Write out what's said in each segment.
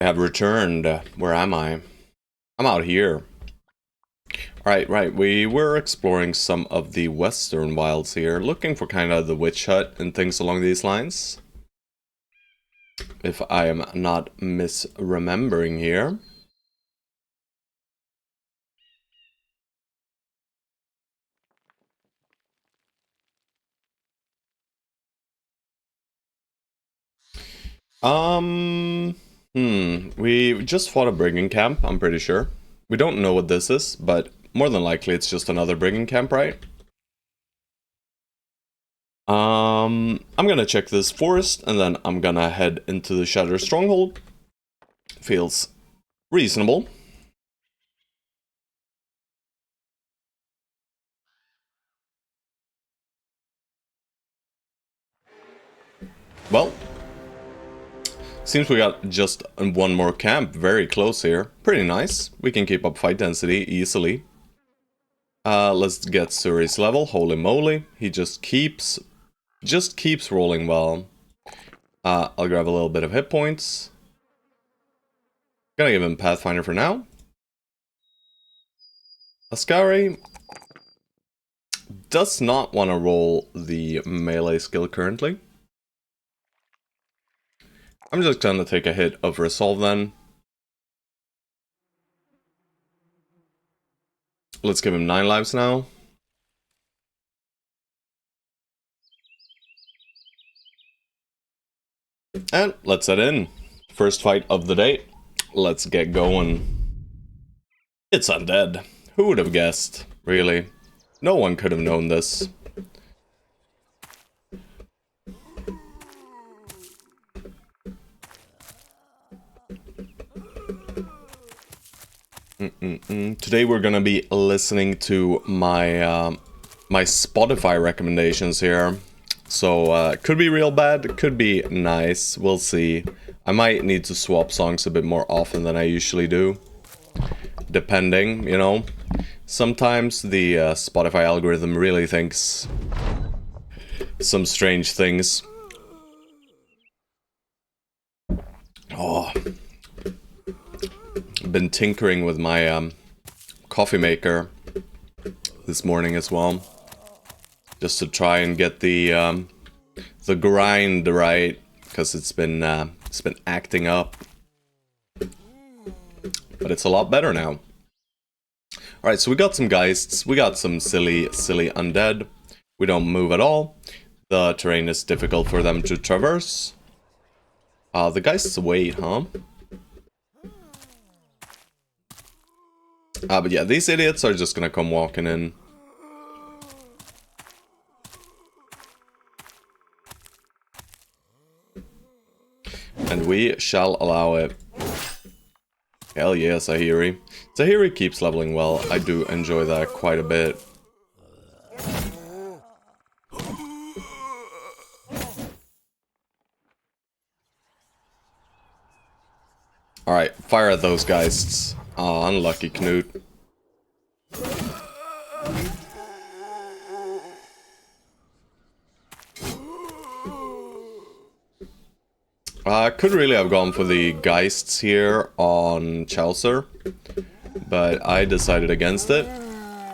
I have returned. Where am I? I'm out here. Right. We were exploring some of the western wilds here, looking for kind of the witch hut and things along these lines. If I am not misremembering here. We just fought a brigand camp, I'm pretty sure. We don't know what this is, but more than likely it's just another brigand camp, right? I'm gonna check this forest, and then I'm gonna head into the Shatter Stronghold. Feels reasonable. Well, seems we got just one more camp very close here. Pretty nice. We can keep up fight density easily. Let's get Suri's level. Holy moly. He just keeps rolling well. I'll grab a little bit of hit points. Gonna give him Pathfinder for now. Ascari does not want to roll the melee skill currently. I'm just gonna take a hit of Resolve then. Let's give him 9 lives now. And let's head in. First fight of the day. Let's get going. It's undead. Who would have guessed? Really? No one could have known this. Today we're gonna be listening to my my Spotify recommendations here. So could be real bad, could be nice. We'll see. I might need to swap songs a bit more often than I usually do, depending, you know. Sometimes the Spotify algorithm really thinks some strange things. Oh, been tinkering with my coffee maker this morning as well, just to try and get the grind right, because it's been acting up, but it's a lot better now. All right, so we got some geists, we got some silly undead. We don't move at all. The terrain is difficult for them to traverse. The geists wait, huh? But yeah, these idiots are just gonna come walking in. And we shall allow it. Hell yeah, Sahiri. Sahiri keeps leveling well. I do enjoy that quite a bit. Alright, fire at those geists. Aw, unlucky Knut. Could really have gone for the geists here on Chaucer, but I decided against it.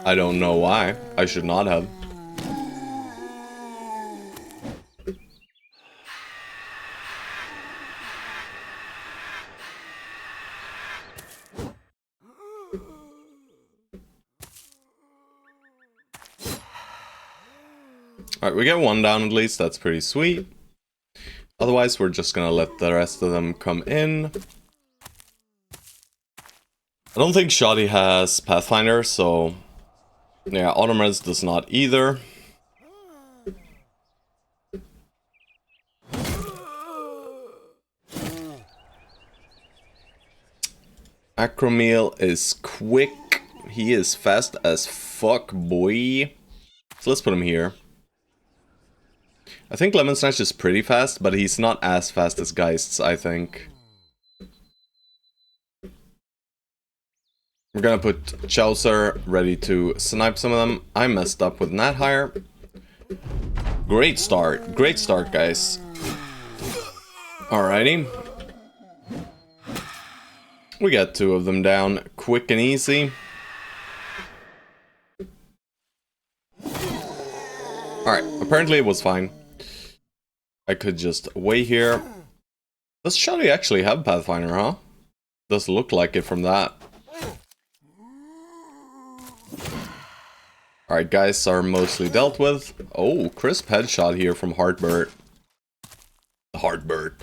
I don't know why. I should not have. Alright, we get one down at least, that's pretty sweet. Otherwise, we're just gonna let the rest of them come in. I don't think Shoddy has Pathfinder, so... yeah, Automres does not either. Acromeal is quick. He is fast as fuck, boy. So let's put him here. I think Lemon Snatch is pretty fast, but he's not as fast as Geists, I think. We're gonna put Chaucer ready to snipe some of them. I messed up with Nat Hire. Great start, guys. Alrighty. We got 2 of them down, quick and easy. Alright, apparently it was fine. I could just wait here. Does Shotty actually have Pathfinder, huh? Does look like it from that. Alright, guys are mostly dealt with. Oh, crisp headshot here from Heartbird. Heartbird.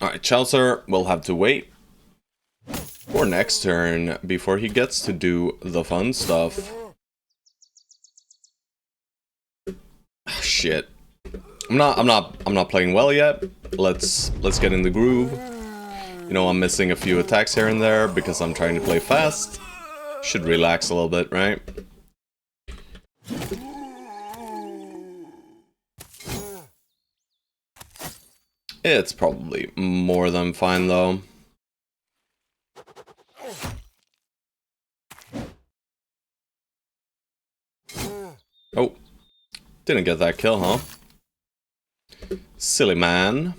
Alright, Chaucer will have to wait for next turn before he gets to do the fun stuff. Shit. I'm not playing well yet. Let's get in the groove. You know, I'm missing a few attacks here and there because I'm trying to play fast. Should relax a little bit, right? It's probably more than fine, though. Oh. Didn't get that kill, huh? Silly man.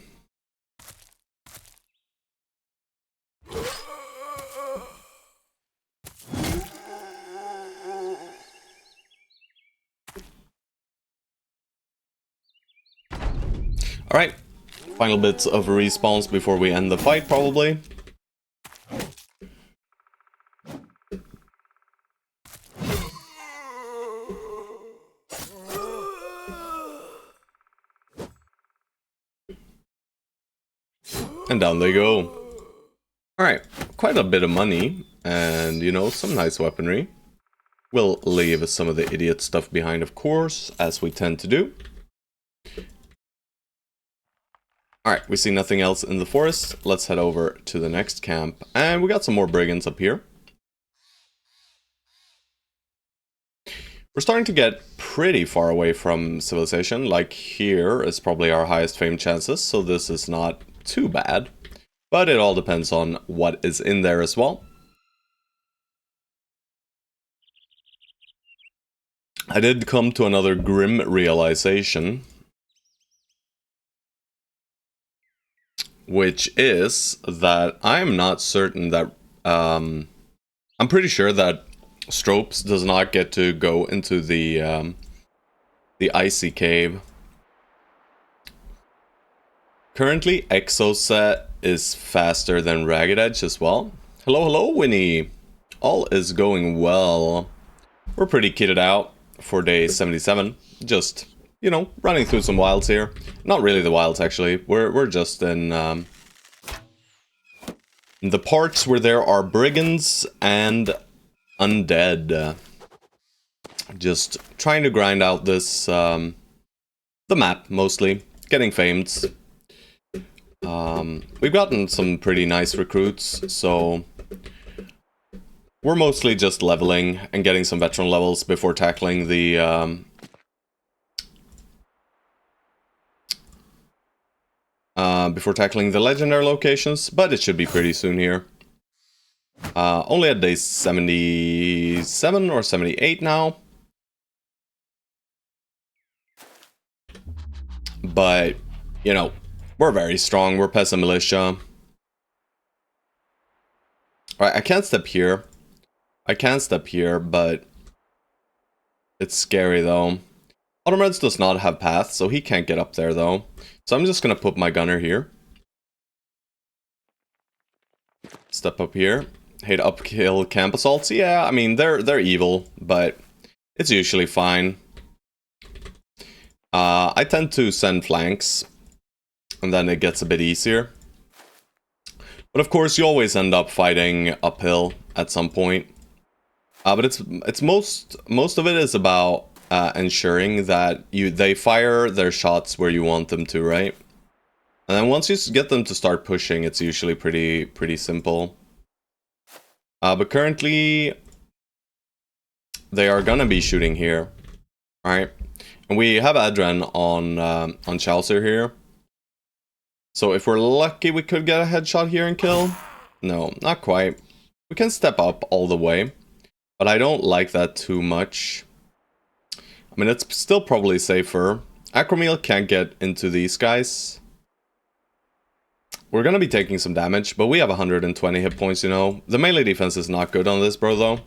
Alright. Final bits of respawns before we end the fight, probably. And down they go. Alright, quite a bit of money, and, you know, some nice weaponry. We'll leave some of the idiot stuff behind, of course, as we tend to do. Alright, we see nothing else in the forest. Let's head over to the next camp. And we got some more brigands up here. We're starting to get pretty far away from civilization. Like, here is probably our highest fame chances, so this is not too bad. But it all depends on what is in there as well. I did come to another grim realization, which is that I'm not certain that, I'm pretty sure that Stropes does not get to go into the icy cave. Currently, Exoset is faster than Ragged Edge as well. Hello, hello, Winnie. All is going well. We're pretty kitted out for day 77. Just, you know, running through some wilds here. Not really the wilds, actually. We're just in the parts where there are brigands and undead. Just trying to grind out this, the map, mostly. Getting famed. We've gotten some pretty nice recruits, so we're mostly just leveling and getting some veteran levels before tackling the legendary locations, but it should be pretty soon here. Only at day 77 or 78 now. But, you know, we're very strong. We're Peasant Militia. Alright, I can't step here. I can step here, but it's scary though. Automreds does not have path, so he can't get up there though. So I'm just gonna put my gunner here. Step up here. Hate upkill camp assaults. Yeah, I mean, they're evil, but it's usually fine. I tend to send flanks, and then it gets a bit easier. But of course, you always end up fighting uphill at some point. But it's most of it is about ensuring that they fire their shots where you want them to, right? And then once you get them to start pushing, it's usually pretty simple. But currently, they are gonna be shooting here, right? And we have Adren on Chaucer here. So if we're lucky, we could get a headshot here and kill. No, not quite. We can step up all the way, but I don't like that too much. I mean, it's still probably safer. Acromel can't get into these guys. We're gonna be taking some damage, but we have 120 hit points, you know. The melee defense is not good on this, bro, though.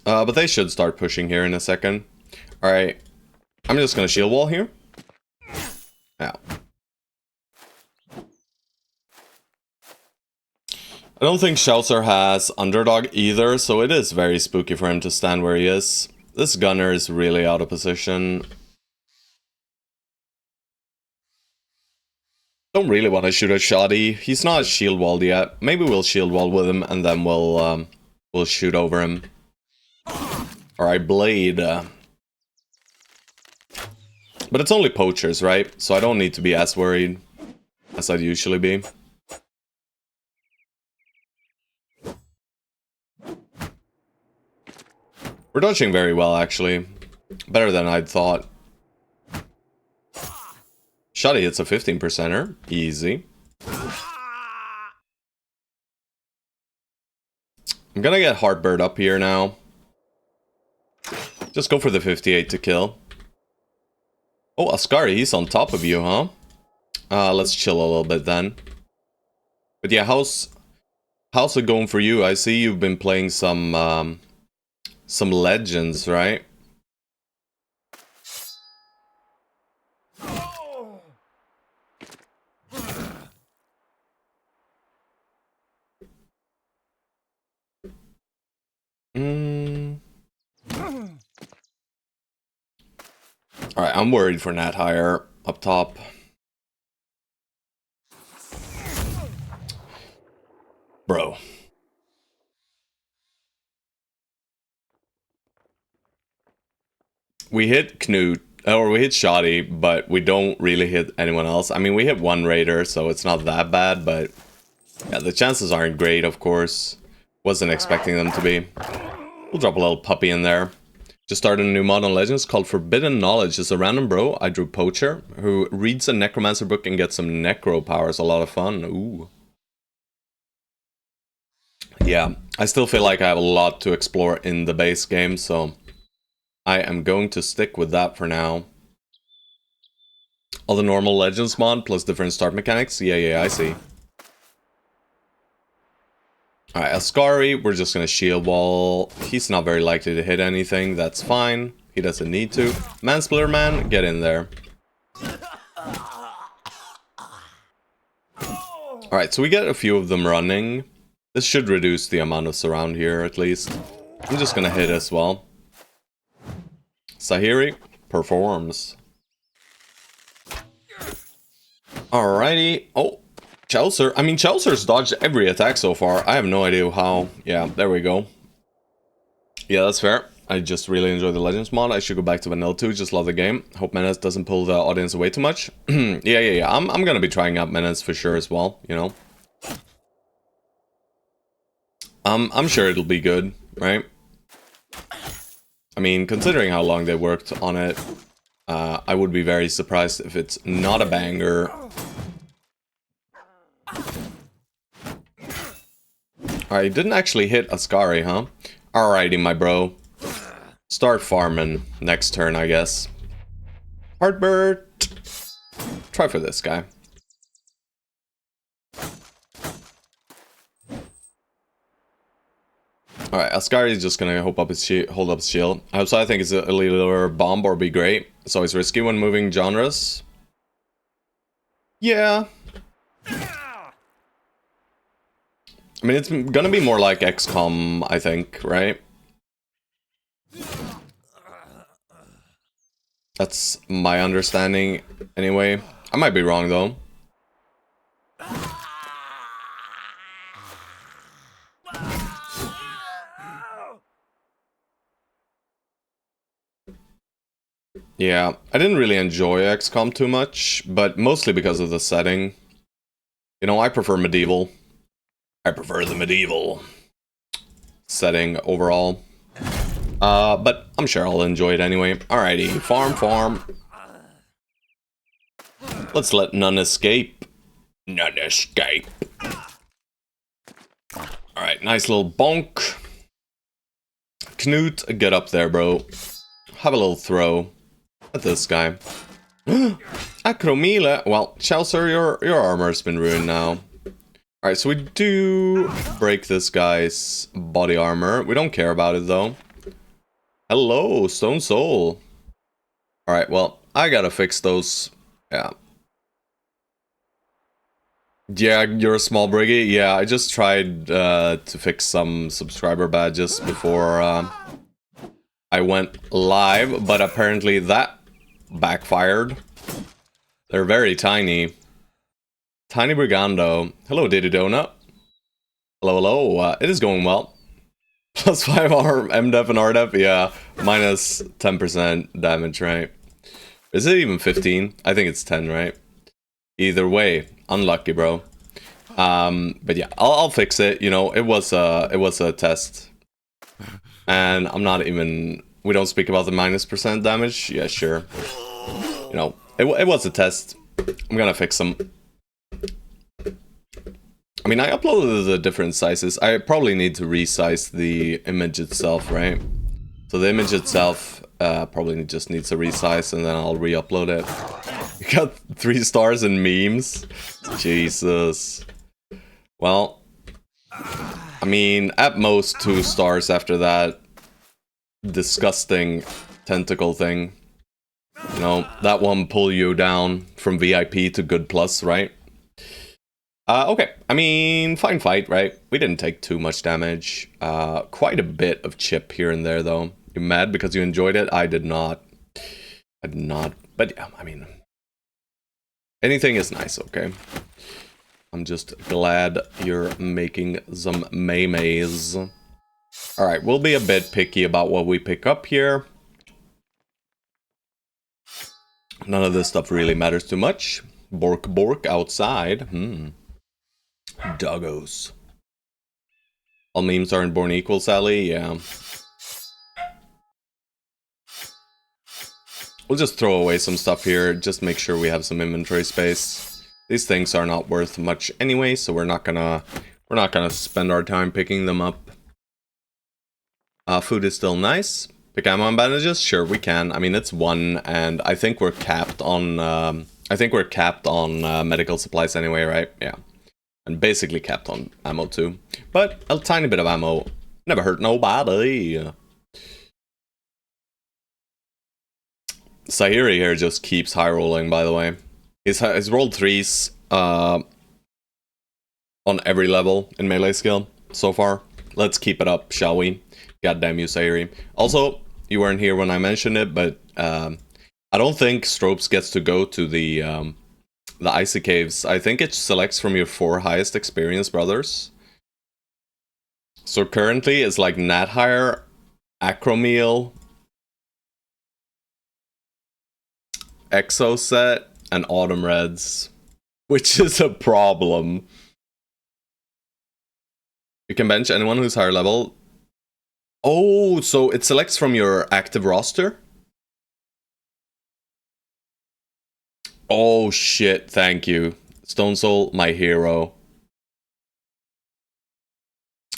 But they should start pushing here in a second. Alright. I'm just gonna shield wall here. Ow. I don't think Schelzer has underdog either, so it is very spooky for him to stand where he is. This gunner is really out of position. Don't really want to shoot at Shoddy. He's not shield walled yet. Maybe we'll shield wall with him and then we'll shoot over him. Alright, Blade. But it's only poachers, right? So I don't need to be as worried as I'd usually be. We're dodging very well, actually. Better than I'd thought. Shoddy hits a 15%er. Easy. I'm gonna get Heartbird up here now. Just go for the 58 to kill. Oh, Ascari, he's on top of you, huh? Let's chill a little bit then. But yeah, how's it going for you? I see you've been playing some legends, right? Alright, I'm worried for Nat Hire up top. Bro. We hit Knut, or we hit Shoddy, but we don't really hit anyone else. I mean, we hit one raider, so it's not that bad, but yeah, the chances aren't great, of course. Wasn't expecting them to be. We'll drop a little puppy in there. Just started a new mod on Legends called Forbidden Knowledge. It's a random bro I drew Poacher who reads a Necromancer book and gets some Necro powers. A lot of fun. Ooh. Yeah, I still feel like I have a lot to explore in the base game, so I am going to stick with that for now. All the normal Legends mod plus different start mechanics? Yeah, I see. Alright, Ascari, we're just gonna shield wall. He's not very likely to hit anything, that's fine. He doesn't need to. Mansplitter Man, get in there. Alright, so we get a few of them running. This should reduce the amount of surround here, at least. I'm just gonna hit as well. Sahiri performs. Alrighty. Oh, Chelser. I mean, Chelser's dodged every attack so far. I have no idea how. Yeah, there we go. Yeah, that's fair. I just really enjoy the Legends mod. I should go back to Vanilla 2. Just love the game. Hope Menace doesn't pull the audience away too much. Yeah. I'm gonna be trying out Menace for sure as well, you know. I'm sure it'll be good, right? I mean, considering how long they worked on it, I would be very surprised if it's not a banger. Alright, didn't actually hit Ascari, huh? Alrighty, my bro. Start farming next turn, I guess. Heartbird. Try for this guy. Alright, Ascari is just gonna hold up his shield. So I think it's a little bomb or be great. It's always risky when moving genres. Yeah. I mean, it's gonna be more like XCOM, I think, right? That's my understanding, anyway. I might be wrong, though. Yeah, I didn't really enjoy XCOM too much, but mostly because of the setting. You know, I prefer medieval. I prefer the medieval setting overall. But I'm sure I'll enjoy it anyway. Alrighty, farm. Let's let none escape. None escape. Alright, nice little bonk. Knut, get up there, bro. Have a little throw at this guy. Akromile. Well, Chaucer, your armor's been ruined now. Alright, so we do break this guy's body armor. We don't care about it, though. Hello, Stone Soul. Alright, well, I gotta fix those. Yeah. Yeah, you're a small briggy. Yeah, I just tried to fix some subscriber badges before I went live, but apparently that backfired. They're very tiny. Tiny Brigando. Hello, Diddy Donut. Hello, hello. It is going well. Plus 5 MDef and RDef. Yeah, minus 10% damage, right? Is it even 15? I think it's 10, right? Either way, unlucky, bro. But yeah, I'll fix it. You know, it was a test, and I'm not even. We don't speak about the minus % damage. Yeah, sure. You know, it was a test. I'm gonna fix them. I mean, I uploaded the different sizes. I probably need to resize the image itself, right? So the image itself probably just needs a resize, and then I'll re-upload it. You got 3 stars in memes? Jesus. Well, I mean, at most 2 stars after that disgusting tentacle thing. You know, that one pull you down from VIP to good plus, right? Okay, I mean, fine fight, right? We didn't take too much damage. Quite a bit of chip here and there, though. You mad because you enjoyed it? I did not. I did not. But yeah, I mean, anything is nice, okay? I'm just glad you're making some maymays. Alright, we'll be a bit picky about what we pick up here. None of this stuff really matters too much. Bork bork outside. Doggos. All memes aren't born equal, Sally? Yeah. We'll just throw away some stuff here. Just make sure we have some inventory space. These things are not worth much anyway, so we're not gonna spend our time picking them up. Food is still nice. Pick ammo and bandages? Sure, we can. I mean, it's 1, and I think we're capped on. Medical supplies anyway, right? Yeah, and basically capped on ammo too. But a tiny bit of ammo never hurt nobody. Sahiri here just keeps high rolling, by the way. He's rolled 3s on every level in melee skill so far. Let's keep it up, shall we? Goddamn you, Sahiri. Also, you weren't here when I mentioned it, but I don't think Stropes gets to go to the icy caves. I think it selects from your 4 highest experience brothers. So currently it's like Nathire, Acromeal, Exoset, and Autumn Reds, which is a problem. You can bench anyone who's higher level. Oh, so it selects from your active roster? Oh shit, thank you. Stone Soul, my hero.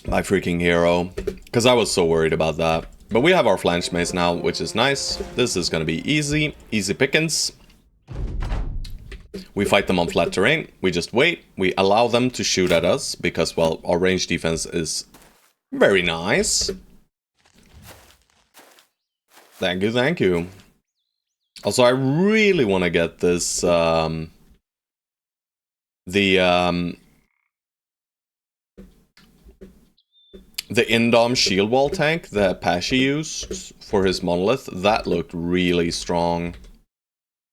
My freaking hero. Because I was so worried about that. But we have our flange mace now, which is nice. This is gonna be easy. Easy pickings. We fight them on flat terrain. We just wait. We allow them to shoot at us. Because, well, our range defense is very nice. Thank you, thank you. Also, I really want to get this, the Indom shield wall tank that Pashi used for his monolith. That looked really strong.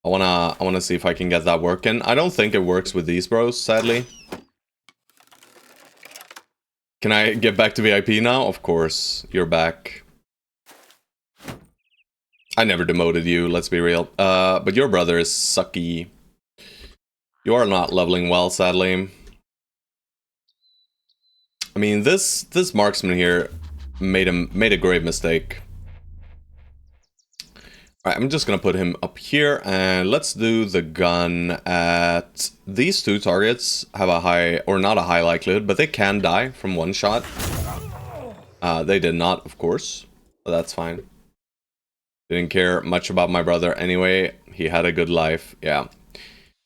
I wanna see if I can get that working. I don't think it works with these bros, sadly. Can I get back to VIP now? Of course, you're back. I never demoted you, let's be real. But your brother is sucky. You are not leveling well, sadly. I mean, this marksman here made a grave mistake. Alright, I'm just gonna put him up here, and let's do the gun at... These 2 targets have a high, or not a high likelihood, but they can die from 1 shot. They did not, of course, but that's fine. Didn't care much about my brother anyway. He had a good life, yeah.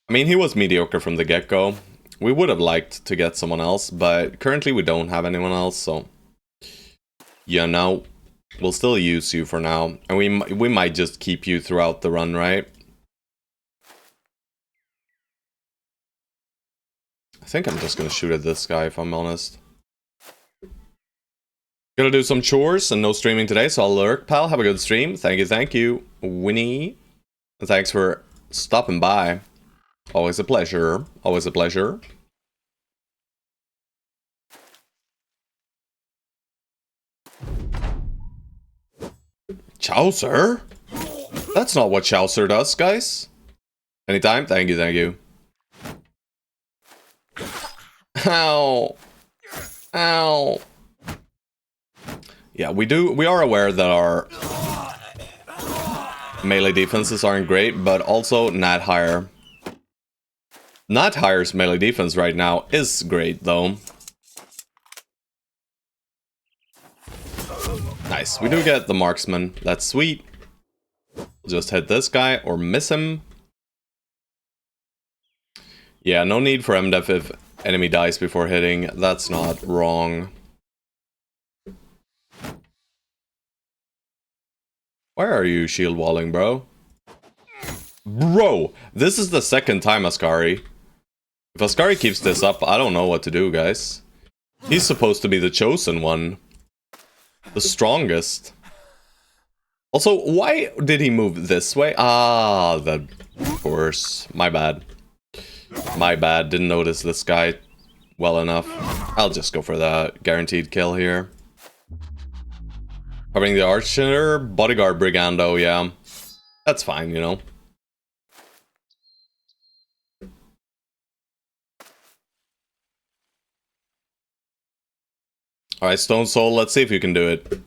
I mean, he was mediocre from the get-go. We would have liked to get someone else, but currently we don't have anyone else, so... You know, we'll still use you for now. And we might just keep you throughout the run, right? I think I'm just gonna shoot at this guy, if I'm honest. Gonna do some chores and no streaming today, so I'll lurk, pal. Have a good stream. Thank you, Winnie. And thanks for stopping by. Always a pleasure. Always a pleasure. Chowser? That's not what Chowser does, guys. Anytime? Thank you. Ow. Ow. Yeah, we are aware that our melee defenses aren't great, but also Nat Hire. Nat Hire's melee defense right now is great, though. Nice, we do get the marksman. That's sweet. We'll just hit this guy or miss him. Yeah, no need for MDEF if enemy dies before hitting. That's not wrong. Where are you shield walling, bro? Bro, this is the second time Ascari. If Ascari keeps this up, I don't know what to do, guys. He's supposed to be the chosen one. The strongest. Also, why did he move this way? Ah, of course. My bad. My bad, didn't notice this guy well enough. I'll just go for the guaranteed kill here. Covering the archer, bodyguard brigando, yeah. That's fine, you know. Alright, Stone Soul, let's see if you can do it.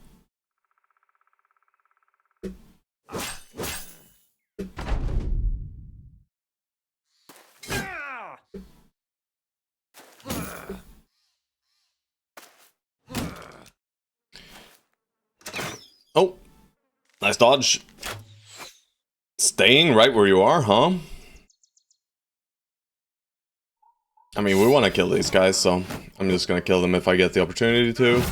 Oh, nice dodge. Staying right where you are, huh? I mean, we want to kill these guys, so I'm just gonna kill them if I get the opportunity to.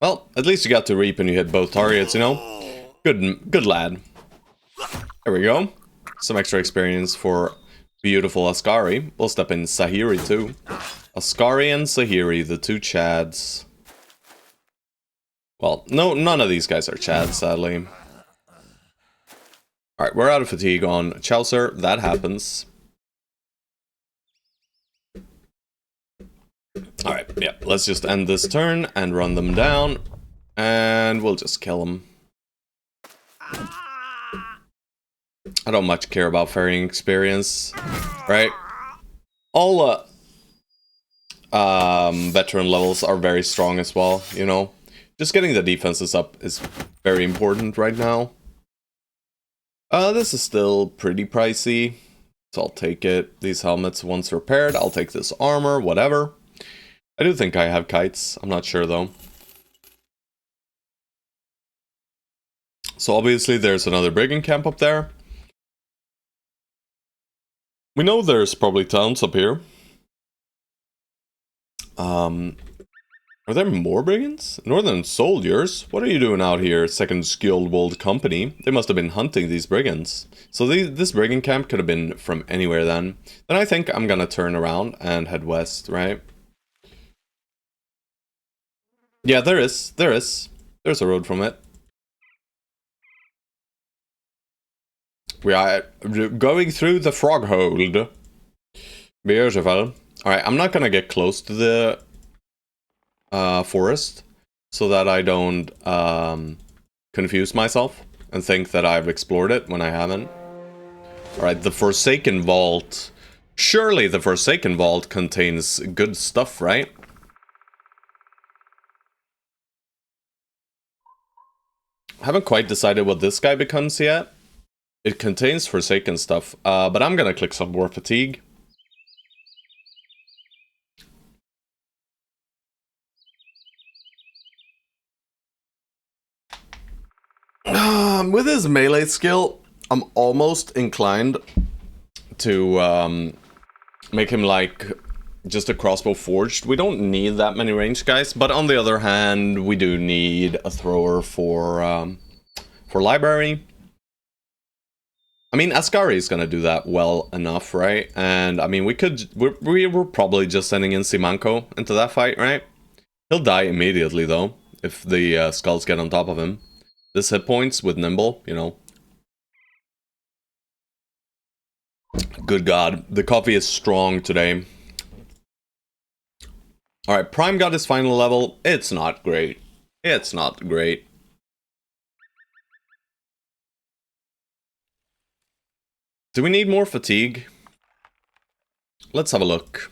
Well, at least you got to reap and you hit both targets, you know? Good lad. There we go. Some extra experience for beautiful Ascari. We'll step in Sahiri too. Ascari and Sahiri, the two Chads. Well, no, none of these guys are Chads, sadly. Alright, we're out of fatigue on Chowser. That happens. Alright, yeah, let's just end this turn and run them down. And we'll just kill them. I don't much care about ferrying experience, right? All veteran levels are very strong as well, you know? Just getting the defenses up is very important right now. This is still pretty pricey, so I'll take it. These helmets, once repaired, I'll take this armor, whatever. I do think I have kites, I'm not sure though. So obviously there's another brigand camp up there. We know there's probably towns up here. Are there more brigands? Northern soldiers? What are you doing out here, Second Skilled World Company? They must have been hunting these brigands. So this brigand camp could have been from anywhere then. Then I think I'm gonna turn around and head west, right? Yeah, there is. There's a road from it. We are going through the frog hold. Beautiful. Alright, I'm not gonna get close to the forest so that I don't confuse myself and think that I've explored it when I haven't. Alright, the Forsaken Vault. Surely the Forsaken Vault contains good stuff, right? I haven't quite decided what this guy becomes yet. It contains Forsaken stuff, but I'm gonna click some more fatigue. With his melee skill, I'm almost inclined to make him like just a crossbow forged. We don't need that many ranged guys, but on the other hand, we do need a thrower for library. I mean, Ascari is gonna do that well enough, right? And I mean, we were probably just sending in Simanko into that fight, right? He'll die immediately though, if the skulls get on top of him. This hit points with Nimble, you know. Good God, the coffee is strong today. Alright, Prime got his final level. It's not great. It's not great. Do we need more fatigue? Let's have a look.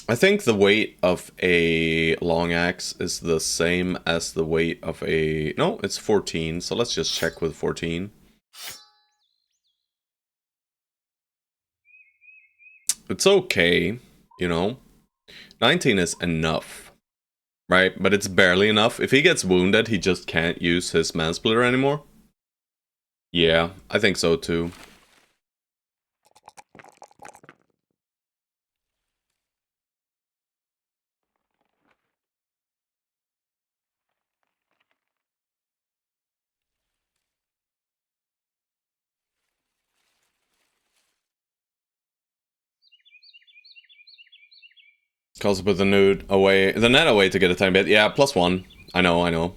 I think the weight of a long axe is the same as the weight of a... No, it's 14, so let's just check with 14. It's okay, you know. 19 is enough, right? But it's barely enough. If he gets wounded, he just can't use his Mansplitter anymore. Yeah, I think so too. Calls with the nude away, the net away to get a tiny bit. Yeah, +1. I know.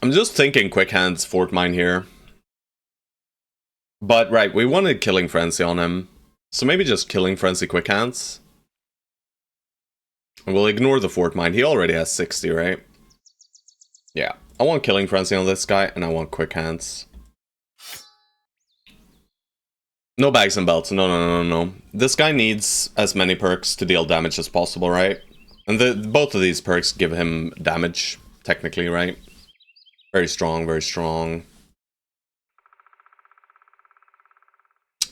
I'm just thinking quick hands Fort Mine here. But right, we wanted Killing Frenzy on him. So maybe just Killing Frenzy quick hands. And we'll ignore the Fort Mine. He already has 60, right? Yeah. I want Killing Frenzy on this guy, and I want quick hands. No bags and belts. No. This guy needs as many perks to deal damage as possible, right? And both of these perks give him damage, technically, right? Very strong, very strong.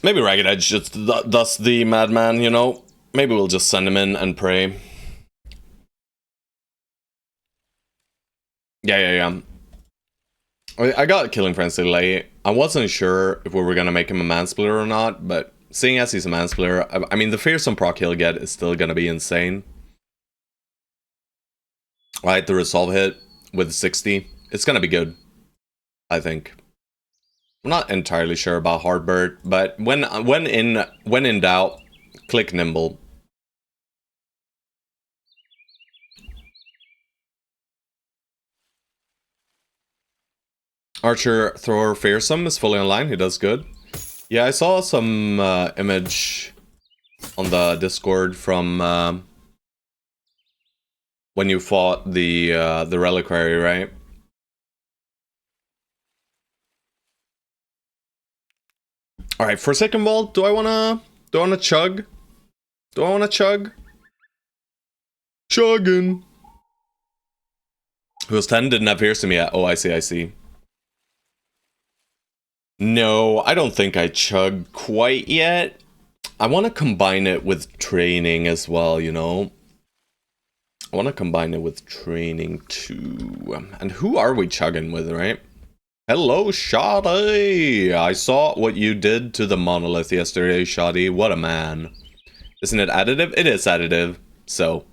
Maybe Ragged Edge just does the madman, you know? Maybe we'll just send him in and pray. Yeah. I got Killing Frenzy late. I wasn't sure if we were gonna make him a Mansplitter or not, but seeing as he's a Mansplitter, I mean, the fearsome proc he'll get is still gonna be insane. Right, the resolve hit with 60, it's gonna be good, I think. I'm not entirely sure about Hardbird, but when in doubt, click Nimble. Archer Thrower Fearsome is fully online, he does good. Yeah, I saw some image on the Discord from when you fought the Reliquary, right? Alright, for second vault, do I wanna chug? Do I wanna chug? Chugging. Who's 10 didn't have Fearsome yet. Oh, I see. No, I don't think I chug quite yet. I want to combine it with training as well, you know? I want to combine it with training too. And who are we chugging with, right? Hello, Shoddy! I saw what you did to the monolith yesterday, Shoddy. What a man. Isn't it additive? It is additive, so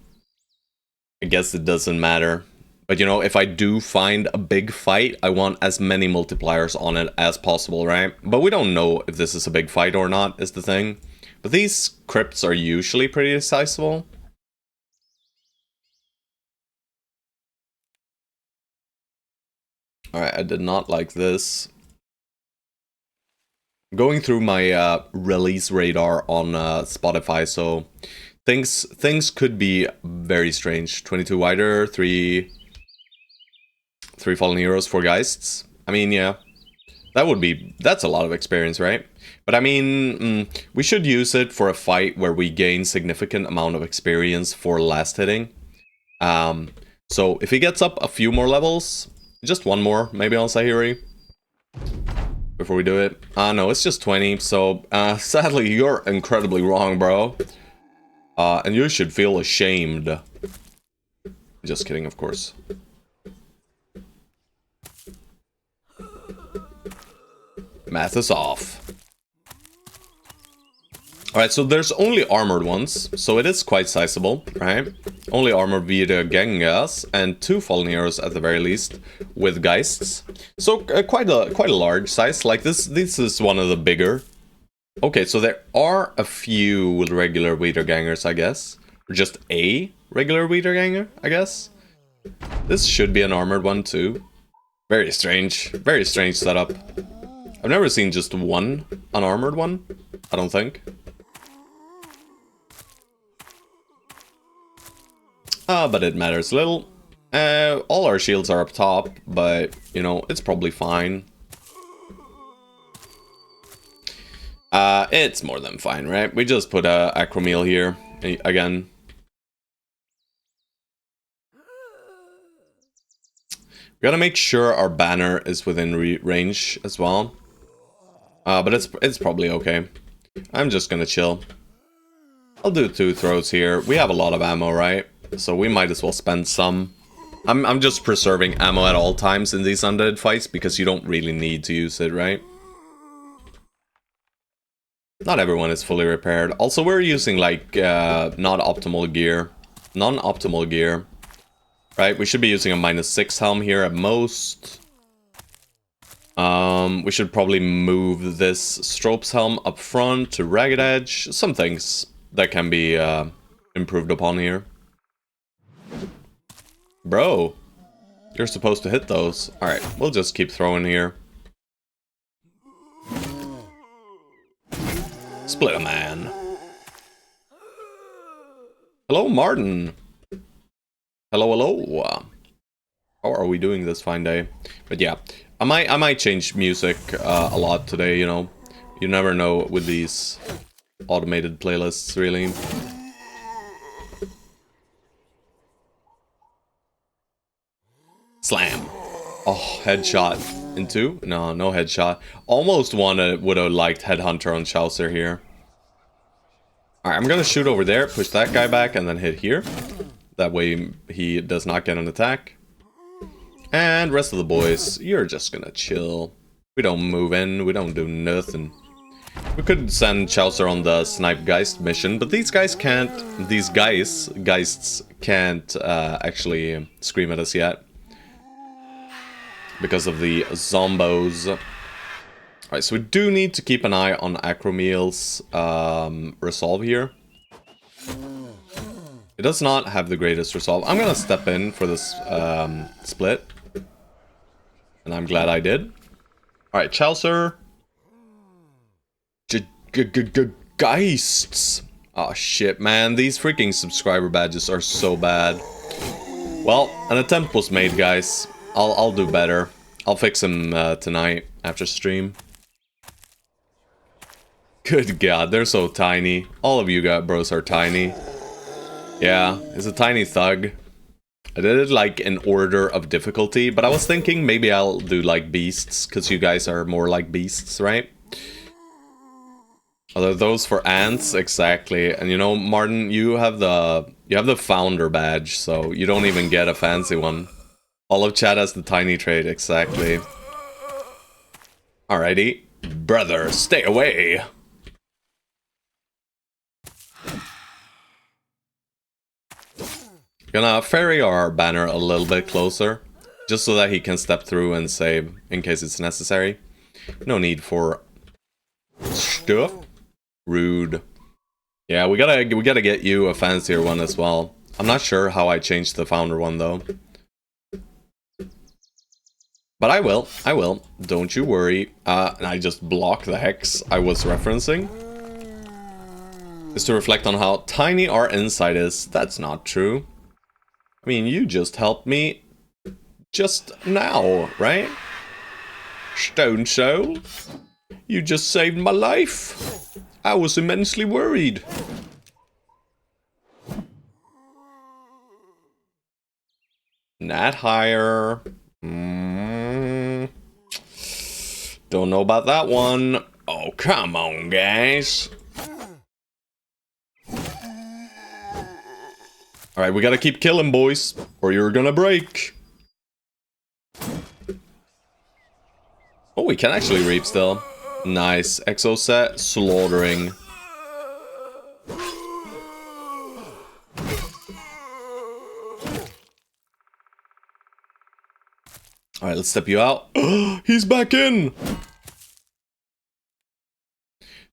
I guess it doesn't matter. But you know, if I do find a big fight, I want as many multipliers on it as possible, right? But we don't know if this is a big fight or not, is the thing. But these crypts are usually pretty decisive. Alright, I did not like this. Going through my release radar on Spotify, so things could be very strange. 22 wider, 3 fallen heroes, 4 geists. I mean, yeah, that's a lot of experience, right? But I mean, we should use it for a fight where we gain significant amount of experience for last hitting. So if he gets up a few more levels, just one more, maybe on Sahiri, before we do it. No, it's just 20, so sadly you're incredibly wrong, bro. And you should feel ashamed. Just kidding, of course. Math is off. Alright, so there's only armored ones, so it is quite sizable, right? Only armored legendaries and 2 fallen heroes at the very least, with geists. So quite a large size. Like this is one of the bigger. Okay, so there are a few regular Wiedergangers, I guess. Or just a regular Wiederganger, I guess. This should be an armored one too. Very strange setup. I've never seen just one unarmored one, I don't think. But it matters little. All our shields are up top, but, you know, it's probably fine. It's more than fine, right? We just put a acromeel here, again. We gotta make sure our banner is within range as well. But it's probably okay. I'm just gonna chill. I'll do 2 throws here. We have a lot of ammo, right? So we might as well spend some. I'm just preserving ammo at all times in these undead fights because you don't really need to use it, right? Not everyone is fully repaired. Also, we're using like not optimal gear, non-optimal gear, right? We should be using a -6 helm here at most. We should probably move this Strope's helm up front to Ragged Edge. Some things that can be improved upon here. Bro, you're supposed to hit those. Alright, we'll just keep throwing here. Split a man. Hello, Martin. Hello. How are we doing this fine day? But yeah, I might change music a lot today, you know. You never know with these automated playlists, really. Slam. Oh, headshot. Into? No headshot. Almost would have liked Headhunter on Chaucer here. Alright, I'm gonna shoot over there, push that guy back, and then hit here. That way he does not get an attack. And rest of the boys, you're just gonna chill. We don't move in, we don't do nothing. We could send Chaucer on the Snipe Geist mission, but these guys can't... These Geists can't actually scream at us yet. Because of the zombos. Alright, so we do need to keep an eye on Acromeel's resolve here. It does not have the greatest resolve. I'm gonna step in for this split. And I'm glad I did. Alright, Chaucer. Geists. Oh shit, man. These freaking subscriber badges are so bad. Well, an attempt was made, guys. I'll do better. I'll fix them tonight after stream. Good god, they're so tiny. All of you bros are tiny. Yeah, he's a tiny thug. I did it like in order of difficulty, but I was thinking maybe I'll do like beasts, because you guys are more like beasts, right? Are those for ants? Exactly. And you know, Martin, you have the founder badge, so you don't even get a fancy one. All of chat has the tiny trait, exactly. Alrighty. Brother, stay away! Gonna ferry our banner a little bit closer, just so that he can step through and save, in case it's necessary. No need for stuff. Rude. Yeah, we gotta get you a fancier one as well. I'm not sure how I changed the founder one though. But I will. Don't you worry. And I just block the hex I was referencing. Is to reflect on how tiny our inside is. That's not true. I mean, you just helped me just now, right? Stone Soul? You just saved my life. I was immensely worried. Not higher. Don't know about that one. Oh, come on, guys. Alright, we gotta keep killing, boys, or you're gonna break. Oh, we can actually reap still. Nice. Exo set, slaughtering. Alright, let's step you out. He's back in!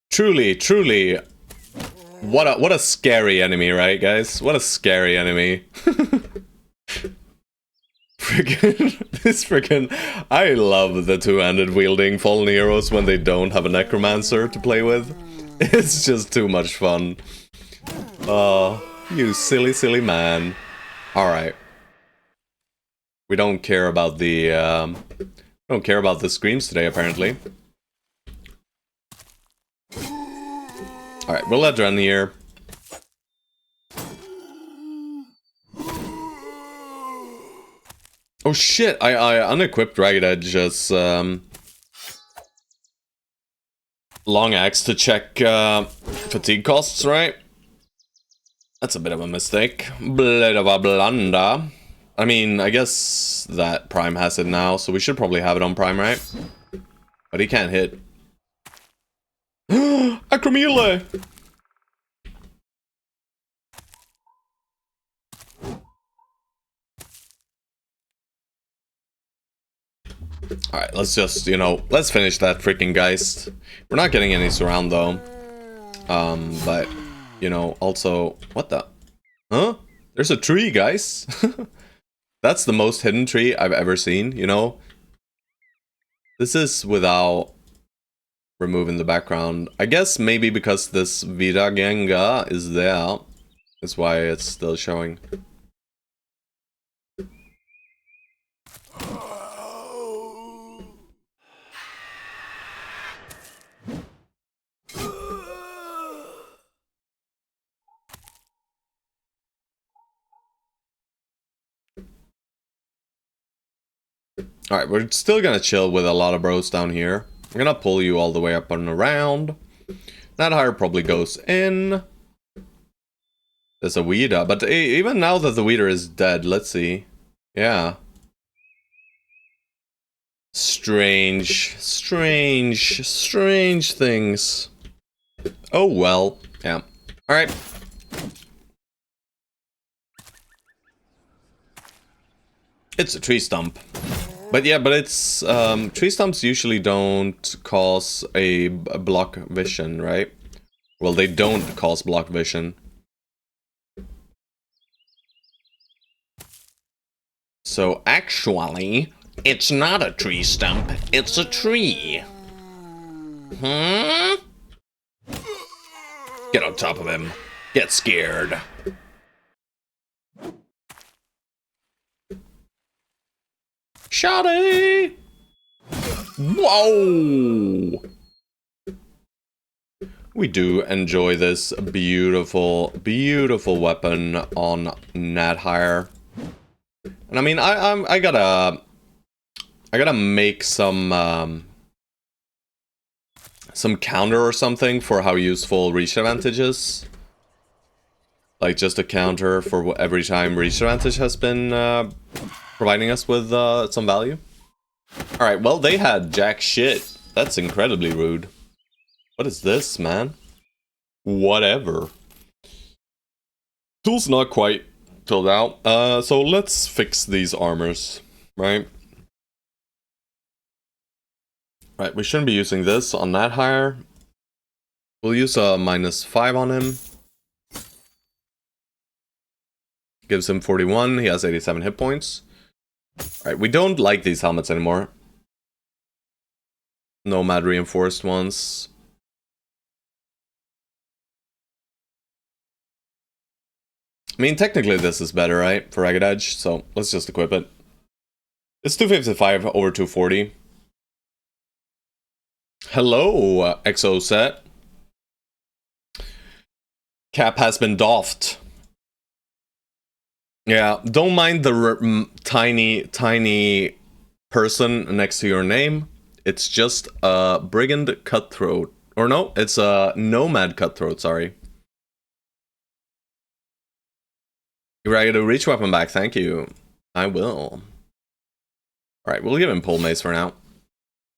Truly, truly. What a scary enemy, right, guys? What a scary enemy. I love the two-handed wielding fallen heroes when they don't have a necromancer to play with. It's just too much fun. Oh, you silly, silly man. Alright. We don't care about the, screams today, apparently. Alright, we'll let Dren here. Oh shit, I unequipped Ragged Edge's long axe to check fatigue costs, right? That's a bit of a mistake. Bit of a blunder. I mean, I guess that Prime has it now, so we should probably have it on Prime, right? But he can't hit. Acromele! Alright, let's just, you know, let's finish that freaking Geist. We're not getting any surround, though. But, you know, also... What the... Huh? There's a tree, guys! That's the most hidden tree I've ever seen, you know? This is without removing the background. I guess maybe because this Vida Genga is there. That's why it's still showing. Alright, we're still gonna chill with a lot of bros down here. I'm gonna pull you all the way up and around. That higher probably goes in. There's a Weeda, but even now that the Weeder is dead, let's see. Yeah. Strange things. Oh well, yeah. Alright. It's a tree stump. But yeah, but it's, tree stumps usually don't cause a block vision, right? Well, they don't cause block vision. So actually, it's not a tree stump, it's a tree. Hmm? Get on top of him. Get scared. Shotty! Whoa! We do enjoy this beautiful, beautiful weapon on Nat Hire. And I mean, I gotta make some counter or something for how useful reach advantage is. Like just a counter for every time reach advantage has been providing us with some value. Alright, well, they had jack shit. That's incredibly rude. What is this, man? Whatever. Tool's not quite filled out. So let's fix these armors, right? Right, we shouldn't be using this on that higher. We'll use a -5 on him. Gives him 41, he has 87 hit points. Alright, we don't like these helmets anymore. Nomad reinforced ones. I mean, technically this is better, right? For Ragged Edge, so let's just equip it. It's 255 over 240. Hello, Exo set. Cap has been doffed. Yeah, don't mind the tiny person next to your name. It's just a brigand cutthroat. Or no, it's a nomad cutthroat, sorry. You're ready to reach weapon back, thank you. I will. Alright, we'll give him pole mace for now.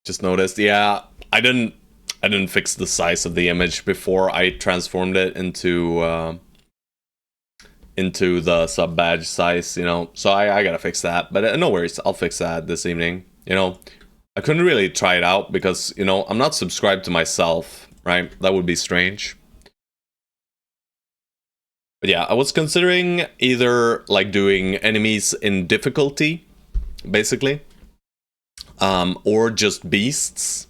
Just noticed, yeah, I didn't fix the size of the image before I transformed it into the sub badge size, you know, so I gotta fix that, but no worries, I'll fix that this evening. You know, I couldn't really try it out because, you know, I'm not subscribed to myself, right? That would be strange. But yeah, I was considering either like doing enemies in difficulty, basically, or just beasts,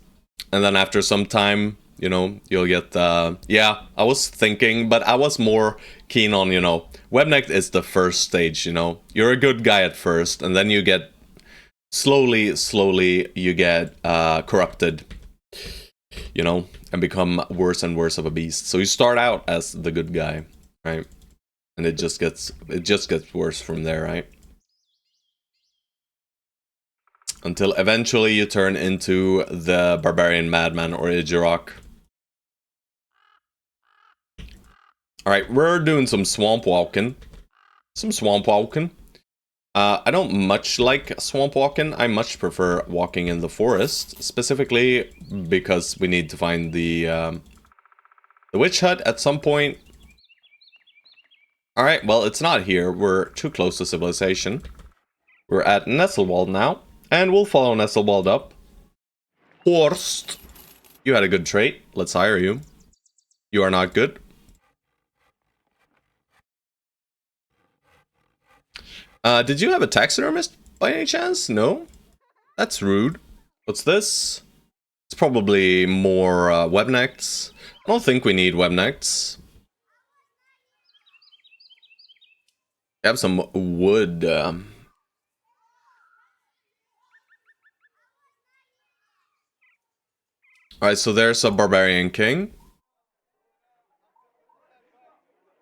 and then after some time, you know, you'll get yeah, I was thinking, but I was more keen on, you know, Webneck is the first stage, you know, you're a good guy at first, and then you get slowly you get corrupted, you know, and become worse and worse of a beast. So you start out as the good guy, right? And it just gets worse from there, right? Until eventually you turn into the barbarian madman or Ijirok. Alright, we're doing some swamp walking. I don't much like swamp walking. I much prefer walking in the forest, specifically because we need to find the witch hut at some point. Alright, well, it's not here. We're too close to civilization. We're at Nesselwald now, and we'll follow Nesselwald up. Horst, you had a good trait. Let's hire you. You are not good. Did you have a taxidermist by any chance? No? That's rude. What's this? It's probably more webnecks. I don't think we need webnecks. We have some wood. Alright, so there's a barbarian king.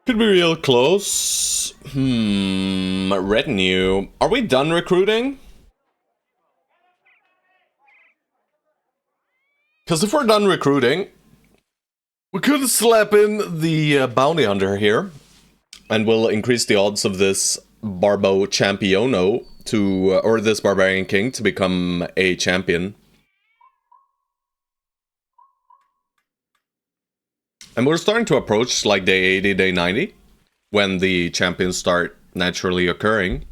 Could be real close. Retinue. Are we done recruiting? Because if we're done recruiting, we could slap in the bounty hunter here. And we'll increase the odds of this Barbo Championo to, or this Barbarian King to become a champion. And we're starting to approach like day 80, day 90, when the champions start naturally occurring,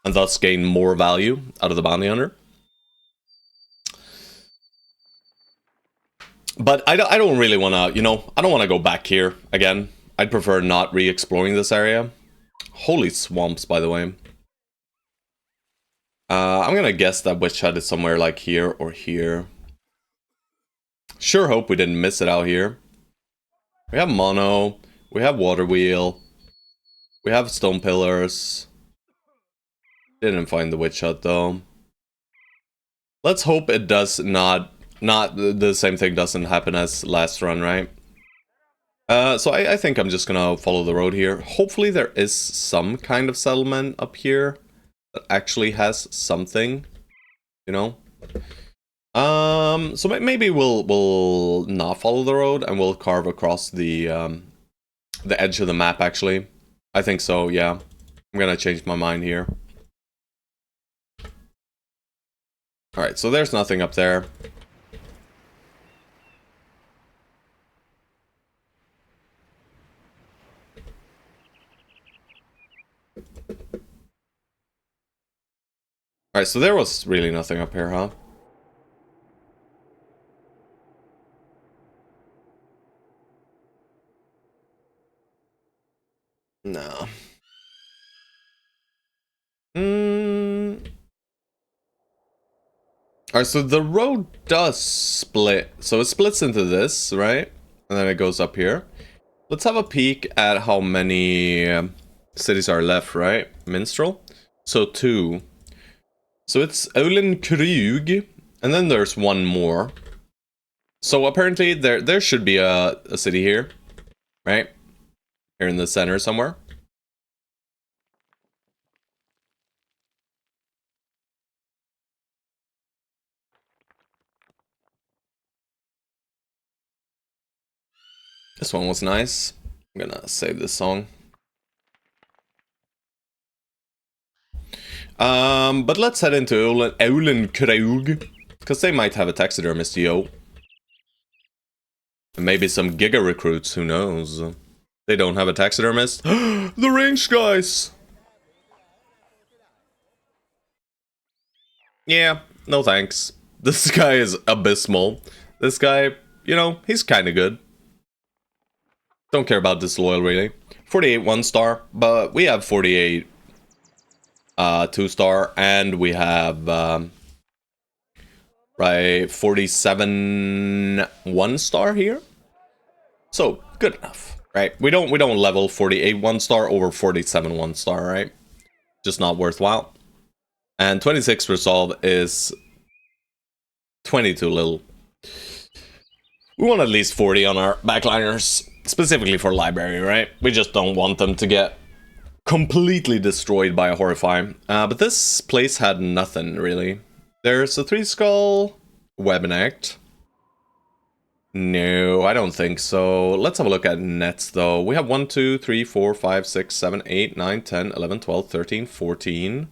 and thus gain more value out of the bounty hunter. But I don't really want to, you know, I don't want to go back here again. I'd prefer not re-exploring this area. Holy swamps, by the way. I'm gonna guess that witch hut is somewhere like here or here. Sure hope we didn't miss it out here. We have mono, we have water wheel, we have stone pillars. Didn't find the witch hut though. Let's hope it does not the same thing doesn't happen as last run, right? So I think I'm just gonna follow the road here. Hopefully there is some kind of settlement up here that actually has something, you know? So maybe we'll not follow the road and we'll carve across the edge of the map, actually. I think so, yeah. I'm gonna change my mind here. Alright, so there's nothing up there. Alright, so there was really nothing up here, huh? No. Alright, so the road does split. So it splits into this, right? And then it goes up here. Let's have a peek at how many cities are left, right? Minstrel? So 2. So it's Olenkrug, and then there's one more. So apparently there should be a city here, right? Here in the center somewhere. This one was nice. I'm gonna save this song. But let's head into Krug, because they might have a taxidermist, yo. And maybe some Giga recruits, who knows? They don't have a taxidermist. The range guys! Yeah, no thanks. This guy is abysmal. This guy, you know, he's kinda good. Don't care about disloyal, really. 48 1-star, but we have 48 2-star, and we have right 47 1-star here. So good enough, right? We don't level 48 1-star over 47 1-star, right? Just not worthwhile. And 26 resolve is 22 little. We want at least 40 on our backliners, specifically for library, right? We just don't want them to get completely destroyed by a horrify. But this place had nothing, really. There's a 3-skull weapon act. No, I don't think so. Let's have a look at nets, though. We have 1, 2, 3, 4, 5, 6, 7, 8, 9, 10, 11, 12, 13, 14,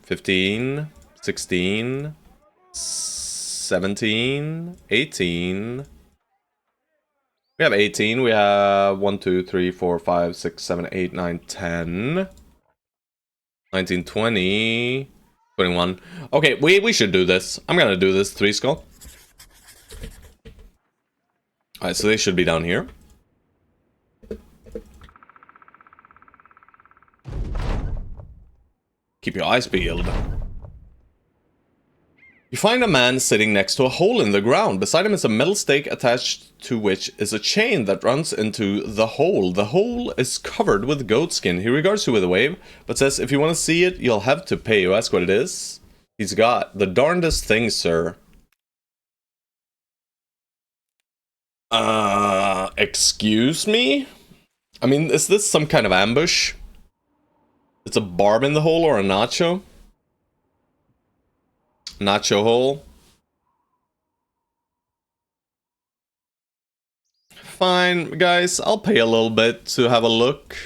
15, 16, 17, 18. We have 18. We have 1, 2, 3, 4, 5, 6, 7, 8, 9, 10. 19, 20. 21. Okay, we should do this. I'm gonna do this 3-skull. Alright, so they should be down here. Keep your eyes peeled. You find a man sitting next to a hole in the ground. Beside him is a metal stake attached to which is a chain that runs into the hole. The hole is covered with goat skin. He regards you with a wave, but says, if you want to see it, you'll have to pay. You ask what it is? He's got the darndest thing, sir. Excuse me? I mean, is this some kind of ambush? It's a barb in the hole or a nacho? Nacho hole? Fine, guys, I'll pay a little bit to have a look.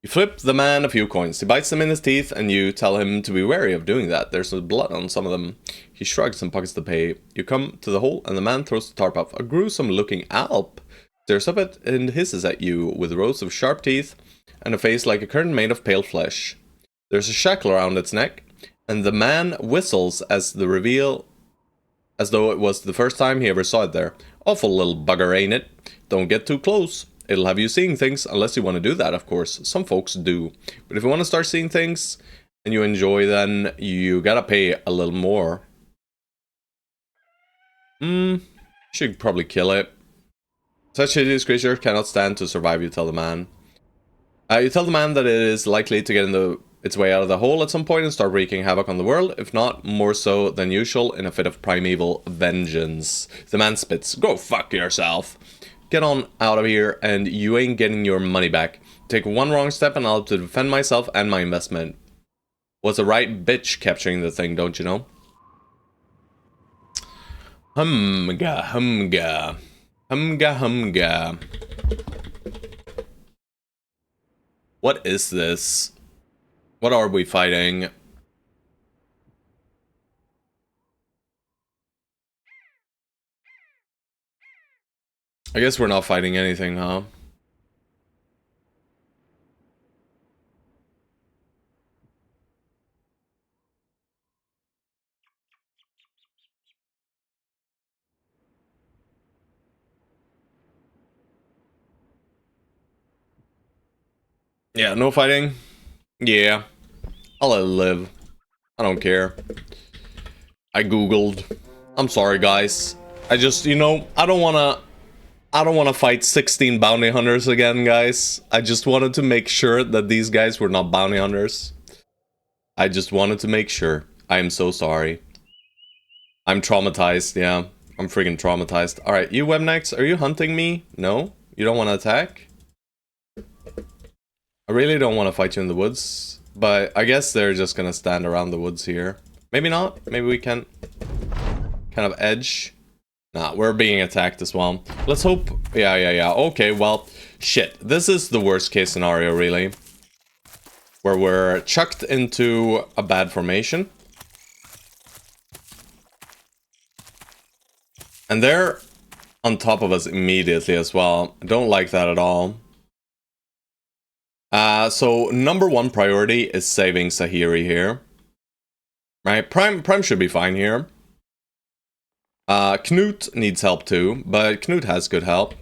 You flip the man a few coins. He bites them in his teeth, and you tell him to be wary of doing that. There's blood on some of them. He shrugs and pockets the pay. You come to the hole, and the man throws the tarp off. A gruesome-looking Alp stares up at and hisses at you with rows of sharp teeth and a face like a curtain made of pale flesh. There's a shackle around its neck, and the man whistles as the reveal, as though it was the first time he ever saw it there. Awful little bugger, ain't it? Don't get too close. It'll have you seeing things, unless you want to do that, of course. Some folks do. But if you want to start seeing things, and you enjoy, then you gotta pay a little more. Should probably kill it. Such hideous creature cannot stand to survive, you tell the man. You tell the man that it is likely to get its way out of the hole at some point and start wreaking havoc on the world, if not more so than usual, in a fit of primeval vengeance. The man spits, go fuck yourself. Get on out of here, and you ain't getting your money back. Take one wrong step and I'll have to defend myself and my investment. Was a right bitch capturing the thing, don't you know? Humga, humga. Humga, humga. What is this? What are we fighting? I guess we're not fighting anything, huh? Yeah, no fighting? Yeah. I'll let it live. I don't care. I googled. I'm sorry, guys. I just, you know, I don't wanna fight 16 bounty hunters again, guys. I just wanted to make sure that these guys were not bounty hunters. I just wanted to make sure. I am so sorry. I'm traumatized, yeah. I'm freaking traumatized. Alright, you webnecks, are you hunting me? No? You don't want to attack? I really don't want to fight you in the woods. But I guess they're just gonna stand around the woods here. Maybe not. Maybe we can kind of edge. Nah, we're being attacked as well. Let's hope... Yeah. Okay, well, shit. This is the worst case scenario, really. Where we're chucked into a bad formation. And they're on top of us immediately as well. I don't like that at all. So number one priority is saving Sahiri here. Right, Prime should be fine here. Knut needs help too, but Knut has good help.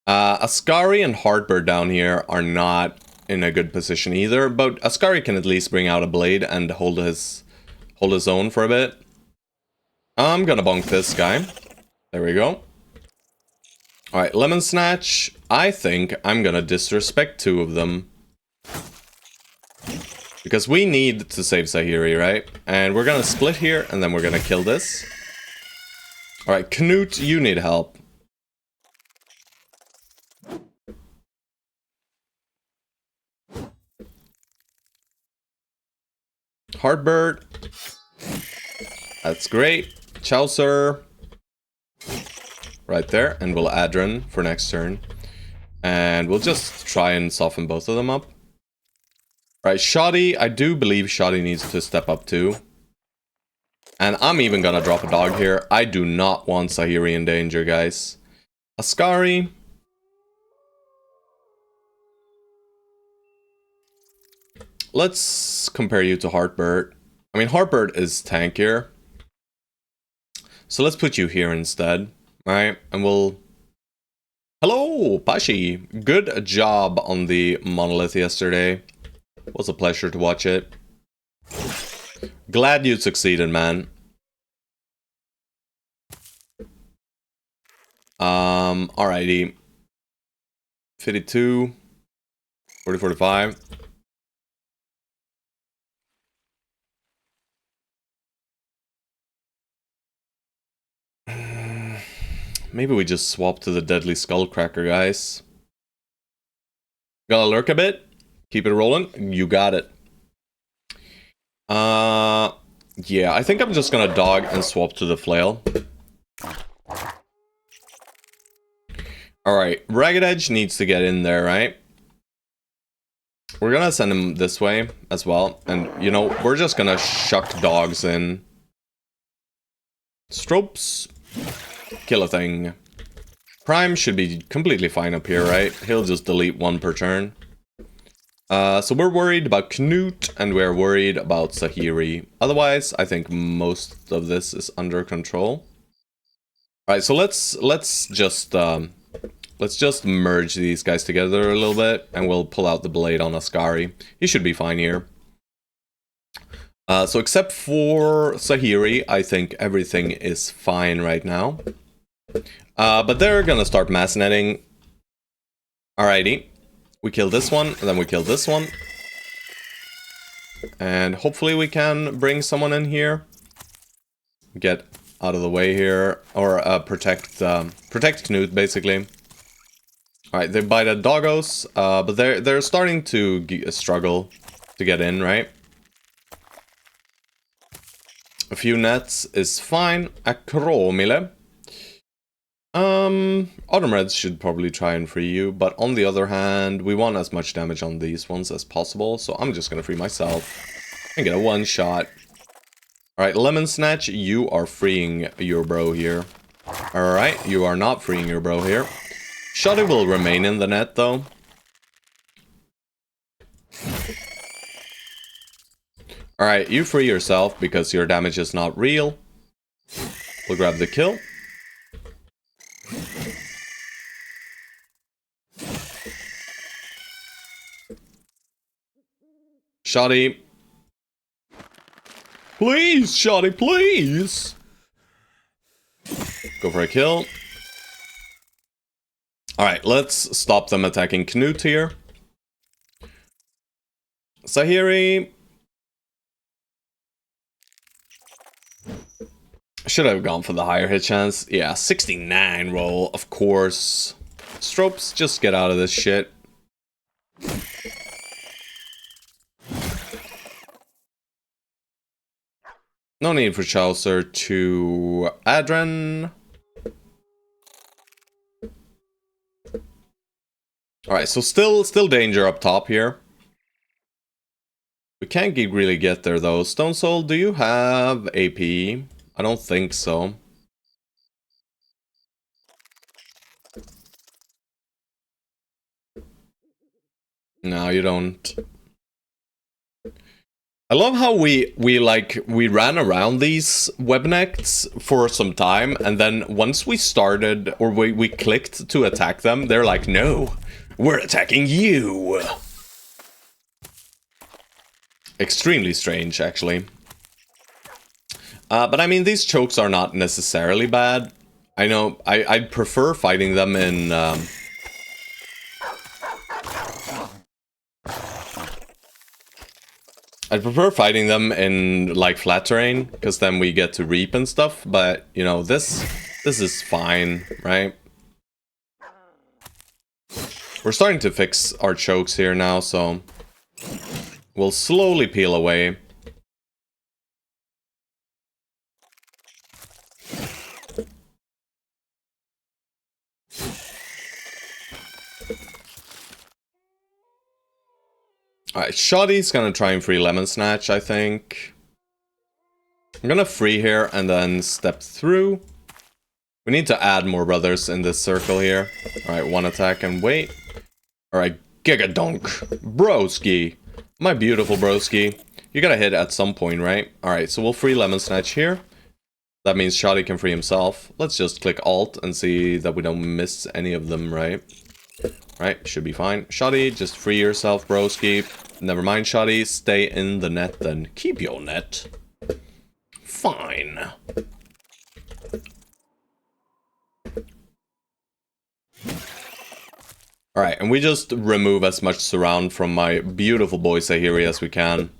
Ascari and Heartbird down here are not in a good position either, but Ascari can at least bring out a blade and hold his own for a bit. I'm gonna bonk this guy. There we go. Alright, Lemon Snatch. I think I'm gonna disrespect two of them. Because we need to save Sahiri, right? And we're gonna split here, and then we're gonna kill this. Alright, Knut, you need help. Heartbird. That's great. Chaucer. Right there. And we'll Adren for next turn. And we'll just try and soften both of them up. Right, Shoddy. I do believe Shoddy needs to step up too. And I'm even gonna drop a dog here. I do not want Sahiri in danger, guys. Ascari. Let's compare you to Heartbird. I mean, Heartbird is tankier. So let's put you here instead. Alright, and we'll... Hello, Pashi! Good job on the monolith yesterday. It was a pleasure to watch it. Glad you succeeded, man. Alrighty. 52. 40, 45. Maybe we just swap to the Deadly Skullcracker, guys. Gotta lurk a bit. Keep it rolling. You got it. Yeah, I think I'm just gonna dog and swap to the Flail. Alright, Ragged Edge needs to get in there, right? We're gonna send him this way as well. And, you know, we're just gonna shuck dogs in. Stropes. Kill a thing. Prime should be completely fine up here, right? He'll just delete one per turn. So we're worried about Knut, and we're worried about Sahiri. Otherwise, I think most of this is under control. Alright, so let's just merge these guys together a little bit, and we'll pull out the blade on Ascari. He should be fine here. So except for Sahiri, I think everything is fine right now. But they're gonna start mass netting. Alrighty. We kill this one, and then we kill this one. And hopefully we can bring someone in here. Get out of the way here. Or protect Knut, basically. Alright, they bite at doggos, but they're starting to struggle to get in, right? A few nets is fine. Akromile. Autumn Reds should probably try and free you, but on the other hand, we want as much damage on these ones as possible, so I'm just gonna free myself and get a one shot. Alright, Lemon Snatch, you are freeing your bro here. Alright, you are not freeing your bro here. Shoddy will remain in the net though. Alright, you free yourself because your damage is not real. We'll grab the kill. Shoddy. Please, Shoddy, please! Go for a kill. Alright, let's stop them attacking Knut here. Sahiri. Should have gone for the higher hit chance. Yeah, 69 roll, of course. Stropes, just get out of this shit. No need for Chaucer to Adren. Alright, so still danger up top here. We can't really get there though. Stone Soul, do you have AP? I don't think so. No, you don't. I love how we ran around these weapon for some time, and then once we started, or we clicked to attack them, they're like, no, we're attacking you. Extremely strange, actually. But I mean, these chokes are not necessarily bad. I know, I'd prefer fighting them in... I'd prefer fighting them in, like, flat terrain, because then we get to reap and stuff, but, you know, this is fine, right? We're starting to fix our chokes here now, so we'll slowly peel away. Alright, Shoddy's gonna try and free Lemon Snatch, I think. I'm gonna free here and then step through. We need to add more brothers in this circle here. Alright, one attack and wait. Alright, Gigadunk. Broski. My beautiful broski. You gotta hit at some point, right? Alright, so we'll free Lemon Snatch here. That means Shoddy can free himself. Let's just click Alt and see that we don't miss any of them, right? Right, should be fine. Shoddy, just free yourself, broski. Never mind, Shoddy. Stay in the net then. Keep your net. Fine. Alright, and we just remove as much surround from my beautiful boy Sahiri as we can.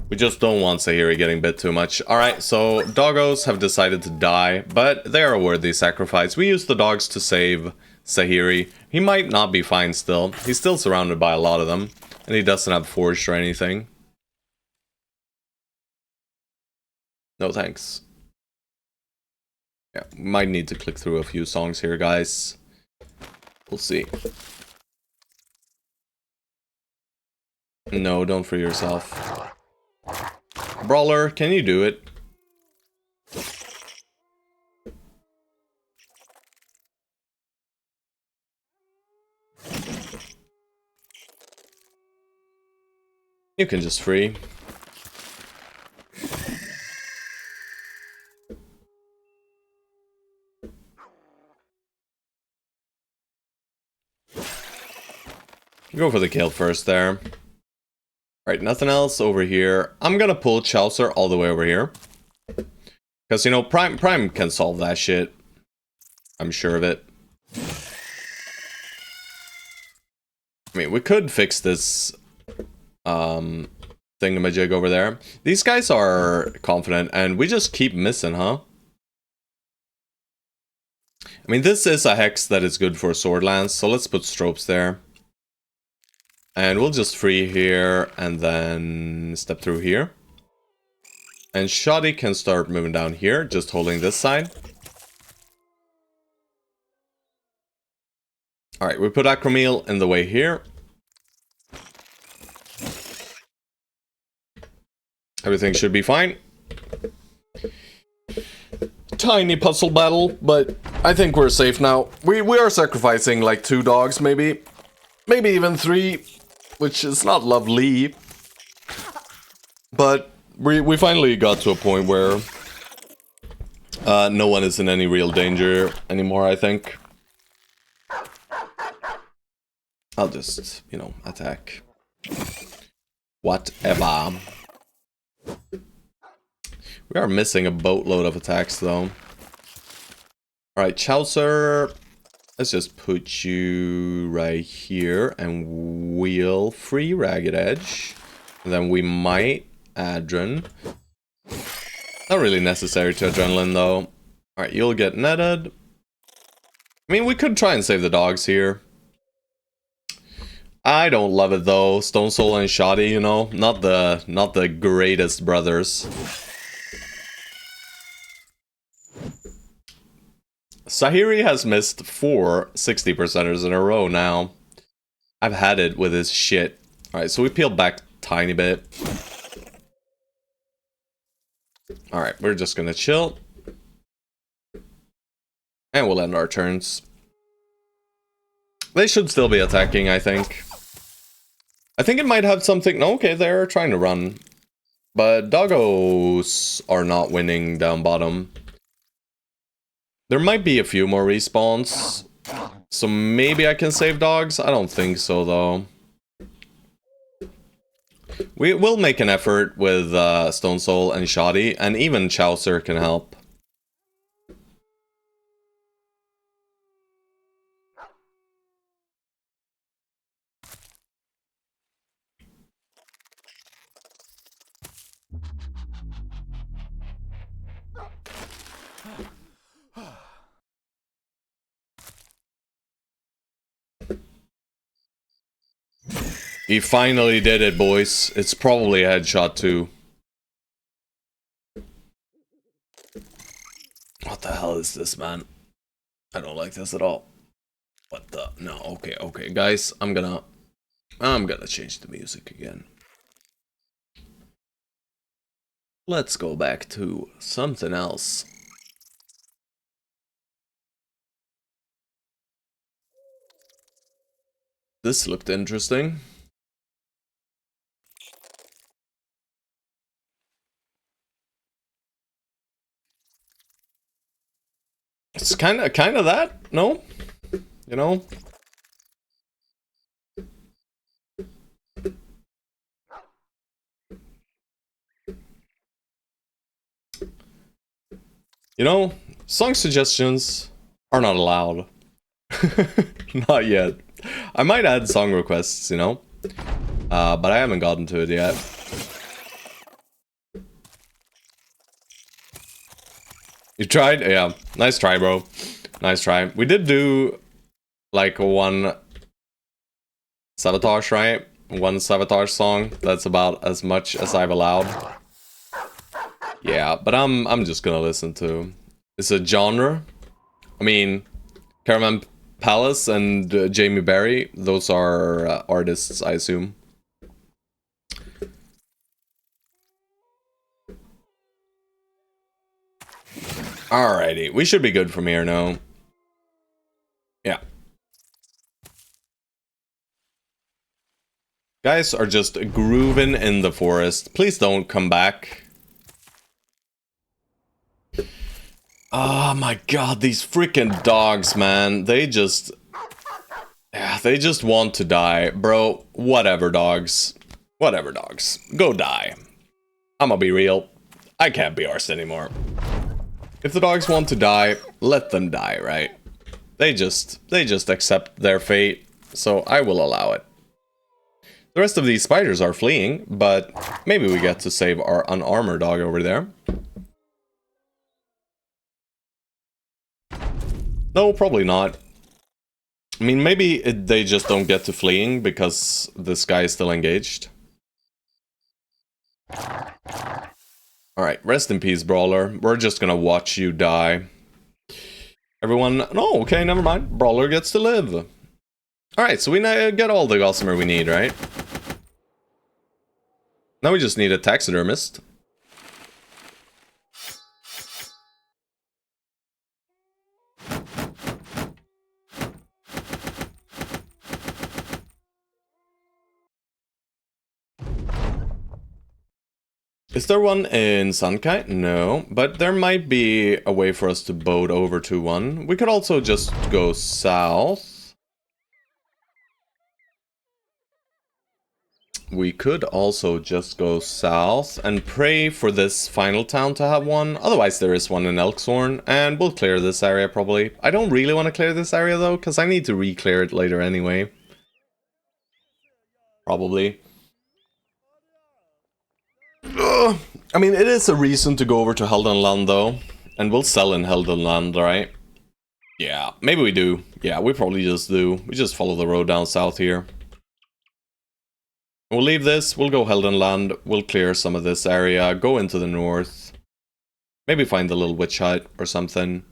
We just don't want Sahiri getting bit too much. Alright, so doggos have decided to die, but they are a worthy sacrifice. We use the dogs to save Sahiri. He might not be fine still. He's still surrounded by a lot of them. And he doesn't have forged or anything. No thanks. Yeah, might need to click through a few songs here, guys. We'll see. No, don't free yourself. Brawler, can you do it? You can just free. Go for the kill first there. Alright, nothing else over here. I'm gonna pull Chaucer all the way over here. Because, you know, Prime can solve that shit. I'm sure of it. I mean, we could fix this thingamajig over there. These guys are confident, and we just keep missing, huh? I mean, this is a hex that is good for sword lance, so let's put Stropes there. And we'll just free here, and then step through here. And Shoddy can start moving down here, just holding this side. Alright, we put Acromeel in the way here. Everything should be fine. Tiny puzzle battle, but I think we're safe now. We are sacrificing like 2 dogs, maybe. Maybe even 3, which is not lovely. But we finally got to a point where no one is in any real danger anymore, I think. I'll just, you know, attack. Whatever. We are missing a boatload of attacks, though. Alright, Chaucer. Let's just put you right here, and we'll free Ragged Edge. And then we might Adren. Not really necessary to Adrenaline, though. Alright, you'll get netted. I mean, we could try and save the dogs here. I don't love it, though. Stone Soul and Shoddy, you know? Not the greatest brothers. Sahiri has missed 4 60%ers in a row now. I've had it with his shit. Alright, so we peeled back tiny bit. Alright, we're just gonna chill. And we'll end our turns. They should still be attacking, I think. I think it might have something... No, okay, they're trying to run. But doggos are not winning down bottom. There might be a few more respawns. So maybe I can save dogs? I don't think so, though. We will make an effort with Stone Soul and Shoddy, and even Chaucer can help. He finally did it, boys. It's probably a headshot, too. What the hell is this, man? I don't like this at all. What the? No, okay, guys. I'm gonna change the music again. Let's go back to something else. This looked interesting. It's kind of that, no? You know? You know, song suggestions are not allowed. Not yet. I might add song requests, you know? But I haven't gotten to it yet. You tried? Yeah. Nice try, bro. Nice try. We did do, like, one Sabotage, right? One Sabotage song. That's about as much as I've allowed. Yeah, but I'm just gonna listen to... It's a genre. I mean, Caravan Palace and Jamie Berry, those are artists, I assume. Alrighty, we should be good from here now. Yeah. Guys are just grooving in the forest. Please don't come back. Oh my god, these freaking dogs, man. They just... Yeah, they just want to die. Bro, whatever, dogs. Whatever, dogs. Go die. I'ma be real. I can't be arsed anymore. If the dogs want to die, let them die, right? They just accept their fate, so I will allow it. The rest of these spiders are fleeing, but maybe we get to save our unarmored dog over there. No, probably not. I mean, maybe they just don't get to fleeing because this guy is still engaged. Alright, rest in peace, Brawler. We're just gonna watch you die. Everyone... No, okay, never mind. Brawler gets to live. Alright, so we get all the gossamer we need, right? Now we just need a taxidermist. Is there one in Sunkai? No, but there might be a way for us to boat over to one. We could also just go south. We could also just go south and pray for this final town to have one. Otherwise there is one in Elkshorn, and we'll clear this area probably. I don't really want to clear this area though, because I need to re-clear it later anyway. Probably. Ugh. I mean, it is a reason to go over to Heldenland though, and we'll sell in Heldenland, right? Yeah, maybe we do. Yeah, we probably just do. We just follow the road down south here. We'll leave this, we'll go Heldenland, we'll clear some of this area, go into the north. Maybe find the little witch hut or something.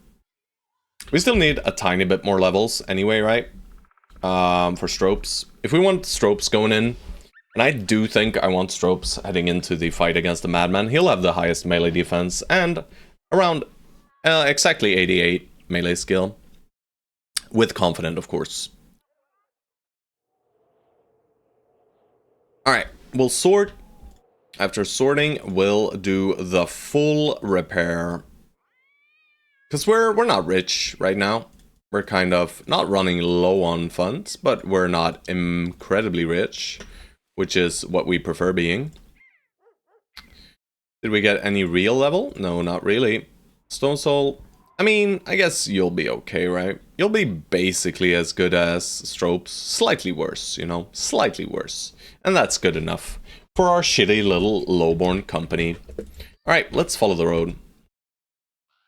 We still need a tiny bit more levels anyway, right? For Stropes. If we want Stropes going in, and I do think I want Stropes heading into the fight against the Madman, he'll have the highest melee defense and around exactly 88 melee skill. With Confident, of course. Alright, we'll sort. After sorting, we'll do the full repair. Because we're not rich right now. We're kind of not running low on funds, but we're not incredibly rich, which is what we prefer being. Did we get any real level? No, not really. Stone Soul, I mean, I guess you'll be okay, right? You'll be basically as good as Stropes, slightly worse, you know, slightly worse. And that's good enough for our shitty little lowborn company. Alright, let's follow the road.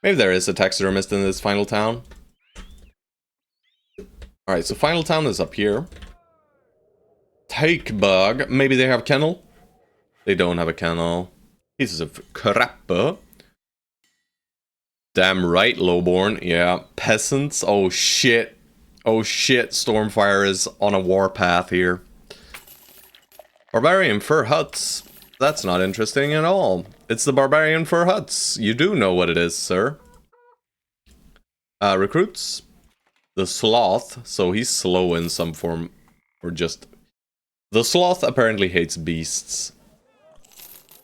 Maybe there is a taxidermist in this final town. Alright, so final town is up here. Take bug. Maybe they have kennel? They don't have a kennel. Pieces of crap. Damn right, lowborn. Yeah. Peasants. Oh shit. Oh shit. Stormfire is on a warpath here. Barbarian fur huts. That's not interesting at all. It's the barbarian fur huts. You do know what it is, sir. Recruits. The sloth. So he's slow in some form. Or just... The sloth apparently hates beasts.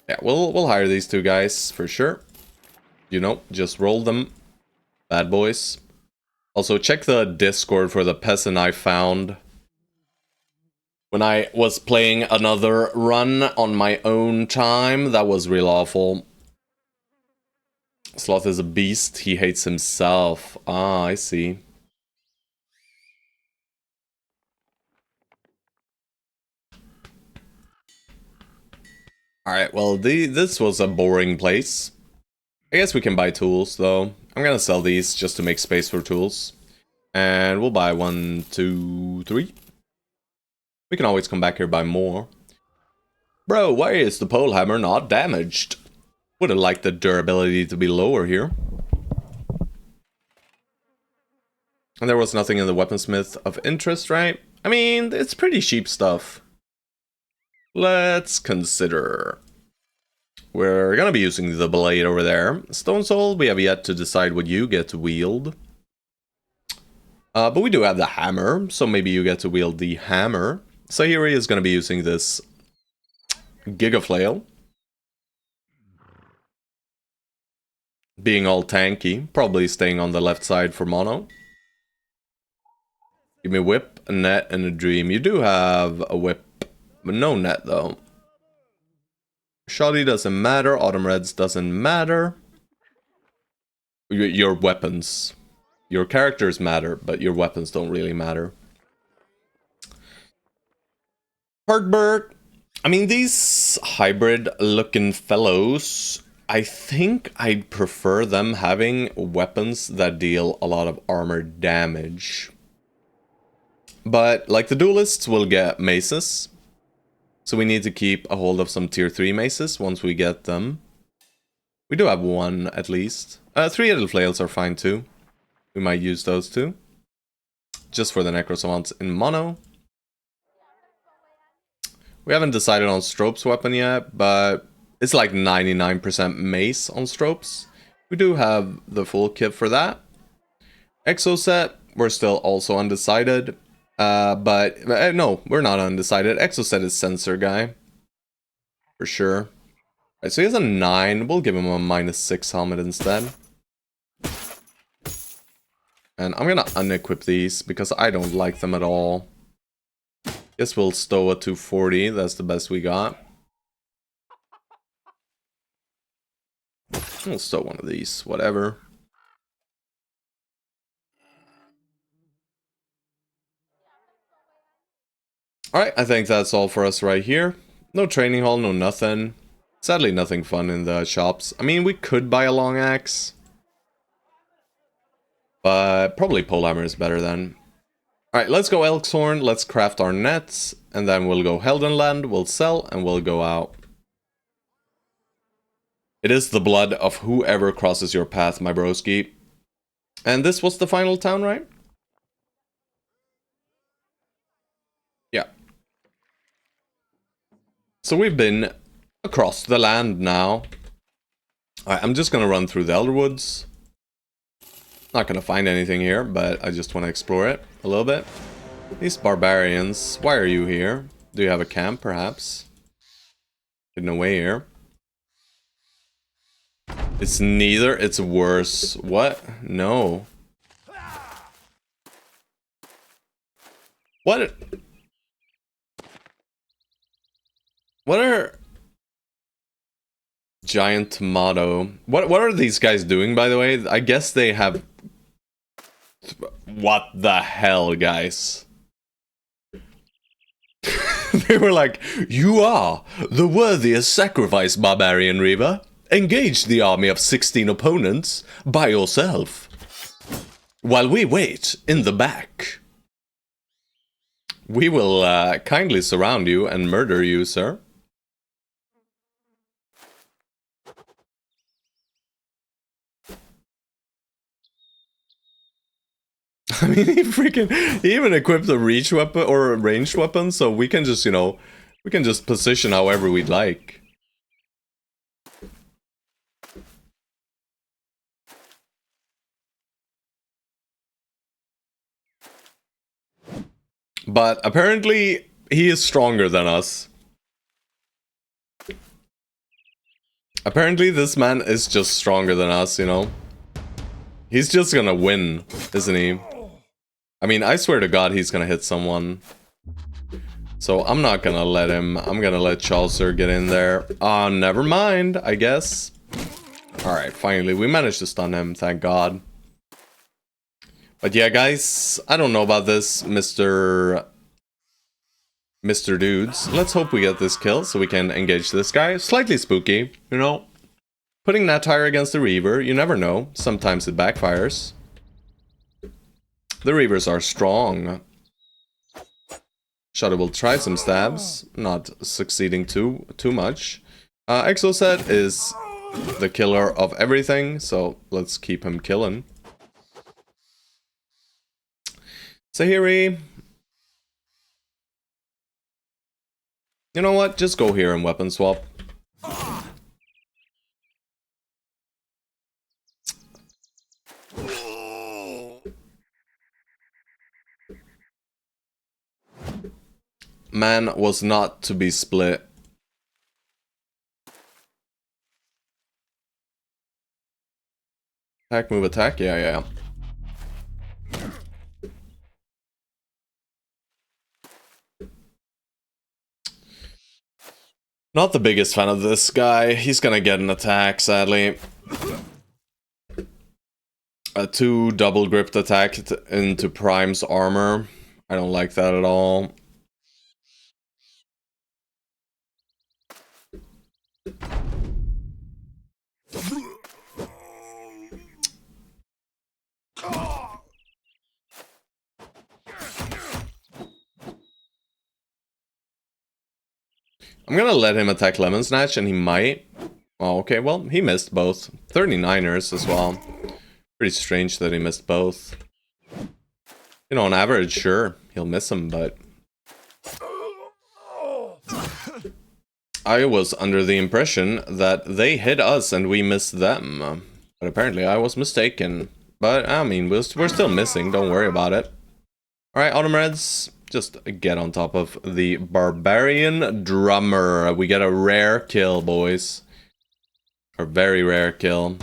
Yeah, we'll hire these two guys for sure. You know, just roll them. Bad boys. Also, check the Discord for the peasant I found when I was playing another run on my own time. That was real awful. Sloth is a beast. He hates himself. Ah, I see. Alright, well, this was a boring place. I guess we can buy tools, though. I'm gonna sell these just to make space for tools. And we'll buy 1, 2, 3. We can always come back here buy more. Bro, why is the pole hammer not damaged? Would have liked the durability to be lower here. And there was nothing in the weaponsmith of interest, right? I mean, it's pretty cheap stuff. Let's consider. We're gonna be using the blade over there. Stone Soul, we have yet to decide what you get to wield. But we do have the hammer, so maybe you get to wield the hammer. Sahiri is gonna be using this Gigaflail. Being all tanky, probably staying on the left side for mono. Give me a whip, a net, and a dream. You do have a whip, but no net though. Shoddy doesn't matter, Autumn Reds doesn't matter. Your weapons. Your characters matter, but your weapons don't really matter. Hardbird. I mean, these hybrid looking fellows, I think I'd prefer them having weapons that deal a lot of armor damage. But, like, the duelists will get maces. So we need to keep a hold of some tier 3 maces once we get them. We do have one, at least. 3-headed flails are fine, too. We might use those, too. Just for the necrosavants in mono. We haven't decided on Strope's weapon yet, but it's like 99% mace on Strope's. We do have the full kit for that. Exo set, we're still also undecided. No, we're not undecided. Exoset is sensor guy. For sure. Right, so he has a 9. We'll give him a -6 helmet instead. And I'm gonna unequip these because I don't like them at all. Guess we'll stow a 240. That's the best we got. We'll stow one of these. Whatever. Alright, I think that's all for us right here. No training hall, no nothing. Sadly, nothing fun in the shops. I mean, we could buy a long axe. But probably polehammer is better then. Alright, let's go Elkshorn, let's craft our nets. And then we'll go Heldenland, we'll sell, and we'll go out. It is the blood of whoever crosses your path, my broski. And this was the final town, right? Yeah. So we've been across the land now. Alright, I'm just gonna run through the Elderwoods. Not gonna find anything here, but I just want to explore it a little bit. These barbarians, why are you here? Do you have a camp, perhaps? Hidden away here. It's neither, it's worse. What? No. What? What are... Giant tomato. What are these guys doing, by the way? I guess they have... What the hell, guys? They were like, you are the worthiest sacrifice, barbarian Reaver. Engage the army of 16 opponents by yourself. While we wait in the back. We will kindly surround you and murder you, sir. I mean, he even equipped a reach weapon or a ranged weapon, so we can just, you know, we can just position however we'd like. But apparently, he is stronger than us. Apparently, this man is just stronger than us, you know? He's just gonna win, isn't he? I mean, I swear to God he's gonna hit someone. So I'm not gonna let him. I'm gonna let Chaucer get in there. Never mind, I guess. Alright, finally, we managed to stun him, thank God. But yeah, guys, I don't know about this, Mr. Dudes. Let's hope we get this kill so we can engage this guy. Slightly spooky, you know? Putting that tire against the Reaver, you never know. Sometimes it backfires. The Reavers are strong. Shadow will try some stabs, not succeeding too much. Exocet is the killer of everything, so let's keep him killing. Sahiri. You know what? Just go here and weapon swap. Man was not to be split. Attack, move, attack? Yeah. Not the biggest fan of this guy. He's gonna get an attack, sadly. A 2 double gripped attack into Prime's armor. I don't like that at all. I'm gonna let him attack Lemon Snatch, and he might. Oh, okay, well, he missed both. 39ers as well. Pretty strange that he missed both. You know, on average, sure, he'll miss them, but... I was under the impression that they hit us and we missed them. But apparently I was mistaken. But, I mean, we're still missing, don't worry about it. Alright, Autumn Reds, just get on top of the Barbarian Drummer. We get a rare kill, boys. A very rare kill.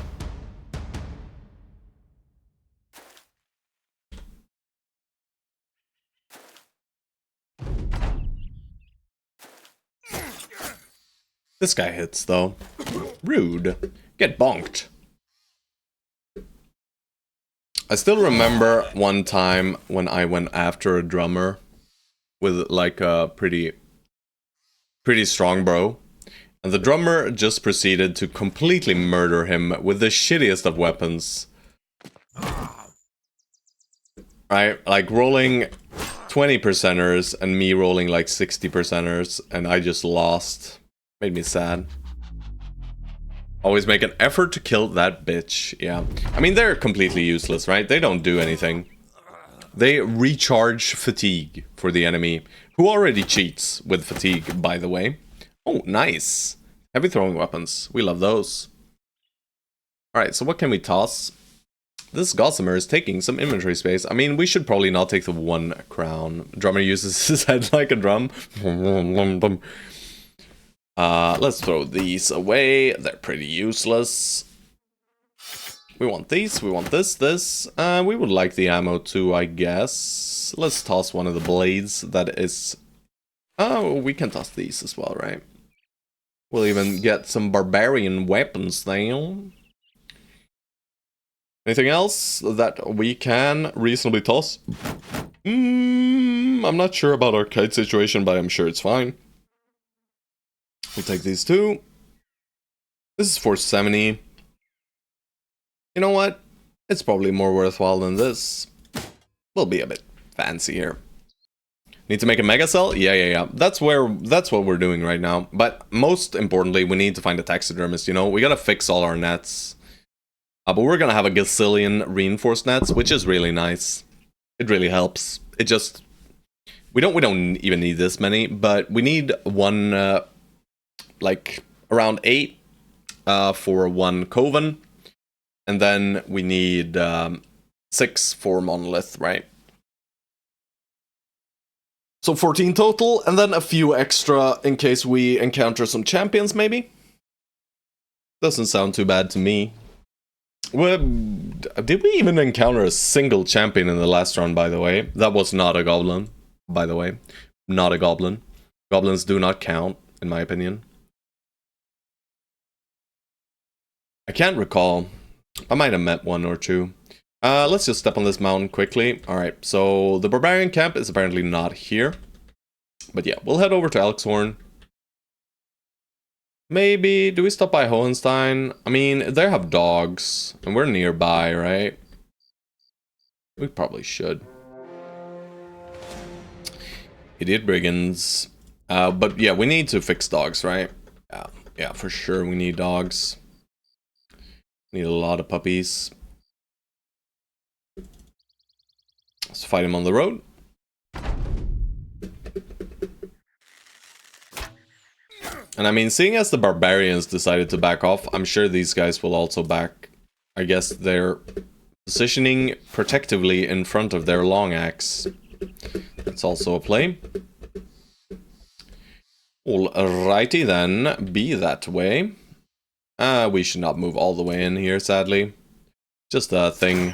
This guy hits, though. Rude. Get bonked. I still remember one time when I went after a drummer with like a pretty strong bro. And the drummer just proceeded to completely murder him with the shittiest of weapons. Right? Like rolling 20%ers and me rolling like 60%ers, and I just lost. Made me sad. Always make an effort to kill that bitch. Yeah. I mean, they're completely useless, right? They don't do anything. They recharge fatigue for the enemy, who already cheats with fatigue, by the way. Oh, nice. Heavy throwing weapons. We love those. Alright, so what can we toss? This Gossamer is taking some inventory space. I mean, we should probably not take the 1 crown. Drummer uses his head like a drum. Let's throw these away. They're pretty useless. We want these, we want this. We would like the ammo too, I guess. Let's toss one of the blades that is... Oh, we can toss these as well, right? We'll even get some barbarian weapons now. Anything else that we can reasonably toss? I'm not sure about our kite situation, but I'm sure it's fine. We'll take these two. This is 470. You know what? It's probably more worthwhile than this. We'll be a bit fancy here. Need to make a mega cell? Yeah. That's what we're doing right now. But most importantly, we need to find a taxidermist, you know? We gotta fix all our nets. But we're gonna have a gazillion reinforced nets, which is really nice. It really helps. It just... We don't even need this many, but we need one, like, around 8 for one Coven. And then we need 6 for Monolith, right? So 14 total, and then a few extra in case we encounter some champions, maybe? Doesn't sound too bad to me. Well, did we even encounter a single champion in the last run, by the way? That was not a goblin, by the way. Not a goblin. Goblins do not count, in my opinion. I can't recall. I might have met one or two. Let's just step on this mountain quickly. Alright, so the barbarian camp is apparently not here. But yeah, we'll head over to Elixhorn. Maybe, do we stop by Hohenstein? I mean, they have dogs, and we're nearby, right? We probably should. Idiot brigands. But yeah, we need to fix dogs, right? Yeah, for sure we need dogs. Need a lot of puppies. Let's fight him on the road. And I mean, seeing as the barbarians decided to back off, I'm sure these guys will also back. I guess they're positioning protectively in front of their long axe. That's also a play. Alrighty then, be that way. We should not move all the way in here, sadly. Just a thing.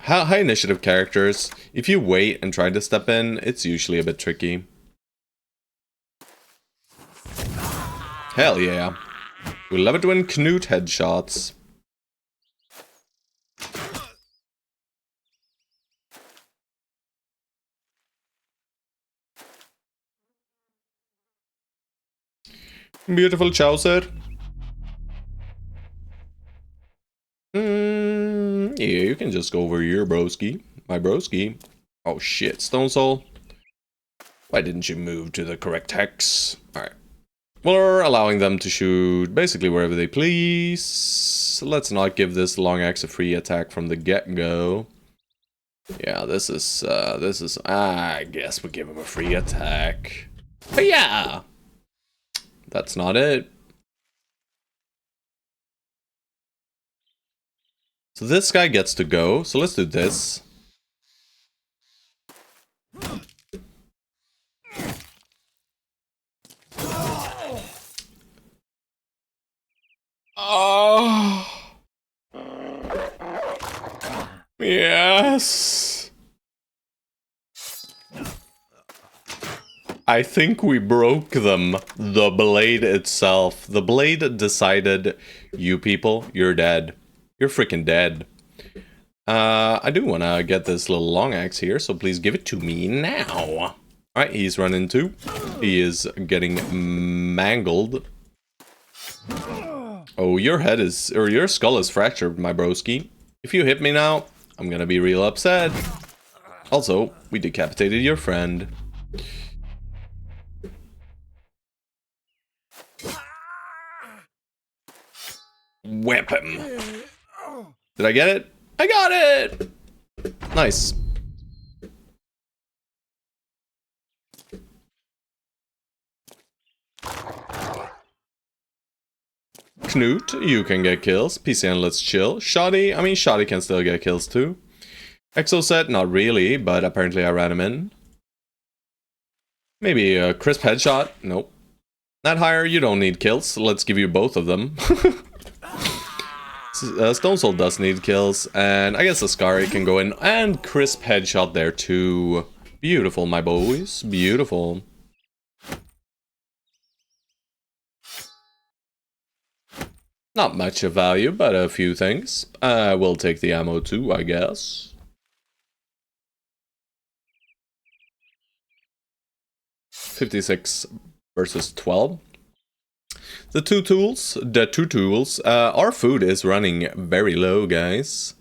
High initiative characters, if you wait and try to step in, it's usually a bit tricky. Hell yeah. We love it when Knut headshots. Beautiful Chaucer. Yeah, you can just go over here, broski. My broski. Oh shit, Stone Soul. Why didn't you move to the correct hex? Alright. We're allowing them to shoot basically wherever they please. Let's not give this long axe a free attack from the get-go. Yeah, this is, I guess we give him a free attack. But yeah! That's not it. So this guy gets to go, so let's do this. Oh. Yes. I think we broke them. The blade itself. The blade decided, you people, you're dead. You're freaking dead. I do want to get this little long axe here, so please give it to me now. Alright, he's running too. He is getting mangled. Oh, your head is, or your skull is fractured, my broski. If you hit me now, I'm gonna be real upset. Also, we decapitated your friend. Whip him. Did I get it? I got it! Nice. Knut, you can get kills. Peasant, let's chill. Shoddy, I mean, Shoddy can still get kills too. Exoset, not really, but apparently I ran him in. Maybe a crisp headshot? Nope. Not higher, you don't need kills. Let's give you both of them. Stone Soul does need kills, and I guess Ascari can go in, and crisp headshot there too. Beautiful, my boys. Beautiful. Not much of value, but a few things. We'll take the ammo too, I guess. $56 versus 12. The two tools. Our food is running very low, guys.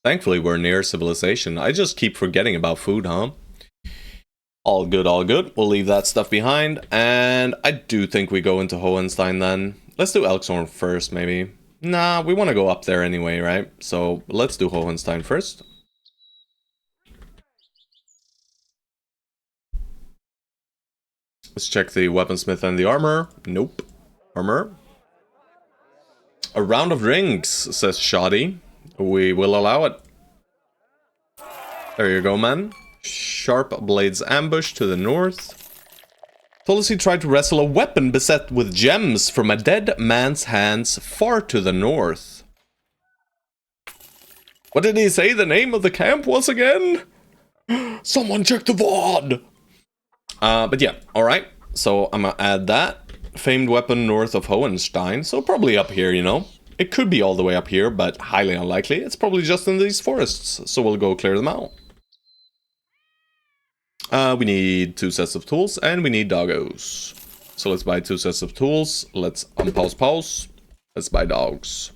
Thankfully, we're near civilization. I just keep forgetting about food, huh? All good, all good. We'll leave that stuff behind. And I do think we go into Hohenstein then. Let's do Elkshorn first, maybe. Nah, we want to go up there anyway, right? So let's do Hohenstein first. Let's check the weaponsmith and the armor. Nope. Armor. A round of rings, says Shoddy. We will allow it. There you go, man. Sharp Blades ambush to the north. Tulsi tried to wrestle a weapon beset with gems from a dead man's hands far to the north. What did he say the name of the camp was again? Someone check the VOD! But yeah, alright. So I'm gonna add that. Famed weapon north of Hohenstein. So probably up here, you know. It could be all the way up here, but highly unlikely. It's probably just in these forests. So we'll go clear them out. We need 2 sets of tools, and we need doggos. So let's buy 2 sets of tools. Let's pause. Let's buy dogs.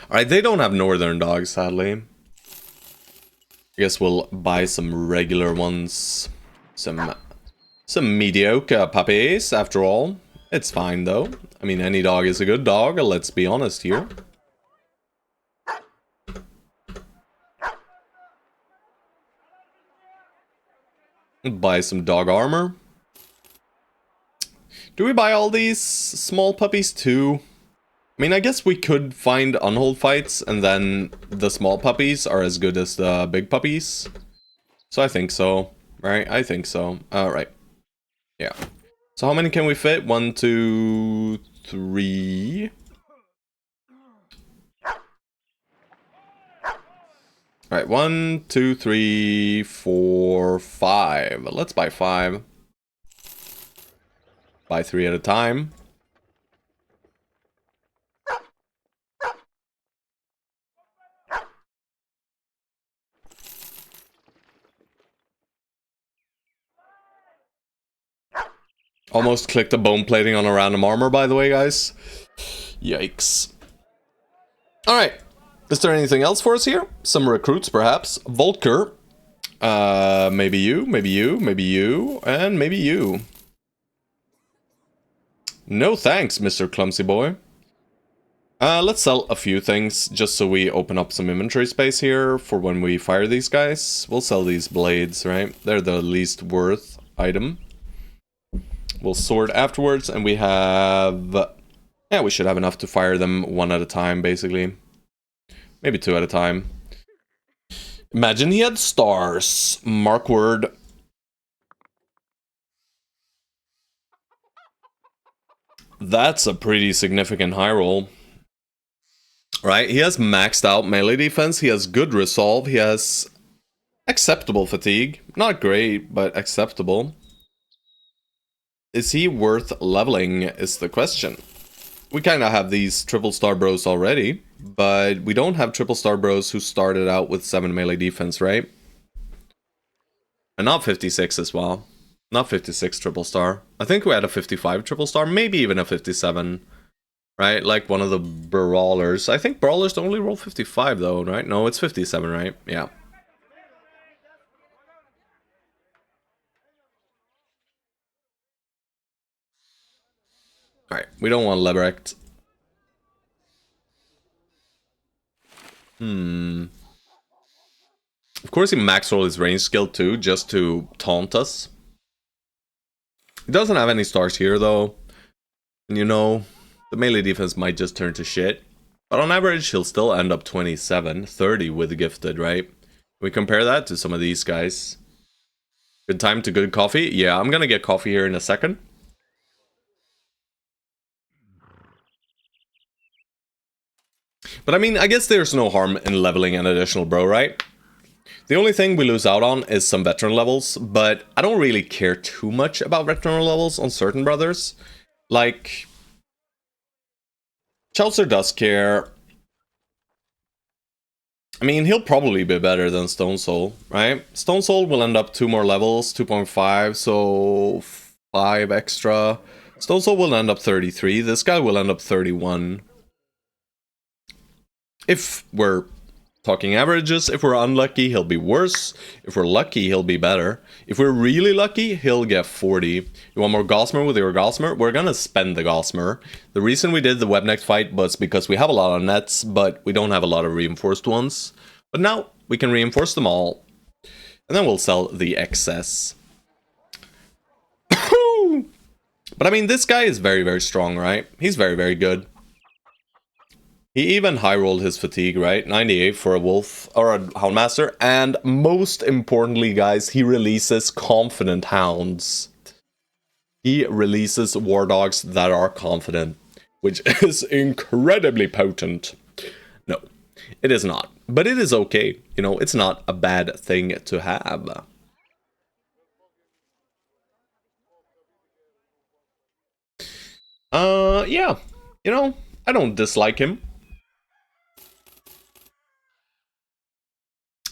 Alright, they don't have northern dogs, sadly. I guess we'll buy some regular ones. Some mediocre puppies, after all. It's fine, though. I mean, any dog is a good dog, let's be honest here. Buy some dog armor. Do we buy all these small puppies too? I mean, I guess we could find unhold fights, and then the small puppies are as good as the big puppies. So I think so, right? I think so. Alright. Yeah. So how many can we fit? 1, 2, 3... Alright, 1, 2, 3, 4, 5. Let's buy 5. Buy 3 at a time. Almost clicked the bone plating on a random armor, by the way, guys. Yikes. Alright. Is there anything else for us here? Some recruits, perhaps. Volker. Maybe you, maybe you, maybe you, and maybe you. No thanks, Mr. Clumsy Boy. Let's sell a few things, just so we open up some inventory space here for when we fire these guys. We'll sell these blades, right? They're the least worth item. We'll sort afterwards, and we have... Yeah, we should have enough to fire them 1 at a time, basically. Maybe 2 at a time. Imagine he had stars. Mark word. That's a pretty significant high roll. Right, he has maxed out melee defense, he has good resolve, he has acceptable fatigue. Not great, but acceptable. Is he worth leveling, is the question. We kind of have these triple star bros already, but we don't have triple star bros who started out with 7 melee defense, right? And not 56 as well. Not 56 triple star. I think we had a 55 triple star, maybe even a 57. Right, like one of the brawlers. I think brawlers only roll 55 though, right? No, it's 57, right? Yeah. Alright, we don't want Lebrecht. Hmm. Of course, he max roll his range skill too, just to taunt us. He doesn't have any stars here though. And you know, the melee defense might just turn to shit. But on average, he'll still end up 27, 30 with gifted, right? We compare that to some of these guys. Good time to good coffee? Yeah, I'm gonna get coffee here in a second. But I mean, I guess there's no harm in leveling an additional bro, right? The only thing we lose out on is some veteran levels, but I don't really care too much about veteran levels on certain brothers. Like, Chaucer does care. I mean, he'll probably be better than Stone Soul, right? Stone Soul will end up 2 more levels, 2.5, so 5 extra. Stone Soul will end up 33. This guy will end up 31. If we're talking averages, if we're unlucky, he'll be worse. If we're lucky, he'll be better. If we're really lucky, he'll get 40. You want more Gossamer with your Gossamer? We're gonna spend the Gossamer. The reason we did the Webneck fight was because we have a lot of nets, but we don't have a lot of reinforced ones. But now, we can reinforce them all. And then we'll sell the excess. But I mean, this guy is very, very strong, right? He's very, very good. He even high rolled his fatigue, right? 98 for a wolf or a houndmaster. And most importantly, guys, he releases confident hounds. He releases war dogs that are confident, which is incredibly potent. No, it is not. But it is okay. You know, it's not a bad thing to have. Yeah. You know, I don't dislike him.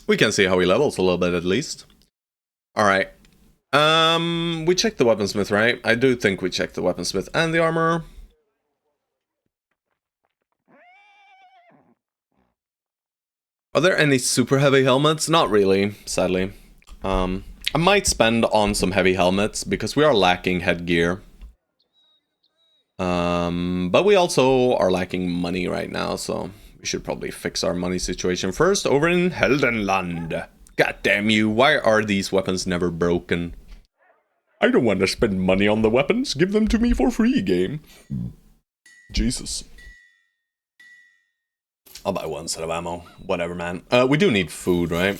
We can see how he levels a little bit at least. Alright. We checked the weaponsmith, right? I do think we checked the weaponsmith and the armor. Are there any super heavy helmets? Not really, sadly. I might spend on some heavy helmets because we are lacking headgear. But we also are lacking money right now, so we should probably fix our money situation first over in Heldenland. God damn you, why are these weapons never broken? I don't want to spend money on the weapons, give them to me for free, game. Jesus. I'll buy one set of ammo. Whatever, man. We do need food, right?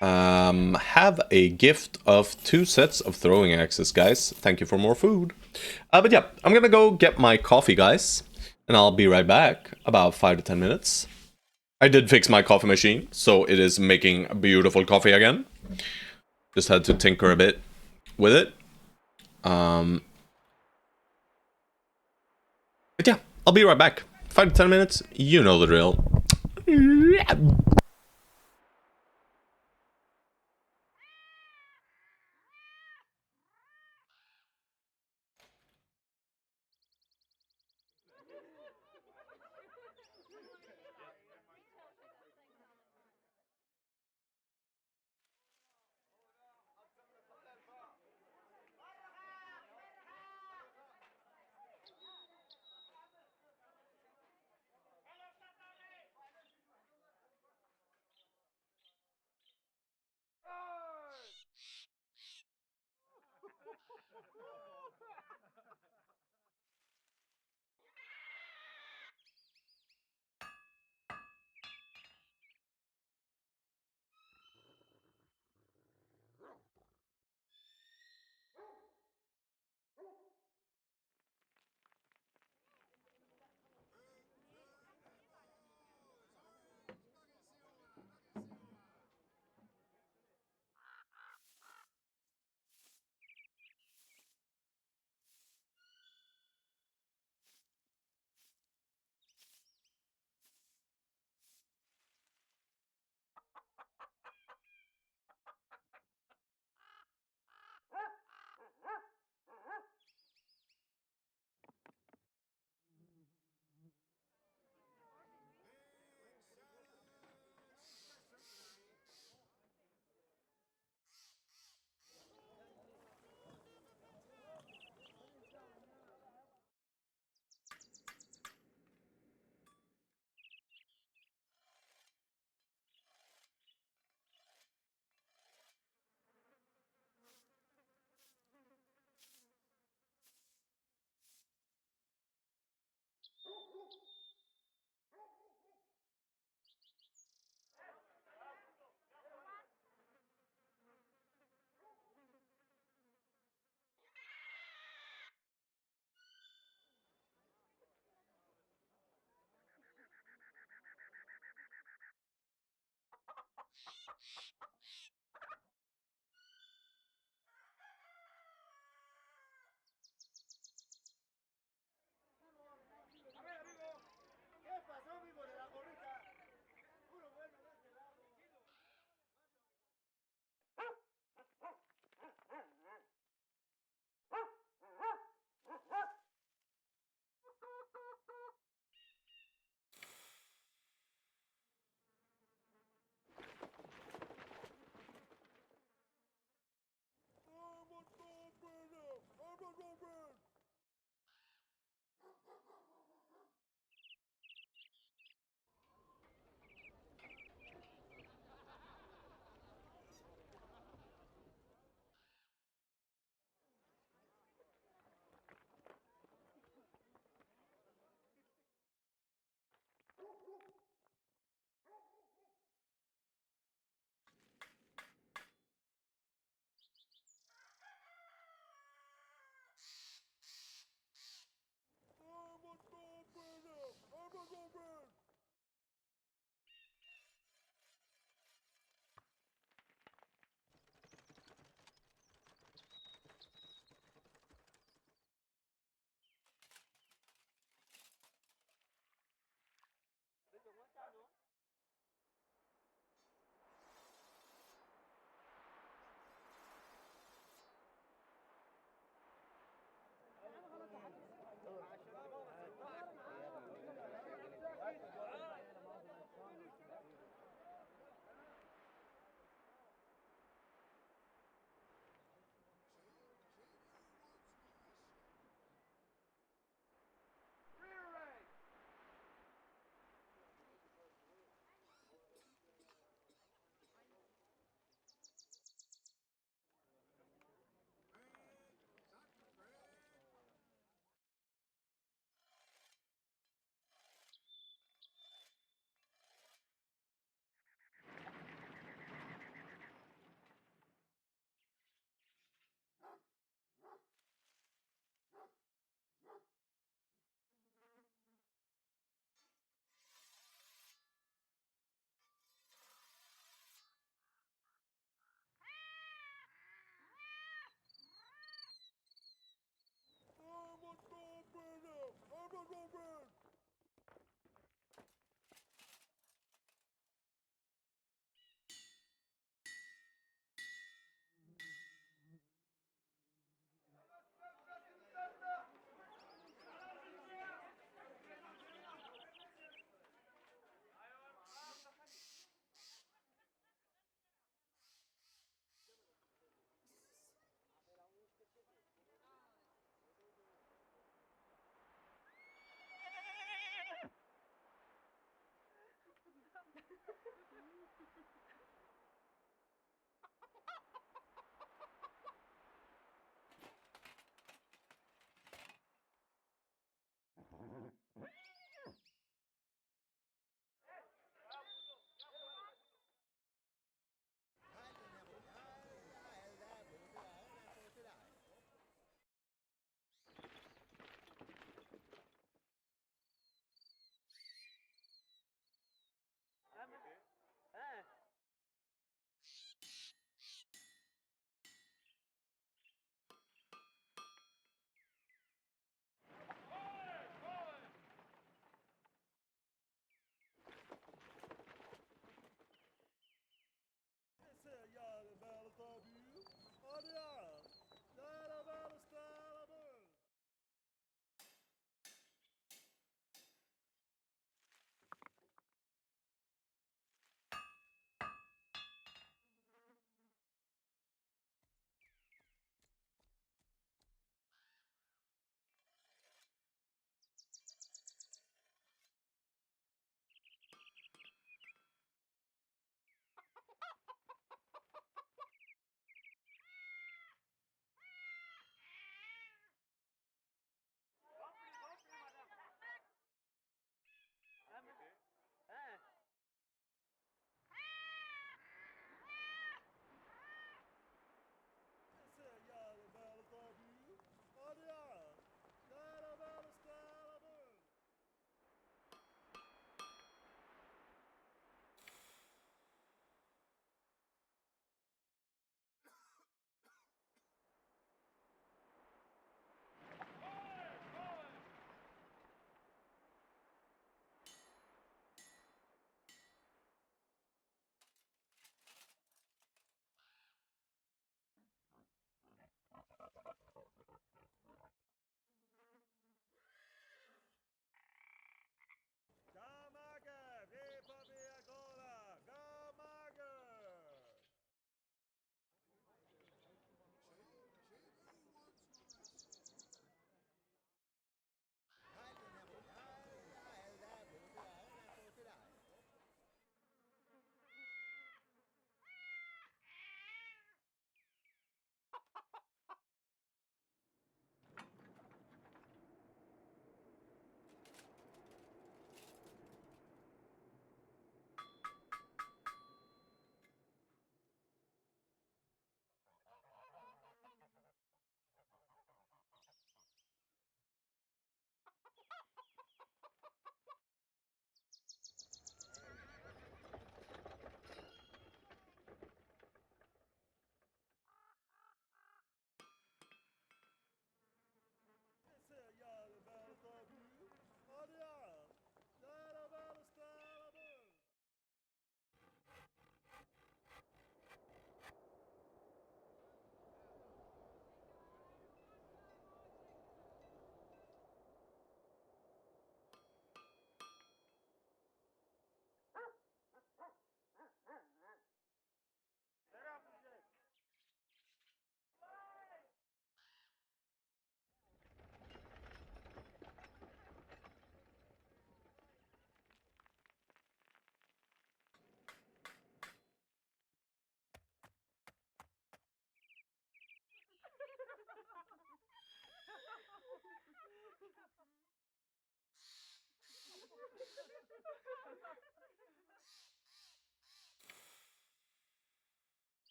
Have a gift of 2 sets of throwing axes, guys. Thank you for more food. But yeah, I'm gonna go get my coffee, guys. And I'll be right back. About 5 to 10 minutes. I did fix my coffee machine, so it is making beautiful coffee again. Just had to tinker a bit with it. But yeah, I'll be right back. 5 to 10 minutes, you know the drill. A ver, amigo, ¿qué pasó, amigo de la gorrita? Puro bueno de este lado.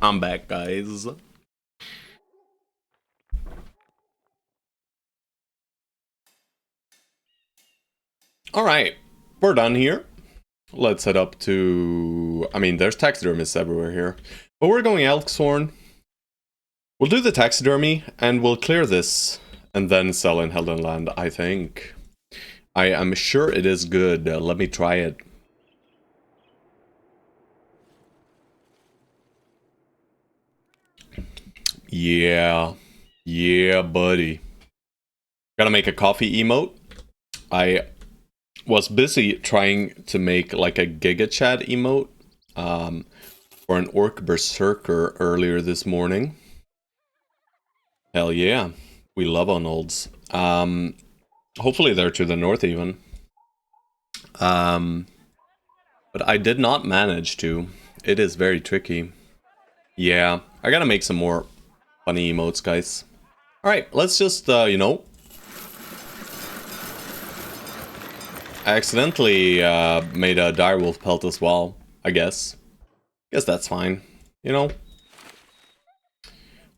I'm back, guys. Alright, we're done here. Let's head up to... I mean, there's taxidermists everywhere here. But we're going Elkshorn. We'll do the taxidermy, and we'll clear this, and then sell in Heldenland, I think. I am sure it is good. Let me try it. Yeah. Yeah, buddy. Gotta make a coffee emote. I was busy trying to make like a Giga Chat emote for an Orc Berserker earlier this morning. Hell yeah. We love Unolds. Hopefully they're to the north even. But I did not manage to. It is very tricky. Yeah, I gotta make some more funny emotes, guys. Alright, let's just, you know... I accidentally made a direwolf pelt as well, I guess. Guess that's fine, you know?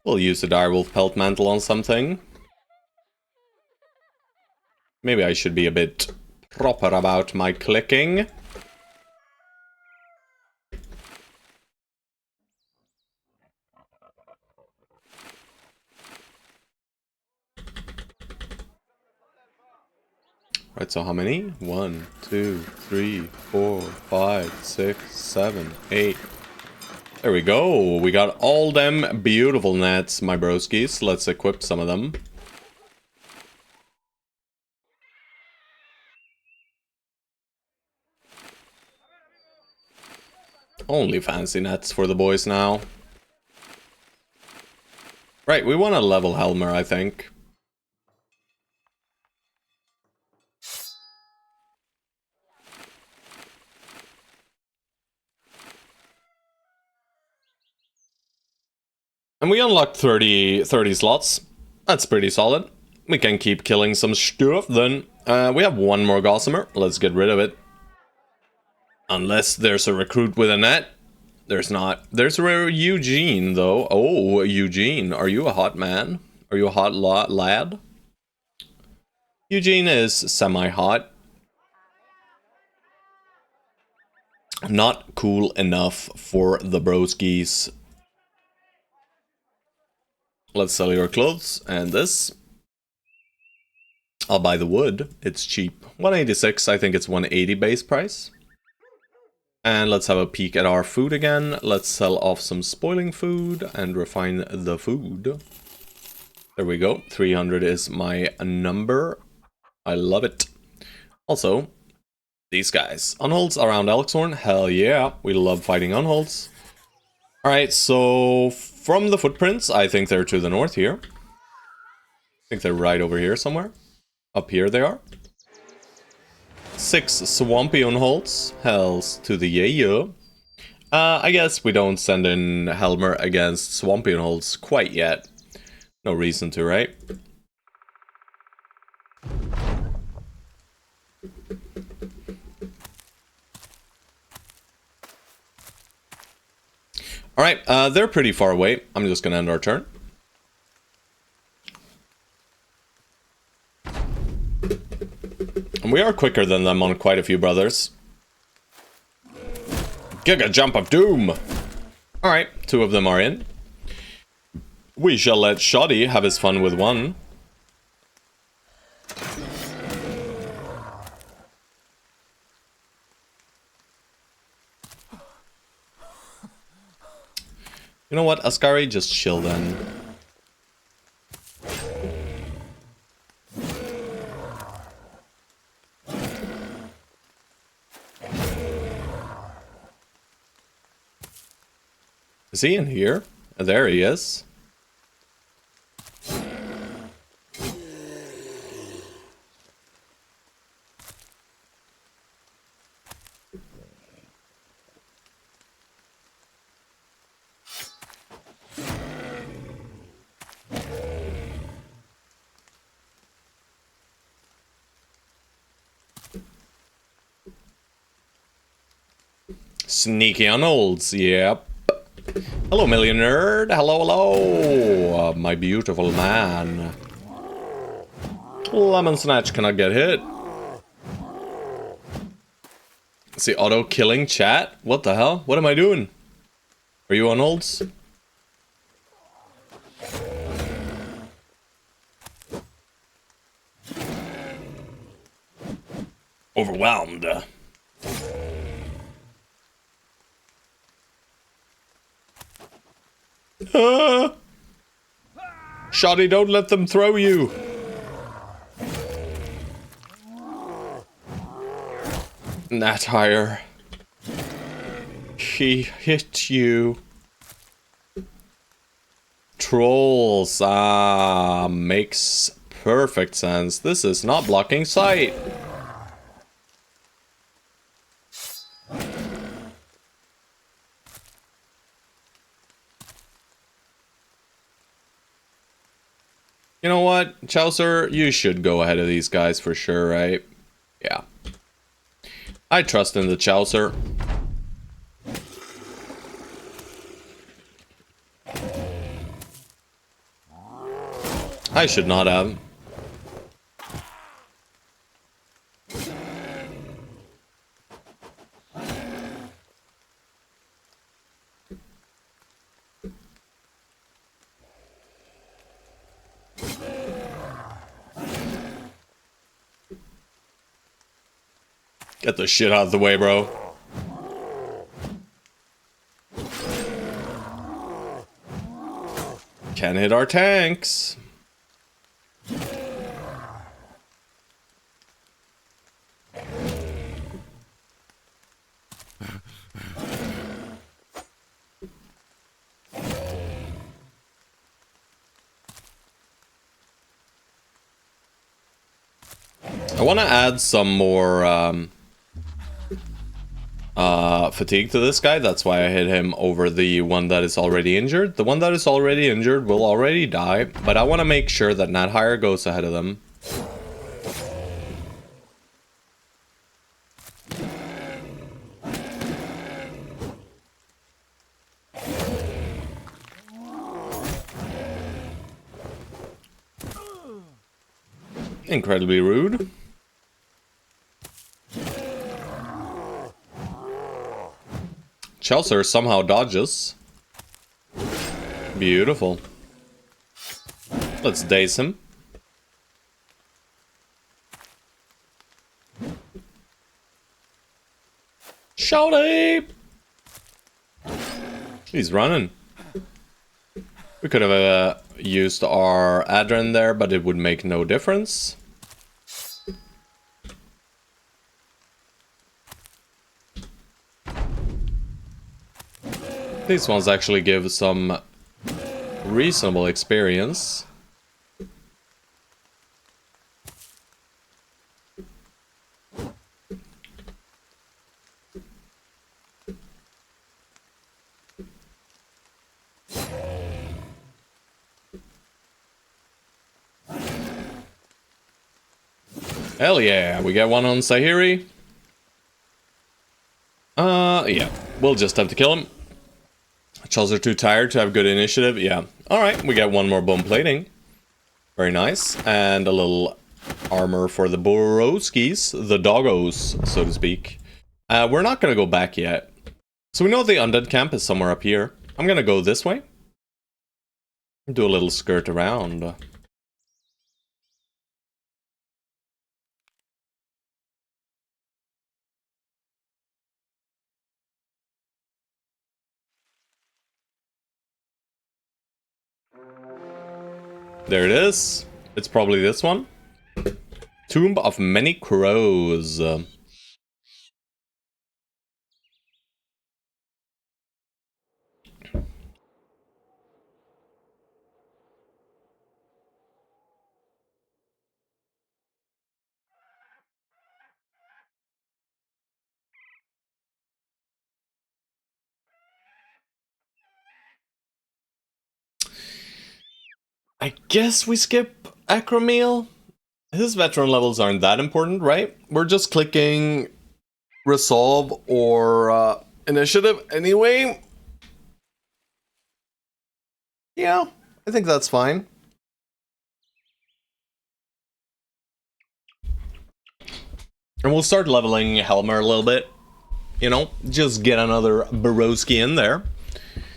We'll use the direwolf pelt mantle on something. Maybe I should be a bit proper about my clicking. Right, so how many? 1, 2, 3, 4, 5, 6, 7, 8. There we go. We got all them beautiful nets, my broskies. Let's equip some of them. Only fancy nets for the boys now. Right, we want a level Helmer, I think. And we unlocked 30 slots. That's pretty solid. We can keep killing some stuff then. We have one more Gossamer. Let's get rid of it. Unless there's a recruit with a net. There's not. There's a Eugene, though. Oh, Eugene. Are you a hot man? Are you a hot lad? Eugene is semi-hot. Not cool enough for the broskies. Let's sell your clothes and this. I'll buy the wood. It's cheap. 186. I think it's 180 base price. And let's have a peek at our food again. Let's sell off some spoiling food and refine the food. There we go. 300 is my number. I love it. Also, these guys. Unholds around Elkshorn. Hell yeah. We love fighting unholds. Alright, so from the footprints, I think they're to the north here. I think they're right over here somewhere. Up here they are. 6 swampy unholds. Hells to the yeah. I guess we don't send in Helmer against swampy unholds quite yet. No reason to, right? Alright, they're pretty far away. I'm just gonna end our turn. And we are quicker than them on quite a few brothers. Giga Jump of Doom! Alright, 2 of them are in. We shall let Shoddy have his fun with one. You know what, Ascari, just chill then. Is he in here? There he is. Sneaky on olds, yep. Hello, millionaire. Hello, hello. My beautiful man. Lemon Snatch cannot get hit. See, auto-killing chat? What the hell? What am I doing? Are you on olds? Overwhelmed. Shoddy, don't let them throw you. That higher. He hit you. Trolls. Ah, makes perfect sense. This is not blocking sight. You know what, Chaucer, you should go ahead of these guys for sure, right? Yeah. I trust in the Chaucer. I should not have. Get the shit out of the way, bro. Can't hit our tanks. I want to add some more fatigue to this guy. That's why I hit him over the one that is already injured. The one that is already injured will already die, but I want to make sure that Nathire goes ahead of them. Incredibly rude. Chaucer somehow dodges. Beautiful. Let's daze him. Shouty! He's running. We could have used our Adren there, but it would make no difference. These ones actually give some reasonable experience. Hell yeah, we get one on Sahiri. Yeah, we'll just have to kill him. Chels are too tired to have good initiative. Yeah. Alright, we get one more bone plating. Very nice. And a little armor for the Boroskis, the doggos, so to speak. We're not gonna go back yet. So we know the undead camp is somewhere up here. I'm gonna go this way. Do a little skirt around. There it is. It's probably this one. Tomb of Many Crows. I guess we skip Acromeal. His veteran levels aren't that important, right? We're just clicking Resolve or Initiative anyway. Yeah, I think that's fine. And we'll start leveling Helmer a little bit. You know, just get another Borowski in there.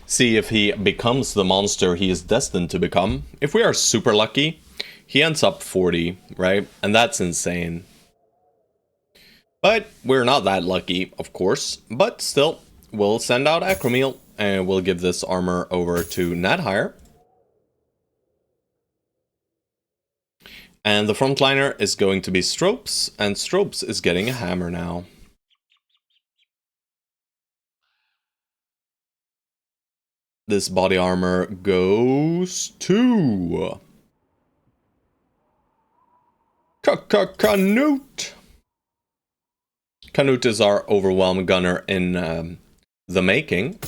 See if he becomes the monster he is destined to become. If we are super lucky, he ends up 40, right? And that's insane. But we're not that lucky, of course. But still, we'll send out Acromeal and we'll give this armor over to Nadhire. And the frontliner is going to be Stropes, and Stropes is getting a hammer now. This body armor goes to Canute. Canute is our overwhelm gunner in the making.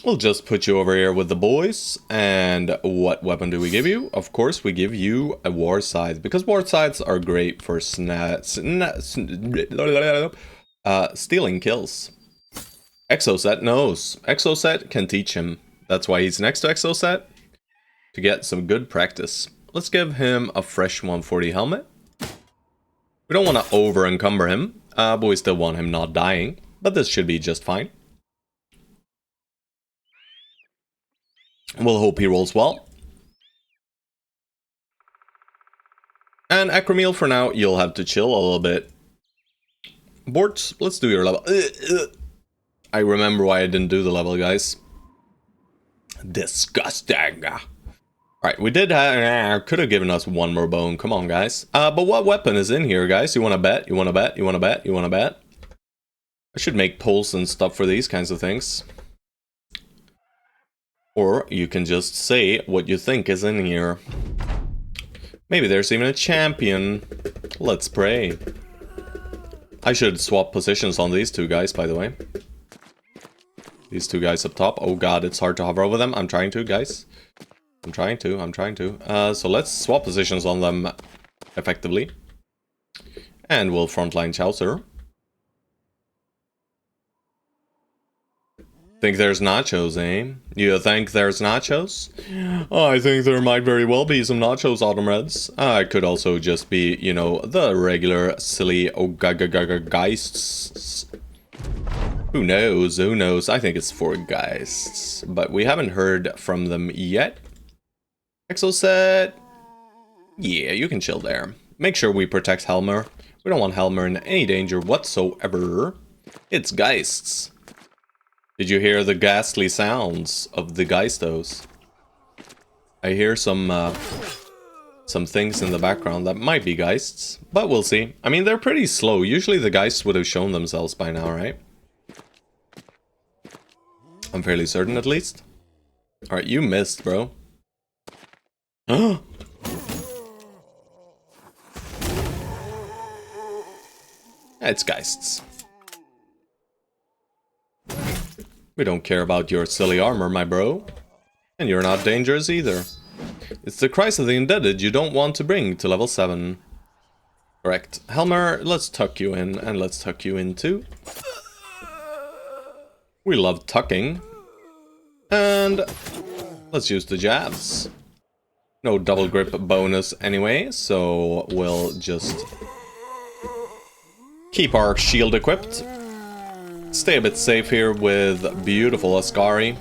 We'll just put you over here with the boys. And what weapon do we give you? Of course, we give you a war scythe, because war scythes are great for stealing kills. Exoset knows. Exoset can teach him. That's why he's next to Exoset, to get some good practice. Let's give him a fresh 140 helmet. We don't want to over-encumber him, but we still want him not dying. But this should be just fine. We'll hope he rolls well. And Acromeal, for now, you'll have to chill a little bit. Bort, let's do your level. I remember why I didn't do the level, guys. Disgusting. Alright, we did have... could have given us one more bone. Come on, guys. But what weapon is in here, guys? You want to bet? You want to bet? You want to bet? You want to bet? I should make polls and stuff for these kinds of things. Or you can just say what you think is in here. Maybe there's even a champion. Let's pray. I should swap positions on these two guys, by the way. These two guys up top. Oh god, it's hard to hover over them. I'm trying to, guys. I'm trying to. So let's swap positions on them effectively. And we'll frontline Chaucer. Think there's nachos, eh? You think there's nachos? I think there might very well be some nachos, Autumn Reds. It could also just be, you know, the regular silly geists. Who knows? Who knows? I think it's for geists. But we haven't heard from them yet. Exoset. Yeah, you can chill there. Make sure we protect Helmer. We don't want Helmer in any danger whatsoever. It's geists. Did you hear the ghastly sounds of the geistos? I hear some things in the background that might be geists, but we'll see. I mean, they're pretty slow. Usually the geists would have shown themselves by now, right? I'm fairly certain, at least. Alright, you missed, bro. It's geists. We don't care about your silly armor, my bro. And you're not dangerous either. It's the Christ of the Indebted you don't want to bring to level 7. Correct. Helmer, let's tuck you in, and let's tuck you in too. We love tucking. And let's use the jabs. No double grip bonus anyway, so we'll just keep our shield equipped. Stay a bit safe here with beautiful Ascari.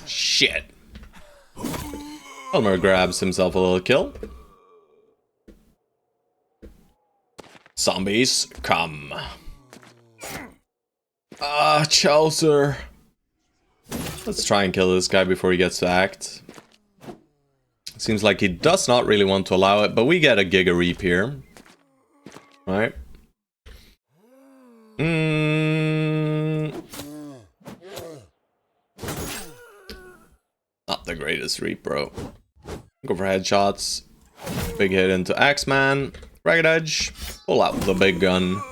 Shit. Elmer grabs himself a little kill. Zombies, come. Ah, Chaucer. Let's try and kill this guy before he gets to act. Seems like he does not really want to allow it, but we get a Giga Reap here. Right? Not the greatest Reap, bro. Go for headshots. Big hit into Axeman. Ragged Edge. Pull out the big gun.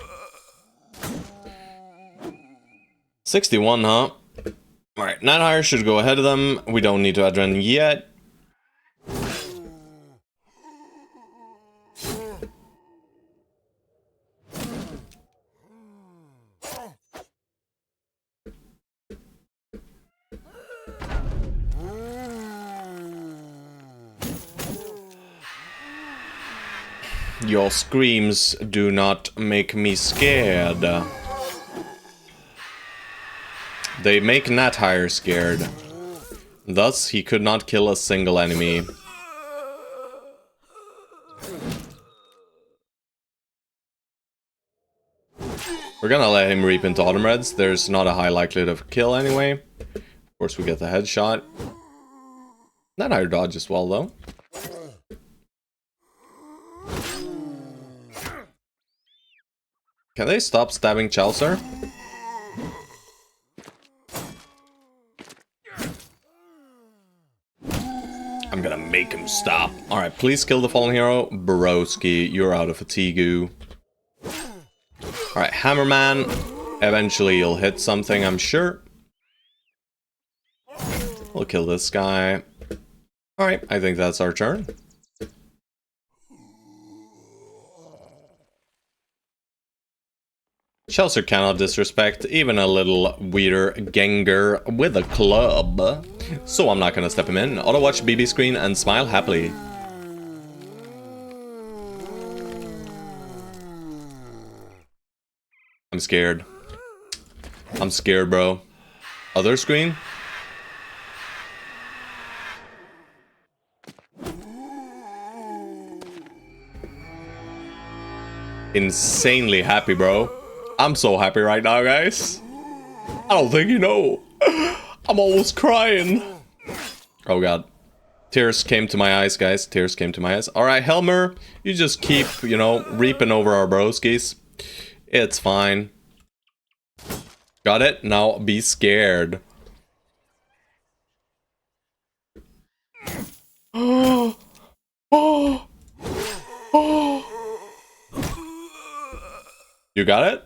61, huh? Alright, Nighthire should go ahead of them. We don't need to adrenaline yet. Your screams do not make me scared. They make Nighthire scared. Thus, he could not kill a single enemy. We're gonna let him reap into Autumn Reds. There's not a high likelihood of kill anyway. Of course, we get the headshot. Nighthire dodge as well, though. Can they stop stabbing Chaucer? I'm gonna make him stop. Alright, please kill the fallen hero. Broski, you're out of fatigue. Alright, Hammerman. Eventually you'll hit something, I'm sure. We'll kill this guy. Alright, I think that's our turn. Chaucer cannot disrespect even a little weirder Gengar with a club. So I'm not gonna step him in. Auto watch BB screen and smile happily. I'm scared. I'm scared, bro. Other screen? Insanely happy, bro. I'm so happy right now, guys. I don't think you know. I'm almost crying. Oh god. Tears came to my eyes, guys. Tears came to my eyes. Alright, Helmer, you just keep, you know, reaping over our broskies. It's fine. Got it? Now be scared. Oh. Oh. Oh. You got it?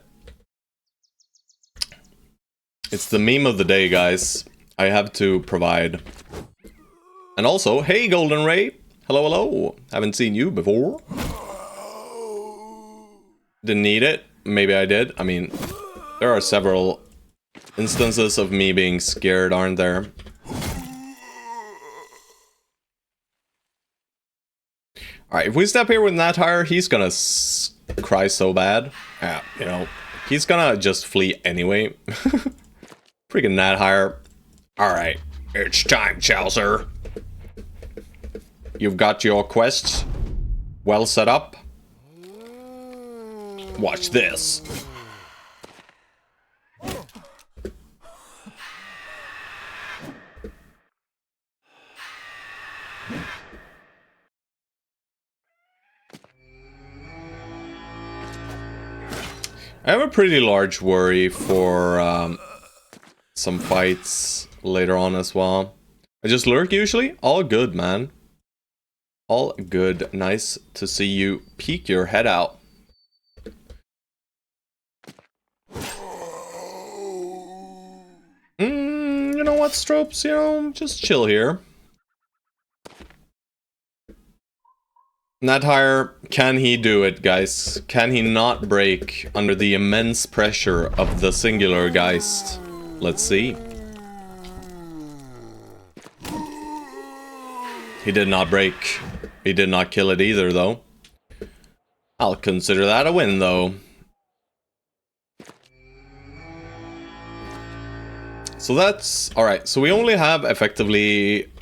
It's the meme of the day, guys. I have to provide. And also, hey Golden Ray! Hello, hello! Haven't seen you before. Didn't need it. Maybe I did. I mean, there are several instances of me being scared, aren't there? Alright, if we step here with Nighthire, he's gonna cry so bad. Yeah, you know, he's gonna just flee anyway. Freaking Nighthire. Alright, it's time, Chaucer. You've got your quests well set up. Watch this. I have a pretty large worry for some fights later on as well. I just lurk usually. All good, man. All good. Nice to see you peek your head out. You know what, Stropes? You know, just chill here. Nighthire, can he do it, guys? Can he not break under the immense pressure of the singular Geist? Let's see. He did not break. He did not kill it either, though. I'll consider that a win, though. So that's... Alright, so we only have effectively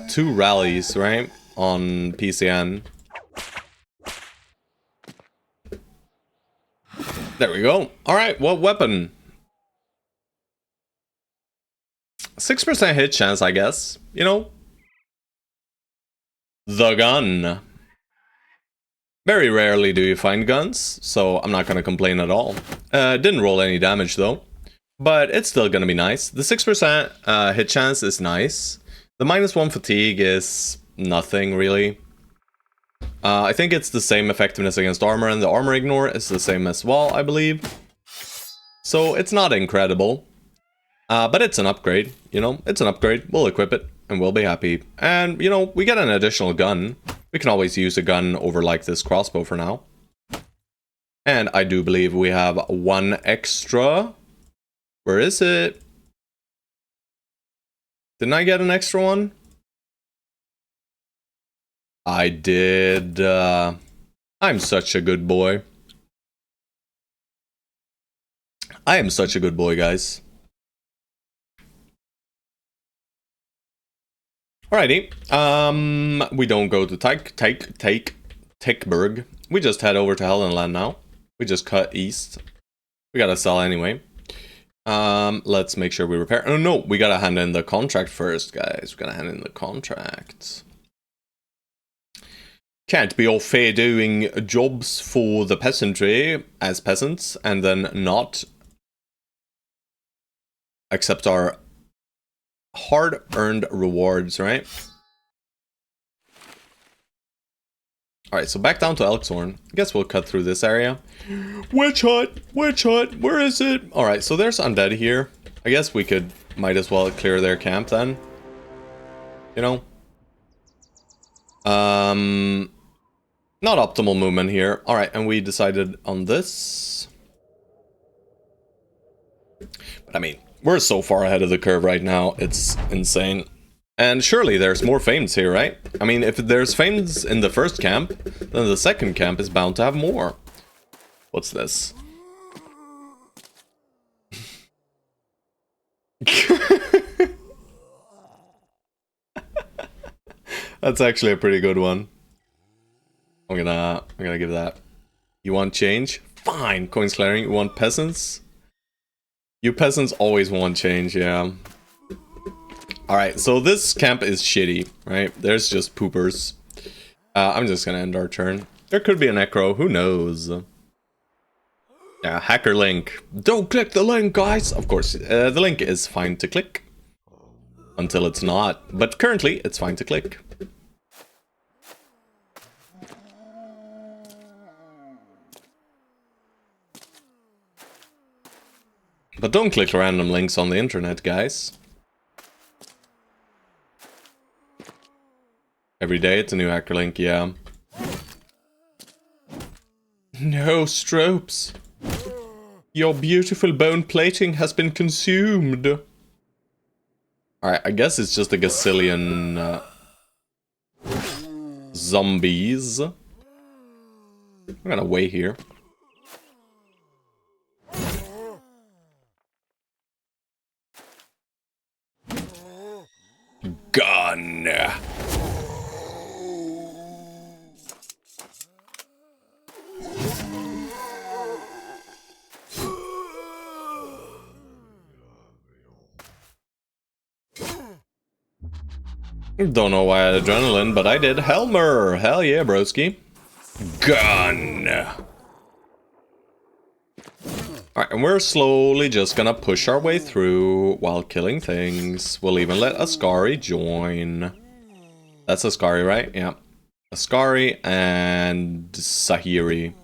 2 rallies, right? On PCN. There we go. Alright, what weapon? 6% hit chance, I guess. You know? The gun. Very rarely do you find guns, so I'm not gonna complain at all. Didn't roll any damage though. But it's still gonna be nice. The 6% hit chance is nice. The -1 fatigue is nothing, really. I think it's the same effectiveness against armor, and the armor ignore is the same as well, I believe. So it's not incredible. But it's an upgrade, you know? It's an upgrade. We'll equip it, and we'll be happy. And, you know, we get an additional gun. We can always use a gun over, like, this crossbow for now. And I do believe we have 1 extra. Where is it? Didn't I get an extra one? I did. I'm such a good boy. I am such a good boy, guys. Alrighty. We don't go to Tickberg. We just head over to Hellenland now. We just cut east. We gotta sell anyway. Let's make sure we repair. Oh no, we gotta hand in the contract first, guys. We gotta hand in the contract. Can't be all fair doing jobs for the peasantry as peasants and then not accept our hard-earned rewards, right? Alright, so back down to Elkshorn. I guess we'll cut through this area. Witch hut! Witch hut! Where is it? Alright, so there's undead here. I guess we might as well clear their camp then. You know? Not optimal movement here. Alright, and we decided on this. But I mean, we're so far ahead of the curve right now, it's insane. And surely there's more fames here, right? I mean, if there's fames in the first camp, then the second camp is bound to have more. What's this? That's actually a pretty good one. I'm gonna give that. You want change? Fine, coins clearing. You want peasants? You peasants always want change, yeah. Alright, so this camp is shitty, right? There's just poopers. I'm just gonna end our turn. There could be a necro, who knows? Yeah, hacker link. Don't click the link, guys! Of course, the link is fine to click. Until it's not. But currently, it's fine to click. But don't click random links on the internet, guys. Every day it's a new hacker link, yeah. No, Stropes. Your beautiful bone plating has been consumed. Alright, I guess it's just a gazillion zombies. I'm gonna wait here. Gun. Don't know why I had adrenaline, but I did. Helmer! Hell yeah, broski. Gun! Alright, and we're slowly just gonna push our way through while killing things. We'll even let Ascari join. That's Ascari, right? Yeah. Ascari and Sahiri.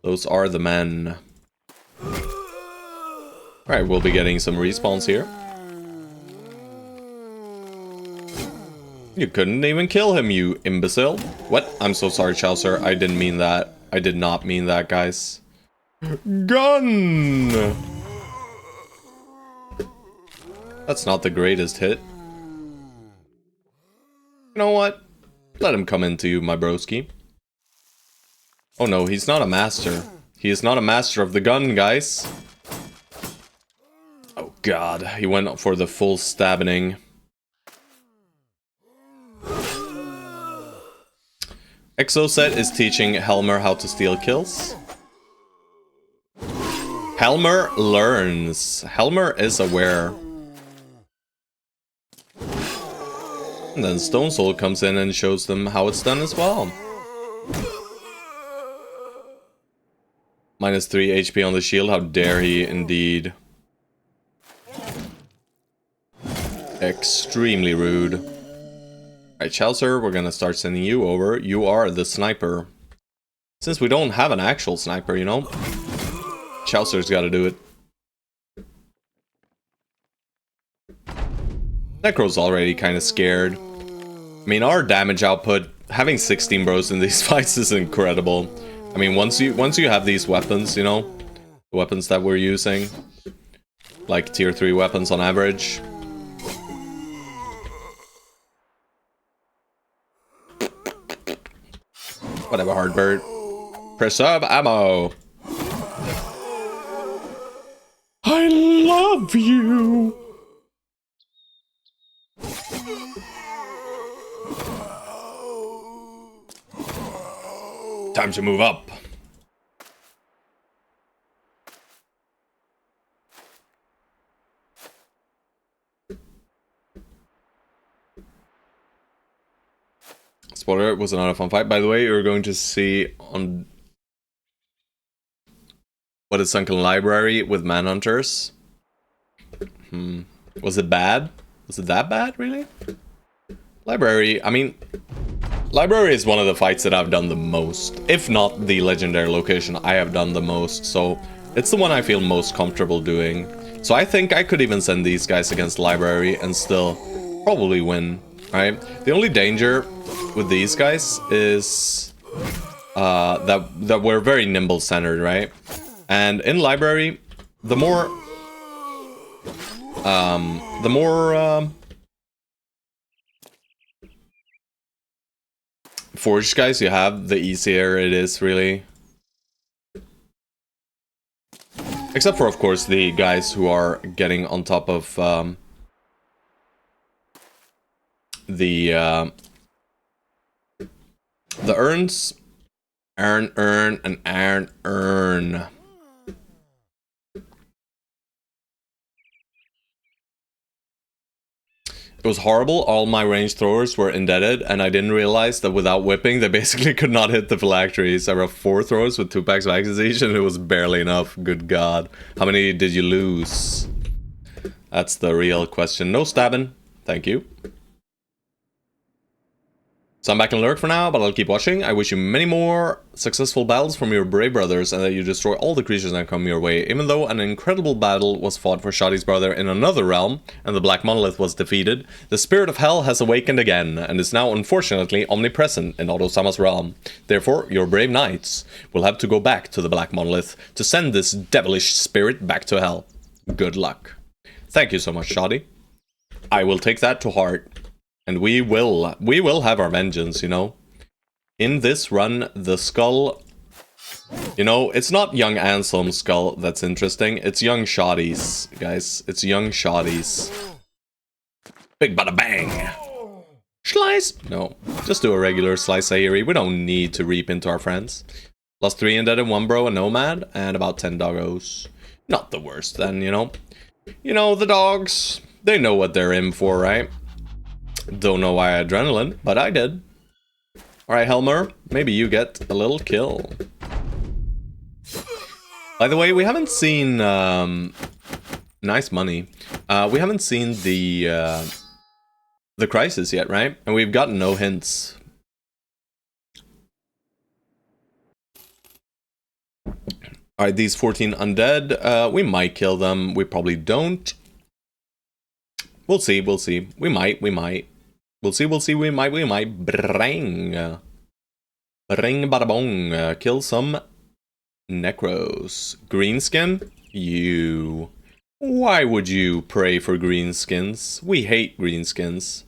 Those are the men. Alright, we'll be getting some respawns here. You couldn't even kill him, you imbecile. What? I'm so sorry, Chaucer. I didn't mean that. I did not mean that, guys. Gun! That's not the greatest hit. You know what? Let him come into you, my broski. Oh no, he's not a master. He is not a master of the gun, guys. Oh god, he went for the full stabbing. Exoset is teaching Helmer how to steal kills. Helmer learns. Helmer is aware. And then Stone Soul comes in and shows them how it's done as well. Minus 3 HP on the shield, how dare he indeed. Extremely rude. Alright, Chaucer, we're gonna start sending you over. You are the sniper. Since we don't have an actual sniper, you know, Chaucer's gotta do it. Necro's already kind of scared. I mean, our damage output, having 16 bros in these fights is incredible. I mean, once you have these weapons, you know, the weapons that we're using, like tier 3 weapons on average. Whatever, Hardbird. Preserve ammo. I love you. Time to move up. Spoiler, it was not a fun fight. By the way, you're going to see on what is Sunken Library with Manhunters. Was it bad? Was it that bad, really? Library, I mean, Library is one of the fights that I've done the most. If not the legendary location, I have done the most. So it's the one I feel most comfortable doing. So I think I could even send these guys against Library and still probably win, right? The only danger with these guys is that we're very nimble centered, right? And in Library, the more forged guys you have, the easier it is, really. Except for, of course, the guys who are getting on top of the urns. Earn, and earn. It was horrible, all my range throwers were indebted, and I didn't realize that without whipping, they basically could not hit the phylacteries. I have 4 throwers with 2 packs of accusation, and it was barely enough, good god. How many did you lose? That's the real question. No stabbing, thank you. So I'm back in Lurk for now, but I'll keep watching. I wish you many more successful battles from your brave brothers, and that you destroy all the creatures that come your way, even though an incredible battle was fought for Shadi's brother in another realm, and the Black Monolith was defeated. The spirit of hell has awakened again, and is now unfortunately omnipresent in Odo-sama's realm. Therefore, your brave knights will have to go back to the Black Monolith to send this devilish spirit back to hell. Good luck. Thank you so much, Shadi. I will take that to heart. And we will have our vengeance, you know. In this run, the skull, you know, it's not young Anselm's skull that's interesting. It's young Shadi's, guys. It's young Shadi's. Big bada bang. Slice. No, just do a regular slice Aerie. We don't need to reap into our friends. Lost 3 indebted, 1 bro, a nomad, and about 10 doggos. Not the worst then, you know. You know, the dogs, they know what they're in for, right? Don't know why adrenaline, but I did. Alright, Helmer, maybe you get a little kill. By the way, we haven't seen... nice money. We haven't seen the crisis yet, right? And we've gotten no hints. Alright, these 14 undead, we might kill them. We probably don't. We'll see, we'll see. We might. We'll see, we might. Bring. Bring bada bong. Kill some necros. Greenskin? You. Why would you pray for greenskins? We hate greenskins.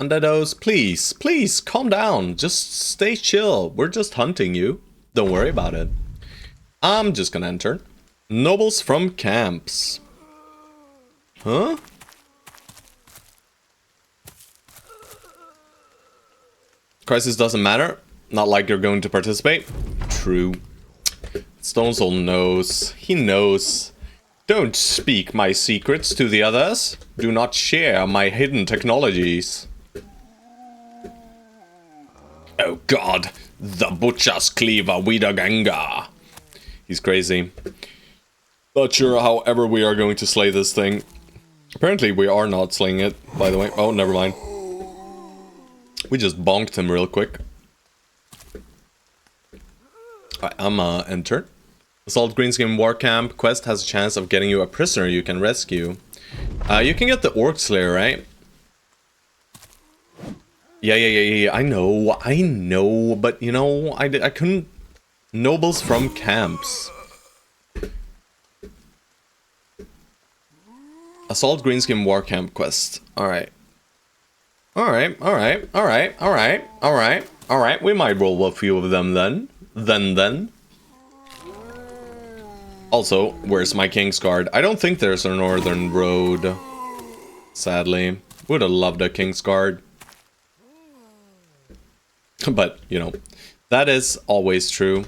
Undeados, please, calm down. Just stay chill. We're just hunting you. Don't worry about it. I'm just gonna enter. Nobles from camps. Huh? Crisis doesn't matter. Not like you're going to participate. True. Stone Soul knows. He knows. Don't speak my secrets to the others. Do not share my hidden technologies. Oh god. The Butcher's Cleaver Widaganga. He's crazy. Not sure however we are going to slay this thing. Apparently we are not slaying it, by the way. Oh, never mind. We just bonked him real quick. I'm enter. Assault Greenskin War Camp quest has a chance of getting you a prisoner you can rescue. You can get the Orc Slayer, right? Yeah. I know, but you know, I couldn't. Nobles from camps. Assault Greenskin War Camp quest. Alright. Alright. We might roll a few of them then. Then. Also, where's my King's Guard? I don't think there's a northern road. Sadly. Would have loved a King's Guard. But, you know, that is always true.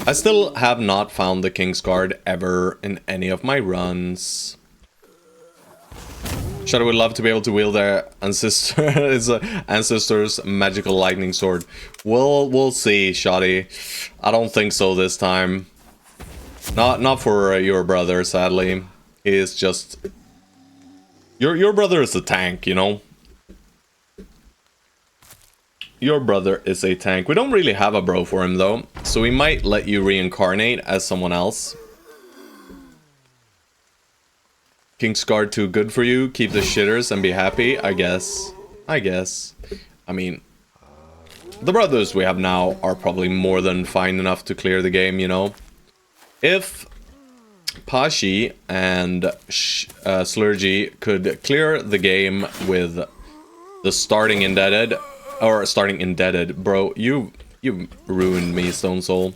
I still have not found the King's Guard ever in any of my runs. Shadow would love to be able to wield their ancestor's magical lightning sword. We'll see, Shoddy. I don't think so this time. Not for your brother, sadly. He is just... Your brother is a tank, you know? Your brother is a tank. We don't really have a bro for him, though. So we might let you reincarnate as someone else. King's Guard too good for you? Keep the shitters and be happy? I guess. I mean... The brothers we have now are probably more than fine enough to clear the game, you know? If Pashi and Slurgy could clear the game with the starting indebted... Or starting indebted, bro, you ruined me, Stone Soul.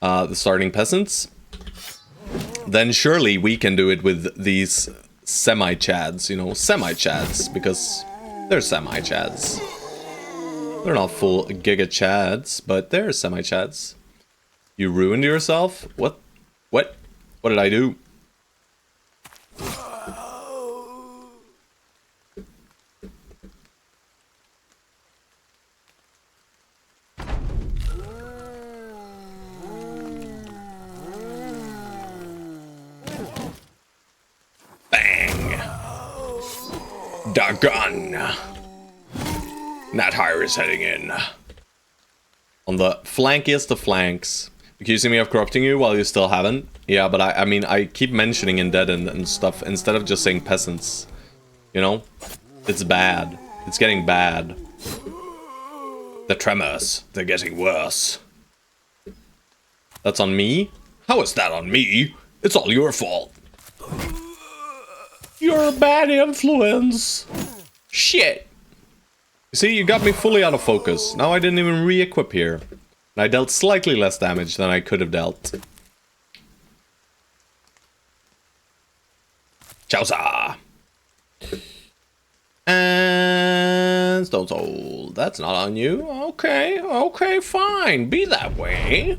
The starting peasants... Then surely we can do it with these semi-chads, you know, semi-chads, because they're semi-chads. They're not full giga-chads, but they're semi-chads. You ruined yourself? What? What did I do? Dagon! Nat Hire is heading in. On the flankiest of flanks. Accusing me of corrupting you while you still haven't? Yeah, but I mean, I keep mentioning indebted and stuff instead of just saying peasants. You know? It's bad. It's getting bad. The tremors, they're getting worse. That's on me? How is that on me? It's all your fault. You're a bad influence. Shit. You see, you got me fully out of focus. Now I didn't even re-equip here. And I dealt slightly less damage than I could have dealt. Chowsa. And Stone Soul. That's not on you. Okay, fine. Be that way.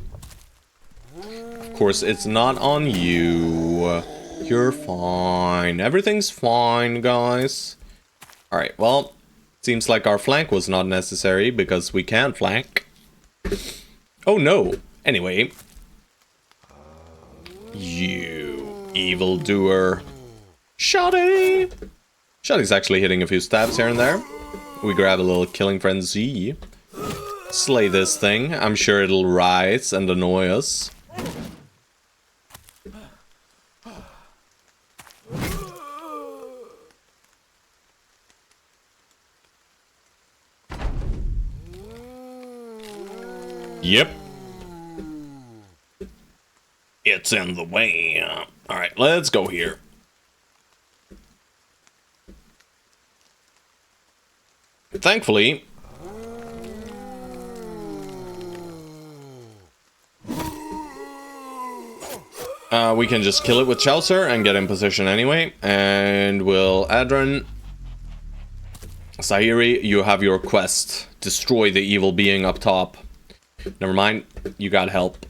Of course, it's not on you. You're fine. Everything's fine, guys. Alright, well, seems like our flank was not necessary because we can't flank. Oh no. Anyway. You evildoer. Shoddy! Shoddy's actually hitting a few stabs here and there. We grab a little killing frenzy. Slay this thing. I'm sure it'll rise and annoy us. Yep. It's in the way. Alright, let's go here. Thankfully... we can just kill it with Chaucer and get in position anyway. And we'll Adron Zahiri, you have your quest. Destroy the evil being up top. Never mind, you got help.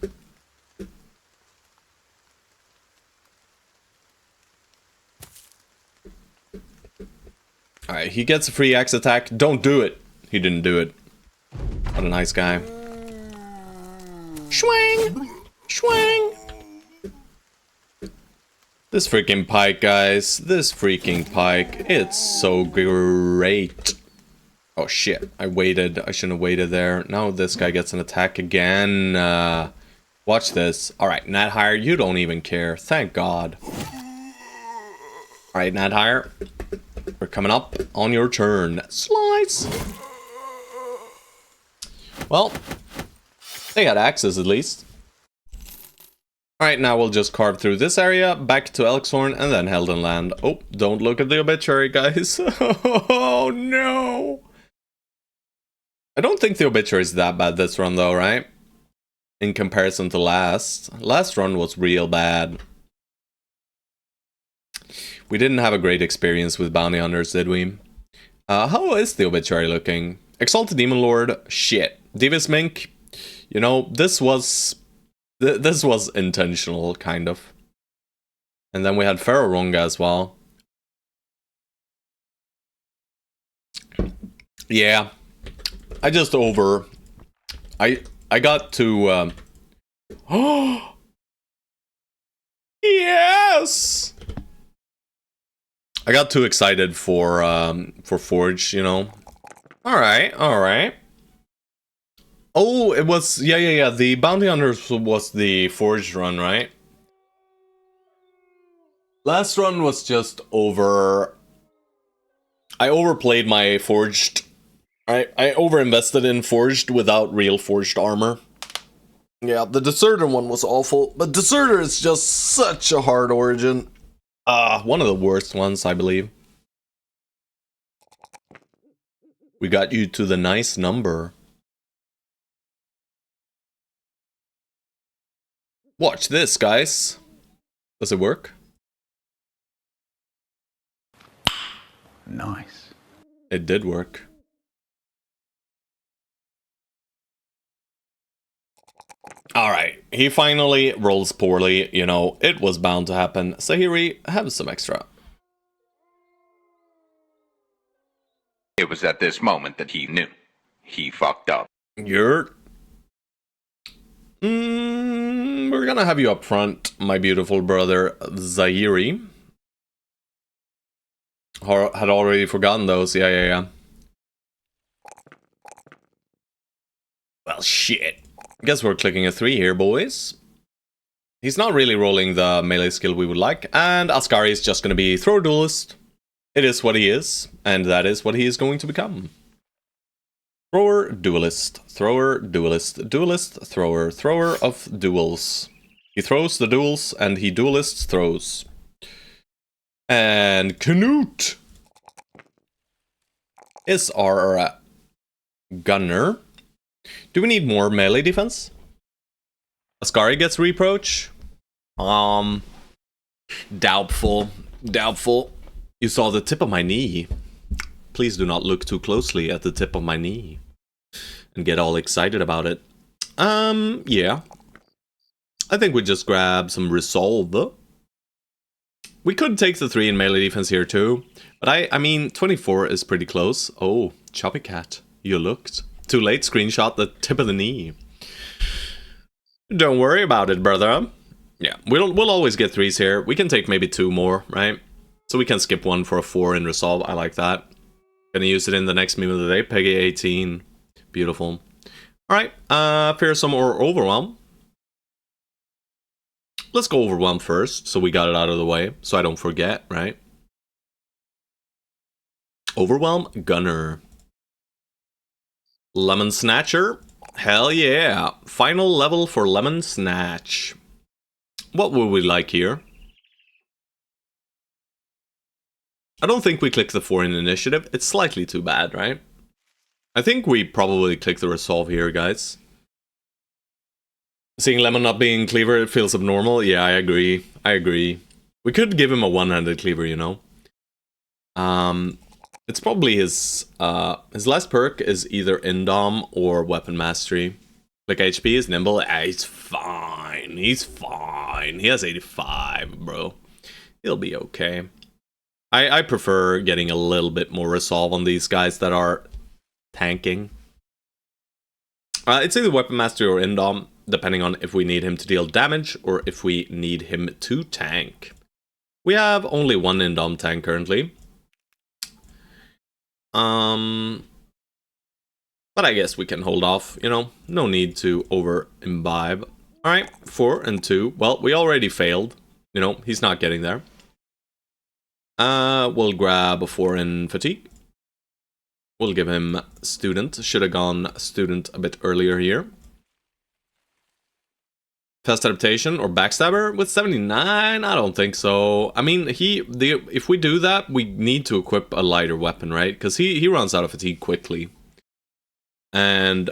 Alright, he gets a free axe attack. Don't do it. He didn't do it. What a nice guy. Schwang! Schwang! This freaking pike, guys. This freaking pike. It's so great. Oh shit, I waited. I shouldn't have waited there. Now this guy gets an attack again. Watch this. Alright, Nadhire, you don't even care. Thank God. Alright, Nadhire. We're coming up on your turn. Slice! Well, they got axes at least. Alright, now we'll just carve through this area, back to Elkshorn, and then Helden Land. Oh, don't look at the obituary, guys. Oh, no! I don't think the obituary is that bad this run, though, right? In comparison to last. Last run was real bad. We didn't have a great experience with bounty hunters, did we? How is the obituary looking? Exalted Demon Lord, shit. Divis Mink, you know, this was intentional, kind of. And then we had Pharaoh Runga as well. Yeah. I just I got to oh yes! I got too excited for Forge, you know. Alright, alright. Oh, it was yeah. The Bounty Hunters was the Forged run, right? Last run was just over. I overplayed my Forged. I overinvested in Forged without real Forged armor. Yeah, the Deserter one was awful, but Deserter is just such a hard origin. One of the worst ones, I believe. We got you to the nice number. Watch this, guys. Does it work? Nice. It did work. Alright, he finally rolls poorly, you know, it was bound to happen. Zahiri, have some extra. It was at this moment that he knew. He fucked up. We're gonna have you up front, my beautiful brother Zahiri. Had already forgotten those, yeah. Well, shit. Guess we're clicking a 3 here, boys. He's not really rolling the melee skill we would like, and Ascari is just gonna be Thrower Duelist. It is what he is, and that is what he is going to become. Thrower, Duelist, Thrower, Duelist, Duelist, Thrower, Thrower of Duels. He throws the duels, and he duelists throws. And Knut is our gunner. Do we need more melee defense? Ascari gets reproach. Doubtful. You saw the tip of my knee. Please do not look too closely at the tip of my knee and get all excited about it. Yeah. I think we just grab some resolve. We could take the 3 in melee defense here too, but I mean 24 is pretty close. Oh, Choppy Cat, you looked. Too late, screenshot the tip of the knee. Don't worry about it, brother. Yeah, we'll always get 3s here. We can take maybe 2 more, right? So we can skip 1 for a 4 in resolve. I like that. Gonna use it in the next meme of the day. Peggy 18. Beautiful. Alright, Fearsome or Overwhelm. Let's go Overwhelm first, so we got it out of the way, so I don't forget, right? Overwhelm, Gunner. Lemon Snatcher. Hell yeah. Final level for Lemon Snatch. What would we like here? I don't think we click the 4 in initiative. It's slightly too bad, right? I think we probably click the resolve here, guys. Seeing Lemon not being cleaver, it feels abnormal. Yeah, I agree. We could give him a one-handed cleaver, you know. It's probably his last perk is either Indom or Weapon Mastery. Like HP is nimble. He's fine. He's fine. He has 85, bro. He'll be okay. I prefer getting a little bit more resolve on these guys that are tanking. It's either Weapon Mastery or Indom, depending on if we need him to deal damage or if we need him to tank. We have only one Indom tank currently. But I guess we can hold off, you know, no need to over-imbibe. Alright, 4 and 2. Well, we already failed. You know, he's not getting there. We'll grab a 4 in fatigue. We'll give him student. Should have gone student a bit earlier here. Fast adaptation or backstabber with 79? I don't think so. I mean, if we do that, we need to equip a lighter weapon, right? Because he runs out of fatigue quickly. And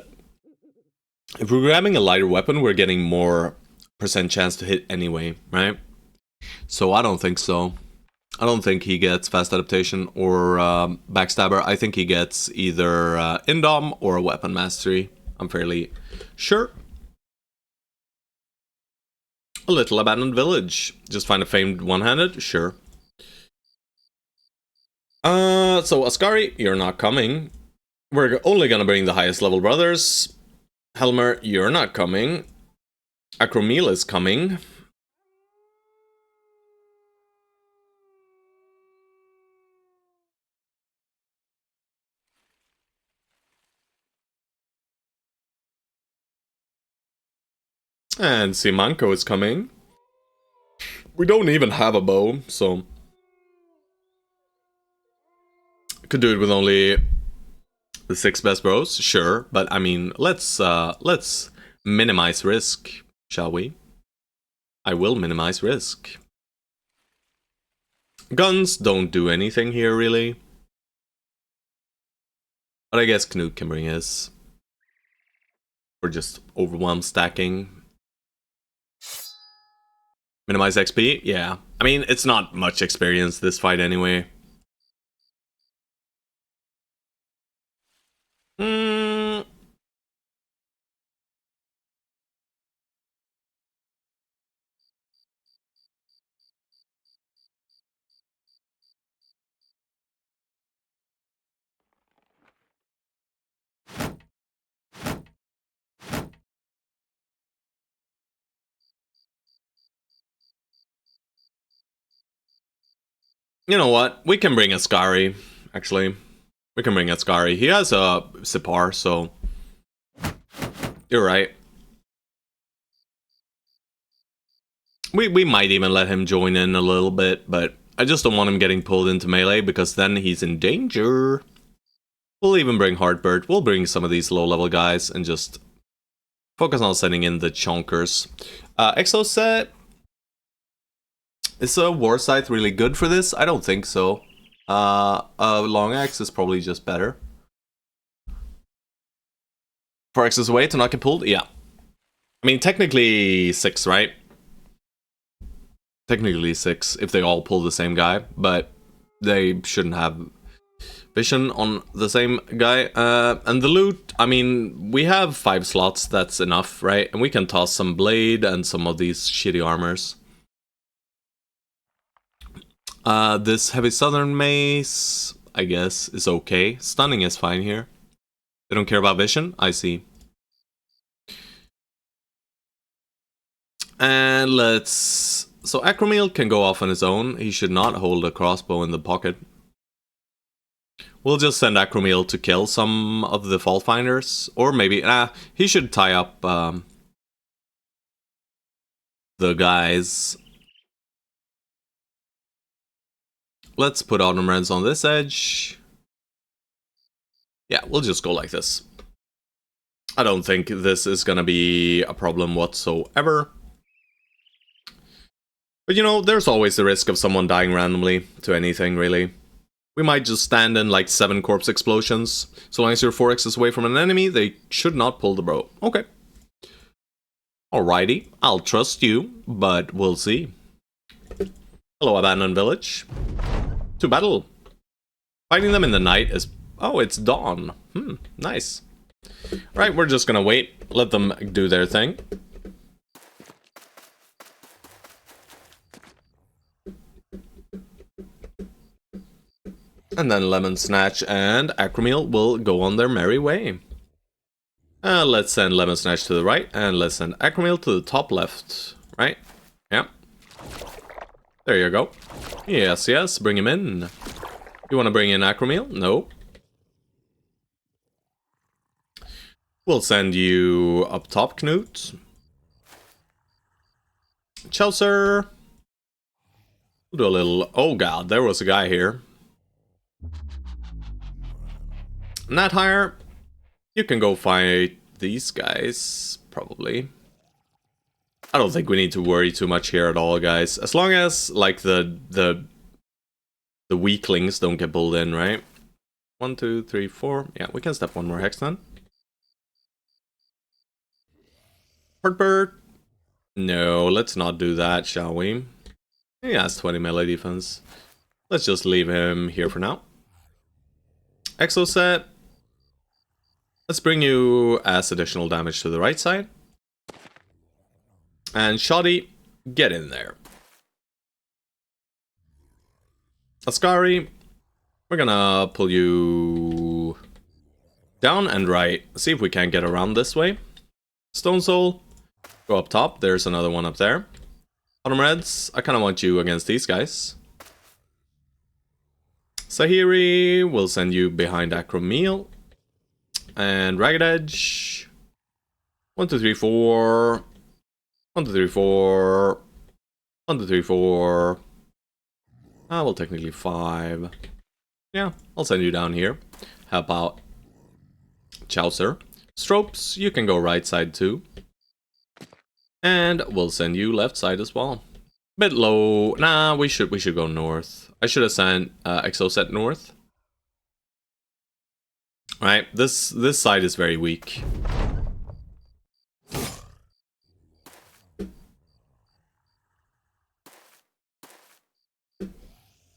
if we're grabbing a lighter weapon, we're getting more percent chance to hit anyway, right? So I don't think so. I don't think he gets fast adaptation or backstabber. I think he gets either Indom or a weapon mastery. I'm fairly sure. A little abandoned village. Just find a famed one-handed? Sure. So Ascari, you're not coming. We're only gonna bring the highest level brothers. Helmer, you're not coming. Acromil is coming. And Simanko is coming. We don't even have a bow, so... Could do it with only the 6 best bros, sure. But I mean, let's minimize risk, shall we? I will minimize risk. Guns don't do anything here, really. But I guess Knut can bring his. Or just overwhelm stacking. Minimize XP? Yeah. I mean, it's not much experience this fight anyway. You know what? We can bring Ascari, actually. We can bring Ascari. He has a Sipar, so... You're right. We might even let him join in a little bit, but I just don't want him getting pulled into melee, because then he's in danger. We'll even bring Heartbird. We'll bring some of these low-level guys and just focus on sending in the chonkers. Exo set... Is a war scythe really good for this? I don't think so. A long axe is probably just better. 4 axes away to not get pulled? Yeah. I mean, technically 6, right? Technically 6 if they all pull the same guy, but they shouldn't have vision on the same guy. And the loot, I mean, we have 5 slots, that's enough, right? And we can toss some blade and some of these shitty armors. This heavy southern mace, I guess, is okay. Stunning is fine here. They don't care about vision? I see. And let's... So Acromil can go off on his own. He should not hold a crossbow in the pocket. We'll just send Acromil to kill some of the fault finders. Or maybe... he should tie up the guys. Let's put Autumn Reds on this edge. Yeah, we'll just go like this. I don't think this is gonna be a problem whatsoever. But you know, there's always the risk of someone dying randomly to anything, really. We might just stand in like 7 corpse explosions. So long as you're 4x's away from an enemy, they should not pull the bro. Okay. Alrighty, I'll trust you, but we'll see. Hello, abandoned village. To battle. Fighting them in the night is... Oh, it's dawn. Nice. Right, we're just gonna wait. Let them do their thing. And then Lemon Snatch and Acromeal will go on their merry way. Let's send Lemon Snatch to the right, and let's send Acromeal to the top left. Right? Yeah. There you go. Yes, yes, bring him in. You want to bring in Acromeal? No. We'll send you up top, Knut. Chaucer. We'll do a little... Oh god, there was a guy here. Not higher. You can go fight these guys, probably. I don't think we need to worry too much here at all, guys. As long as, like, the weaklings don't get pulled in, right? 1, 2, 3, 4. Yeah, we can step one more hex then. Heartbird. No, let's not do that, shall we? He has 20 melee defense. Let's just leave him here for now. Exoset. Let's bring you as additional damage to the right side. And Shoddy, get in there. Ascari, we're gonna pull you down and right. See if we can get around this way. Stone Soul, go up top. There's another one up there. Autumn Reds, I kind of want you against these guys. Sahiri, we'll send you behind Acromeal. And Ragged Edge. 1, 2, 3, 4. 1, 2, 3, 4. 1, 2, 3, 4. Ah, well, technically 5. Yeah, I'll send you down here. How about Chaucer? Stropes, you can go right side too. And we'll send you left side as well. Bit low. Nah, we should go north. I should have sent Exoset north. Right, this side is very weak.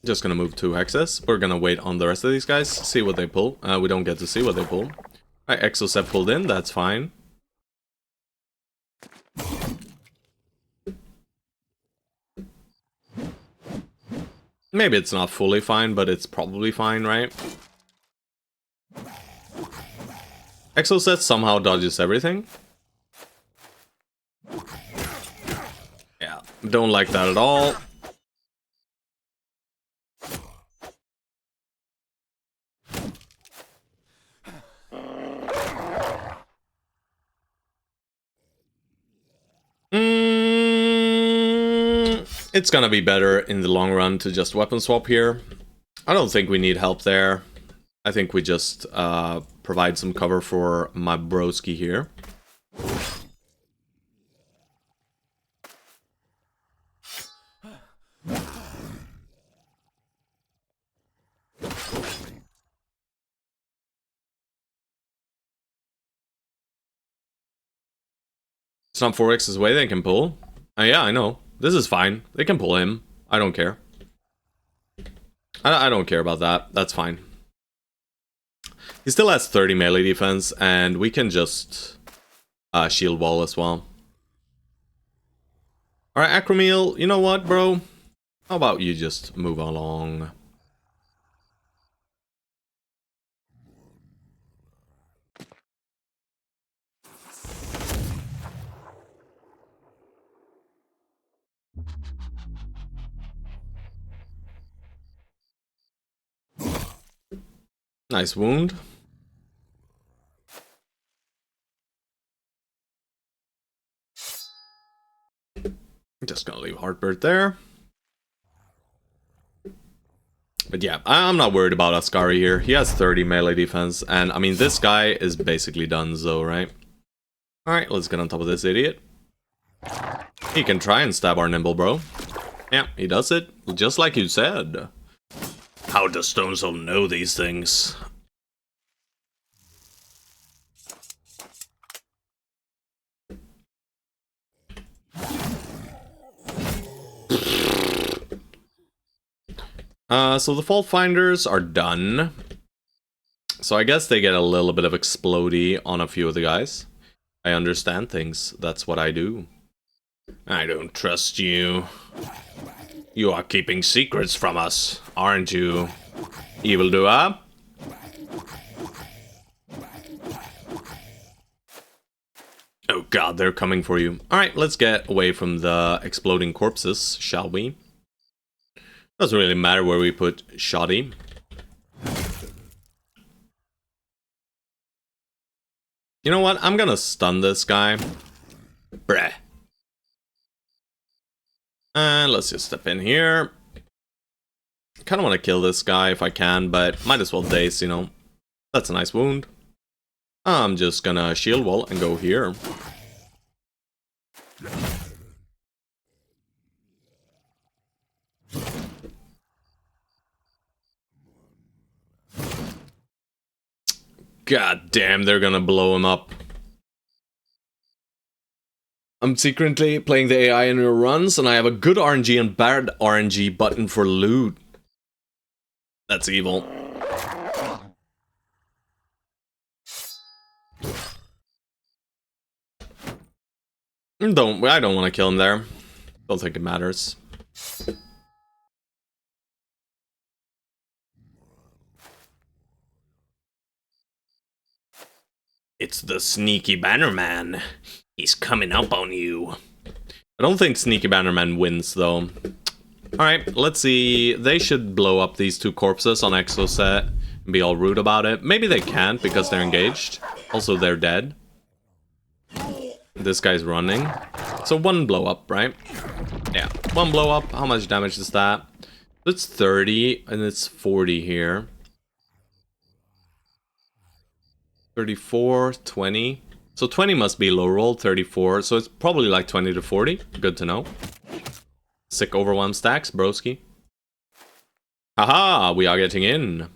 Just gonna move 2 hexes. We're gonna wait on the rest of these guys, see what they pull. We don't get to see what they pull. Right, Exoset pulled in, that's fine. Maybe it's not fully fine, but it's probably fine, right? Exoset somehow dodges everything. Yeah, don't like that at all. It's gonna be better in the long run to just weapon swap here. I don't think we need help there. I think we just provide some cover for my broski here. It's not 4x's way they can pull. Yeah, I know. This is fine. They can pull him. I don't care. I don't care about that. That's fine. He still has 30 melee defense, and we can just shield wall as well. Alright, Acromeal, you know what, bro? How about you just move along? Nice wound. I'm just gonna leave Heartbird there. But yeah, I'm not worried about Ascari here. He has 30 melee defense, and I mean, this guy is basically done, so right? Alright, let's get on top of this idiot. He can try and stab our Nimble Bro. Yeah, he does it, just like you said. How does Stone Soul know these things? So the fault finders are done. So I guess they get a little bit of explodey on a few of the guys. I understand things. That's what I do. I don't trust you. You are keeping secrets from us, aren't you, evildoer? Oh god, they're coming for you. Alright, let's get away from the exploding corpses, shall we? Doesn't really matter where we put Shoddy. You know what? I'm gonna stun this guy. Bruh. And let's just step in here. Kinda wanna kill this guy if I can, but might as well daze, you know. That's a nice wound. I'm just gonna shield wall and go here. God damn, they're gonna blow him up. I'm secretly playing the AI in your runs, and I have a good RNG and bad RNG button for loot. That's evil. I don't want to kill him there. Don't think it matters. It's the sneaky Bannerman. He's coming up on you. I don't think sneaky Bannerman wins though. Alright, let's see. They should blow up these two corpses on Exoset and be all rude about it. Maybe they can't because they're engaged. Also, they're dead. This guy's running. So one blow up, right? Yeah, one blow up. How much damage is that? It's 30 and it's 40 here. 34, 20. So 20 must be low roll, 34. So it's probably like 20 to 40. Good to know. Sick overwhelm stacks, broski. Haha, we are getting in.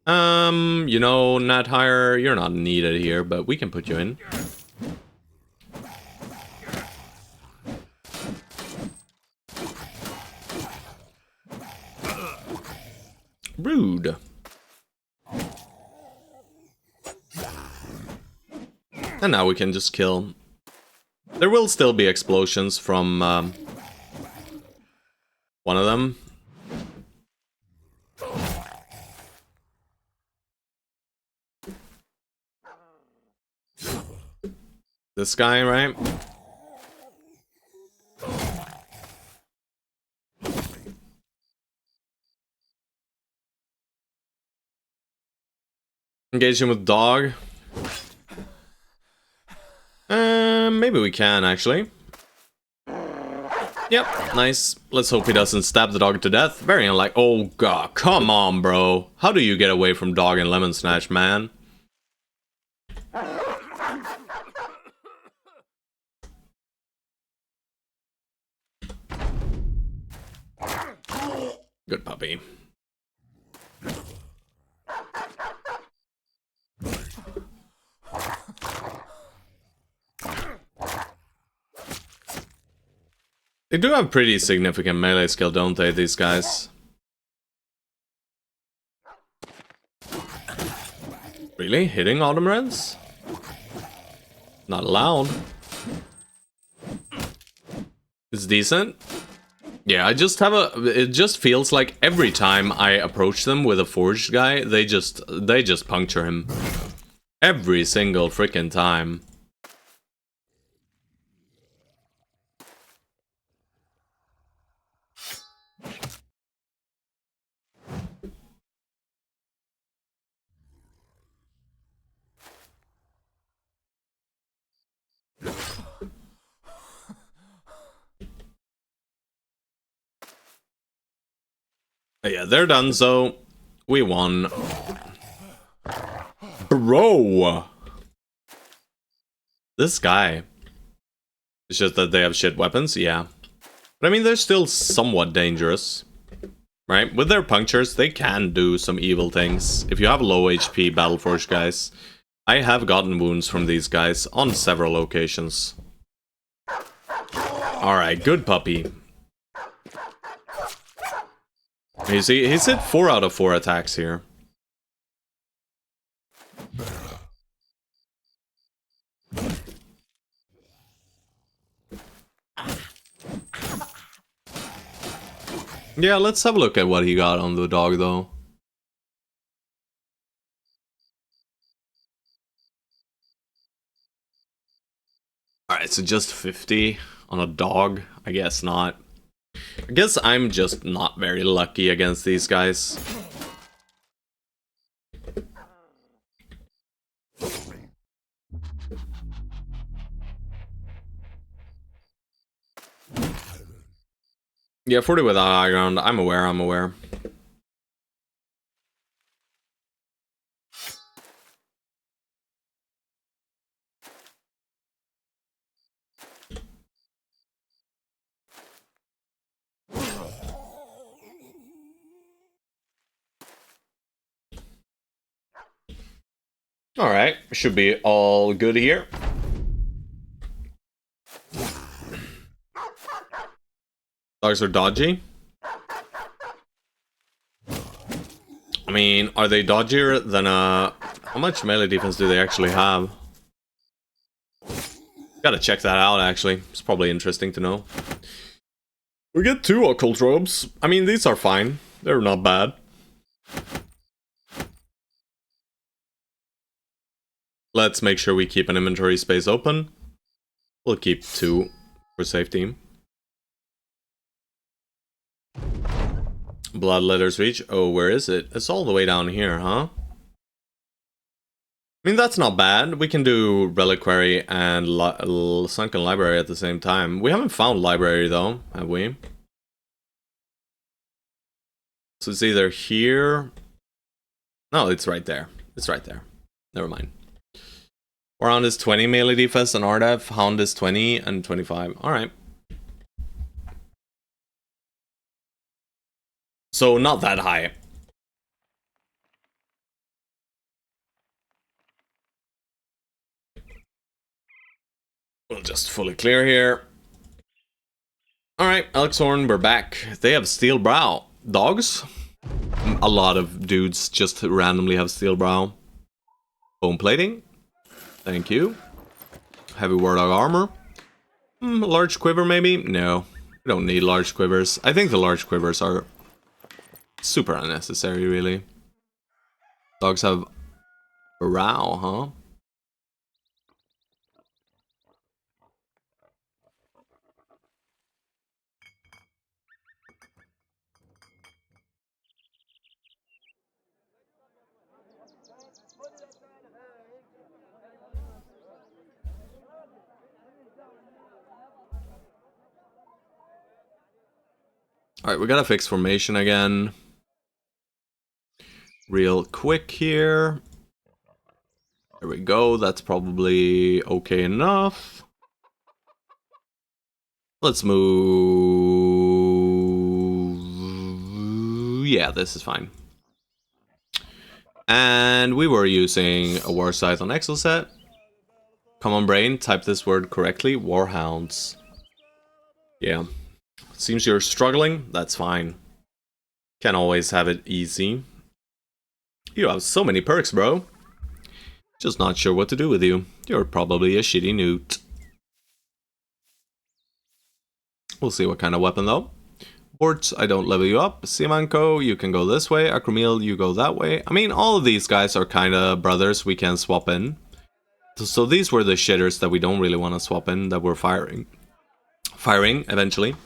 You know, Nat Hire, you're not needed here, but we can put you in. Rude. And now we can just kill. There will still be explosions from one of them. This guy, right? Engage him with dog. Maybe we can, actually. Yep, nice. Let's hope he doesn't stab the dog to death. Very unlike. Oh god, come on, bro. How do you get away from dog and lemon snatch, man? Good puppy. They do have pretty significant melee skill, don't they, these guys? Really? Hitting Autumn Reds? Not allowed. It's decent. Yeah, I just have a... It just feels like every time I approach them with a forged guy, they just puncture him. Every single freaking time. Yeah, they're done, so we won. Bro! This guy. It's just that they have shit weapons, yeah. But I mean, they're still somewhat dangerous. Right? With their punctures, they can do some evil things. If you have low HP Battleforge guys, I have gotten wounds from these guys on several occasions. Alright, good puppy. You see, he's hit 4 out of 4 attacks here. Yeah, let's have a look at what he got on the dog, though. Alright, so just 50 on a dog? I guess not. I guess I'm just not very lucky against these guys. Yeah, 40 without high ground. I'm aware. Alright, should be all good here. Dogs are dodgy. I mean, are they dodgier than how much melee defense do they actually have? Gotta check that out, actually. It's probably interesting to know. We get 2 occult robes. I mean, these are fine. They're not bad. Let's make sure we keep an inventory space open. We'll keep 2 for safety. Bloodletter's Reach. Oh, where is it? It's all the way down here, huh? I mean, that's not bad. We can do Reliquary and Sunken Library at the same time. We haven't found Library, though, have we? So it's either here... No, it's right there. It's right there. Never mind. Warhound is 20 melee defense and RDF. Hound is 20 and 25. Alright. So, not that high. We'll just fully clear here. Alright, Elixhorn, we're back. They have Steel Brow. Dogs? A lot of dudes just randomly have Steel Brow. Bone Plating. Thank you. Heavy Wardog Armor. Large Quiver, maybe? No. We don't need large quivers. I think the large quivers are super unnecessary, really. Dogs have Brow, huh? Alright, we gotta fix formation again. Real quick here. There we go, that's probably okay enough. Let's move... Yeah, this is fine. And we were using a War Scythe on Excel set. Come on, brain, type this word correctly. Warhounds. Yeah. Seems you're struggling. That's fine. Can't always have it easy. You have so many perks, bro. Just not sure what to do with you. You're probably a shitty newt. We'll see what kind of weapon, though. Borts, I don't level you up. Simanko, you can go this way. Acromil, you go that way. I mean, all of these guys are kind of brothers we can swap in. So these were the shitters that we don't really want to swap in, that we're firing. Firing, eventually.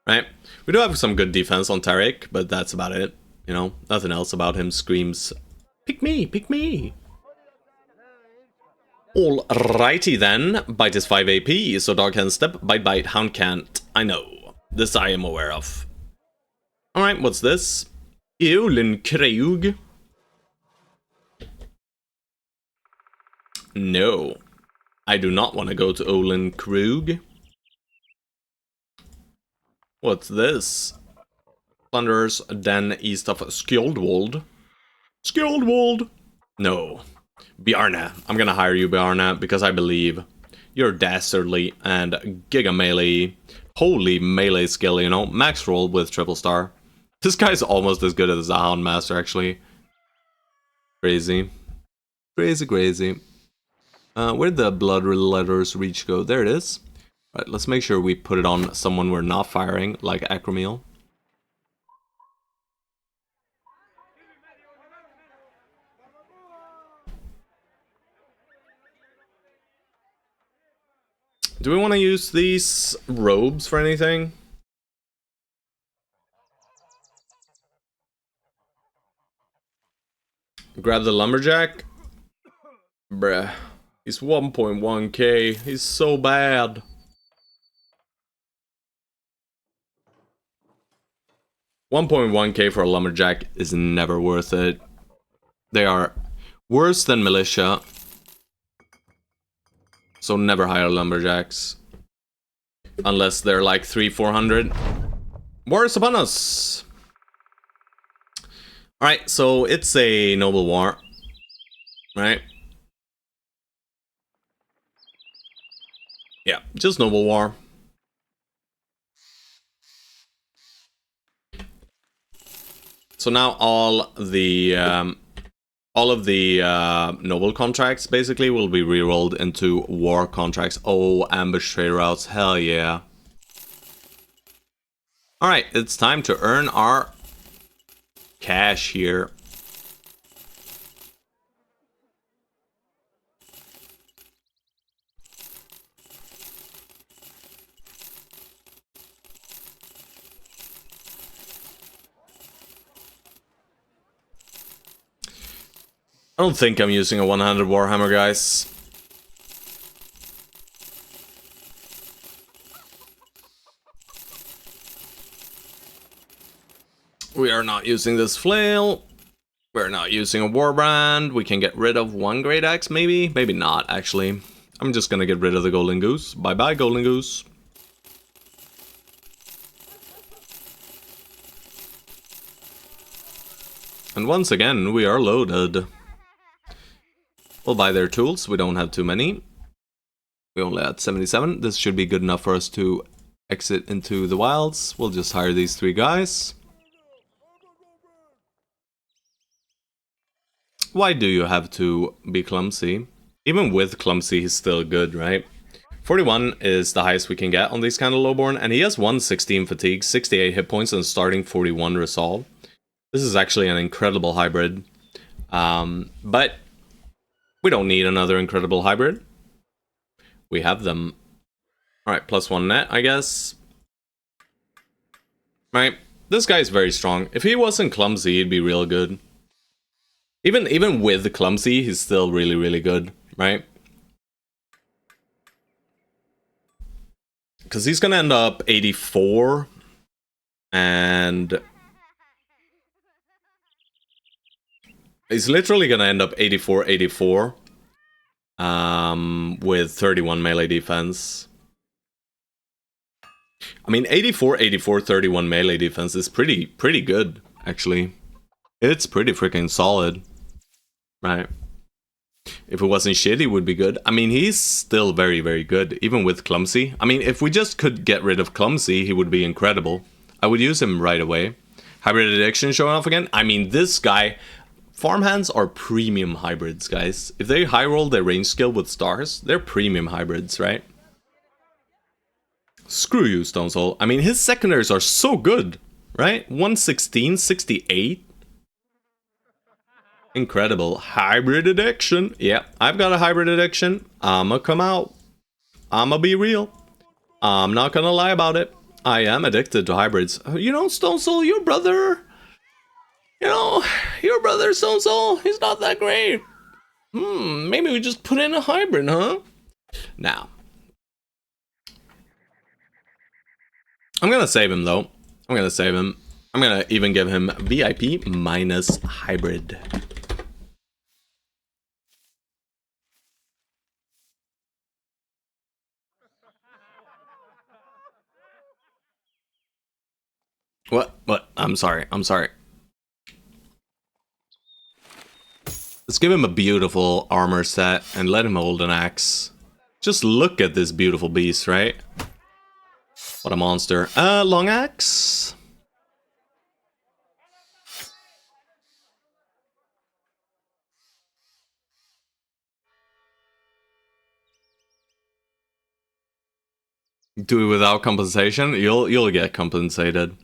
Right? We do have some good defense on Tarek, but that's about it. You know, nothing else about him screams, pick me, pick me. Alrighty then. Bite is 5 AP, so dog can step, bite, hound can't. I know. This I am aware of. Alright, what's this? Eulenkrug. No. I do not want to go to Eulenkrug. What's this? Plunderer's Den east of Skjoldwold. Skjoldwold! No. Bjarne. I'm gonna hire you, Bjarne, because I believe you're dastardly and giga melee. Holy melee skill, you know. Max roll with triple star. This guy's almost as good as the Houndmaster, actually. Crazy. Crazy, crazy. Where'd the blood letters reach go? There it is. Alright, let's make sure we put it on someone we're not firing, like Acromil. Do we want to use these robes for anything? Grab the lumberjack? Bruh. He's 1.1k. He's so bad. $1.1k for a lumberjack is never worth it. They are worse than militia. So never hire lumberjacks. Unless they're like 300-400. War is upon us! Alright, so it's a noble war. Right? Yeah, just noble war. So now all of the noble contracts basically will be rerolled into war contracts. Oh, ambush trade routes, hell yeah. Alright, it's time to earn our cash here. I don't think I'm using a one-handed Warhammer, guys. We are not using this flail. We're not using a warband. We can get rid of one great axe, maybe? Maybe not, actually. I'm just gonna get rid of the golden goose. Bye-bye, golden goose. And once again, we are loaded. We'll buy their tools. We don't have too many. We only had 77. This should be good enough for us to exit into the wilds. We'll just hire these 3 guys. Why do you have to be clumsy? Even with clumsy, he's still good, right? 41 is the highest we can get on these kind of lowborn, and he has 116 fatigue, 68 hit points, and starting 41 resolve. This is actually an incredible hybrid. But we don't need another incredible hybrid. We have them. Alright, +1 net, I guess. Right, this guy's very strong. If he wasn't clumsy, he'd be real good. Even with the clumsy, he's still really, really good, right? Because he's gonna end up 84. And he's literally gonna end up 84-84. With 31 melee defense. I mean, 84-84, 31 melee defense is pretty good, actually. It's pretty freaking solid. Right. If it wasn't shit, he would be good. I mean, he's still very, very good, even with clumsy. I mean, if we just could get rid of clumsy, he would be incredible. I would use him right away. Hybrid addiction showing off again. I mean, this guy... Farmhands are premium hybrids, guys. If they high roll their range skill with stars, they're premium hybrids, right? Screw you, Stone Soul. I mean, his secondaries are so good, right? 116, 68. Incredible. Hybrid addiction. Yeah, I've got a hybrid addiction. I'ma come out. I'ma be real. I'm not gonna lie about it. I am addicted to hybrids. You know, Stone Soul, your brother... You know, your brother Stone Soul, he's not that great. Maybe we just put in a hybrid, huh? Now. I'm gonna save him, though. I'm gonna save him. I'm gonna even give him VIP minus hybrid. What? I'm sorry. Let's give him a beautiful armor set and let him hold an axe. Just look at this beautiful beast, right? What a monster. Long axe. Do it without compensation? You'll get compensated.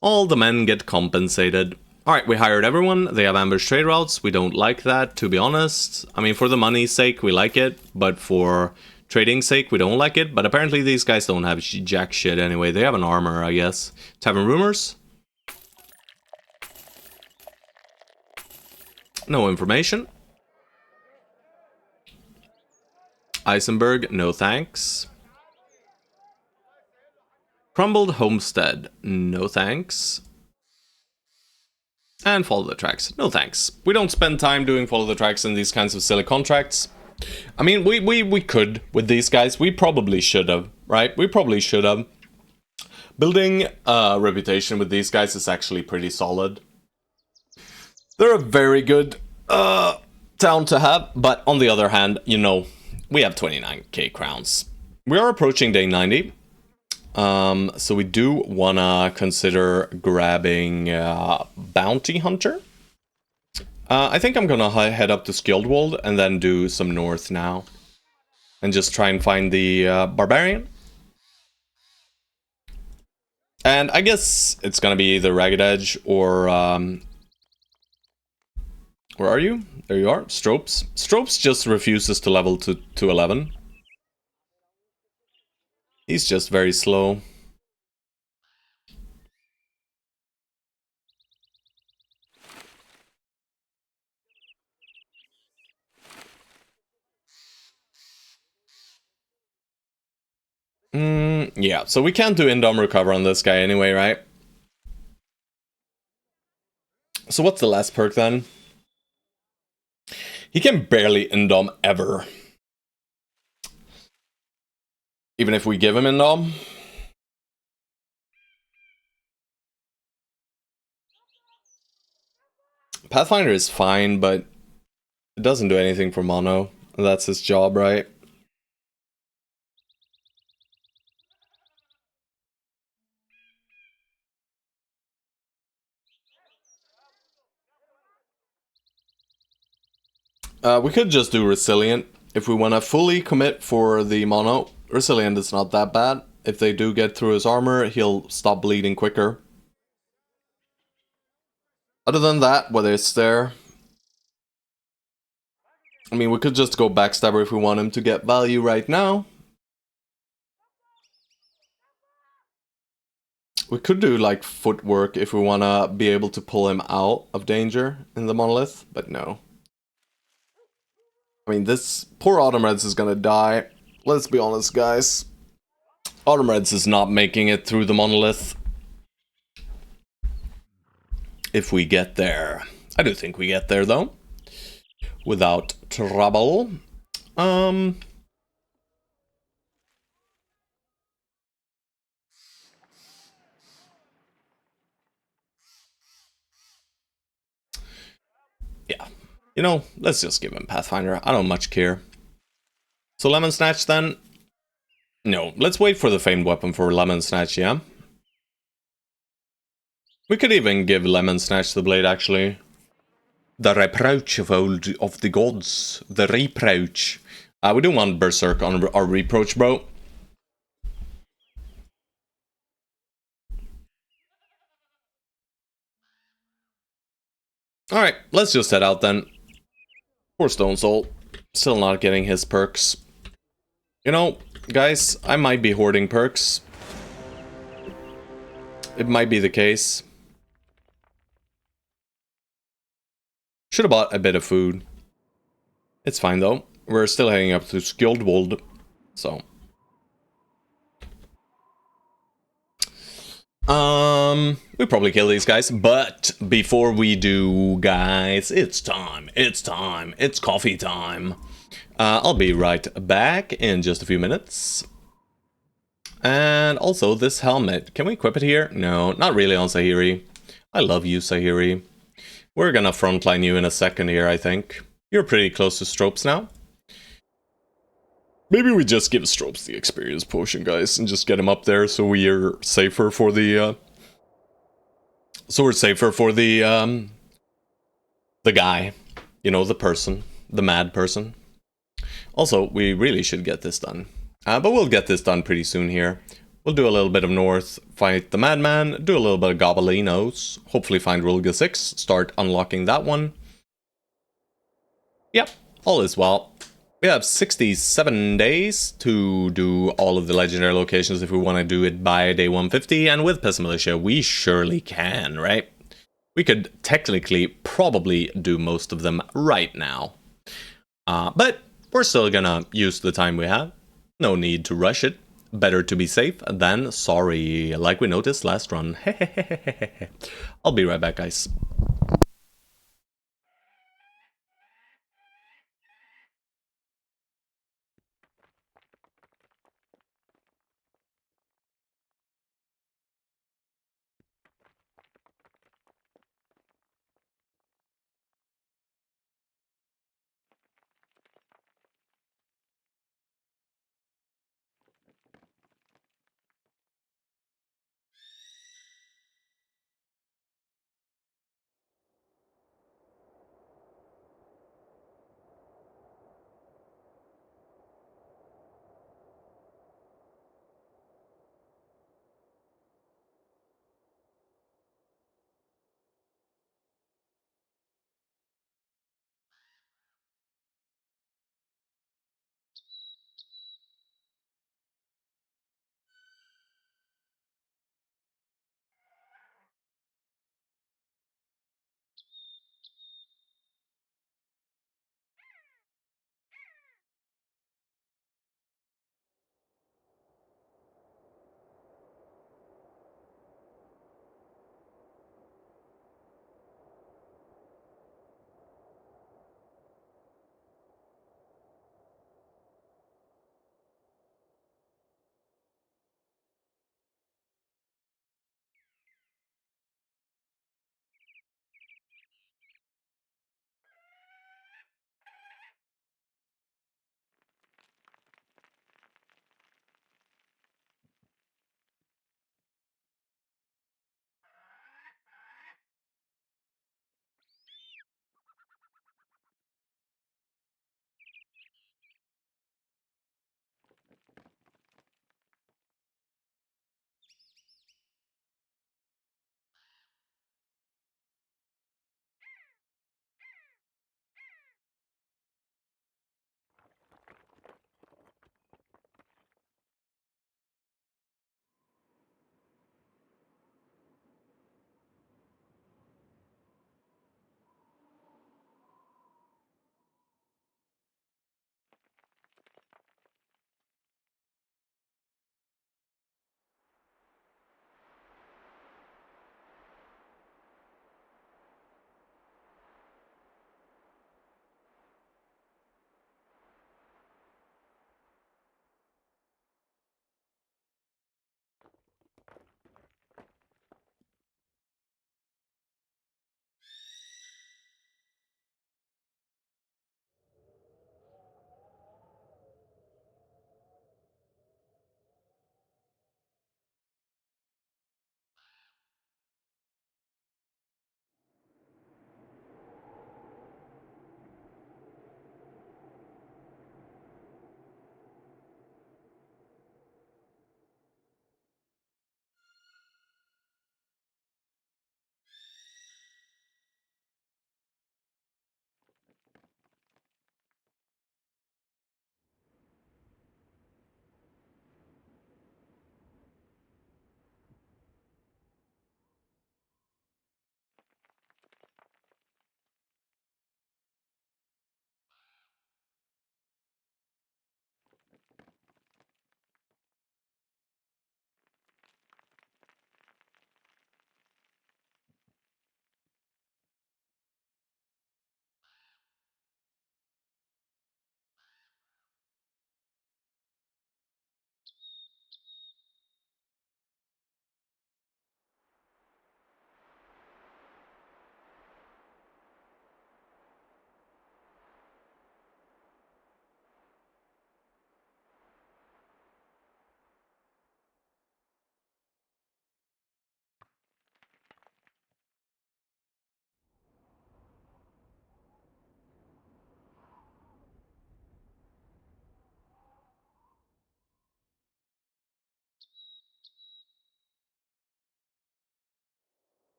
All the men get compensated. Alright, we hired everyone. They have ambush trade routes. We don't like that, to be honest. I mean, for the money's sake, we like it. But for trading's sake, we don't like it. But apparently these guys don't have jack shit anyway. They have an armor, I guess. Tavern rumors? No information. Eisenberg, no thanks. Crumbled Homestead, no thanks. And follow the tracks, no thanks. We don't spend time doing follow the tracks in these kinds of silly contracts. I mean, we could with these guys. We probably should have, right? We probably should have. Building a reputation with these guys is actually pretty solid. They're a very good town to have, but on the other hand, you know, we have 29k crowns. We are approaching day 90. So we do wanna consider grabbing Bounty Hunter. I think I'm gonna head up to Skildwold and then do some north now. And just try and find the Barbarian. And I guess it's gonna be either Ragged Edge or... where are you? There you are, Stropes. Stropes just refuses to level to 11. He's just very slow. Yeah, so we can't do Indom Recover on this guy anyway, right? So what's the last perk then? He can barely Indom ever. Even if we give him Indom. Pathfinder is fine, but it doesn't do anything for mono. That's his job, right? We could just do Resilient. If we want to fully commit for the mono, Resilient is not that bad. If they do get through his armor, he'll stop bleeding quicker. Other than that, whether it's there... I mean, we could just go Backstabber if we want him to get value right now. We could do, like, Footwork if we want to be able to pull him out of danger in the Monolith, but no. I mean, this poor Autumn Reds is gonna die. Let's be honest, guys. Autumn Reds is not making it through the Monolith. If we get there. I do think we get there, though. Without trouble. Yeah. You know, let's just give him Pathfinder. I don't much care. So Lemon Snatch then? No, let's wait for the Famed Weapon for Lemon Snatch, yeah? We could even give Lemon Snatch the blade, actually. The Reproach of the Gods. The Reproach. We don't want Berserk on our Reproach, bro. Alright, let's just head out then. Poor Stone Soul. Still not getting his perks. You know, guys, I might be hoarding perks. It might be the case. Should have bought a bit of food. It's fine though. We're still heading up to Skildwold, so. We probably kill these guys, but before we do, guys, it's time. It's coffee time. I'll be right back in just a few minutes. And also this helmet, can we equip it here? No, not really on Sahiri. I love you, Sahiri. We're gonna frontline you in a second here, I think. You're pretty close to Stropes now. Maybe we just give Stropes the experience potion, guys, and just get him up there so we're safer for the, the guy. You know, the person. The mad person. Also, we really should get this done. But we'll get this done pretty soon here. We'll do a little bit of north, fight the madman, do a little bit of gobelinos, hopefully find Rulga 6, start unlocking that one. Yep, all is well. We have 67 days to do all of the legendary locations if we want to do it by day 150, and with Peasant Militia we surely can, right? We could technically probably do most of them right now. But we're still gonna use the time we have. No need to rush it. Better to be safe than sorry, like we noticed last run. I'll be right back, guys.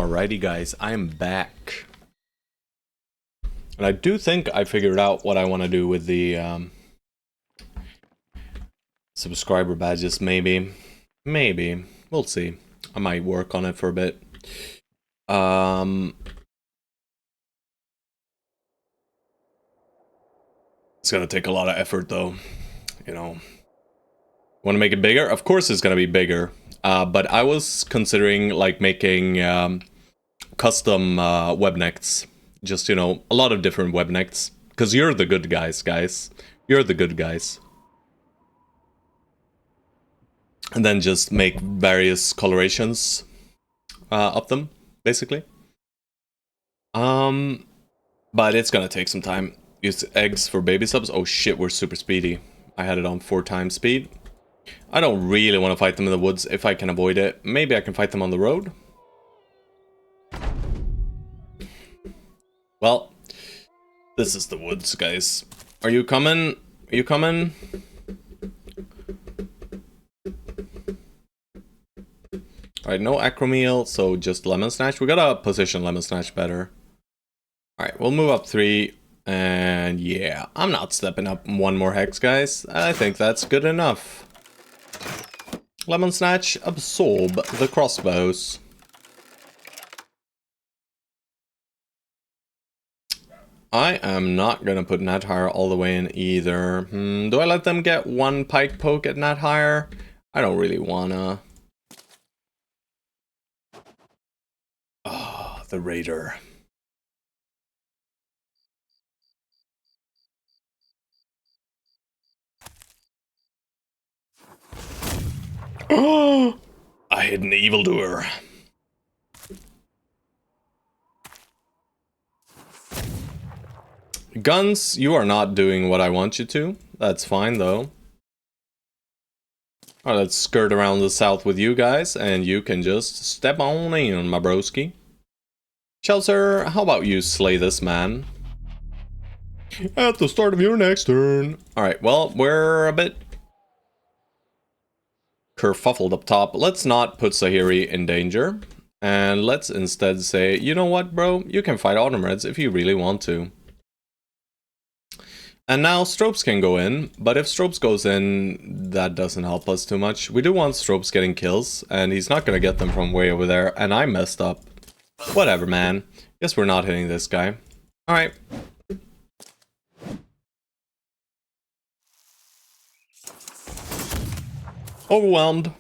Alrighty guys, I am back. And I do think I figured out what I want to do with the subscriber badges, maybe. Maybe. We'll see. I might work on it for a bit. It's gonna take a lot of effort though. You know. Want to make it bigger? Of course it's gonna be bigger. But I was considering like making custom webnects. Just, you know, a lot of different webnects. Because you're the good guys, guys. You're the good guys. And then just make various colorations of them, basically. But it's gonna take some time. Use eggs for baby subs. Oh shit, we're super speedy. I had it on 4 times speed. I don't really want to fight them in the woods if I can avoid it. Maybe I can fight them on the road. Well, this is the woods, guys. Are you coming? Are you coming? Alright, no acromeal, so just lemon snatch. We gotta position lemon snatch better. Alright, we'll move up 3. And yeah, I'm not stepping up 1 more hex, guys. I think that's good enough. Lemon snatch, absorb the crossbows. I am not gonna put Nat Hire all the way in either. Do I let them get 1 pike poke at Nat Hire? I don't really wanna. Ah, the Raider. Oh, I hit an evildoer. Guns, you are not doing what I want you to. That's fine, though. Alright, let's skirt around the south with you guys, and you can just step on in, my broski. Chelsea, how about you slay this man? At the start of your next turn. Alright, well, we're a bit kerfuffled up top. Let's not put Sahiri in danger. And let's instead say, you know what, bro? You can fight Autumn Reds if you really want to. And now Stropes can go in, but if Stropes goes in, that doesn't help us too much. We do want Stropes getting kills, and he's not gonna get them from way over there, and I messed up. Whatever, man. Guess we're not hitting this guy. Alright. Overwhelmed.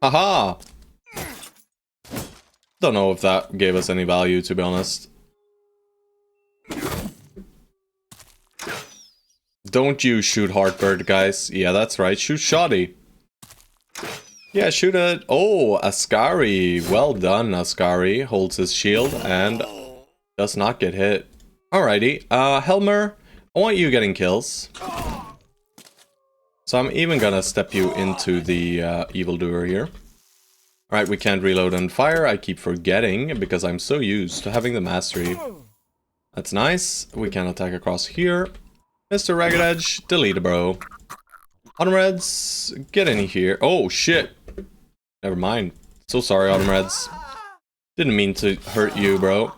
Haha! Don't know if that gave us any value, to be honest. Don't you shoot Heartbird, guys. Yeah, that's right. Shoot Shoddy. Yeah, shoot it. Oh, Ascari. Well done, Ascari. Holds his shield and does not get hit. Alrighty. Helmer, I want you getting kills. So I'm even gonna step you into the evildoer here. Alright, we can't reload and fire. I keep forgetting because I'm so used to having the mastery. That's nice. We can attack across here. Mr. Ragged Edge, delete it, bro. Autumn Reds, get in here. Oh, shit. Never mind. So sorry, Autumn Reds. Didn't mean to hurt you, bro.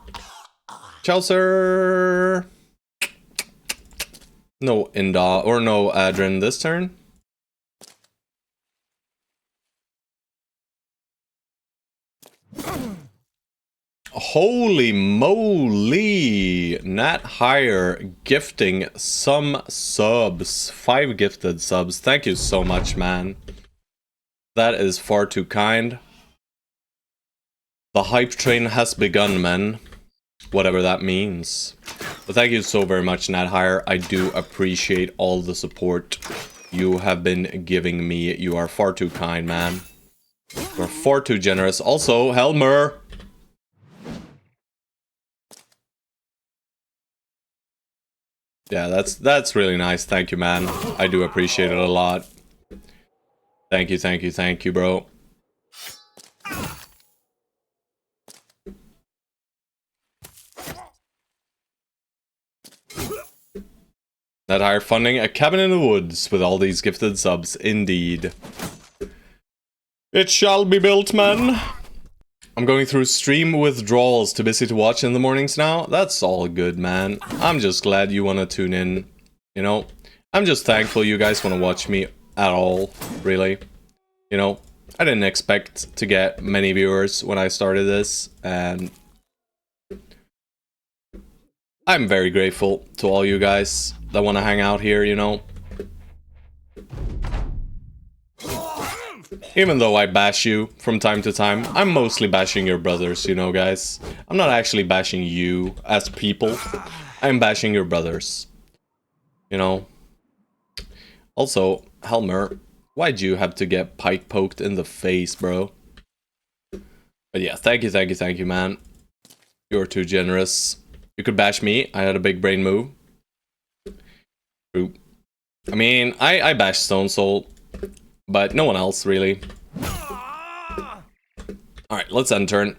Chelsea. No Inda, or no Adrin this turn. Holy moly! Nat Hire gifting some subs. 5 gifted subs. Thank you so much, man. That is far too kind. The hype train has begun, men. Whatever that means. But thank you so very much, Nat Hire. I do appreciate all the support you have been giving me. You are far too kind, man. You are far too generous. Also, Helmer! Yeah, that's really nice. Thank you, man. I do appreciate it a lot. Thank you, bro. That higher funding a cabin in the woods with all these gifted subs, indeed. It shall be built, man. I'm going through stream withdrawals, too busy to watch in the mornings now. That's all good, man. I'm just glad you want to tune in. You know, I'm just thankful you guys want to watch me at all, really. You know, I didn't expect to get many viewers when I started this, and I'm very grateful to all you guys that want to hang out here, you know. Even though I bash you from time to time, I'm mostly bashing your brothers, you know, guys. I'm not actually bashing you as people. I'm bashing your brothers. You know. Also, Helmer, why'd you have to get pike poked in the face, bro? But yeah, thank you, man. You're too generous. You could bash me. I had a big brain move. True. I mean, I bashed Stone Soul, but no one else, really. Alright, let's end turn.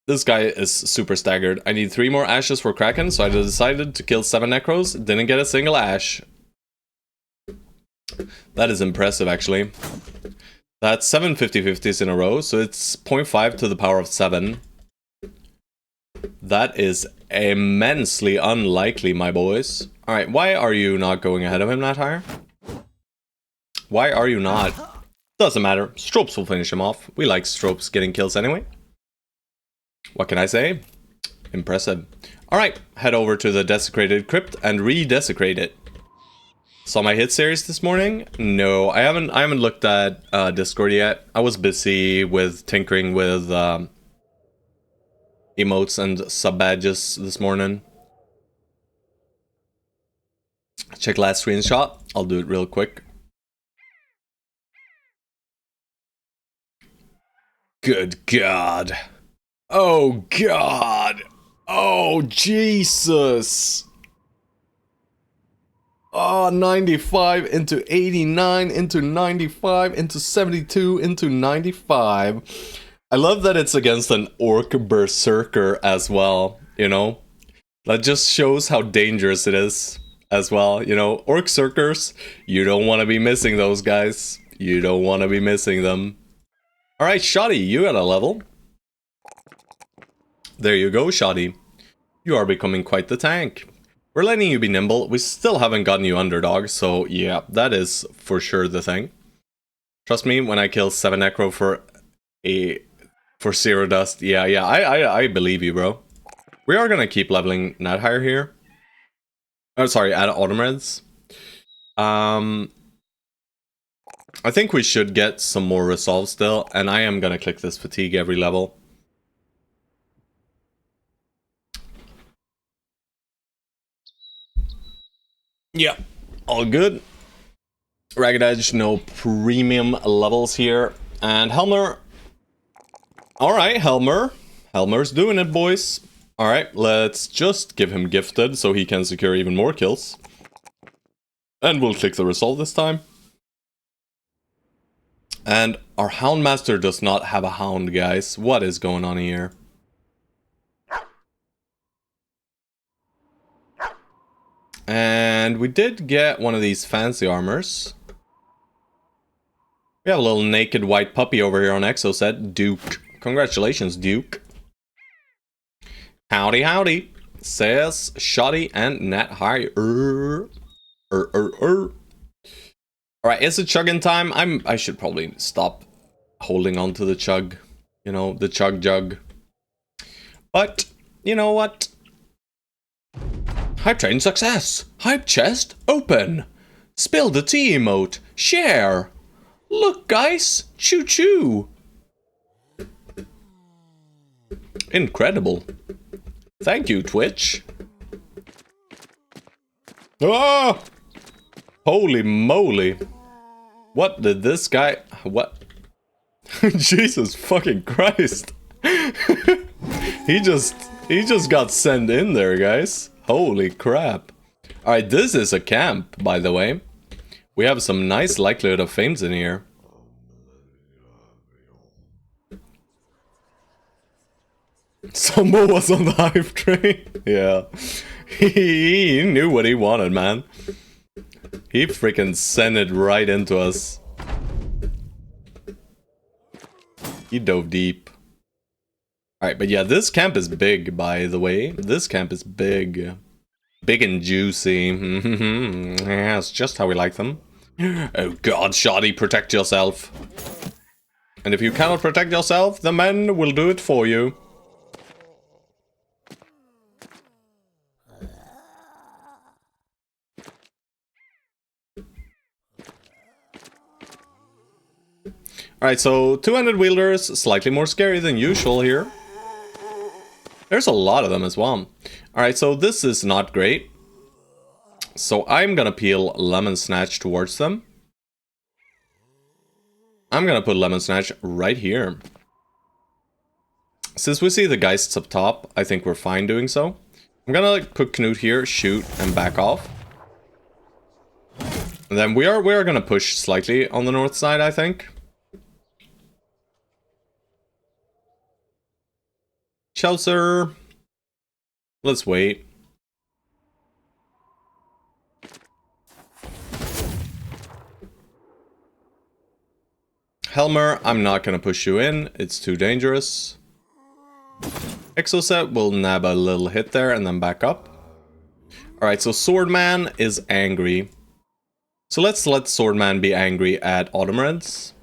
This guy is super staggered. I need 3 more ashes for Kraken, so I decided to kill 7 Necros. Didn't get a single ash. That is impressive, actually. That's 7 50-50s in a row, so it's 0.5 to the power of 7. That is immensely unlikely, my boys. Alright, why are you not going ahead of him that higher? Why are you not? Doesn't matter. Stropes will finish him off. We like Stropes getting kills anyway. What can I say? Impressive. Alright, head over to the Desecrated Crypt and re-desecrate it. Saw my hit series this morning? No, I haven't looked at Discord yet. I was busy with tinkering with emotes and sub badges this morning. Check last screenshot. I'll do it real quick. Good God. Oh God. Oh Jesus. Oh, 95 into 89 into 95 into 72 into 95. I love that it's against an Orc Berserker as well, you know? That just shows how dangerous it is as well, you know? Orc Berserkers, you don't want to be missing those guys. You don't want to be missing them. Alright, Shoddy, you got a level. There you go, Shoddy. You are becoming quite the tank. We're letting you be nimble. We still haven't gotten you underdog, so yeah, that is for sure the thing. Trust me, when I kill 7 Necro for 0 dust, yeah, I believe you, bro. We are gonna keep leveling Nat higher here. Oh, sorry, add Automreds. I think we should get some more resolve still, and I am gonna click this fatigue every level. Yeah, all good. Ragged Edge, no premium levels here. And Helmer. Alright, Helmer. Helmer's doing it, boys. Alright, let's just give him gifted so he can secure even more kills. And we'll click the resolve this time. And our Houndmaster does not have a Hound, guys. What is going on here? And we did get one of these fancy armors. We have a little naked white puppy over here on Exoset. Duke. Congratulations, Duke. Howdy, howdy. Says Shoddy and Nat Higher. Alright, is it chugging time? I should probably stop holding on to the chug. You know, the chug jug. But, you know what? Hype train success! Hype chest open! Spill the tea emote. Share! Look, guys! Choo choo! Incredible. Thank you, Twitch. Oh! Holy moly. What did this guy... What? Jesus fucking Christ. He just got sent in there, guys. Holy crap. Alright, this is a camp, by the way. We have some nice likelihood of fames in here. Sombo was on the hype train. Yeah. He knew what he wanted, man. He freaking sent it right into us. He dove deep. Alright, but yeah, this camp is big, by the way. This camp is big. Big and juicy. Yeah, it's just how we like them. Oh god, Shoddy, protect yourself. And if you cannot protect yourself, the men will do it for you. Alright, so two-handed wielders, slightly more scary than usual here. There's a lot of them as well. Alright, so this is not great. So I'm gonna peel Lemon Snatch towards them. I'm gonna put Lemon Snatch right here. Since we see the Geists up top, I think we're fine doing so. I'm gonna put Knut here, shoot, and back off. And then we are gonna push slightly on the north side, I think. Chelsea. Let's wait. Helmer, I'm not gonna push you in. It's too dangerous. Exoset will nab a little hit there and then back up. Alright, so Swordman is angry. So let's let Swordman be angry at Autumnreds.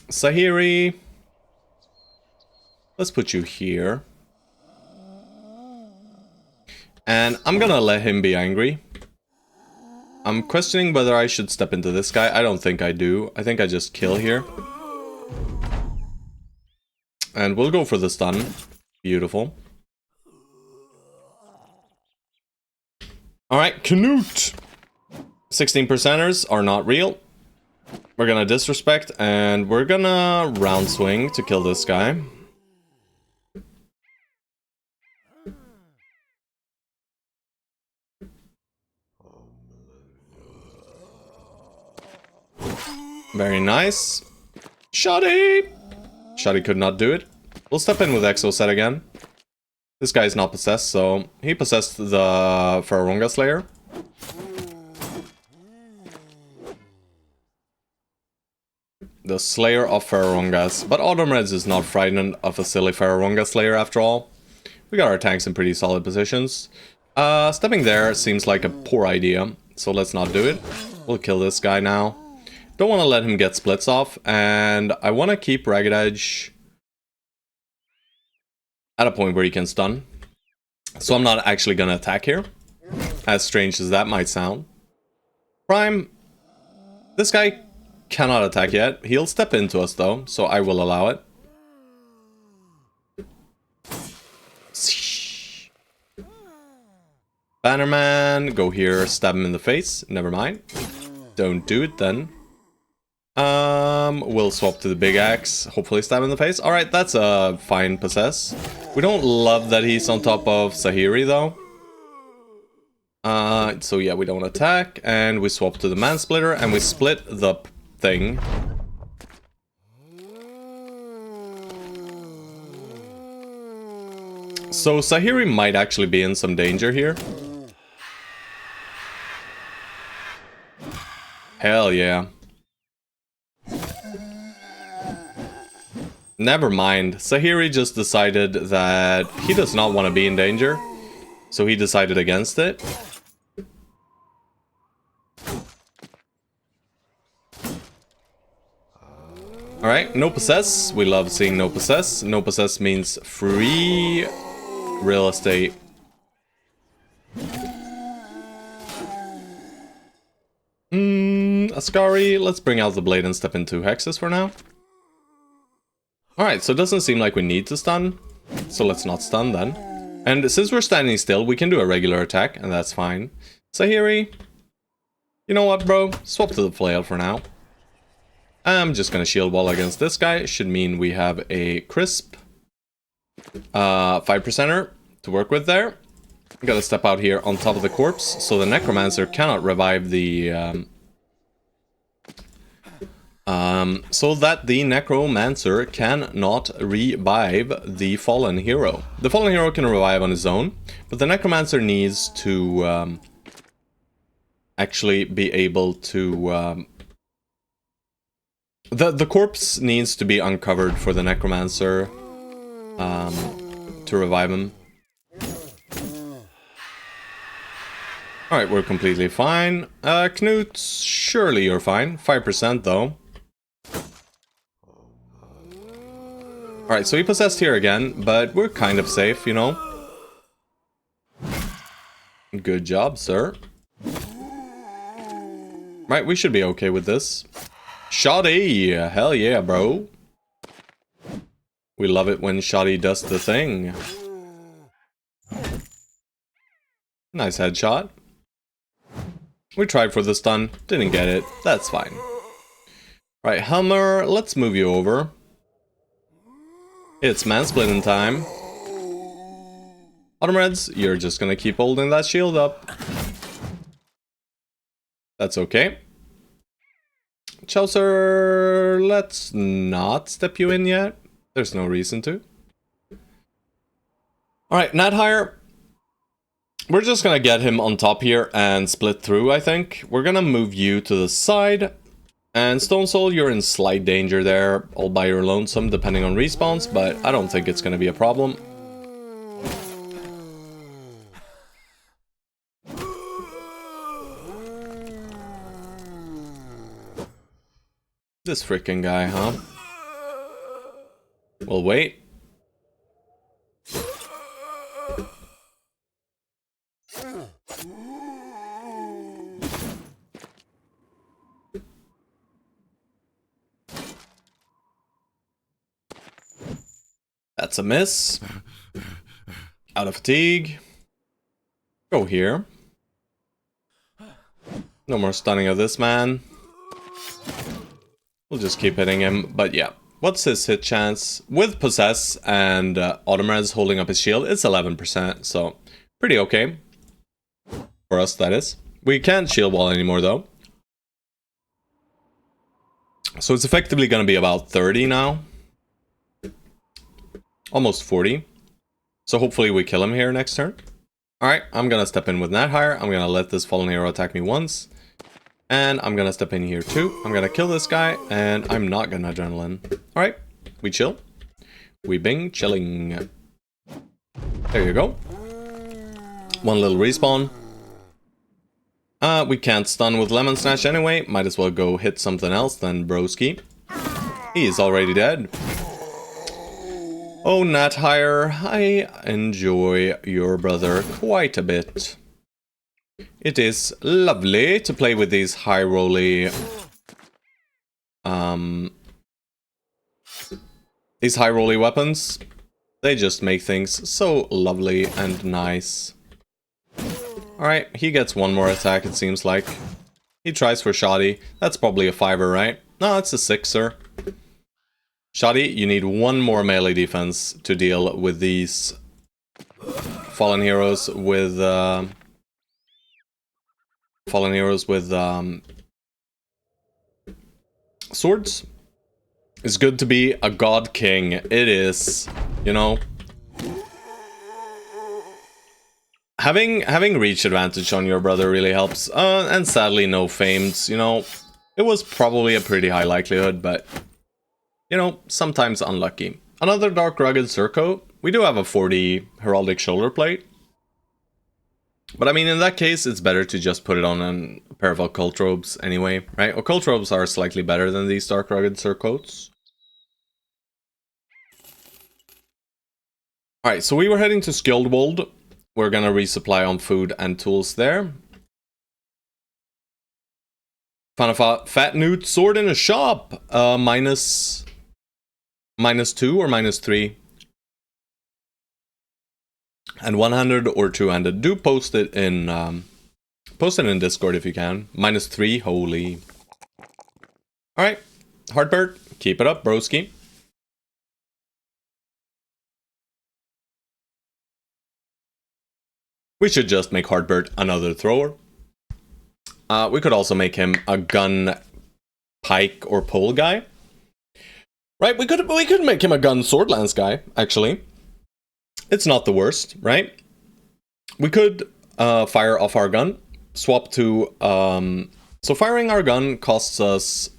Sahiri. Let's put you here. And I'm gonna let him be angry. I'm questioning whether I should step into this guy. I don't think I do. I think I just kill here. And we'll go for the stun. Beautiful. Alright, Knut! 16%ers are not real. We're gonna disrespect, and we're gonna round swing to kill this guy. Very nice. Shoddy! Shoddy could not do it. We'll step in with Exoset again. This guy is not possessed, so he possessed the Farronga Slayer. The Slayer of Farrongas. But Autumnreds is not frightened of a silly Farronga Slayer after all. We got our tanks in pretty solid positions. Stepping there seems like a poor idea, so let's not do it. We'll kill this guy now. Don't want to let him get splits off, and I want to keep Ragged Edge at a point where he can stun. So I'm not actually going to attack here, as strange as that might sound. Prime, this guy cannot attack yet. He'll step into us though, so I will allow it. Bannerman, go here, stab him in the face. Never mind. Don't do it then. We'll swap to the big axe. Hopefully stab in the face. Alright, that's a fine possess. We don't love that he's on top of Sahiri though. So yeah, we don't attack. And we swap to the Mansplitter and we split the thing. So Sahiri might actually be in some danger here. Hell yeah. Never mind. Sahiri just decided that he does not want to be in danger. So he decided against it. Alright, no possess. We love seeing no possess. No possess means free real estate. Ascari, let's bring out the blade and step into hexes for now. Alright, so it doesn't seem like we need to stun, so let's not stun then. And since we're standing still, we can do a regular attack, and that's fine. Sahiri, you know what, bro? Swap to the flail for now. I'm just gonna shield wall against this guy. Should mean we have a crisp 5%er to work with there. Gotta step out here on top of the corpse, so the Necromancer cannot revive the... so that the Necromancer cannot revive the Fallen Hero. The Fallen Hero can revive on his own, but the Necromancer needs to actually be able to The corpse needs to be uncovered for the necromancer to revive him. Alright, we're completely fine. Knut, surely you're fine. 5% though. Alright, so he possessed here again, but we're kind of safe, you know. Good job, sir. Right, we should be okay with this. Shoddy! Hell yeah, bro. We love it when Shoddy does the thing. Nice headshot. We tried for the stun, didn't get it. That's fine. Right, Helmer, let's move you over. It's mansplaining time. Autumn Reds, you're just gonna keep holding that shield up. That's okay. Chaucer, let's not step you in yet. There's no reason to. Alright, Nadhire. We're just gonna get him on top here and split through, I think. We're gonna move you to the side. And Stone Soul, you're in slight danger there, all by your lonesome, depending on respawns, but I don't think it's gonna be a problem. This freaking guy, huh? We'll wait. That's a miss. Out of fatigue. Go here. No more stunning of this man. We'll just keep hitting him, but yeah. What's his hit chance? With Possess and Autumn Res holding up his shield, it's 11%, so pretty okay. For us, that is. We can't shield wall anymore, though. So it's effectively going to be about 30 now. Almost 40. So hopefully we kill him here next turn. Alright, I'm going to step in with Nadhire. I'm going to let this fallen hero attack me once. And I'm going to step in here too. I'm going to kill this guy. And I'm not going to adrenaline. Alright, we chill. We bing chilling. There you go. One little respawn. We can't stun with Lemon Snatch anyway. Might as well go hit something else than Broski. He is already dead. Oh, Nadhire, I enjoy your brother quite a bit. It is lovely to play with these high-rolly... these high-rolly weapons. They just make things so lovely and nice. Alright, he gets one more attack, it seems like. He tries for Shoddy. That's probably a 5er, right? No, it's a 6er. Shoddy, you need one more melee defense to deal with these fallen heroes with swords. It's good to be a god king. It is, you know. Having reach advantage on your brother really helps. And sadly, no famed. You know, it was probably a pretty high likelihood, but you know, sometimes unlucky. Another Dark Rugged Surcoat. We do have a 40 Heraldic Shoulder Plate. But I mean, in that case, it's better to just put it on a pair of Occult Robes anyway, right? Occult Robes are slightly better than these Dark Rugged Surcoats. Alright, so we were heading to Skjoldwold. We're gonna resupply on food and tools there. Found a fat newt sword in a shop. -2 or -3. And one-handed or two-handed. Do post it in Discord if you can. -3, holy. Alright, Heartbird, keep it up, broski. We should just make Heartbird another thrower. We could also make him a gun, pike, or pole guy. Right, we could make him a gun sword lance guy, actually. It's not the worst, right? We could fire off our gun, swap to... so firing our gun costs us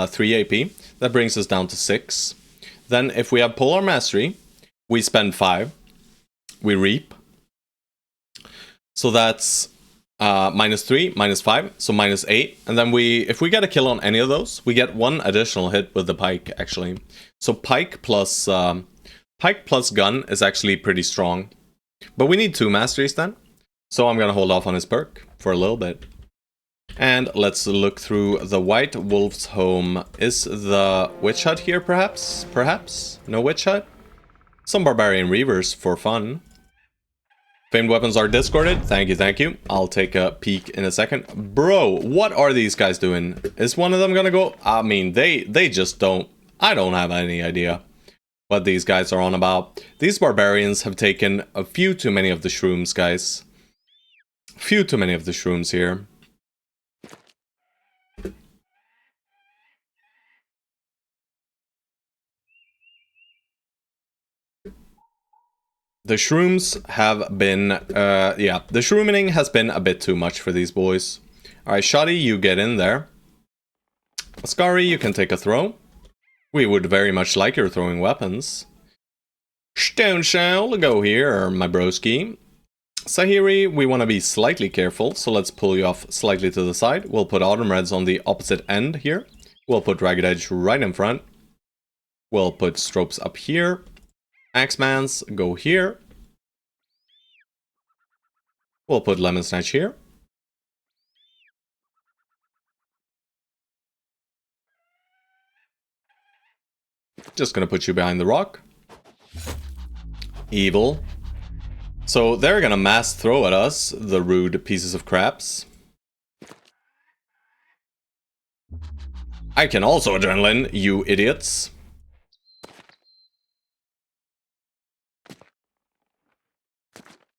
3 AP. That brings us down to 6. Then if we have Polar Mastery, we spend 5. We reap. So that's -3, -5, so -8. And then if we get a kill on any of those, we get 1 additional hit with the pike, actually. So pike plus gun is actually pretty strong. But we need 2 masteries then. So I'm gonna hold off on his perk for a little bit. And let's look through the White Wolf's home. Is the witch hut here, perhaps? Perhaps? No witch hut? Some barbarian reavers for fun. Famed weapons are discarded. Thank you, thank you. I'll take a peek in a second. Bro, what are these guys doing? Is one of them gonna go? I mean, they just don't... I don't have any idea what these guys are on about. These barbarians have taken a few too many of the shrooms, guys. Few too many of the shrooms here. The shrooms have been, yeah, the shrooming has been a bit too much for these boys. Alright, Shoddy, you get in there. Ascari, you can take a throw. We would very much like your throwing weapons. Stone Shell, go here, my broski. Sahiri, we want to be slightly careful, so let's pull you off slightly to the side. We'll put Autumn Reds on the opposite end here. We'll put Ragged Edge right in front. We'll put Stropes up here. Axemans go here. We'll put Lemon Snatch here. Just gonna put you behind the rock. Evil. So they're gonna mass throw at us, the rude pieces of craps. I can also adrenaline, you idiots.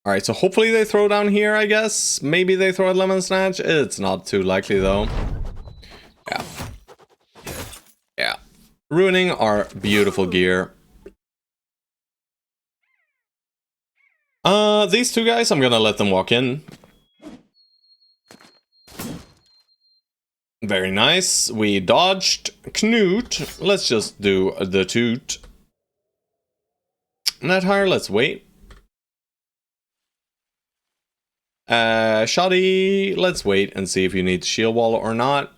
Alright, so hopefully they throw down here, I guess. Maybe they throw at Lemon Snatch. It's not too likely, though. Yeah. Yeah. Ruining our beautiful gear. These two guys, I'm gonna let them walk in. Very nice. We dodged Knut. Let's just do the toot. Not higher, let's wait. Shoddy, let's wait and see if you need shield wall or not.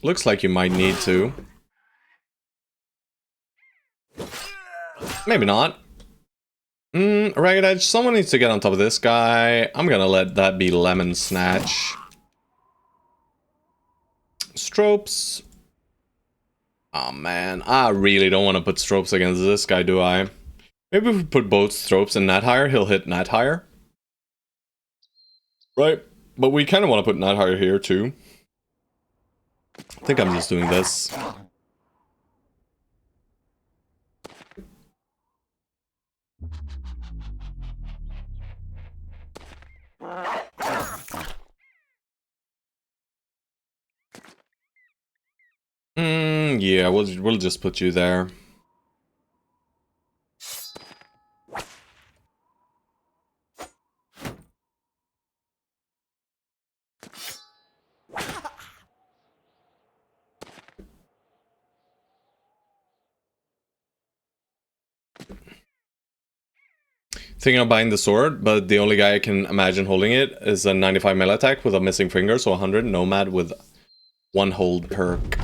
Looks like you might need to. Maybe not. Ragged Edge, someone needs to get on top of this guy. I'm gonna let that be Lemon Snatch. Stropes. Oh man, I really don't want to put Stropes against this guy, do I? Maybe if we put both Stropes and Nat Higher, he'll hit Nat Higher. Right, but we kind of want to put Nat Higher here too. I think I'm just doing this. Yeah, we'll just put you there. Thinking of buying the sword, but the only guy I can imagine holding it is a 95 melee attack with a missing finger, so 100 nomad with 1 hold perk.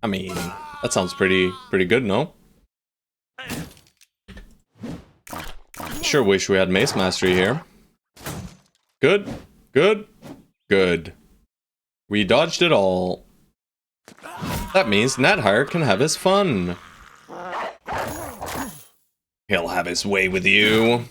I mean, that sounds pretty good, no? Sure wish we had Mace Mastery here. Good, good, good. We dodged it all. That means Nat Higher can have his fun. He'll have his way with you.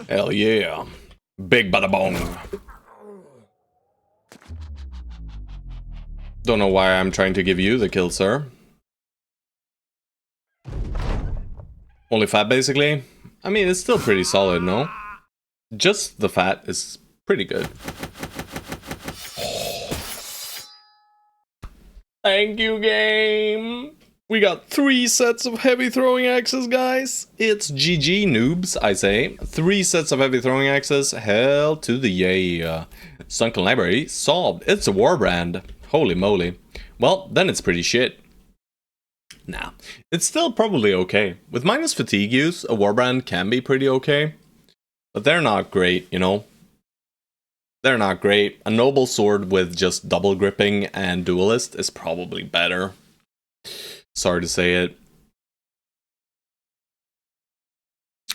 Hell yeah. Big bada bong. Don't know why I'm trying to give you the kill, sir. Only fat, basically. I mean, it's still pretty solid, no? Just the fat is pretty good. Thank you, game! We got 3 sets of heavy throwing axes, guys. It's GG, noobs, I say. 3 sets of heavy throwing axes. Hell to the yay. Sunken library solved. It's a warbrand. Holy moly. Well, then it's pretty shit. Nah, it's still probably okay. With minus fatigue use, a warbrand can be pretty okay. But they're not great, you know? They're not great. A noble sword with just double gripping and duelist is probably better. Sorry to say it.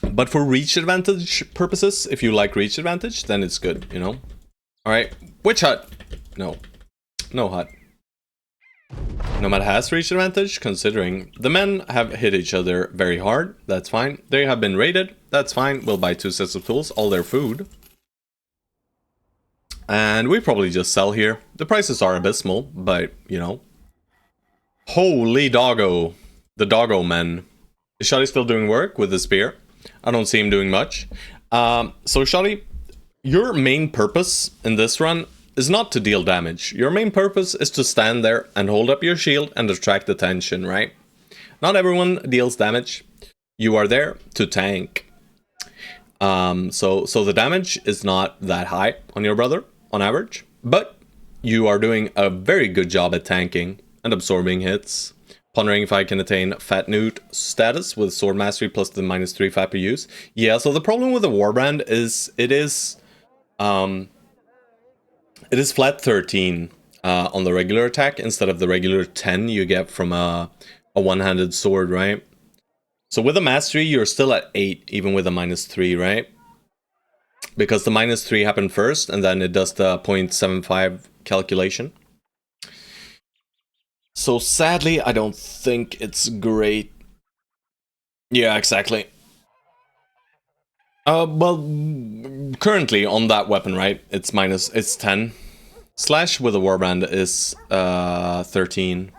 But for reach advantage purposes, if you like reach advantage, then it's good, you know? Alright, witch hut! No. No hut. Nomad has reach advantage, considering the men have hit each other very hard. That's fine. They have been raided. That's fine. We'll buy 2 sets of tools, all their food. And we probably just sell here. The prices are abysmal, but, you know. Holy doggo. The doggo men. Is Shoddy still doing work with the spear? I don't see him doing much. So Shoddy, your main purpose in this run is not to deal damage. Your main purpose is to stand there and hold up your shield and attract attention, right? Not everyone deals damage. You are there to tank. So the damage is not that high on your brother, on average. But you are doing a very good job at tanking and absorbing hits. Pondering if I can attain Fat Newt status with Sword Mastery plus the -3 fat per use. Yeah, so the problem with the Warbrand is it is flat 13 on the regular attack instead of the regular 10 you get from a one-handed sword, right? So with a mastery, you're still at 8, even with a -3, right? Because the -3 happened first, and then it does the 0.75 calculation. So sadly, I don't think it's great. Yeah, exactly. Well, currently on that weapon, right? It's 10. Slash with a warbrand is 13.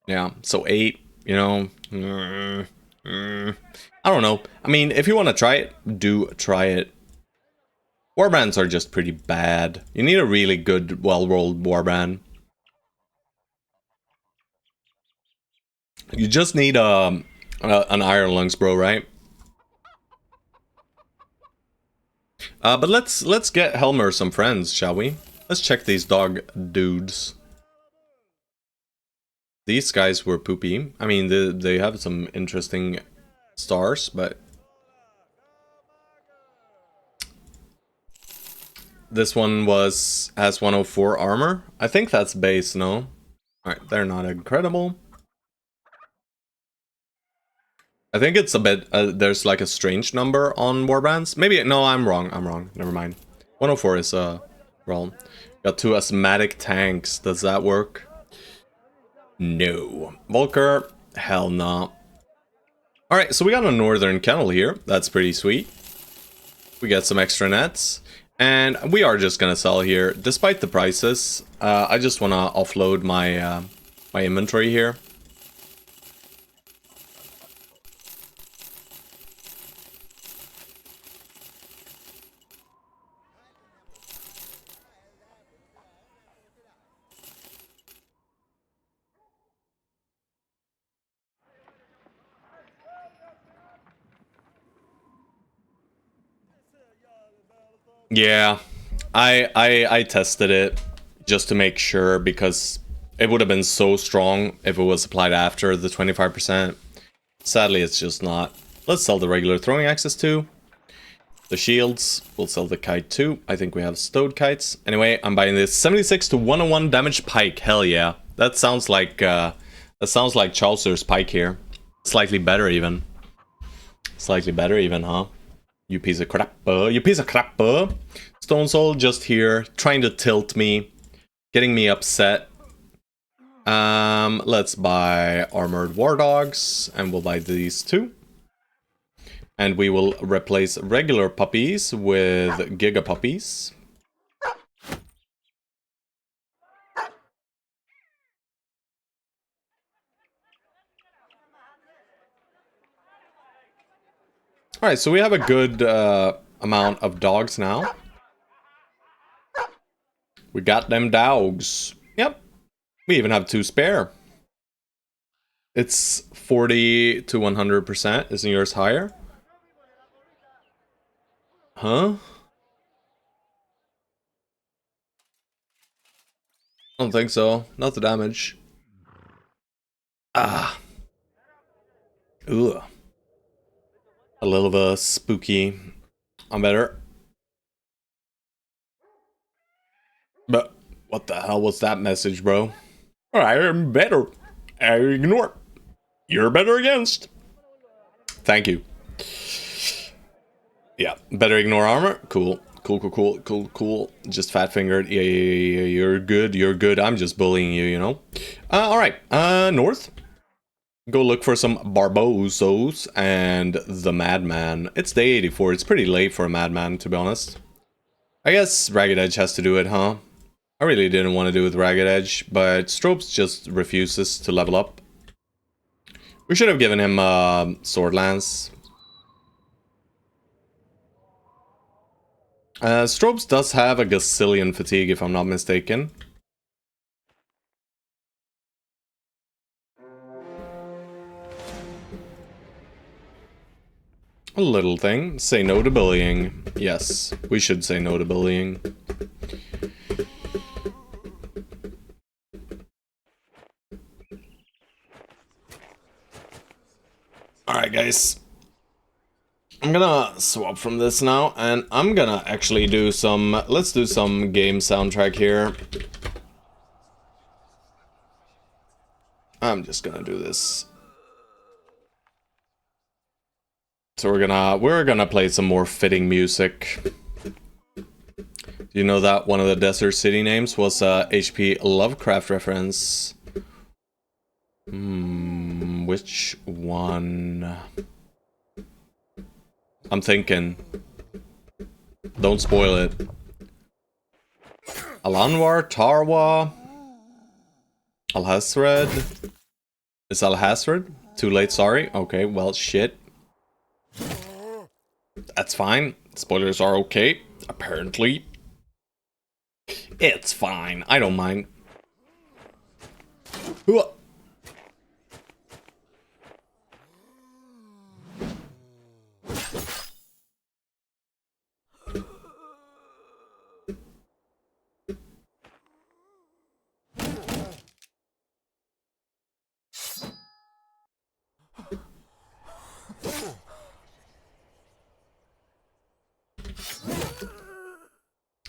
Yeah, so 8, you know. I don't know. I mean, if you want to try it, do try it. Warbrands are just pretty bad. You need a really good, well-rolled warbrand. You just need an Iron Lungs, bro, right? But let's get Helmer some friends, shall we? Let's check these dog dudes. These guys were poopy. I mean, they have some interesting stars, but this one has 104 armor. I think that's base, no? Alright, they're not incredible. I think it's a bit, there's like a strange number on warbrands. Maybe, no, I'm wrong, never mind. 104 is, well, got 2 asthmatic tanks, does that work? No. Volker, hell no. Alright, so we got a northern kennel here, that's pretty sweet. We get some extra nets, and we are just gonna sell here, despite the prices. I just wanna offload my, my inventory here. Yeah, I tested it just to make sure because it would have been so strong if it was applied after the 25%. Sadly, it's just not. Let's sell the regular throwing axes too. The shields, we'll sell the kite too. I think we have stowed kites. Anyway, I'm buying this 76 to 101 damage pike. Hell yeah, that sounds like Chaucer's pike here. Slightly better even. Slightly better even, huh? You piece of crap, you piece of crap. Stone Soul just here, trying to tilt me, getting me upset. Let's buy Armored War Dogs, and we'll buy these too. And we will replace regular puppies with Giga Puppies. Alright, so we have a good amount of dogs now. We got them dogs. Yep. We even have 2 spare. It's 40 to 100%. Isn't yours higher? Huh? I don't think so. Not the damage. Ah. Ugh. A little bit spooky. I'm better. But what the hell was that message, bro? I am better. I ignore. You're better against. Thank you. Yeah, better ignore armor. Cool. Cool. Just fat fingered. Yeah. You're good. I'm just bullying you, you know? Alright. North. Go look for some Barbosos and the Madman. It's day 84. It's pretty late for a Madman, to be honest. I guess Ragged Edge has to do it, huh? I really didn't want to do it with Ragged Edge, but Stropes just refuses to level up. We should have given him Sword Lance. Stropes does have a gazillion fatigue, if I'm not mistaken. A little thing. Say no to bullying. Yes, we should say no to bullying. Alright, guys. I'm gonna swap from this now, and I'm gonna actually do some... Let's do some game soundtrack here. I'm just gonna do this. So we're gonna play some more fitting music. Do you know that one of the desert city names was a HP Lovecraft reference? Which one? I'm thinking. Don't spoil it. Alanwar, Tarwa, Alhasred. Is Alhasred? Too late, sorry. Okay, well, shit. That's fine. Spoilers are okay, apparently. It's fine. I don't mind.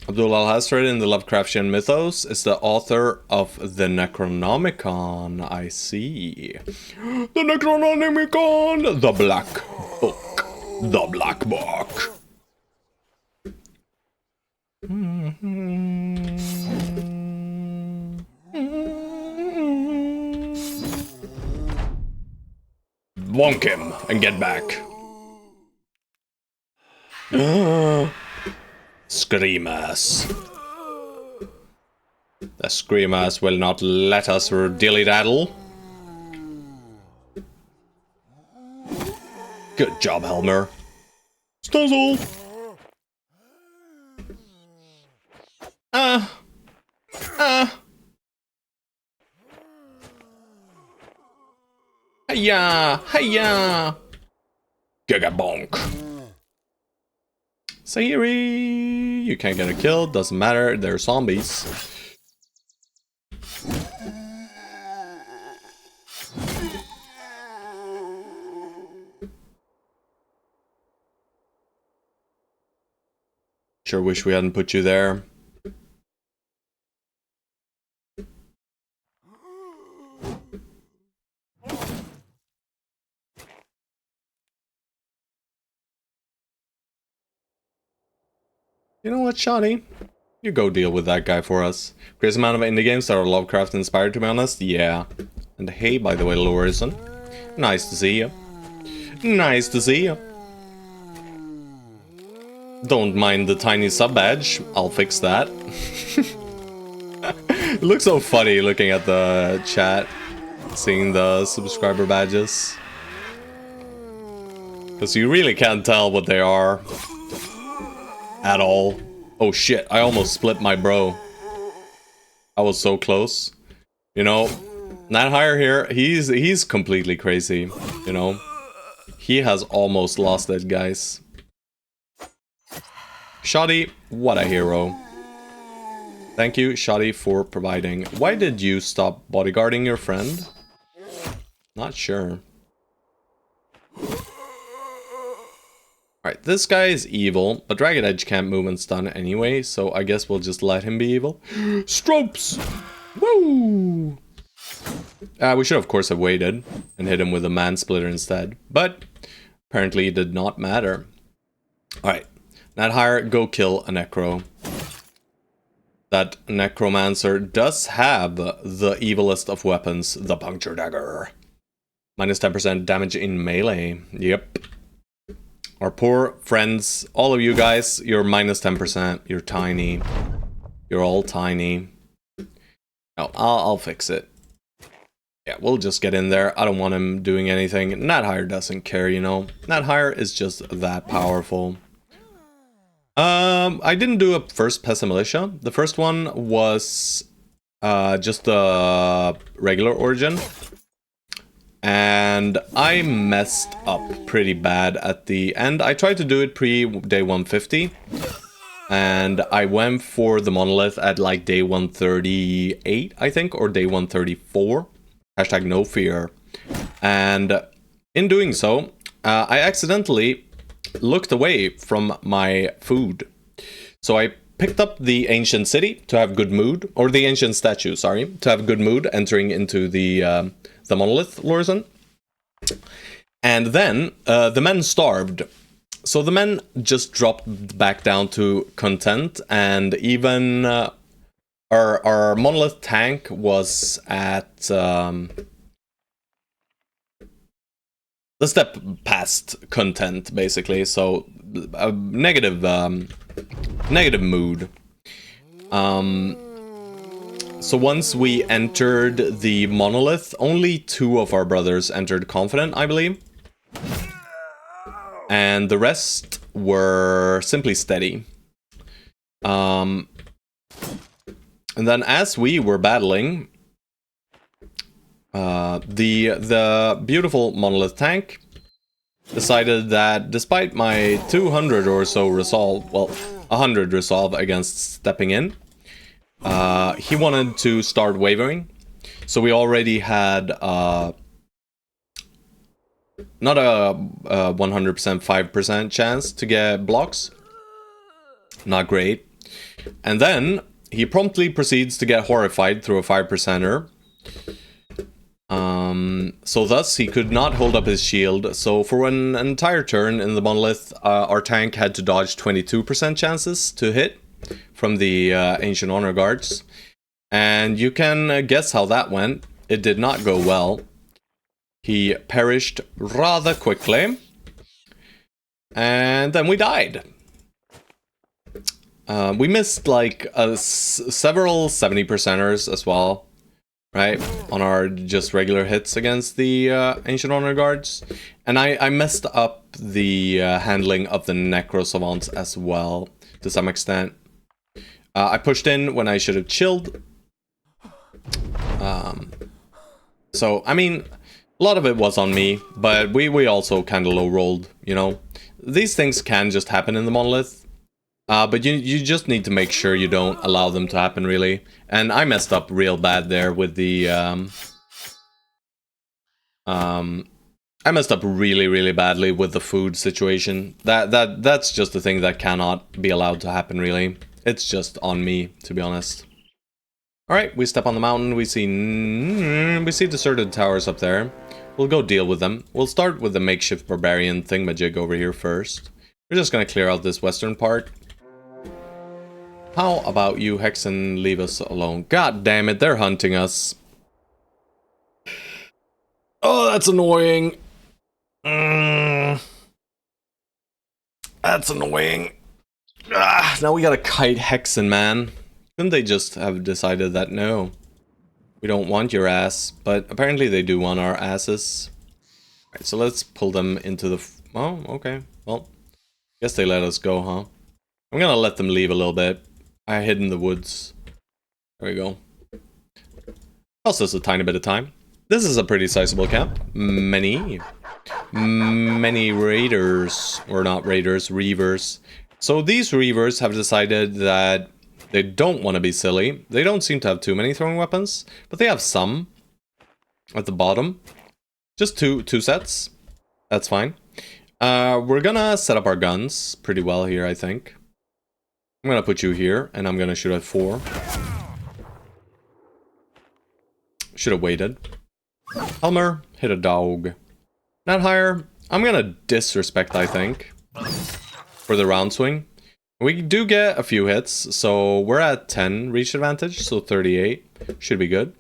Abdul Alhasred in the Lovecraftian mythos is the author of the Necronomicon. I see. The Necronomicon! The Black Book. The Black Book. Wonk him and get back. Screamers. The Screamers will not let us dilly-daddle. Good job, Helmer. Stuzzle! Hiya! Hiya! Gigabonk. Sayiri! You can't get a kill, doesn't matter, they're zombies. Sure wish we hadn't put you there. You know what, Shawnee? You go deal with that guy for us. Crazy amount of indie games that are Lovecraft inspired, to be honest. Yeah. And hey, by the way, Lorison. Nice to see you. Nice to see you. Don't mind the tiny sub badge. I'll fix that. It looks so funny looking at the chat, seeing the subscriber badges. Because you really can't tell what they are. At all. Oh shit, I almost split my bro. I was so close. You know, Nat Hire here, he's completely crazy, you know. He has almost lost it, guys. Shoddy, what a hero. Thank you, Shoddy, for providing. Why did you stop bodyguarding your friend? Not sure. Alright, this guy is evil, but Dragon Edge can't move and stun anyway, so I guess we'll just let him be evil. Strokes! Woo! We should of course have waited and hit him with a Man Splitter instead, but apparently it did not matter. Alright, Nat Hire, go kill a Necro. That Necromancer does have the evilest of weapons, the Puncture Dagger. Minus 10% damage in melee, yep. Our poor friends, all of you guys, you're minus 10%. You're tiny. You're all tiny. No, I'll fix it. Yeah, we'll just get in there. I don't want him doing anything. Nat Hire doesn't care, you know. Nat Hire is just that powerful. I didn't do a first Peasant Militia. The first one was just a regular Origin. And I messed up pretty bad at the end. I tried to do it pre-day 150. And I went for the Monolith at like day 138, I think, or day 134. Hashtag no fear. And in doing so, I accidentally looked away from my food. So I picked up the Ancient City to have good mood, or the Ancient Statue, sorry, to have good mood entering into the Monolith Lorzen. And then the men starved. So the men just dropped back down to content, and even our Monolith tank was at the step past content, basically. So a negative mood. So once we entered the Monolith, only 2 of our brothers entered confident, I believe. And the rest were simply steady. And then as we were battling, the beautiful Monolith tank decided that despite my 200 or so resolve, well, 100 resolve against stepping in, he wanted to start wavering. So we already had not a 100% 5% chance to get blocks. Not great. And then he promptly proceeds to get horrified through a 5%er. So thus he could not hold up his shield. So for an entire turn in the Monolith, our tank had to dodge 22% chances to hit from the Ancient Honor Guards. And you can guess how that went. It did not go well. He perished rather quickly. And then we died. We missed like several 70%ers as well, right? On our just regular hits against the Ancient Honor Guards. And I messed up the handling of the Necro Savants as well, to some extent. I pushed in when I should have chilled. So, I mean, a lot of it was on me, but we also kind of low-rolled, you know? These things can just happen in the Monolith. But you just need to make sure you don't allow them to happen, really. And I messed up real bad there with the... I messed up really, really badly with the food situation. That's just a thing that cannot be allowed to happen, really. It's just on me, to be honest. Alright, we step on the mountain, we see deserted towers up there. We'll go deal with them. We'll start with the makeshift barbarian thingamajig over here first. We're just gonna clear out this western part. How about you, Hexen, leave us alone? God damn it, they're hunting us. Oh, that's annoying. That's annoying. Now we gotta kite Hexen, man. Couldn't they just have decided that, no, we don't want your ass? But apparently they do want our asses. Alright, so let's pull them into the Oh, okay. Well, guess they let us go, huh? I'm gonna let them leave a little bit. I hid in the woods. There we go. Also, it's a tiny bit of time. This is a pretty sizable camp. Many raiders, or not raiders, reavers. So these reavers have decided that they don't want to be silly. They don't seem to have too many throwing weapons, but they have some at the bottom. Just two sets. That's fine. We're gonna set up our guns pretty well here, I think. I'm gonna put you here, and I'm gonna shoot at 4. Should have waited. Helmer, hit a dog. Not higher. I'm gonna disrespect, I think, for the round swing. We do get a few hits, so we're at 10 reach advantage, so 38. Should be good.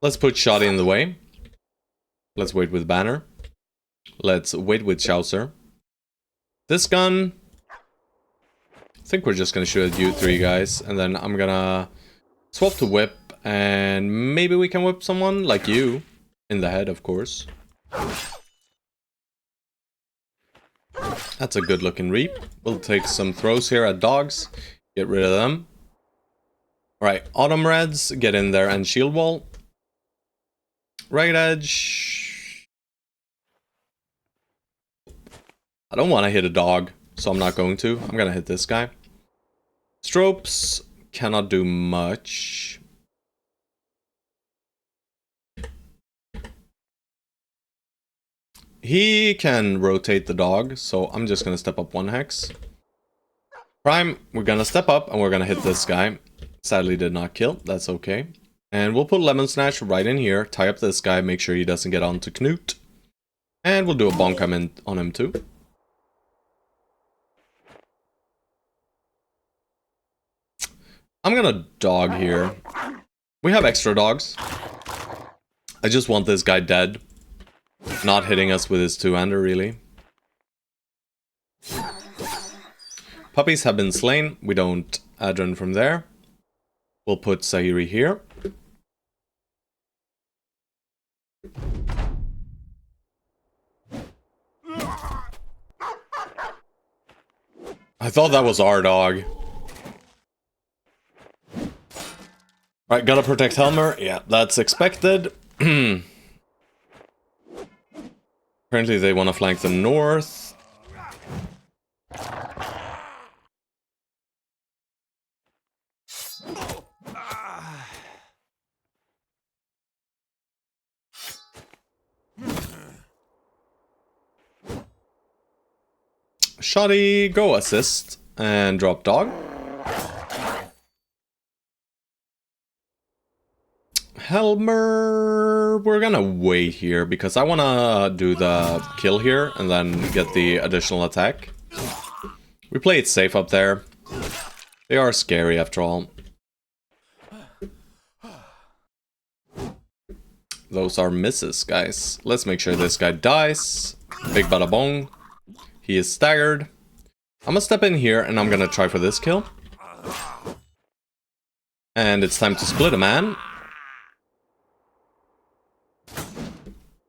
Let's put Shoddy in the way. Let's wait with Banner. Let's wait with Chaucer. This gun... I think we're just gonna shoot at you 3 guys, and then I'm gonna swap to Whip, and maybe we can whip someone, like you. In the head, of course. That's a good looking reap. We'll take some throws here at dogs. Get rid of them. Alright, Autumn Reds, get in there and shield wall. Right edge. I don't want to hit a dog, so I'm not going to. I'm gonna hit this guy. Stropes cannot do much. He can rotate the dog, so I'm just gonna step up 1 hex. Prime, we're gonna step up and we're gonna hit this guy. Sadly did not kill, that's okay. And we'll put Lemon Snatch right in here, tie up this guy, make sure he doesn't get onto Knut. And we'll do a bonk on him too. I'm gonna dog here. We have extra dogs. I just want this guy dead. Not hitting us with his 2-hander, really. Puppies have been slain. We don't adren from there. We'll put Sahiri here. I thought that was our dog. Alright, gotta protect Helmer. Yeah, that's expected. Apparently they want to flank the north. Shoddy, go assist and drop dog. Helmer, we're gonna wait here because I wanna do the kill here and then get the additional attack. We play it safe up there. They are scary after all. Those are misses, guys. Let's make sure this guy dies. Big bada bong. He is staggered. I'm gonna step in here and I'm gonna try for this kill. And it's time to split a man.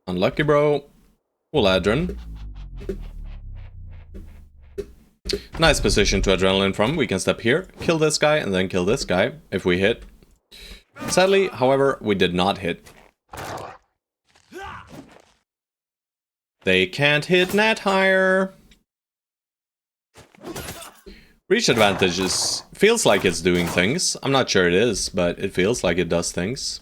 Unlucky, bro. Full adren. Nice position to adrenaline from. We can step here, kill this guy, and then kill this guy if we hit. Sadly, however, we did not hit. They can't hit net higher. Reach advantages feels like it's doing things. I'm not sure it is, but it feels like it does things.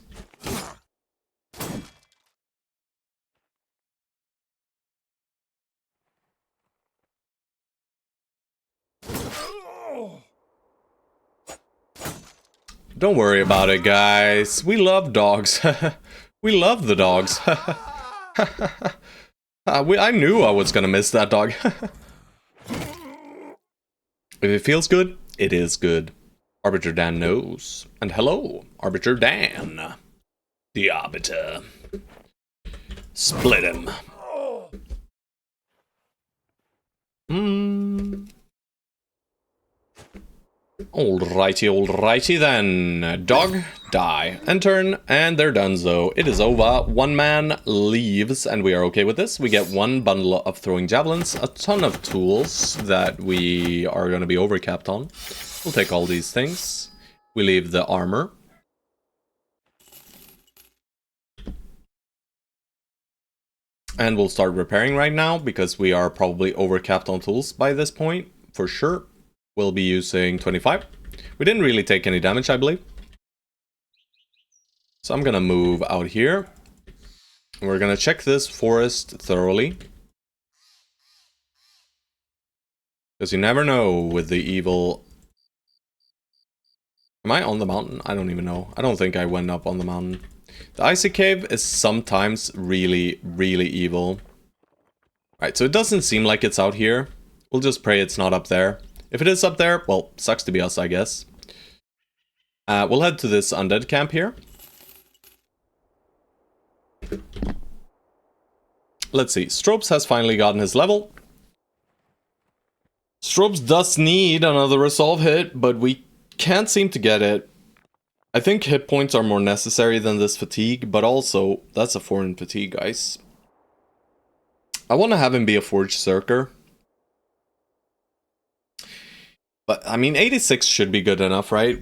Don't worry about it, guys. We love dogs. We love the dogs. I knew I was gonna miss that dog. If it feels good, it is good. Arbiter Dan knows. And hello, Arbiter Dan. The Arbiter. Split him. Alrighty then. Dog, die. End turn, and they're done so. It is over. One man leaves, and we are okay with this. We get one bundle of throwing javelins, a ton of tools that we are going to be overcapped on. We'll take all these things. We leave the armor. And we'll start repairing right now, because we are probably overcapped on tools by this point, for sure. We'll be using 25. We didn't really take any damage, I believe. So I'm gonna move out here. We're gonna check this forest thoroughly. Because you never know with the evil... Am I on the mountain? I don't even know. I don't think I went up on the mountain. The icy cave is sometimes really, really evil. Right, so it doesn't seem like it's out here. We'll just pray it's not up there. If it is up there, well, sucks to be us, I guess. We'll head to this undead camp here. Let's see. Stropes has finally gotten his level. Stropes does need another resolve hit, but we can't seem to get it. I think hit points are more necessary than this fatigue, but also, that's a 4 in fatigue, guys. I want to have him be a Forged Circer. But, I mean, 86 should be good enough, right?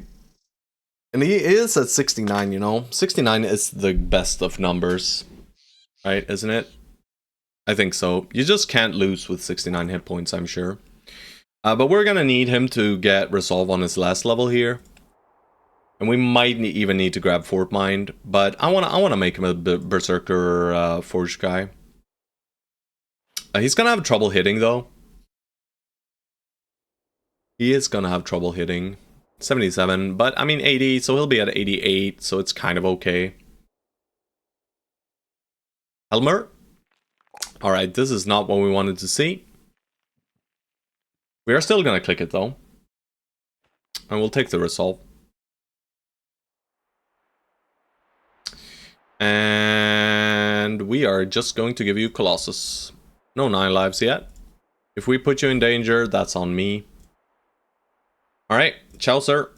And he is at 69, you know? 69 is the best of numbers. Right, isn't it? I think so. You just can't lose with 69 hit points, I'm sure. But we're gonna need him to get Resolve on his last level here. And we might even need to grab Fort Mind. But I wanna make him a Berserker Forge guy. He's gonna have trouble hitting, though. He is gonna have trouble hitting. 77, but I mean 80, so he'll be at 88, so it's kind of okay. Helmer? Alright, this is not what we wanted to see. We are still gonna click it though. And we'll take the resolve. And we are just going to give you Colossus. No 9 lives yet. If we put you in danger, that's on me. Alright, ciao sir.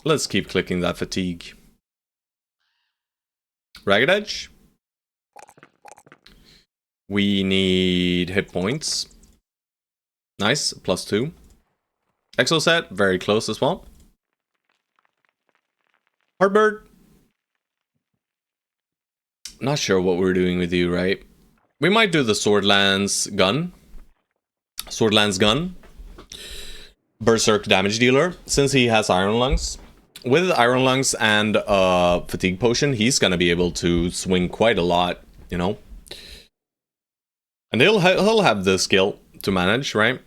Let's keep clicking that fatigue. Ragged Edge. We need hit points. Nice, +2. Exoset, very close as well. Heartbird. Not sure what we're doing with you, right? We might do the Swordlands gun. Swordlands gun. Berserk damage dealer, since he has Iron Lungs. With Iron Lungs and Fatigue Potion, he's gonna be able to swing quite a lot, you know? And he'll have the skill to manage, right?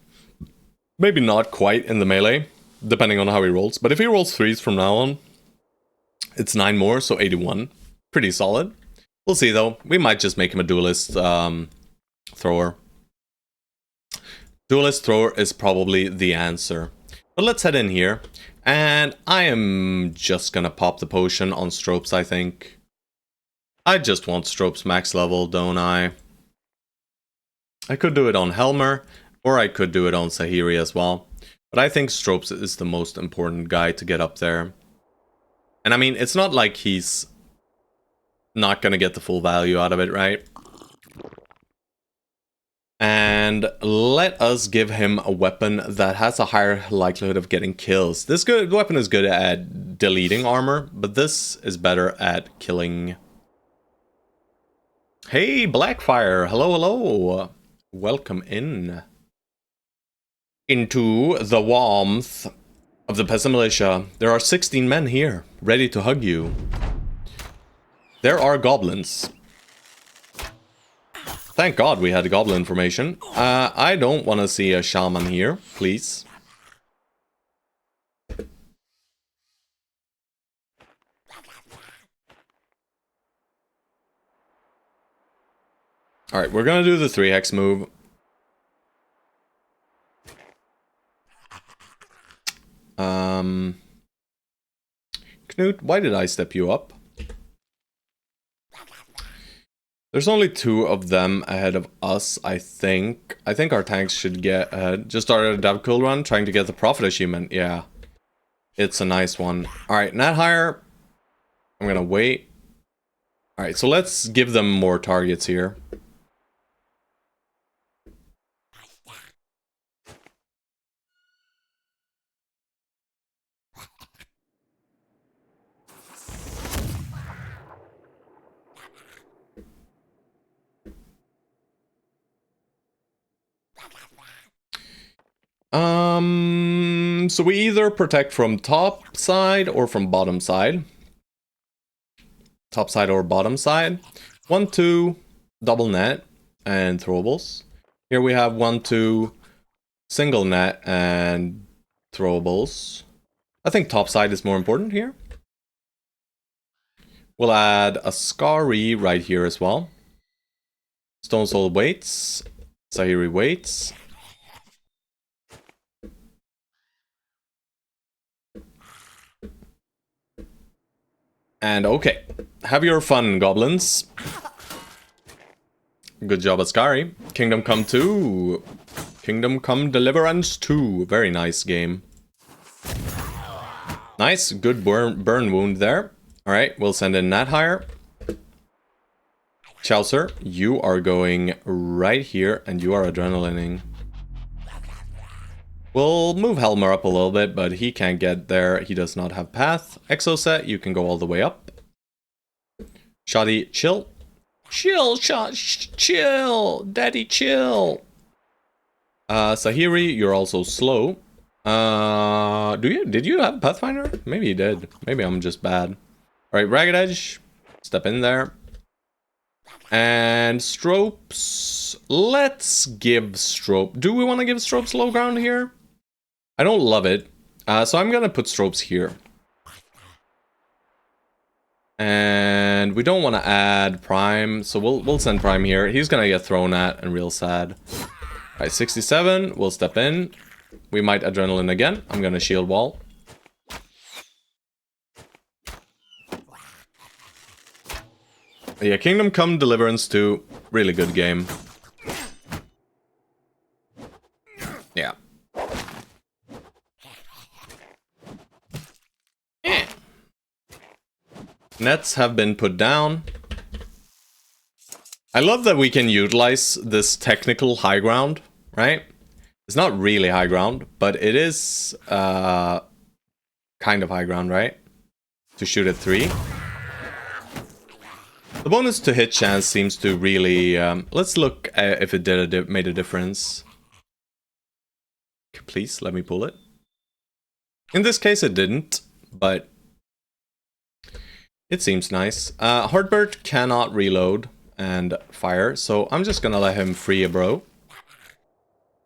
Maybe not quite in the melee, depending on how he rolls. But if he rolls 3s from now on, it's 9 more, so 81. Pretty solid. We'll see, though. We might just make him a duelist thrower. Duelist thrower is probably the answer. But let's head in here. And I am just gonna pop the potion on Stropes, I think. I just want Stropes max level, don't I? I could do it on Helmer, or I could do it on Sahiri as well. But I think Stropes is the most important guy to get up there. And I mean, it's not like he's not gonna get the full value out of it, right? And let us give him a weapon that has a higher likelihood of getting kills. This weapon is good at deleting armor, but this is better at killing. Hey, Blackfire! Hello, hello! Welcome in. Into the warmth of the Peasant Militia. There are 16 men here, ready to hug you. There are goblins. Thank God we had goblin formation. I don't want to see a shaman here, please. Alright, we're gonna do the 3-hex move. Knut, why did I step you up? There's only 2 of them ahead of us, I think. I think our tanks should get ahead. Just started a dev cool run, trying to get the profit achievement. Yeah. It's a nice one. Alright, net higher. I'm gonna wait. Alright, so let's give them more targets here. So we either protect from top side or from bottom side. Top side or bottom side. 1, 2, double net and throwables. Here we have 1, 2, single net and throwables. I think top side is more important here. We'll add a Scary right here as well. Stone Soul waits. Sahiri waits. And okay, have your fun, goblins. Good job, Ascari. Kingdom Come 2. Kingdom Come Deliverance 2. Very nice game. Nice, good burn wound there. Alright, we'll send in Nat higher. Chaucer, you are going right here, and you are adrenalining. We'll move Helmer up a little bit, but he can't get there. He does not have path. Exoset, you can go all the way up. Shoddy, chill. Chill, chill. Daddy, chill. Sahiri, you're also slow. Did you have Pathfinder? Maybe you did. Maybe I'm just bad. Alright, Ragged Edge. Step in there. And Stropes. Let's give Strope. Do we want to give Stropes low ground here? I don't love it. So I'm gonna put Stropes here. And we don't want to add Prime, so we'll send Prime here. He's gonna get thrown at and real sad. Alright, 67, we'll step in. We might Adrenaline again. I'm gonna shield wall. Yeah, Kingdom Come Deliverance 2, really good game. Yeah. Nets have been put down. I love that we can utilize this technical high ground, right? It's not really high ground, but it is kind of high ground, right? To shoot at 3. The bonus to hit chance seems to really... let's look at if it made a difference. Please, let me pull it. In this case, it didn't, but... it seems nice. Heartbird cannot reload and fire, so I'm just gonna let him free a bro.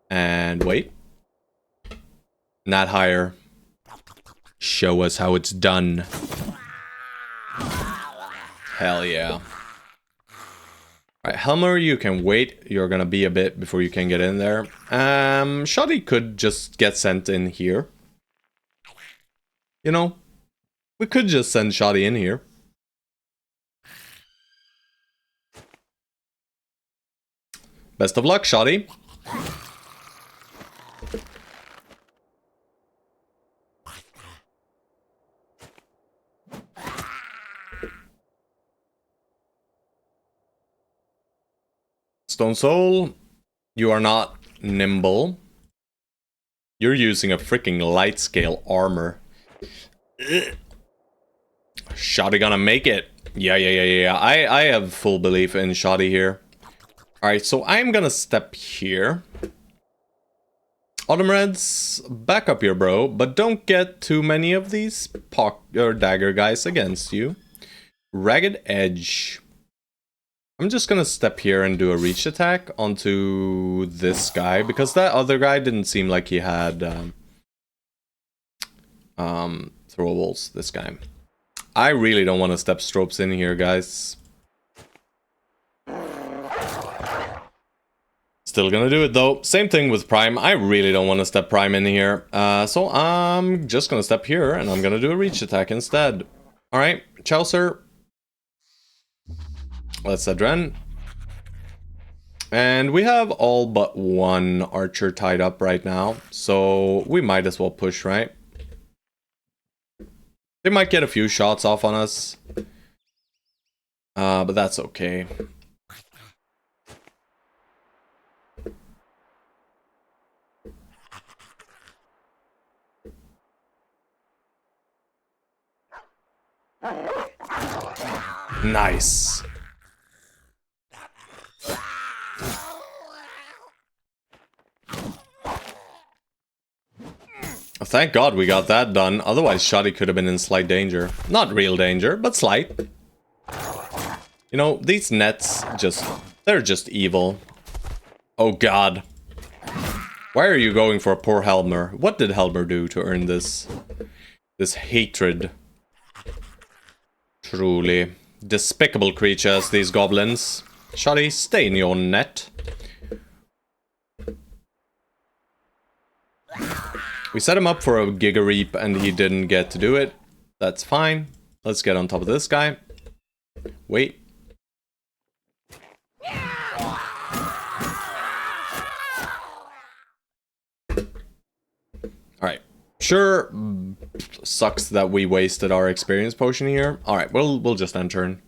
And wait. Not higher. Show us how it's done. Hell yeah. Alright, Helmer, you can wait. You're gonna be a bit before you can get in there. Shoddy could just get sent in here. You know, we could just send Shoddy in here. Best of luck, Shoddy. Stone Soul, you are not nimble. You're using a freaking light scale armor. Ugh. Shoddy gonna make it. Yeah. I have full belief in Shoddy here. Alright, so I'm gonna step here. Autumn Reds, back up here, bro, but don't get too many of these dagger guys against you. Ragged Edge. I'm just gonna step here and do a reach attack onto this guy, because that other guy didn't seem like he had throwables, this guy. I really don't want to step Stropes in here, guys. Still gonna do it though. Same thing with Prime. I really don't want to step Prime in here. So I'm just gonna step here and I'm gonna do a reach attack instead. Alright, Chaucer. Let's Adren. And we have all but one archer tied up right now, so we might as well push, right? They might get a few shots off on us, but that's okay. Nice. Thank God we got that done, otherwise Shoddy could have been in slight danger. Not real danger, but slight. You know, these nets they're just evil. Oh God. Why are you going for a poor Helmer? What did Helmer do to earn this hatred? Truly despicable creatures, these goblins. Shoddy, stay in your net. We set him up for a Giga Reap and he didn't get to do it. That's fine. Let's get on top of this guy. Wait. Alright. Sure, sucks that we wasted our experience potion here. Alright, we'll just end turn.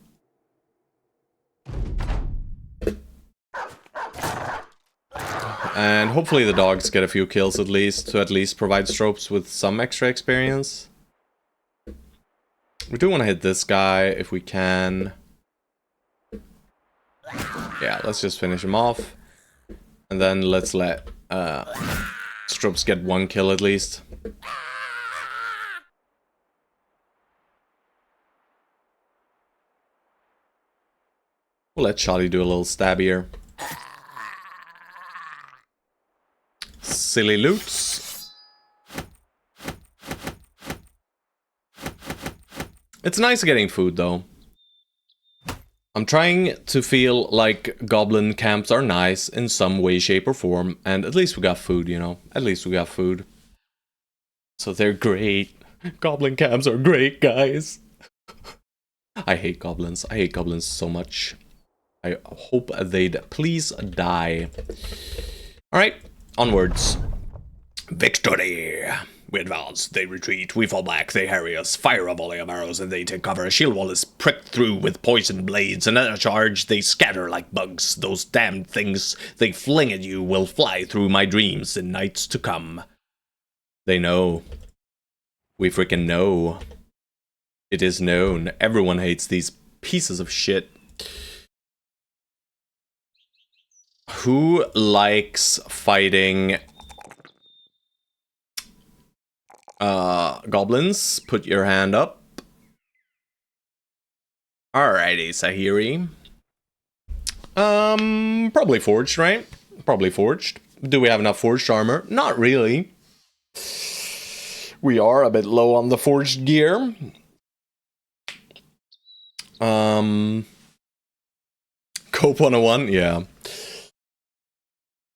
And hopefully the dogs get a few kills at least, to at least provide Stropes with some extra experience. We do want to hit this guy if we can. Yeah, let's just finish him off. And then let's let Stropes get one kill at least. We'll let Shoddy do a little stab here. Silly loots. It's nice getting food though. I'm trying to feel like goblin camps are nice in some way, shape or form, and at least we got food, you know. At least we got food. So they're great. Goblin camps are great, guys. I hate goblins. I hate goblins so much. I hope they'd please die. Alright, onwards. Victory! We advance, they retreat, we fall back, they harry us, fire a volley of arrows and they take cover. A shield wall is pricked through with poisoned blades, and at a charge they scatter like bugs. Those damned things they fling at you will fly through my dreams in nights to come. They know. We freaking know. It is known. Everyone hates these pieces of shit. Who likes fighting goblins? Put your hand up. Alrighty, Sahiri. Probably forged, right? Probably forged. Do we have enough forged armor? Not really. We are a bit low on the forged gear. Cope 101, yeah.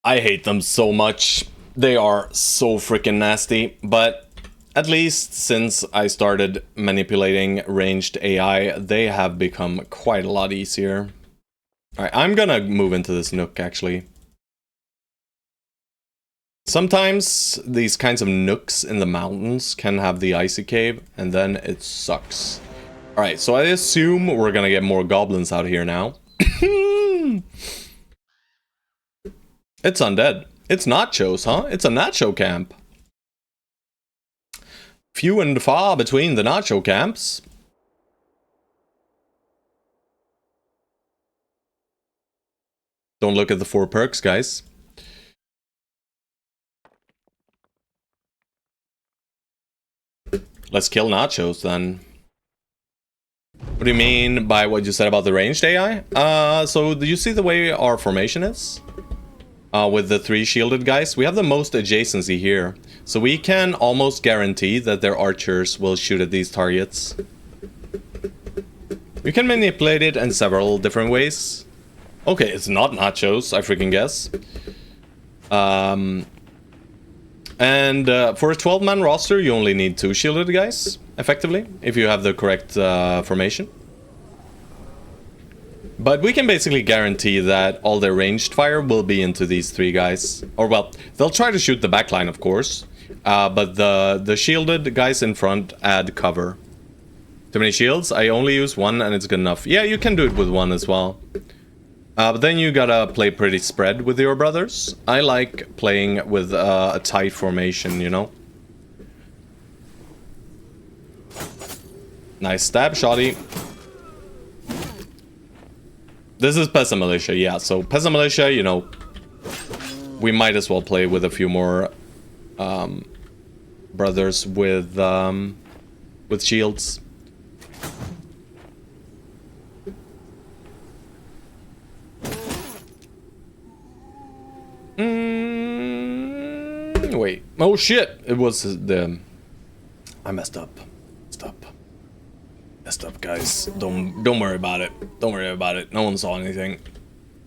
I hate them so much. They are so freaking nasty, but at least since I started manipulating ranged AI, they have become quite a lot easier. Alright, I'm gonna move into this nook, actually. Sometimes these kinds of nooks in the mountains can have the icy cave, and then it sucks. Alright, so I assume we're gonna get more goblins out here now. It's undead. It's nachos, huh? It's a nacho camp. Few and far between the nacho camps. Don't look at the 4 perks, guys. Let's kill nachos, then. What do you mean by what you said about the ranged AI? So do you see the way our formation is? With the 3 shielded guys, we have the most adjacency here. So we can almost guarantee that their archers will shoot at these targets. You can manipulate it in several different ways. Okay, it's not nachos, I freaking guess. For a 12-man roster, you only need 2 shielded guys, effectively, if you have the correct formation. But we can basically guarantee that all their ranged fire will be into these three guys. Or, well, they'll try to shoot the backline, of course. But the shielded guys in front add cover. Too many shields? I only use one and it's good enough. Yeah, you can do it with one as well. But then you gotta play pretty spread with your brothers. I like playing with a tight formation, you know? Nice stab, shoddy. This is Peasant Militia, yeah. So Peasant Militia, you know, we might as well play with a few more brothers with shields. Wait. Oh shit! It was the. I messed up. Messed up, guys. Don't worry about it. Don't worry about it. No one saw anything.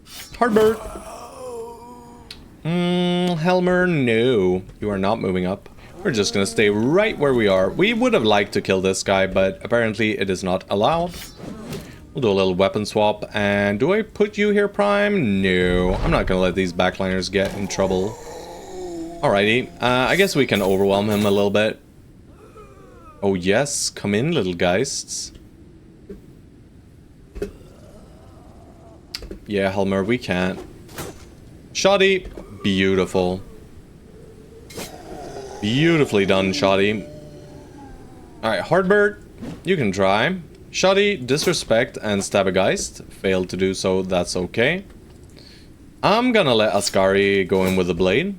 Hardbird. Helmer, no. You are not moving up. We're just gonna stay right where we are. We would have liked to kill this guy, but apparently it is not allowed. We'll do a little weapon swap. And do I put you here, Prime? No. I'm not gonna let these backliners get in trouble. Alrighty. I guess we can overwhelm him a little bit. Oh yes, come in, little geists. Yeah, Helmer, we can't. Shoddy, beautiful. Beautifully done, Shoddy. Alright, Hardbird, you can try. Shoddy, disrespect and stab a geist. Failed to do so, that's okay. I'm gonna let Ascari go in with the blade.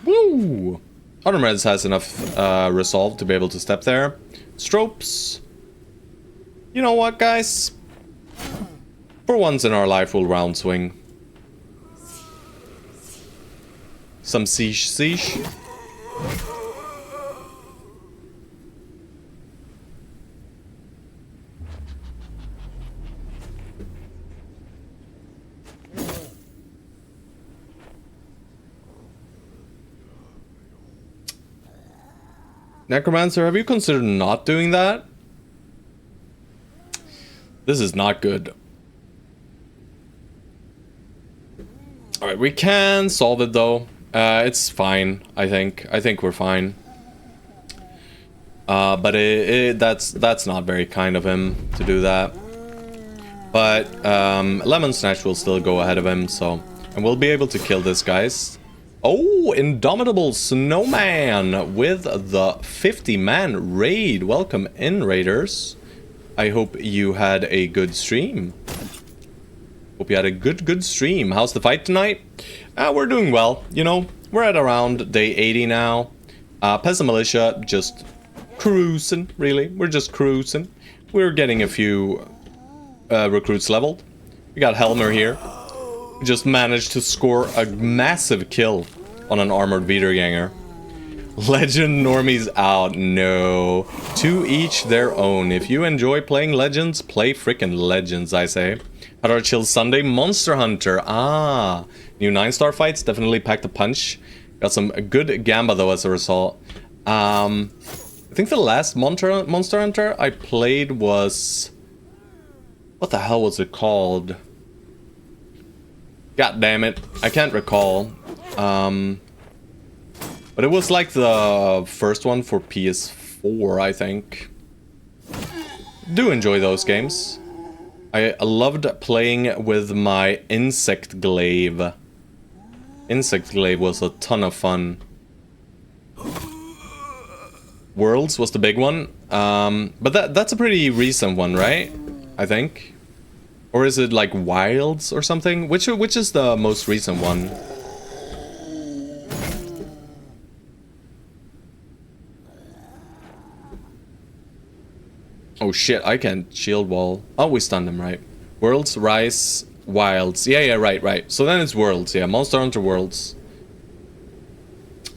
Woo! Autumn has enough resolve to be able to step there. Stropes. You know what, guys? For once in our life, we'll round swing. Some siege. Necromancer, have you considered not doing that? This is not good. Alright, we can solve it though. It's fine, I think. I think we're fine. But that's not very kind of him to do that. But Lemon Snatch will still go ahead of him, so... And we'll be able to kill this guys. Oh, Indomitable Snowman with the 50-man raid. Welcome in, raiders. I hope you had a good stream. Hope you had a good stream. How's the fight tonight? We're doing well. You know, we're at around day 80 now. Peasant Militia just cruising, really. We're just cruising. We're getting a few recruits leveled. We got Helmer here. We just managed to score a massive kill on an armored Wiedergänger. Legend normies out. No. To each their own. If you enjoy playing Legends, play frickin' Legends, I say. Had our chill Sunday. Monster Hunter. Ah. New 9-star fights. Definitely packed a punch. Got some good gamba, though, as a result. I think the last Monster Hunter I played was... What the hell was it called? God damn it. I can't recall. But it was like the first one for PS4, I think. Do enjoy those games. I loved playing with my Insect Glaive. Insect Glaive was a ton of fun. Worlds was the big one. But that's a pretty recent one, right? I think. Or is it like Wilds or something? Which is the most recent one? Oh shit, I can't shield wall. Oh, we stunned him, right? Worlds, Rise, Wilds. Yeah, right. So then it's Worlds, yeah. Monster Hunter Worlds.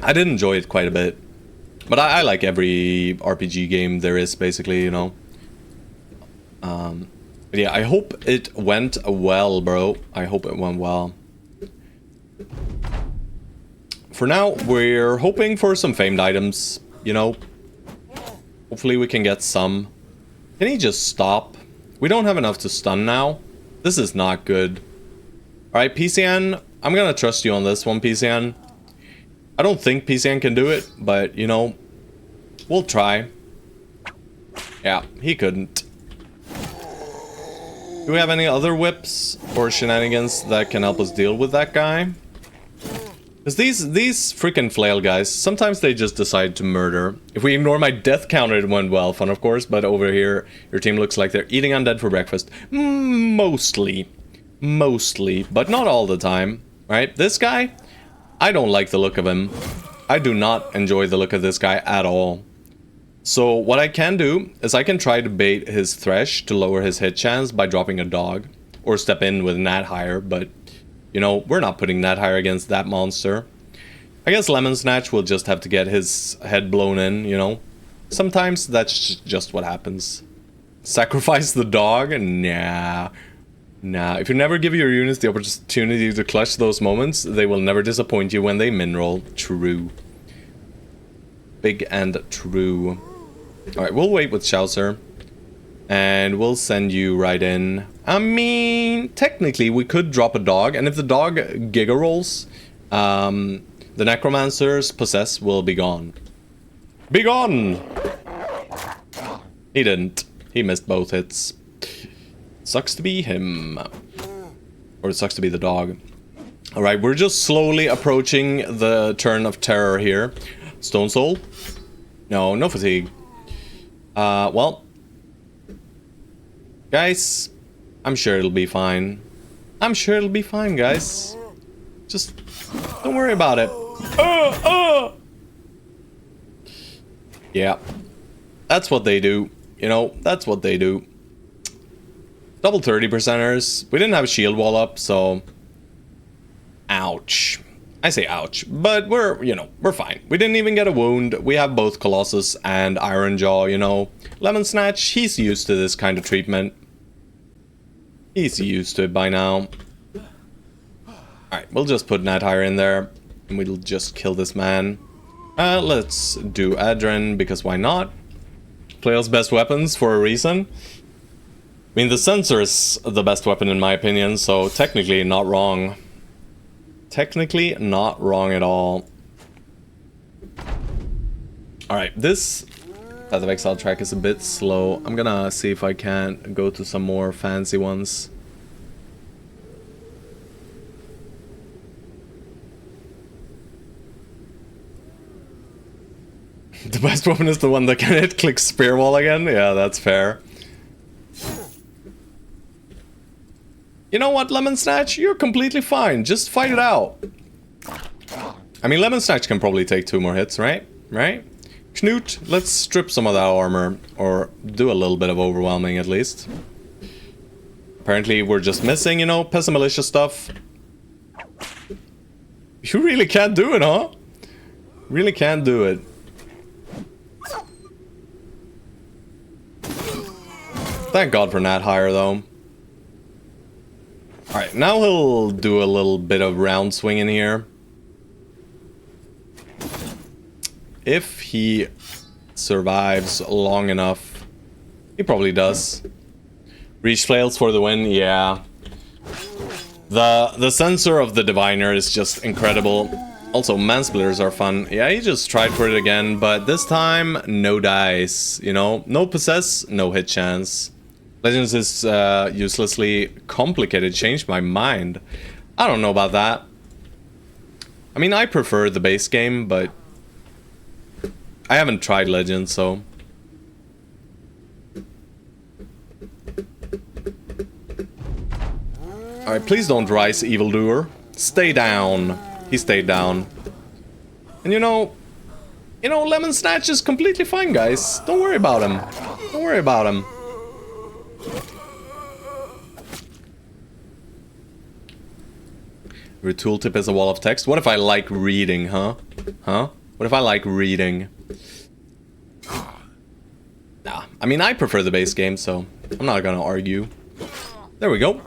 I did enjoy it quite a bit. But I like every RPG game there is, basically, you know. But yeah, I hope it went well, bro. I hope it went well. For now, we're hoping for some famed items, you know. Hopefully we can get some. Can he just stop? We don't have enough to stun now. This is not good. Alright, Peasant, I'm gonna trust you on this one, Peasant. I don't think Peasant can do it, but, you know, we'll try. Yeah, he couldn't. Do we have any other whips or shenanigans that can help us deal with that guy? Because these freaking flail guys, sometimes they just decide to murder. If we ignore my death counter, it went well, fun of course, but over here, your team looks like they're eating undead for breakfast. Mostly, but not all the time, right? This guy, I don't like the look of him. I do not enjoy the look of this guy at all. So what I can do is I can try to bait his thresh to lower his hit chance by dropping a dog, or step in with Nat Hire, but you know, we're not putting Nat Hire against that monster. I guess Lemon Snatch will just have to get his head blown in, you know. Sometimes that's just what happens. Sacrifice the dog? Nah. If you never give your units the opportunity to clutch those moments, they will never disappoint you when they min roll. True. Big and true. Alright, we'll wait with Chaucer. And we'll send you right in. I mean, technically we could drop a dog, and if the dog giga rolls, the Necromancer's possess will be gone. Be gone! He didn't. He missed both hits. Sucks to be him. Or it sucks to be the dog. Alright, we're just slowly approaching the turn of terror here. Stone Soul? No fatigue. Well. Guys, I'm sure it'll be fine. I'm sure it'll be fine, guys. Just don't worry about it. Yeah. That's what they do. You know, that's what they do. Double 30%ers. We didn't have a shield wall up, so... Ouch. I say ouch, but we're, you know, we're fine. We didn't even get a wound. We have both Colossus and Iron Jaw, you know. Lemon Snatch, he's used to this kind of treatment. He's used to it by now. Alright, we'll just put Nat Hire in there, and we'll just kill this man. Let's do Adren, because why not? Flail's best weapons for a reason. I mean, the sensor is the best weapon in my opinion, so technically not wrong. Technically not wrong at all. Alright, this Path of Exile track is a bit slow. I'm gonna see if I can go to some more fancy ones. The best weapon is the one that can hit click spear wall again? Yeah, that's fair. You know what, Lemon Snatch? You're completely fine. Just fight it out. I mean, Lemon Snatch can probably take 2 more hits, right? Right? Knut, let's strip some of that armor. Or do a little bit of overwhelming, at least. Apparently, we're just missing, you know, Peasant Militia stuff. You really can't do it, huh? Really can't do it. Thank God for Nat Hire, though. Alright, now he'll do a little bit of round swinging here. If he survives long enough. He probably does. Reach flails for the win, yeah. The sensor of the Diviner is just incredible. Also, Mansplitters are fun. Yeah, he just tried for it again, but this time, no dice. You know, no possess, no hit chance. Legends is uselessly complicated. Changed my mind. I don't know about that. I mean, I prefer the base game, but I haven't tried Legends, so... Alright, please don't rise, evildoer. Stay down. He stayed down. And you know, Lemon Snatch is completely fine, guys. Don't worry about him. Don't worry about him. Your tooltip is a wall of text. What if I like reading, huh? Huh? What if I like reading? Nah, I mean, I prefer the base game, so I'm not gonna argue. There we go.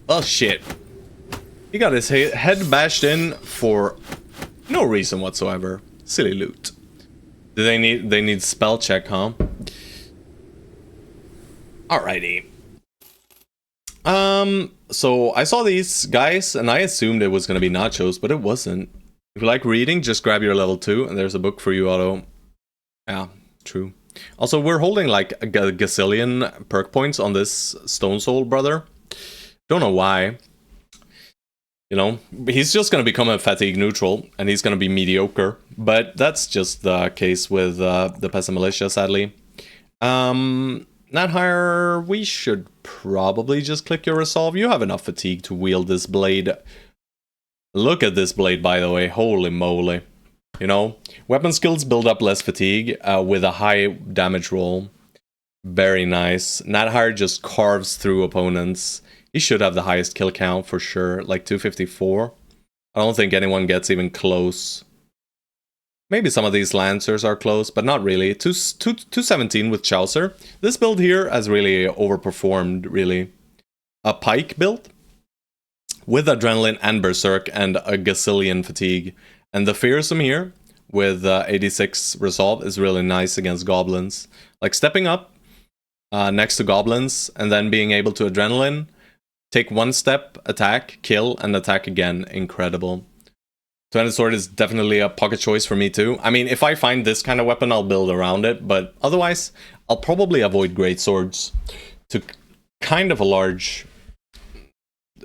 Oh shit. He got his head bashed in for no reason whatsoever. Silly loot. Do they need spell check, huh? Alrighty. So I saw these guys and I assumed it was gonna be nachos, but it wasn't. If you like reading, just grab your level 2 and there's a book for you, Otto. Yeah, true. Also, we're holding like a gazillion perk points on this Stone Soul brother. Don't know why. You know, he's just going to become a fatigue neutral, and he's going to be mediocre. But that's just the case with the Peasant Militia, sadly. Not higher, we should probably just click your resolve. You have enough fatigue to wield this blade. Look at this blade, by the way. Holy moly. You know, weapon skills build up less fatigue with a high damage roll. Very nice. Nathar just carves through opponents. He should have the highest kill count for sure, like 254. I don't think anyone gets even close. Maybe some of these Lancers are close, but not really. 217 with Chaucer. This build here has really overperformed, really. A Pike build with Adrenaline and Berserk and a gazillion fatigue. And the Fearsome here with 86 Resolve is really nice against Goblins. Like stepping up next to Goblins and then being able to Adrenaline. Take one step, attack, kill, and attack again. Incredible. Two-handed sword is definitely a pocket choice for me too. I mean, if I find this kind of weapon, I'll build around it. But otherwise, I'll probably avoid great swords to kind of a large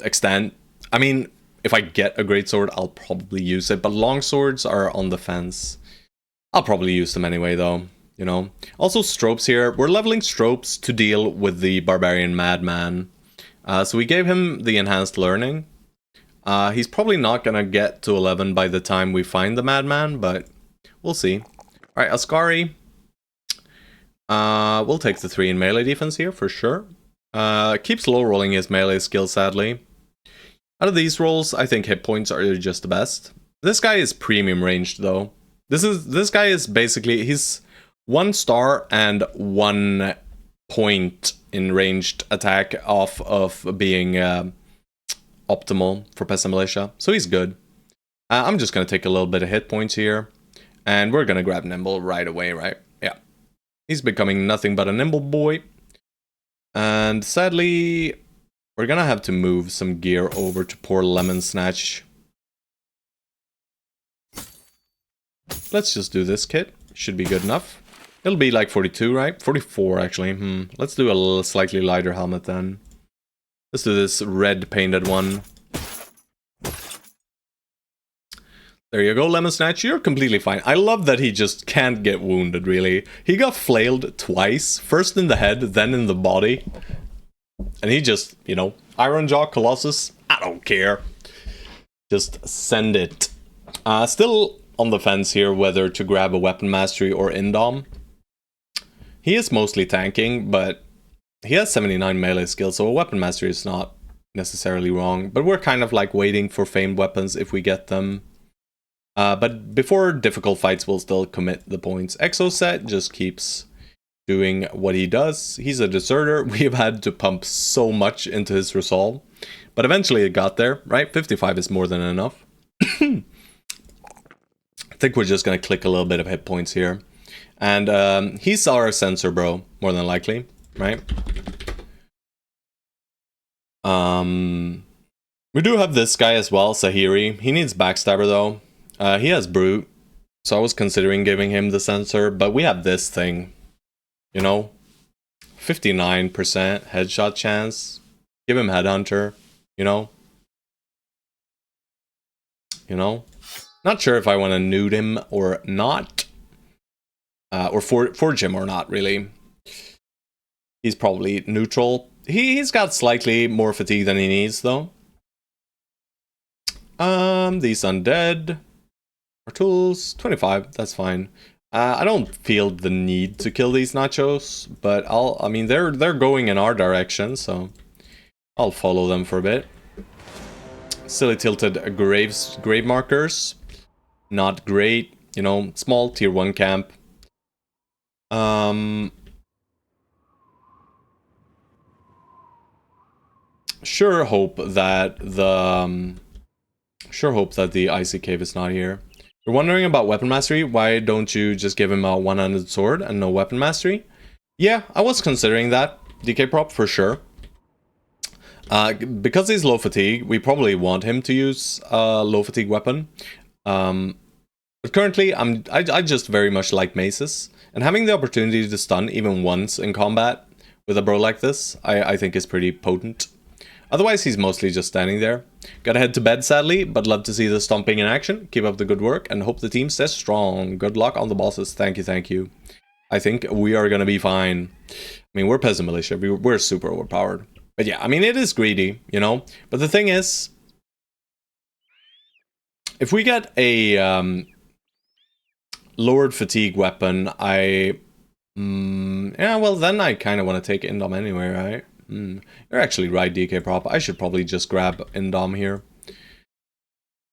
extent. I mean, if I get a great sword, I'll probably use it. But long swords are on the fence. I'll probably use them anyway, though. You know. Also, Stropes here. We're leveling Stropes to deal with the Barbarian Madman. So we gave him the enhanced learning. He's probably not gonna get to 11 by the time we find the Madman, but we'll see. Alright, Ascari. We'll take the 3 in melee defense here, for sure. Keeps low rolling his melee skill, sadly. Out of these rolls, I think hit points are just the best. This guy is premium ranged, though. This guy is basically, he's 1 star and 1 point in ranged attack off of being optimal for Peasant Militia. So he's good. I'm just going to take a little bit of hit points here. And we're going to grab Nimble right away, right? Yeah. He's becoming nothing but a Nimble boy. And sadly, we're going to have to move some gear over to poor Lemon Snatch. Let's just do this kit. Should be good enough. It'll be like 42, right? 44, actually. Let's do a slightly lighter helmet then. Let's do this red painted one. There you go, Lemon Snatch. You're completely fine. I love that he just can't get wounded, really. He got flailed twice. First in the head, then in the body. And he just, you know, Iron Jaw Colossus. I don't care. Just send it. Still on the fence here whether to grab a Weapon Mastery or Indom. He is mostly tanking, but he has 79 melee skills, so a Weapon Mastery is not necessarily wrong. But we're kind of like waiting for famed weapons if we get them. But before difficult fights, we'll still commit the points. Exoset just keeps doing what he does. He's a deserter. We've had to pump so much into his resolve. But eventually it got there, right? 55 is more than enough. I think we're just going to click a little bit of hit points here. And he's our sensor bro, more than likely, right? We do have this guy as well, Sahiri. He needs Backstabber though. He has Brute, so I was considering giving him the sensor, but we have this thing, you know? 59% headshot chance. Give him Headhunter, you know? You know? Not sure if I want to nude him or not. Or forge him or not, really. He's probably neutral. He's got slightly more fatigue than he needs, though. These undead. Our tools, 25, that's fine. I don't feel the need to kill these nachos, but I mean, they're going in our direction, so I'll follow them for a bit. Silly tilted grave markers. Not great, you know, small tier 1 camp. Sure hope that the icy cave is not here. You're wondering about weapon mastery. Why don't you just give him a one-handed sword and no weapon mastery? Yeah, I was considering that. DK prop for sure. Because he's low fatigue, we probably want him to use a low fatigue weapon. But currently, I just very much like maces, and having the opportunity to stun even once in combat with a bro like this, I think is pretty potent. Otherwise, he's mostly just standing there. Gotta head to bed, sadly, but love to see the stomping in action. Keep up the good work, and hope the team stays strong. Good luck on the bosses. Thank you, thank you. I think we are gonna be fine. I mean, we're Peasant Militia. We're super overpowered. But yeah, I mean, it is greedy, you know? But the thing is, if we get a lowered fatigue weapon, yeah, well, then I kind of want to take Indom anyway, right? You're actually right, DK Prop. I should probably just grab Indom here.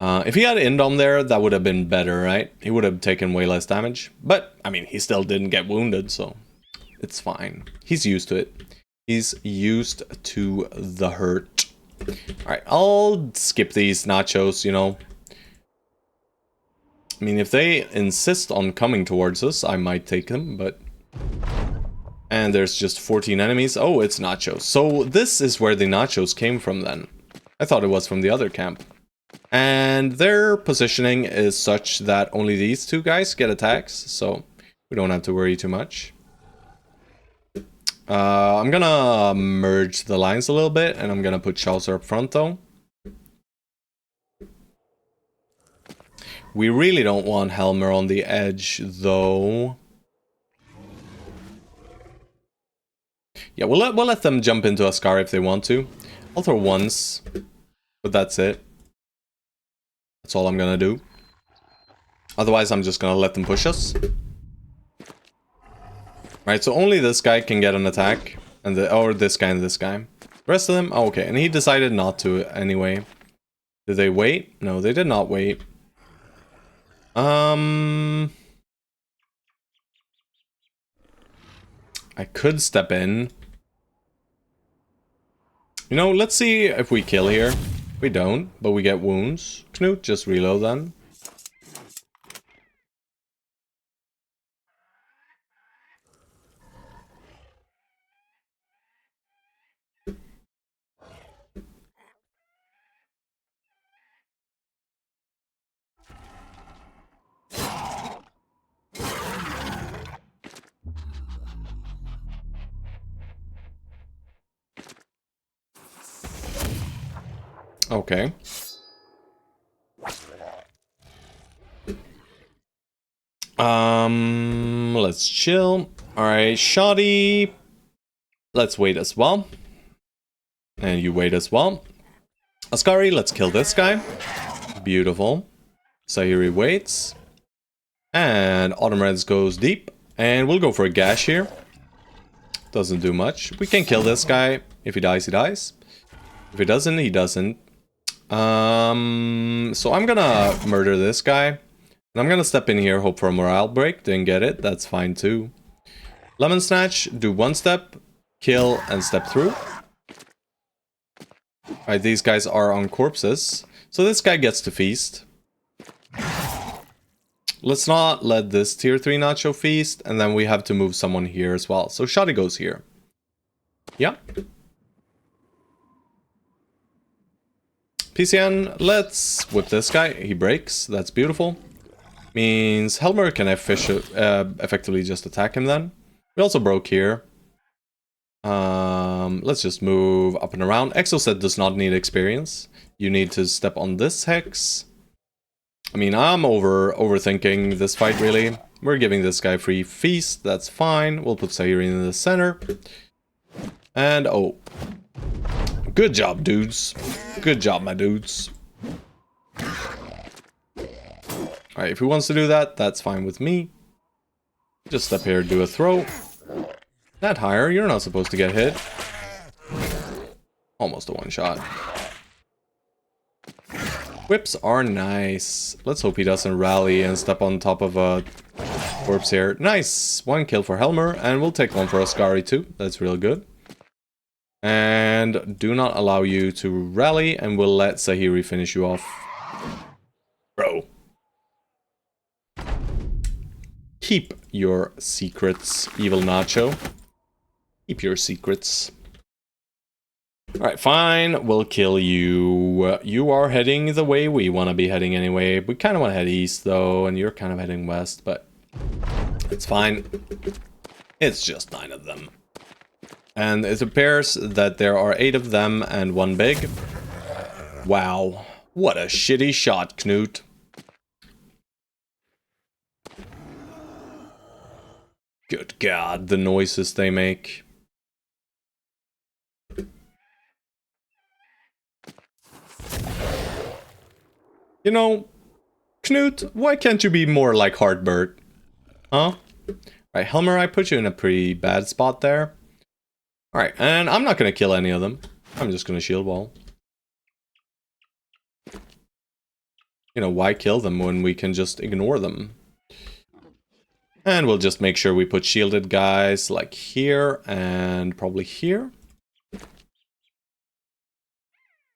If he had Indom there, that would have been better, right? He would have taken way less damage. But, I mean, he still didn't get wounded, so it's fine. He's used to it. He's used to the hurt. Alright, I'll skip these nachos, you know. I mean, if they insist on coming towards us, I might take them, but... And there's just 14 enemies. Oh, it's nachos. So this is where the nachos came from then. I thought it was from the other camp. And their positioning is such that only these two guys get attacks, so we don't have to worry too much. I'm gonna merge the lines a little bit, and I'm gonna put Chaucer up front though. We really don't want Helmer on the edge though. Yeah, we'll let them jump into a Scar if they want to. I'll throw once, but that's it. That's all I'm gonna do. Otherwise, I'm just gonna let them push us. Right, so only this guy can get an attack, and or this guy and this guy. The rest of them, oh, okay, and he decided not to anyway. Did they wait? No, they did not wait. I could step in. You know, let's see if we kill here. We don't, but we get wounds. Knut, just reload then. Okay. Let's chill. Alright, Shoddy. Let's wait as well. And you wait as well. Ascari, let's kill this guy. Beautiful. Sahiri waits. And Autumn Reds goes deep. And we'll go for a gash here. Doesn't do much. We can kill this guy. If he dies, he dies. If he doesn't, he doesn't. So I'm gonna murder this guy. And I'm gonna step in here, hope for a morale break. Didn't get it, that's fine too. Lemon Snatch, do one step, kill, and step through. Alright, these guys are on corpses. So this guy gets to feast. Let's not let this tier 3 nacho feast, and then we have to move someone here as well. So Shoddy goes here. Yeah. PCN, let's whip this guy. He breaks. That's beautiful. Means Helmer can effectively just attack him then. We also broke here. Let's just move up and around. Exoset does not need experience. You need to step on this hex. I mean, I'm overthinking this fight, really. We're giving this guy free feast. That's fine. We'll put Sahiri in the center. And, oh. Good job, dudes. Good job, my dudes. Alright, if he wants to do that, that's fine with me. Just step here, do a throw. That higher, you're not supposed to get hit. Almost a one shot. Whips are nice. Let's hope he doesn't rally and step on top of a corpse here. Nice! One kill for Helmer, and we'll take one for Ascari too. That's real good. And do not allow you to rally, and we'll let Sahiri finish you off. Bro. Keep your secrets, evil Nacho. Keep your secrets. Alright, fine. We'll kill you. You are heading the way we want to be heading anyway. We kind of want to head east, though, and you're kind of heading west, but it's fine. It's just 9 of them. And it appears that there are 8 of them and 1 big. Wow. What a shitty shot, Knut. Good God, the noises they make. You know, Knut, why can't you be more like Heartbird? Huh? Right, Helmer, I put you in a pretty bad spot there. Alright, and I'm not gonna kill any of them. I'm just gonna shield wall. You know, why kill them when we can just ignore them? And we'll just make sure we put shielded guys like here and probably here.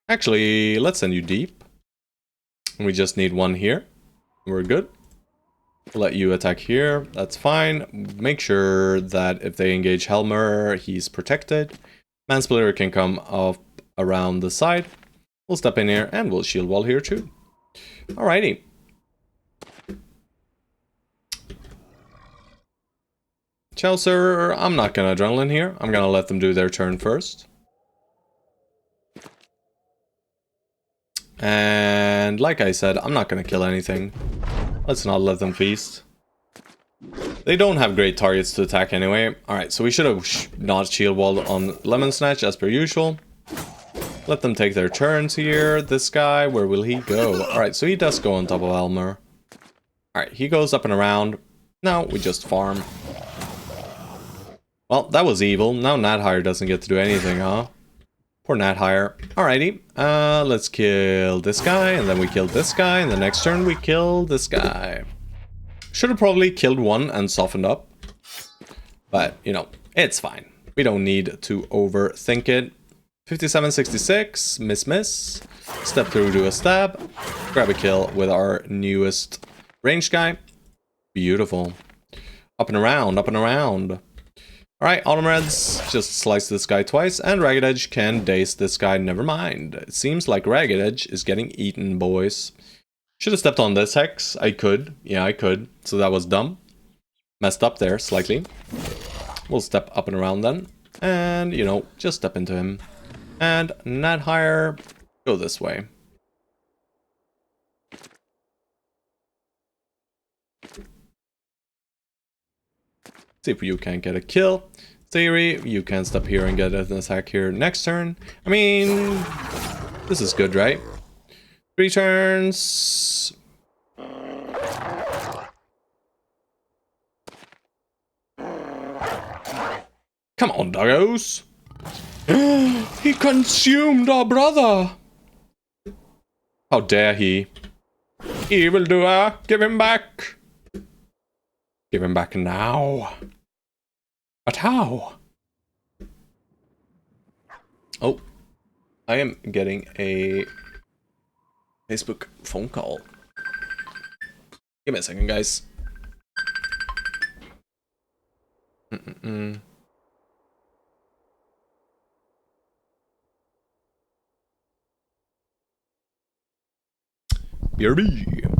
Actually, let's send you deep. We just need 1 here. We're good. We'll let you attack here. That's fine. Make sure that if they engage Helmer, he's protected. Mansplitter can come up around the side. We'll step in here and we'll shield wall here too. Alrighty. Chelsea, I'm not gonna adrenaline here. I'm gonna let them do their turn first. And like I said, I'm not gonna kill anything. Let's not let them feast. They don't have great targets to attack anyway. Alright, so we should have not shield walled on Lemon Snatch as per usual. Let them take their turns here. This guy, where will he go? Alright, so he does go on top of Elmer. Alright, he goes up and around. Now we just farm. Well, that was evil. Now Nathire doesn't get to do anything, huh? Poor Nathire. Alrighty, let's kill this guy, and then we kill this guy, and the next turn we kill this guy. Should have probably killed one and softened up. But, you know, it's fine. We don't need to overthink it. 57-66, miss. Step through to a stab. Grab a kill with our newest ranged guy. Beautiful. Up and around, up and around. Alright, Autumn Reds, just slice this guy twice, and Ragged Edge can daze this guy, never mind. It seems like Ragged Edge is getting eaten, boys. Should have stepped on this Hex. I could. Yeah, I could. So that was dumb. Messed up there, slightly. We'll step up and around then. And, you know, just step into him. And Nathire, go this way. See if you can get a kill. Theory, you can step here and get an attack here next turn. I mean, this is good, right? 3 turns. Come on, doggos. He consumed our brother. How dare he? Evildoer, give him back. Give him back now. But how? Oh, I am getting a Facebook phone call. Give me a second, guys. BRB.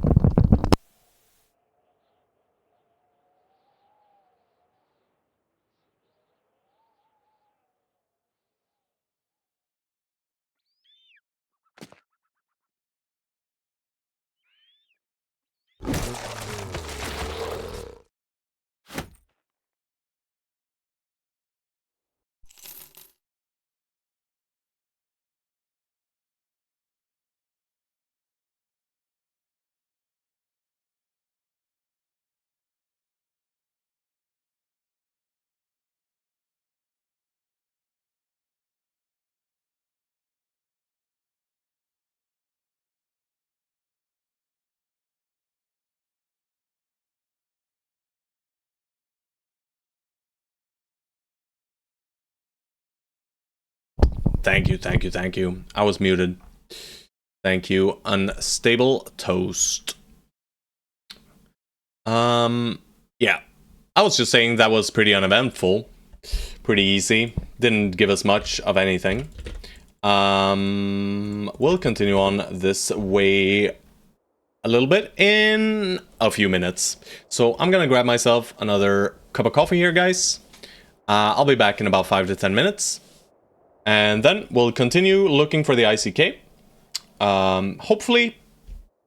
Thank you, thank you, thank you. I was muted. Thank you. Unstable toast. Yeah. I was just saying that was pretty uneventful. Pretty easy. Didn't give us much of anything. We'll continue on this way a little bit in a few minutes. So I'm gonna grab myself another cup of coffee here, guys. I'll be back in about 5 to 10 minutes. And then we'll continue looking for the ICK. Hopefully,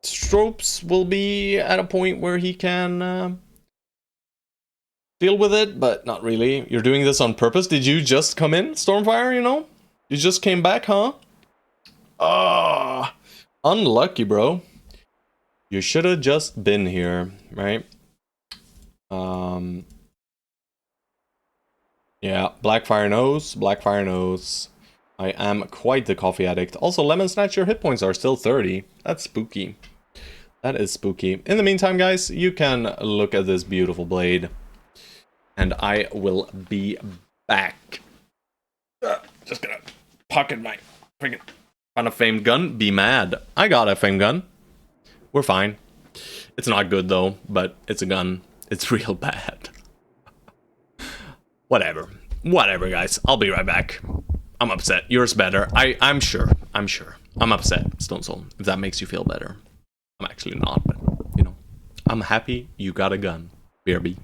Stropes will be at a point where he can deal with it, but not really. You're doing this on purpose? Did you just come in, Stormfire, you know? You just came back, huh? Ah, unlucky, bro. You should have just been here, right? Yeah, Blackfire knows, Blackfire knows. I am quite the coffee addict. Also, Lemon Snatch, your hit points are still 30. That's spooky. That is spooky. In the meantime, guys, you can look at this beautiful blade. And I will be back. Just gonna pocket my freaking on a famed gun. Be mad. I got a famed gun. We're fine. It's not good though, but it's a gun. It's real bad. Whatever. Whatever, guys. I'll be right back. I'm upset. Yours better. I'm sure. I'm sure. I'm upset, Stone Soul. If that makes you feel better. I'm actually not, but you know. I'm happy you got a gun. BRB.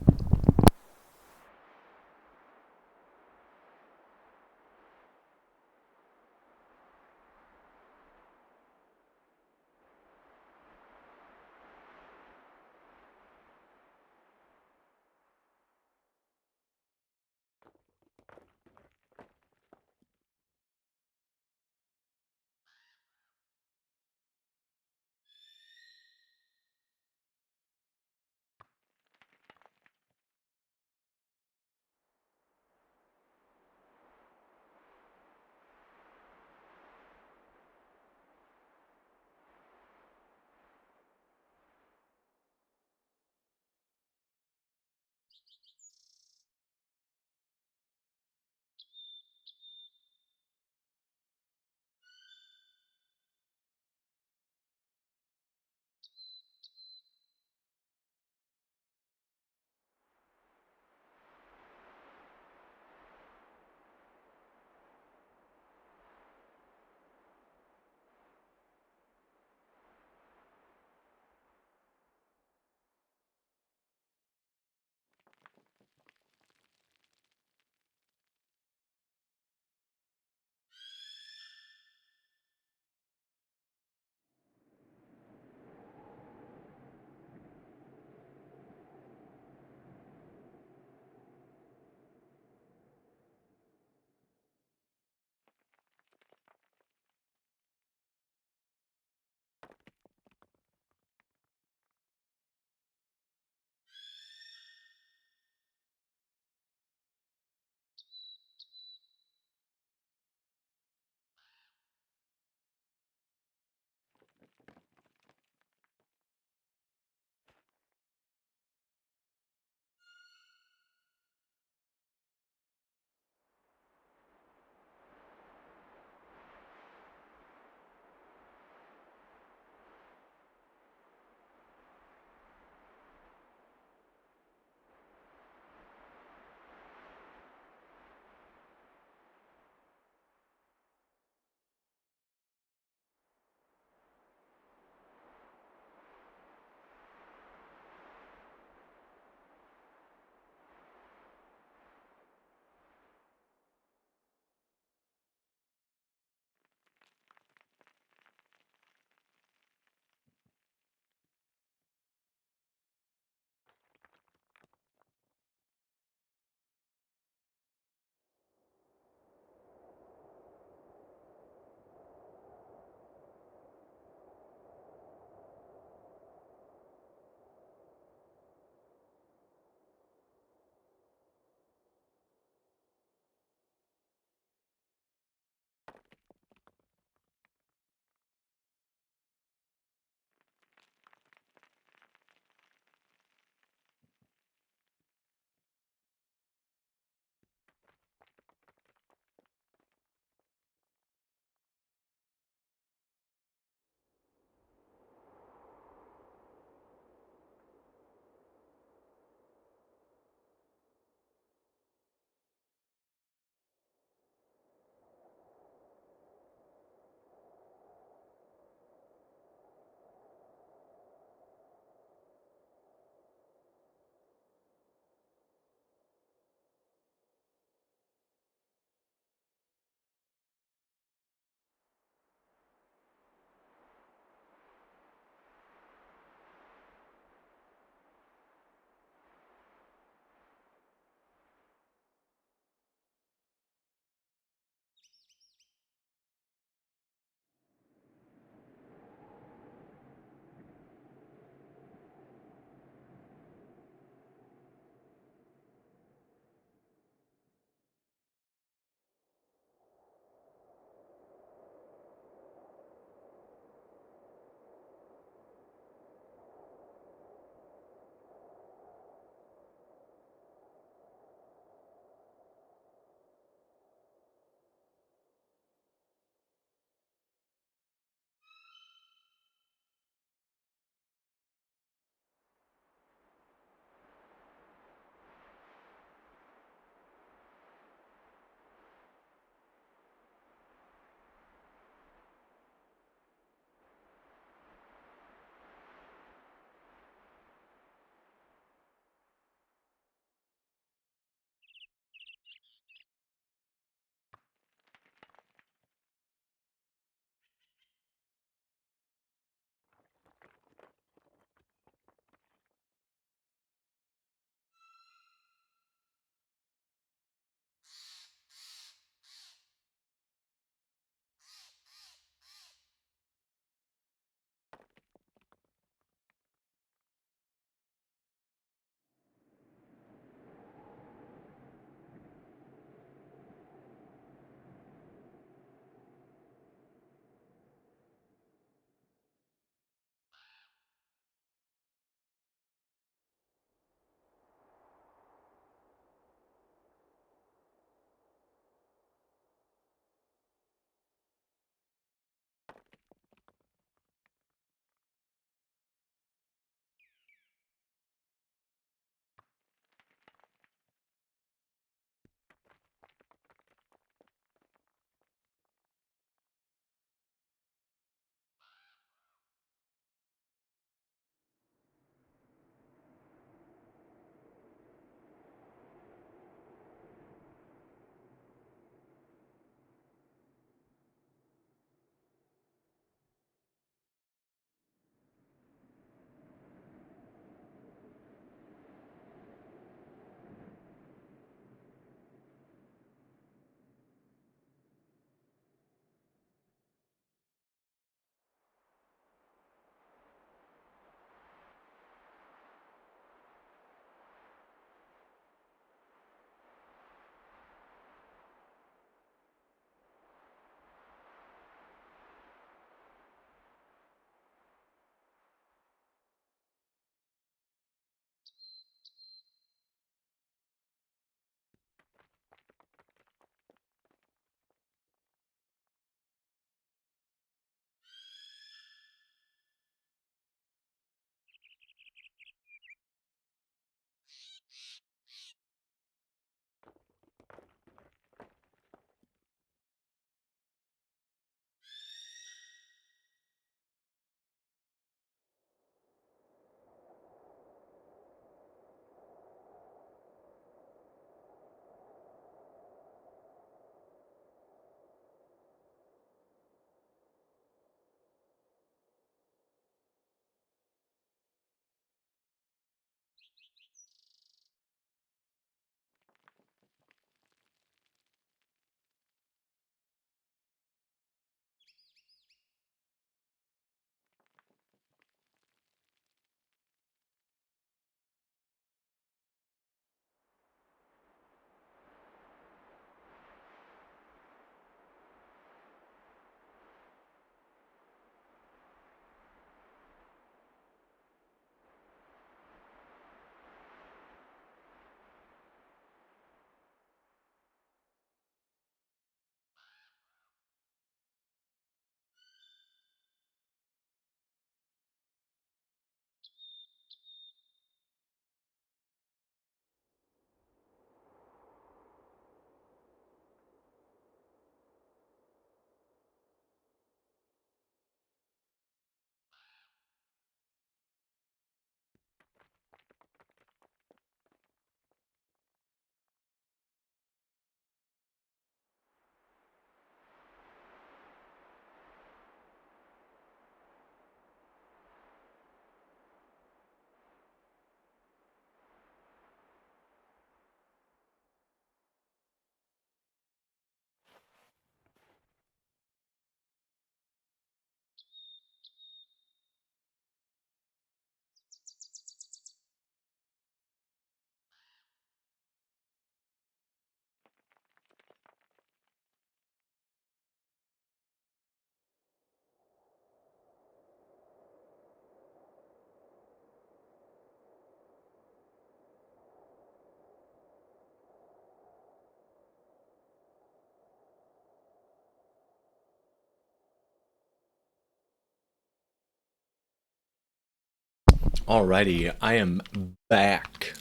Alrighty, I am back.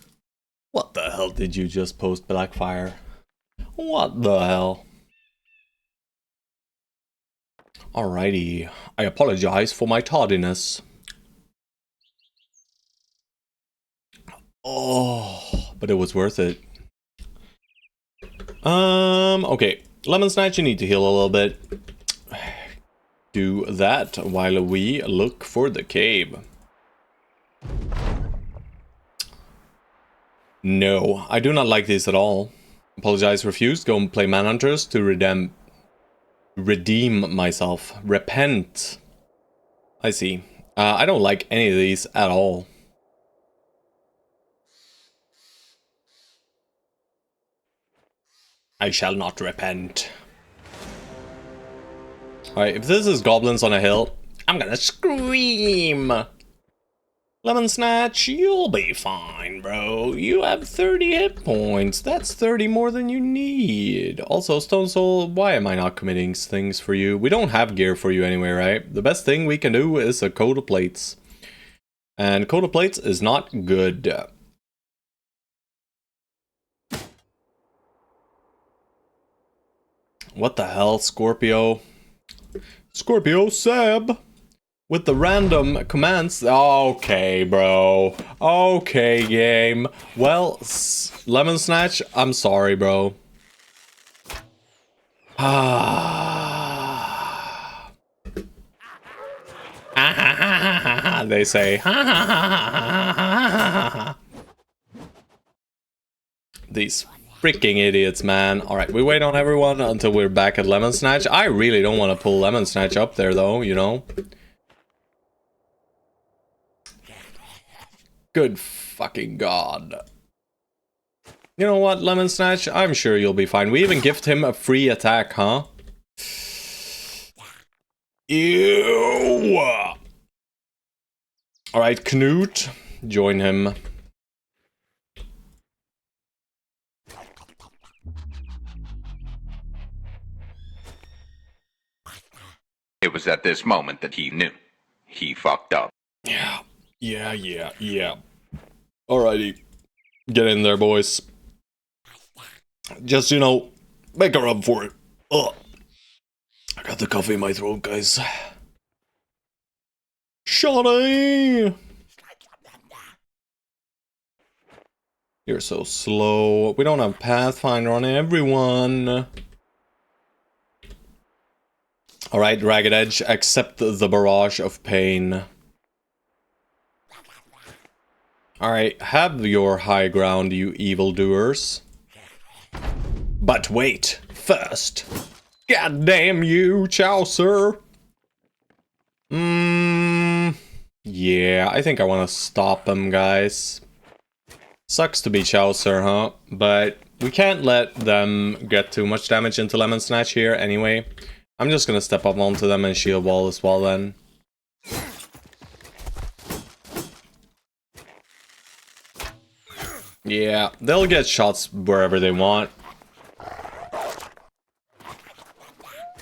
What the hell did you just post, Blackfire? What the hell? Alrighty, I apologize for my tardiness. Oh, but it was worth it. Okay. Lemon Snatch, you need to heal a little bit. Do that while we look for the cave. No, I do not like this at all. Apologize, refused. Go and play Manhunters to redeem myself. Repent. I see. I don't like any of these at all. I shall not repent. Alright, if this is goblins on a hill, I'm gonna scream! Lemon Snatch, you'll be fine, bro. You have 30 hit points. That's 30 more than you need. Also, Stone Soul, why am I not committing things for you? We don't have gear for you anyway, right? The best thing we can do is a coat of plates. And coat of plates is not good. What the hell, Scorpio? Scorpio Seb! With the random commands. Okay, bro. Okay, game. Well, Lemon Snatch, I'm sorry, bro. They say. These freaking idiots, man. Alright, we wait on everyone until we're back at Lemon Snatch. I really don't want to pull Lemon Snatch up there, though, you know? Good fucking god. You know what, Lemon Snatch? I'm sure you'll be fine. We even gift him a free attack, huh? Ew! Alright, Knut. Join him. It was at this moment that he knew. He fucked up. Yeah. Alrighty. Get in there, boys. Just, you know, make a run for it. Ugh. I got the coffee in my throat, guys. Shawty! You're so slow. We don't have Pathfinder on everyone. Alright, Ragged Edge, accept the barrage of pain. Alright, have your high ground, you evildoers. But wait, first. God damn you, Chaucer! Yeah, I think I want to stop them, guys. Sucks to be Chaucer, huh? But we can't let them get too much damage into Lemon Snatch here anyway. I'm just gonna step up onto them and shield wall as well then. Yeah, they'll get shots wherever they want.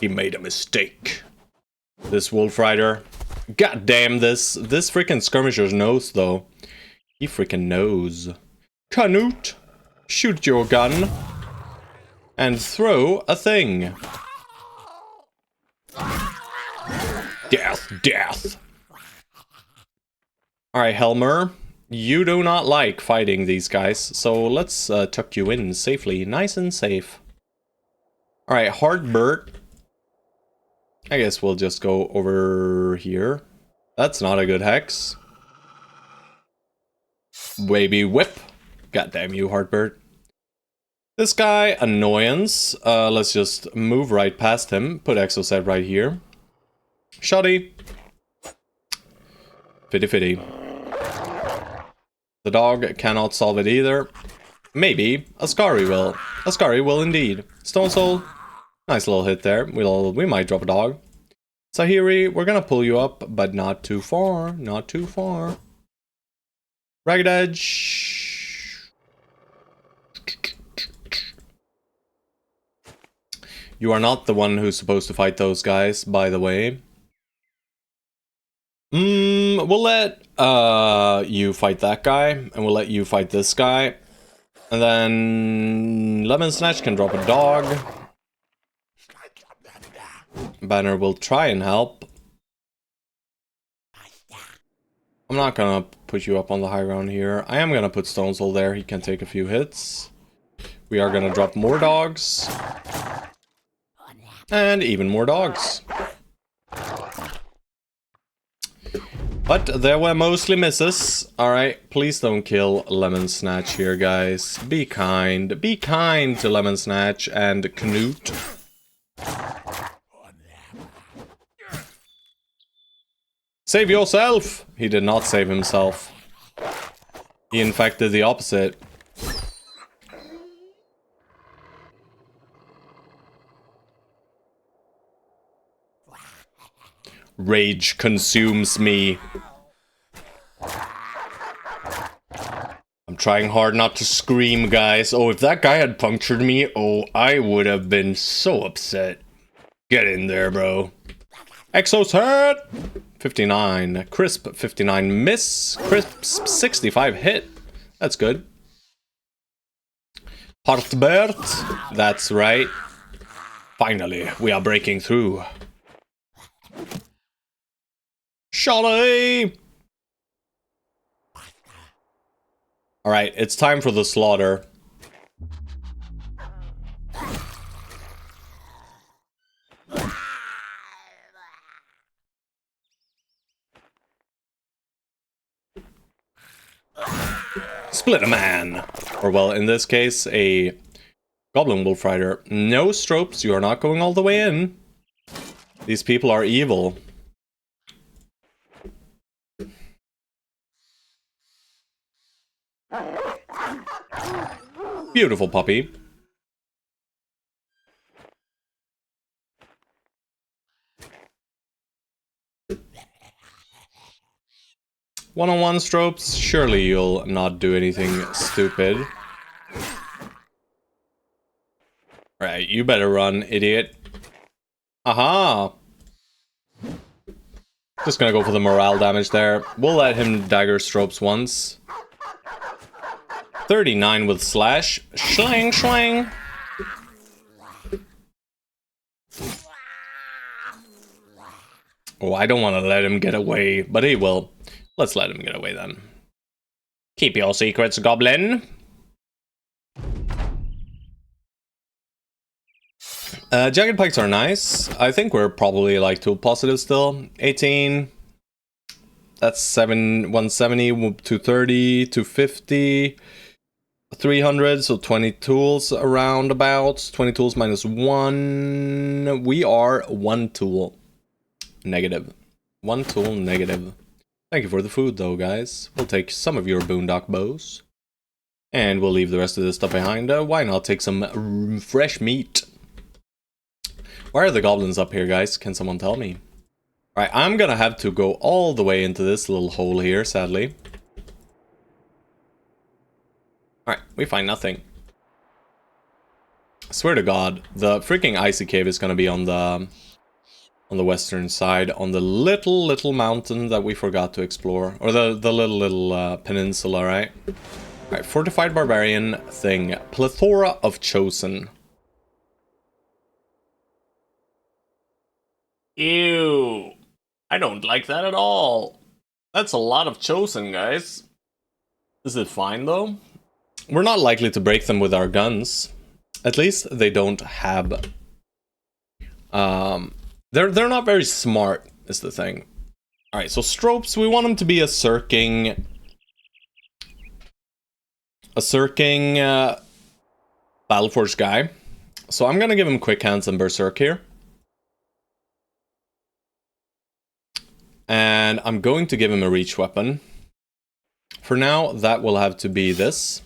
He made a mistake. This Wolf Rider. God damn, this freaking skirmisher knows though. He freaking knows. Canute, shoot your gun. And throw a thing. Death, death. Alright, Helmer. You do not like fighting these guys, so let's tuck you in safely. Nice and safe. Alright, Heartburt. I guess we'll just go over here. That's not a good hex. Baby whip. God damn you, Heartburt. This guy, Annoyance. Let's just move right past him. Put Exoset right here. Shoddy. Fitty fitty. The dog cannot solve it either. Maybe Ascari will. Ascari will indeed. Stone Soul. Nice little hit there. We might drop a dog. Sahiri, we're gonna pull you up, but not too far. Not too far. Ragged Edge. You are not the one who's supposed to fight those guys, by the way. We'll let you fight that guy, and we'll let you fight this guy. And then Lemon Snatch can drop a dog. Banner will try and help. I'm not gonna put you up on the high ground here. I am gonna put Stone Soul there, he can take a few hits. We are gonna drop more dogs. And even more dogs. But there were mostly misses. Alright, please don't kill Lemon Snatch here, guys. Be kind. Be kind to Lemon Snatch and Knut. Save yourself! He did not save himself. He in fact did the opposite. Rage consumes me. I'm trying hard not to scream, guys. Oh, if that guy had punctured me, oh, I would have been so upset. Get in there, bro. Exo's hurt! 59. Crisp 59 miss. Crisp 65 hit. That's good. Hartbert. That's right. Finally, we are breaking through. Shotty! Alright, it's time for the slaughter. Split a man! Or well, in this case, a Goblin Wolf Rider. No Stropes, you are not going all the way in. These people are evil. Beautiful puppy. One-on-one Stropes, surely you'll not do anything stupid. Right, you better run, idiot. Aha! Just gonna go for the morale damage there. We'll let him dagger Stropes once. 39 with slash. Schlang, schlang. Oh, I don't want to let him get away, but he will. Let's let him get away then. Keep your secrets, Goblin. Jagged Pikes are nice. I think we're probably like tool positive still. 18. That's 170, 230, 250. 300, so 20 tools around about. 20 tools minus 1. We are 1 tool negative. 1 tool negative. Thank you for the food though, guys. We'll take some of your boondock bows. And we'll leave the rest of this stuff behind. Why not take some fresh meat? Why are the goblins up here, guys? Can someone tell me? Alright, I'm gonna have to go all the way into this little hole here, sadly. Alright, we find nothing. I swear to God, the freaking icy cave is gonna be on the western side, on the little mountain that we forgot to explore. Or the little peninsula, right? Alright, fortified barbarian thing. Plethora of chosen. Ew. I don't like that at all. That's a lot of chosen, guys. Is it fine, though? We're not likely to break them with our guns. At least they don't have... They're not very smart, is the thing. Alright, so Stropes, we want him to be a circing... Battleforge guy. So I'm gonna give him Quick Hands and Berserk here. And I'm going to give him a reach weapon. For now, that will have to be this.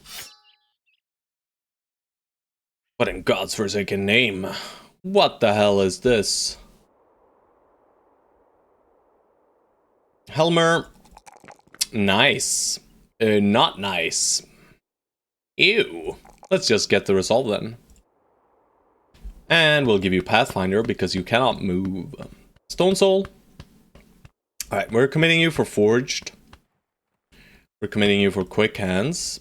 What in God's forsaken name? What the hell is this? Helmer. Nice. Not nice. Ew. Let's just get the result then. And we'll give you Pathfinder because you cannot move. Stone Soul. Alright, we're committing you for Forged. We're committing you for Quick Hands.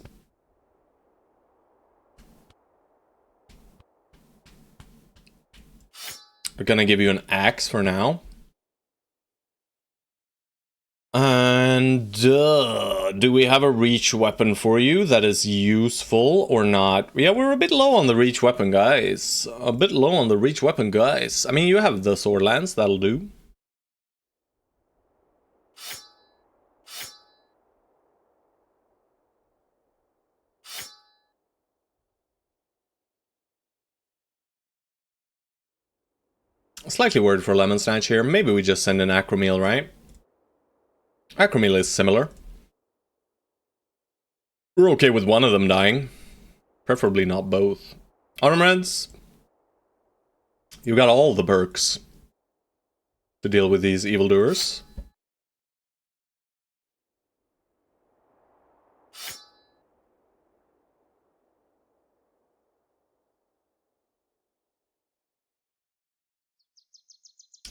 We're gonna give you an axe for now. And do we have a reach weapon for you that is useful or not? Yeah, we're a bit low on the reach weapon, guys. A bit low on the reach weapon, guys. I mean, you have the sword lance, that'll do. Slightly worried for Lemon Snatch here. Maybe we just send an Acromeal, right? Acromeal is similar. We're okay with one of them dying. Preferably not both. Armreds, you got all the perks to deal with these evildoers.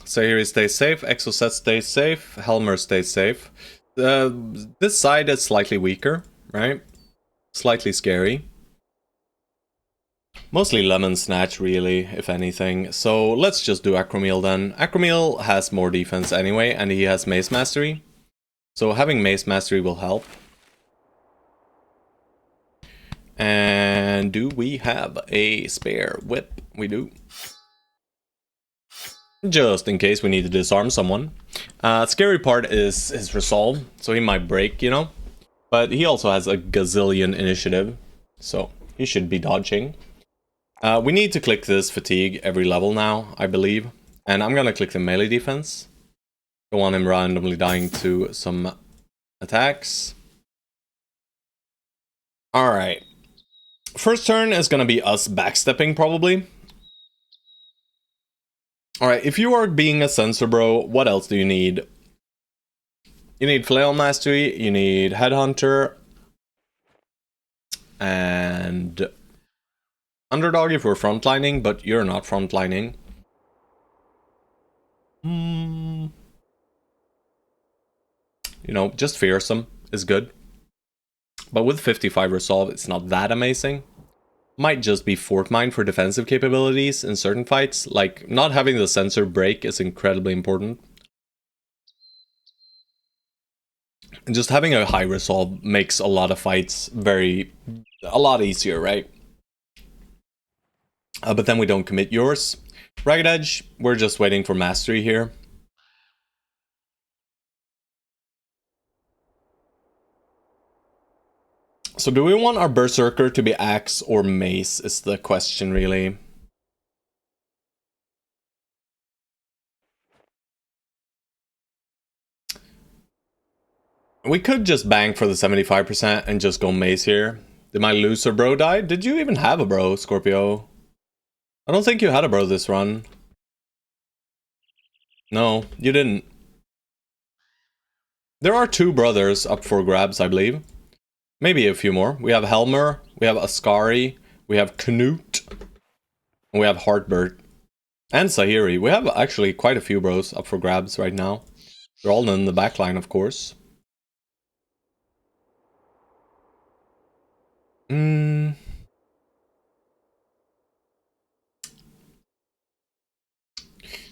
Sahiri stays safe, Exocet stays safe, Helmer stays safe. This side is slightly weaker, right? Slightly scary. Mostly Lemon Snatch, really, if anything. So let's just do Acromeal then. Acromeal has more defense anyway, and he has Mace Mastery. So having Mace Mastery will help. And do we have a spare whip? We do. Just in case we need to disarm someone. Scary part is his resolve, so he might break, you know? But he also has a gazillion initiative, so he should be dodging. We need to click this fatigue every level now, I believe. And I'm gonna click the melee defense. Don't want him randomly dying to some attacks. Alright. First turn is gonna be us backstepping, probably. Alright, if you are being a sensor bro, what else do you need? You need Flail Mastery, you need Headhunter, and Underdog if we're frontlining, but you're not frontlining. You know, just Fearsome is good. But with 55 Resolve, it's not that amazing. Might just be Fort Mine for defensive capabilities in certain fights. Like, not having the sensor break is incredibly important. And just having a high resolve makes a lot of fights a lot easier, right? But then we don't commit yours. Ragged Edge, we're just waiting for mastery here. So do we want our Berserker to be Axe or Mace is the question, really. We could just bang for the 75% and just go Mace here. Did my loser bro die? Did you even have a bro, Scorpio? I don't think you had a bro this run. No, you didn't. There are 2 brothers up for grabs, I believe. Maybe a few more. We have Helmer, we have Ascari, we have Knut, and we have Heartbird. And Sahiri. We have actually quite a few bros up for grabs right now. They're all in the backline, of course. I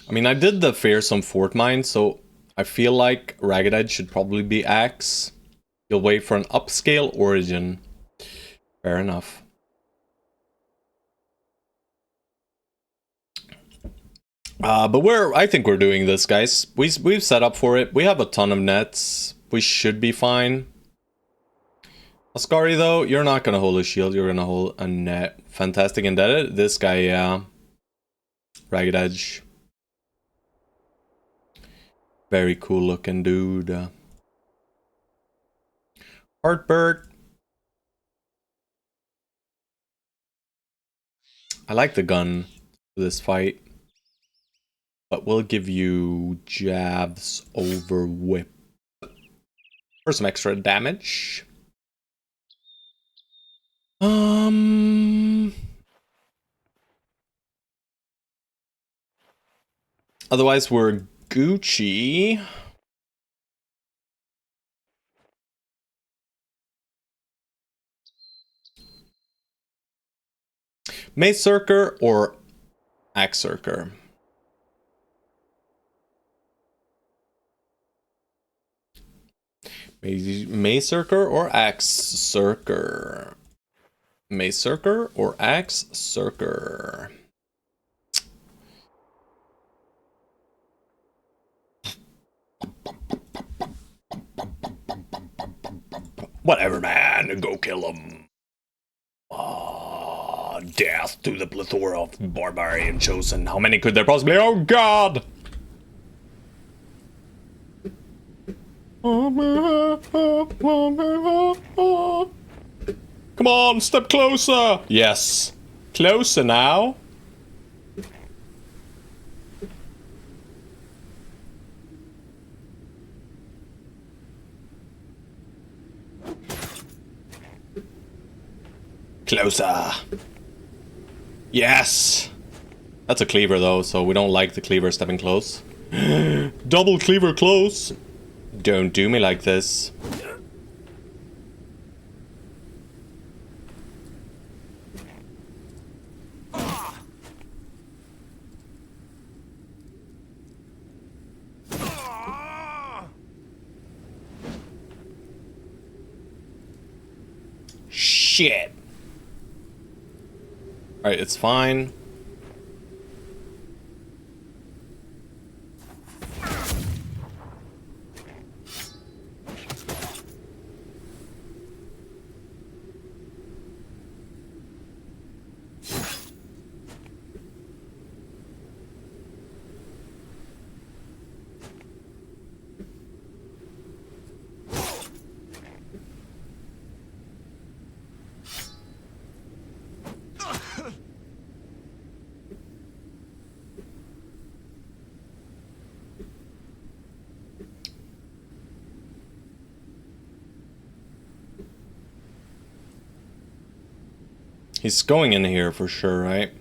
mean, I did the Fearsome Fort Mine, so I feel like Ragged Edge should probably be Axe. You'll wait for an upscale origin. Fair enough. But I think we're doing this, guys. We've set up for it. We have a ton of nets. We should be fine. Ascari, though, you're not gonna hold a shield. You're gonna hold a net. Fantastic Indebted. This guy, yeah. Ragged Edge. Very cool looking dude. Heartbird. I like the gun for this fight. But we'll give you jabs over whip. For some extra damage. Otherwise, we're Gucci. Macerker or Axerker? Macerker or Axerker? Macerker or Axerker? Whatever, man. Go kill him. Death to the plethora of barbarian chosen. How many could there possibly? Oh God! Come on, step closer. Yes, closer now. Closer. Yes! That's a cleaver though, so we don't like the cleaver stepping close. Double cleaver close! Don't do me like this. Shit! Alright, it's fine. He's going in here for sure, right?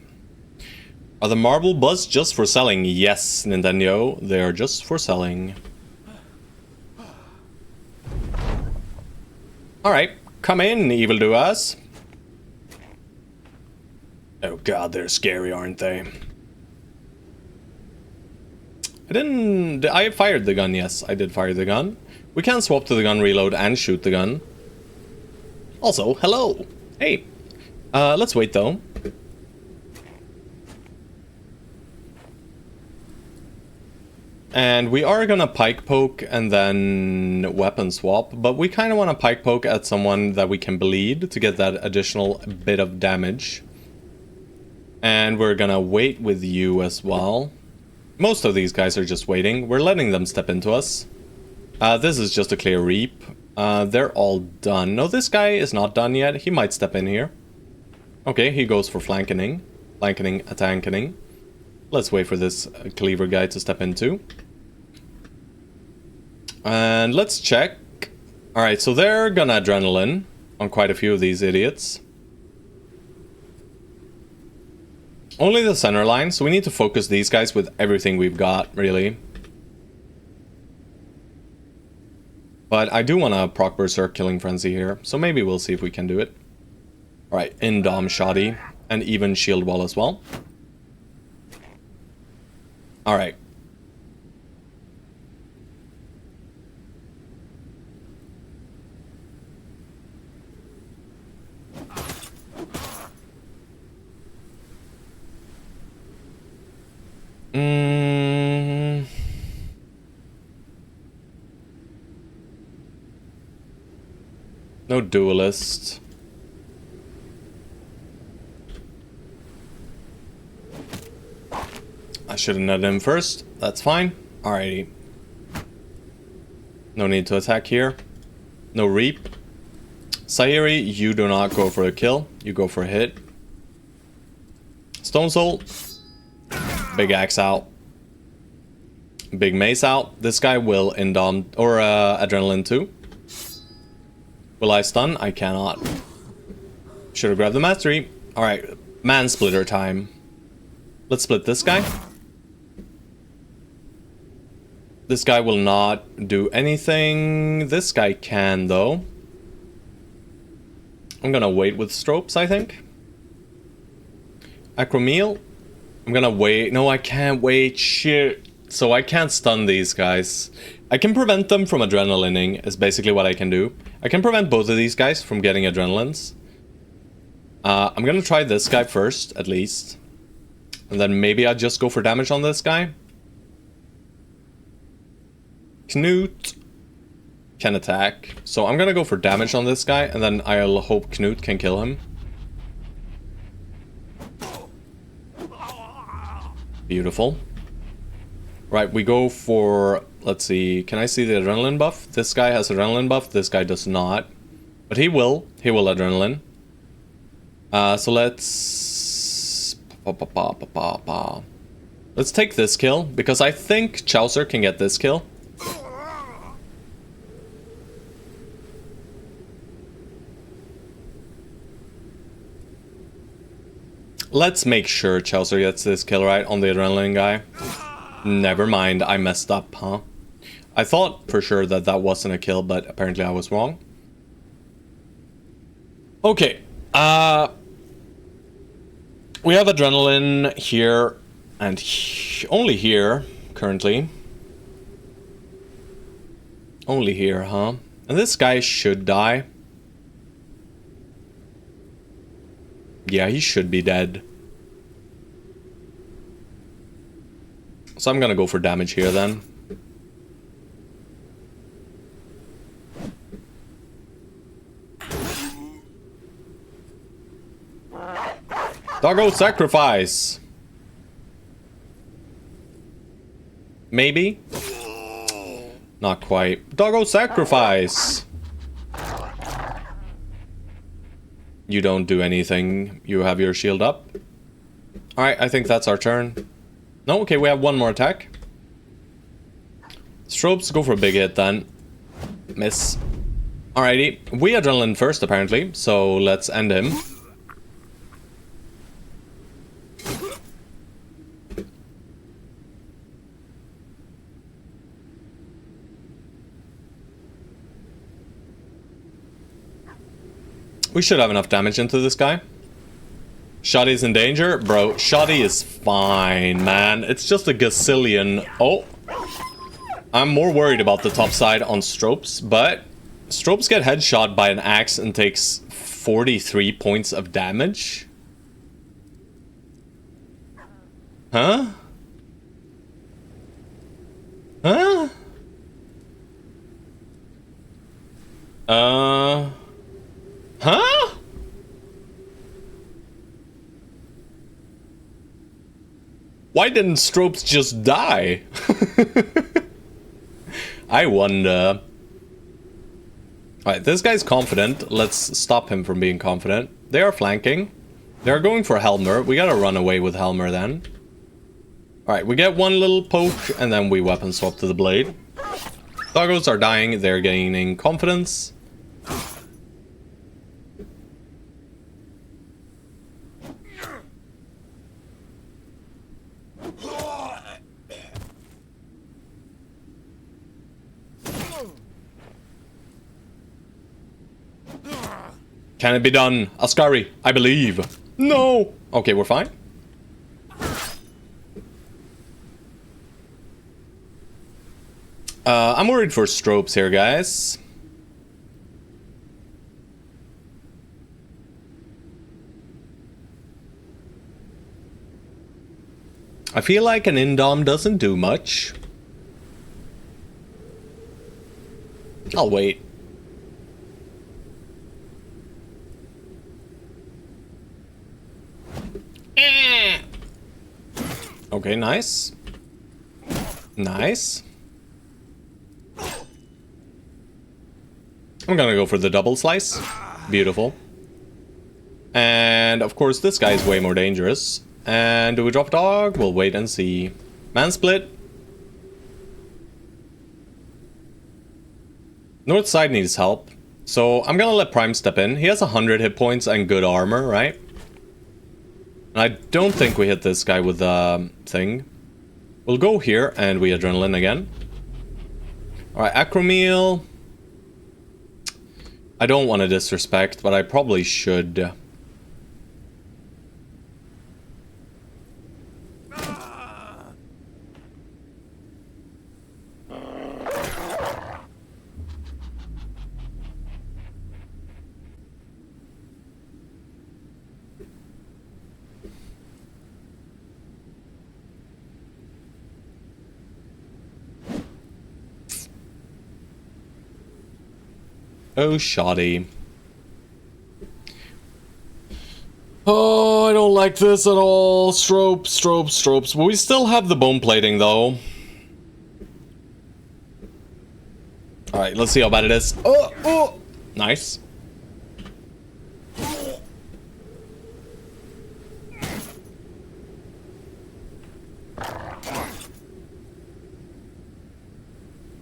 Are the marble buds just for selling? Yes, Nintendo, they are just for selling. Alright, come in, evildoers. Oh god, they're scary, aren't they? I fired the gun, yes, I did fire the gun. We can swap to the gun, reload, and shoot the gun. Also, hello! Hey! Let's wait though. And we are gonna pike poke and then weapon swap, but we kind of want to pike poke at someone that we can bleed to get that additional bit of damage. And we're gonna wait with you as well. Most of these guys are just waiting. We're letting them step into us. This is just a clear reap. They're all done. No, this guy is not done yet. He might step in here. Okay, he goes for flankening. Flankening, attacking. Let's wait for this cleaver guy to step into. And let's check. Alright, so they're gonna adrenaline on quite a few of these idiots. Only the center line, so we need to focus these guys with everything we've got, really. But I do want to proc Berserk Killing Frenzy here, so maybe we'll see if we can do it. Alright, in Dom Shoddy, and even Shield Wall as well. Alright. No duelist. I should have nutted him first. That's fine. Alrighty. No need to attack here. No reap. Sayuri, you do not go for a kill. You go for a hit. Stone Soul. Big axe out. Big mace out. This guy will indom or adrenaline too. Will I stun? I cannot. Should have grabbed the mastery. Alright, man splitter time. Let's split this guy. This guy will not do anything. This guy can though. I'm gonna wait with Stropes, I think. Acromeal. I'm gonna wait. No, I can't wait. Shit. So I can't stun these guys. I can prevent them from adrenalining, is basically what I can do. I can prevent both of these guys from getting adrenalines. I'm gonna try this guy first, at least. And then maybe I just go for damage on this guy. Knut can attack. So I'm gonna go for damage on this guy, and then I'll hope Knut can kill him. Beautiful. Right, we go for... Let's see. Can I see the adrenaline buff? This guy has adrenaline buff. This guy does not. But he will. He will adrenaline. So let's... Let's take this kill, because I think Chaucer can get this kill. Let's make sure Chaucer gets this kill right on the adrenaline guy. Never mind, I messed up, huh? I thought for sure that that wasn't a kill, but apparently I was wrong. Okay, we have adrenaline here and only here currently. Only here, huh? And this guy should die. Yeah, he should be dead. So I'm gonna go for damage here then. Doggo sacrifice! Maybe? Not quite. Doggo sacrifice! You don't do anything. You have your shield up. Alright, I think that's our turn. No, okay, we have one more attack. Strobes, go for a big hit then. Miss. Alrighty. We adrenaline first, apparently, so let's end him. We should have enough damage into this guy. Shoddy's in danger? Bro, Shoddy is fine, man. It's just a gazillion. Oh. I'm more worried about the top side on Stropes, but Stropes get headshot by an axe and takes 43 points of damage. Huh? Huh? Huh? Why didn't Stropes just die? I wonder. Alright, this guy's confident. Let's stop him from being confident. They are flanking. They're going for Helmer. We gotta run away with Helmer then. Alright, we get one little poke and then we weapon swap to the blade. Doggos are dying. They're gaining confidence. Can it be done? Ascari, I believe. No! Okay, we're fine. I'm worried for Stropes here, guys. I feel like an Indom doesn't do much. I'll wait. Okay, nice. Nice. I'm gonna go for the double slice. Beautiful. And of course this guy is way more dangerous. And do we drop dog? We'll wait and see. Man split. North side needs help. So I'm gonna let Prime step in. He has 100 hit points and good armor, right? I don't think we hit this guy with the thing. We'll go here and we adrenaline again. Alright, Acromeal. I don't want to disrespect, but I probably should. Oh, shoddy. Oh, I don't like this at all. Stropes. We still have the bone plating, though. Alright, let's see how bad it is. Oh! Nice.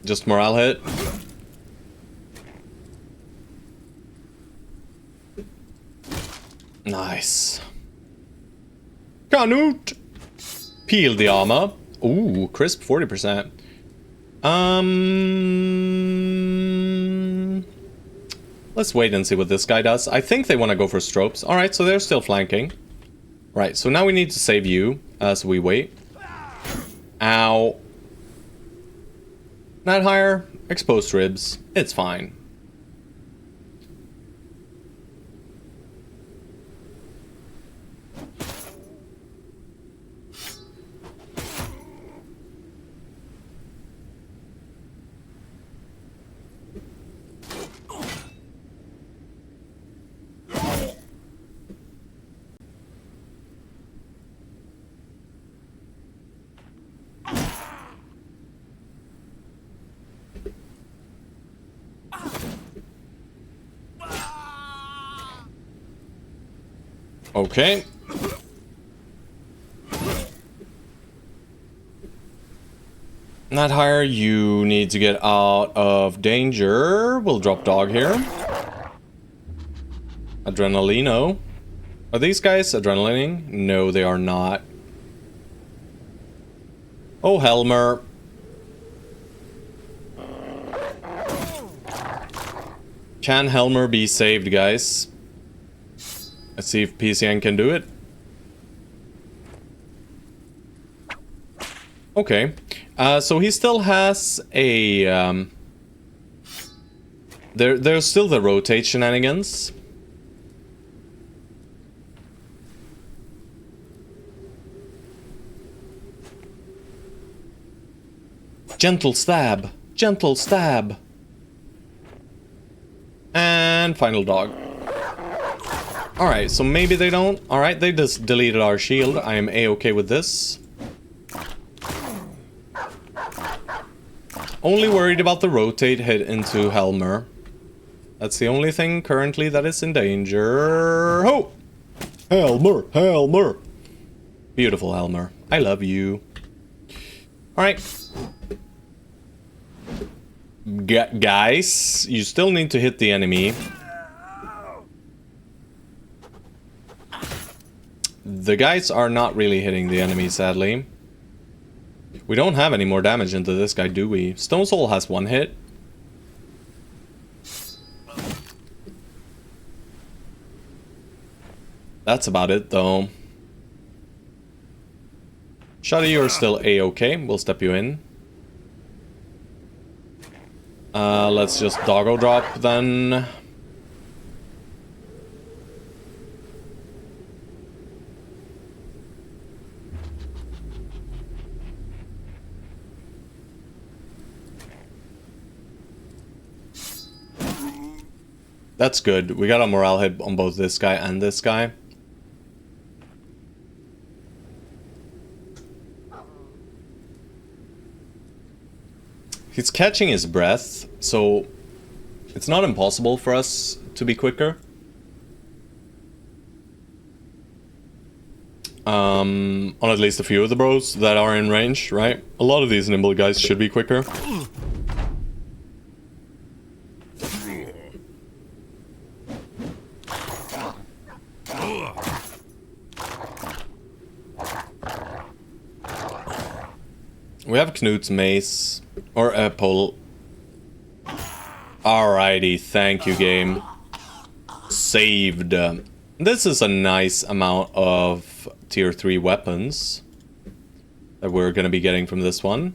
Just morale hit. Nice. Canute! Peel the armor. Ooh, crisp 40%. Let's wait and see what this guy does. I think they want to go for stropes. Alright, so they're still flanking. Right, so now we need to save you as we wait. Ow. Not higher. Exposed ribs. It's fine. Okay. Not higher, you need to get out of danger. We'll drop dog here. Adrenalino. Are these guys adrenalining? No, they are not. Oh, Helmer. Can Helmer be saved, guys? Let's see if Peasant can do it. Okay. So he still has a... There's still the rotate shenanigans. Gentle stab. Gentle stab. And final dog. Alright, so maybe they don't. Alright, they just deleted our shield. I am a-okay with this. Only worried about the rotate hit into Helmer. That's the only thing currently that is in danger. Oh! Helmer! Helmer! Beautiful Helmer. I love you. Alright. Guys, you still need to hit the enemy. The guys are not really hitting the enemy, sadly. We don't have any more damage into this guy, do we? Stone Soul has one hit. That's about it, though. Shoddy, you're still a-okay. We'll step you in. Let's just doggo drop, then. That's good. We got a morale hit on both this guy and this guy. He's catching his breath, so it's not impossible for us to be quicker. On at least a few of the bros that are in range, right? A lot of these nimble guys should be quicker. We have Knut's mace. Or a pole. Alrighty, thank you, game. Saved. This is a nice amount of tier 3 weapons that we're gonna be getting from this one.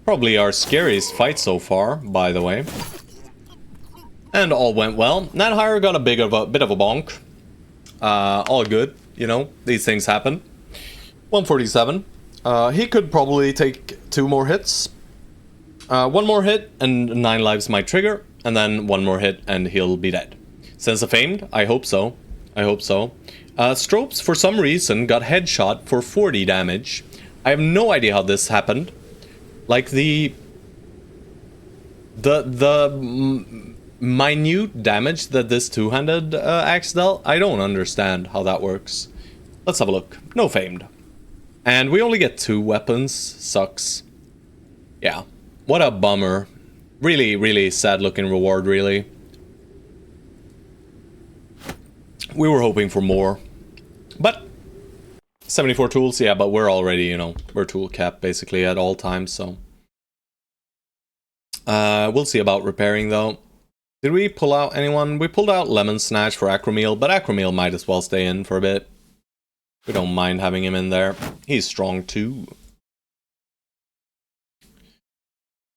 Probably our scariest fight so far, by the way. And all went well. Nathire got a bit of a bonk. All good, you know, these things happen. 147. He could probably take 2 more hits. 1 more hit and 9 lives might trigger, and then one more hit and he'll be dead. Sense of Famed? I hope so. I hope so. Stropes, for some reason, got headshot for 40 damage. I have no idea how this happened. Like, the minute damage that this two-handed axe dealt, I don't understand how that works. Let's have a look. No Famed. And we only get 2 weapons. Sucks. Yeah. What a bummer. Really, really sad looking reward, really. We were hoping for more. But 74 tools, yeah, but we're already, you know, we're tool capped basically at all times, so. We'll see about repairing though. Did we pull out anyone? We pulled out Lemon Snatch for Acromeal, but Acromeal might as well stay in for a bit. We don't mind having him in there. He's strong too.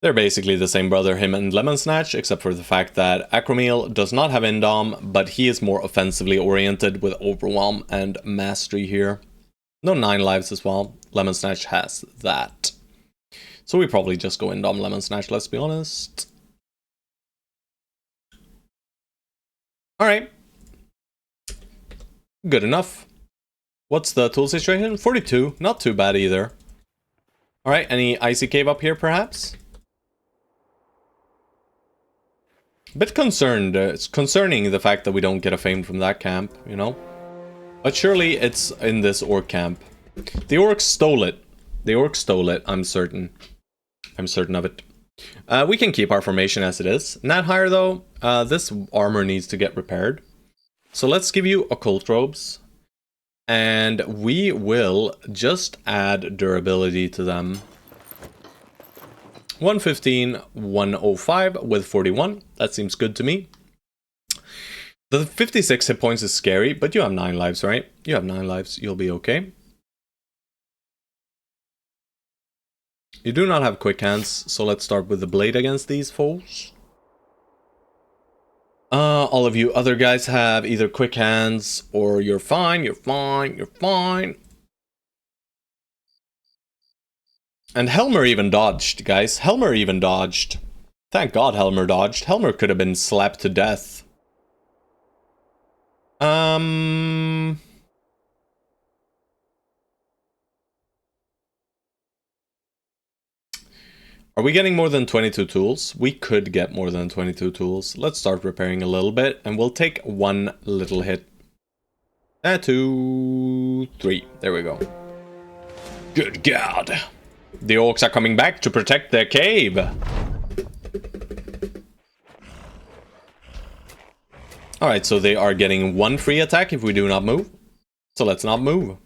They're basically the same brother, him and Lemon Snatch, except for the fact that Acromeal does not have Indom, but he is more offensively oriented with Overwhelm and Mastery here. No 9 lives as well. Lemon Snatch has that. So we probably just go Indom Lemon Snatch, let's be honest. Alright. Good enough. What's the tool situation? 42. Not too bad either. Alright, any Icy Cave up here perhaps? Bit concerned. It's concerning the fact that we don't get a Fame from that camp, you know? But surely it's in this orc camp. The orcs stole it. The orcs stole it, I'm certain. I'm certain of it. We can keep our formation as it is. Not higher though. This armor needs to get repaired. So let's give you occult robes. And we will just add durability to them. 115, 105 with 41. That seems good to me. The 56 hit points is scary, but you have 9 lives, right? You have 9 lives. You'll be okay. You do not have quick hands, so let's start with the blade against these foes. All of you other guys have either quick hands or you're fine, you're fine, you're fine. And Helmer even dodged, guys. Helmer even dodged. Thank God Helmer dodged. Helmer could have been slapped to death. Are we getting more than 22 tools? We could get more than 22 tools. Let's start repairing a little bit, and we'll take 1 little hit. 2, 3. There we go. Good God. The orcs are coming back to protect their cave. Alright, so they are getting 1 free attack if we do not move. So let's not move.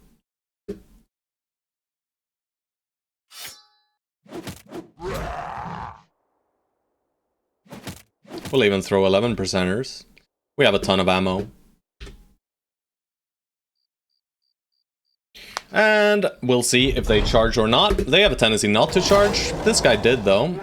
We'll even throw 11%ers. We have a ton of ammo. And we'll see if they charge or not. They have a tendency not to charge. This guy did, though.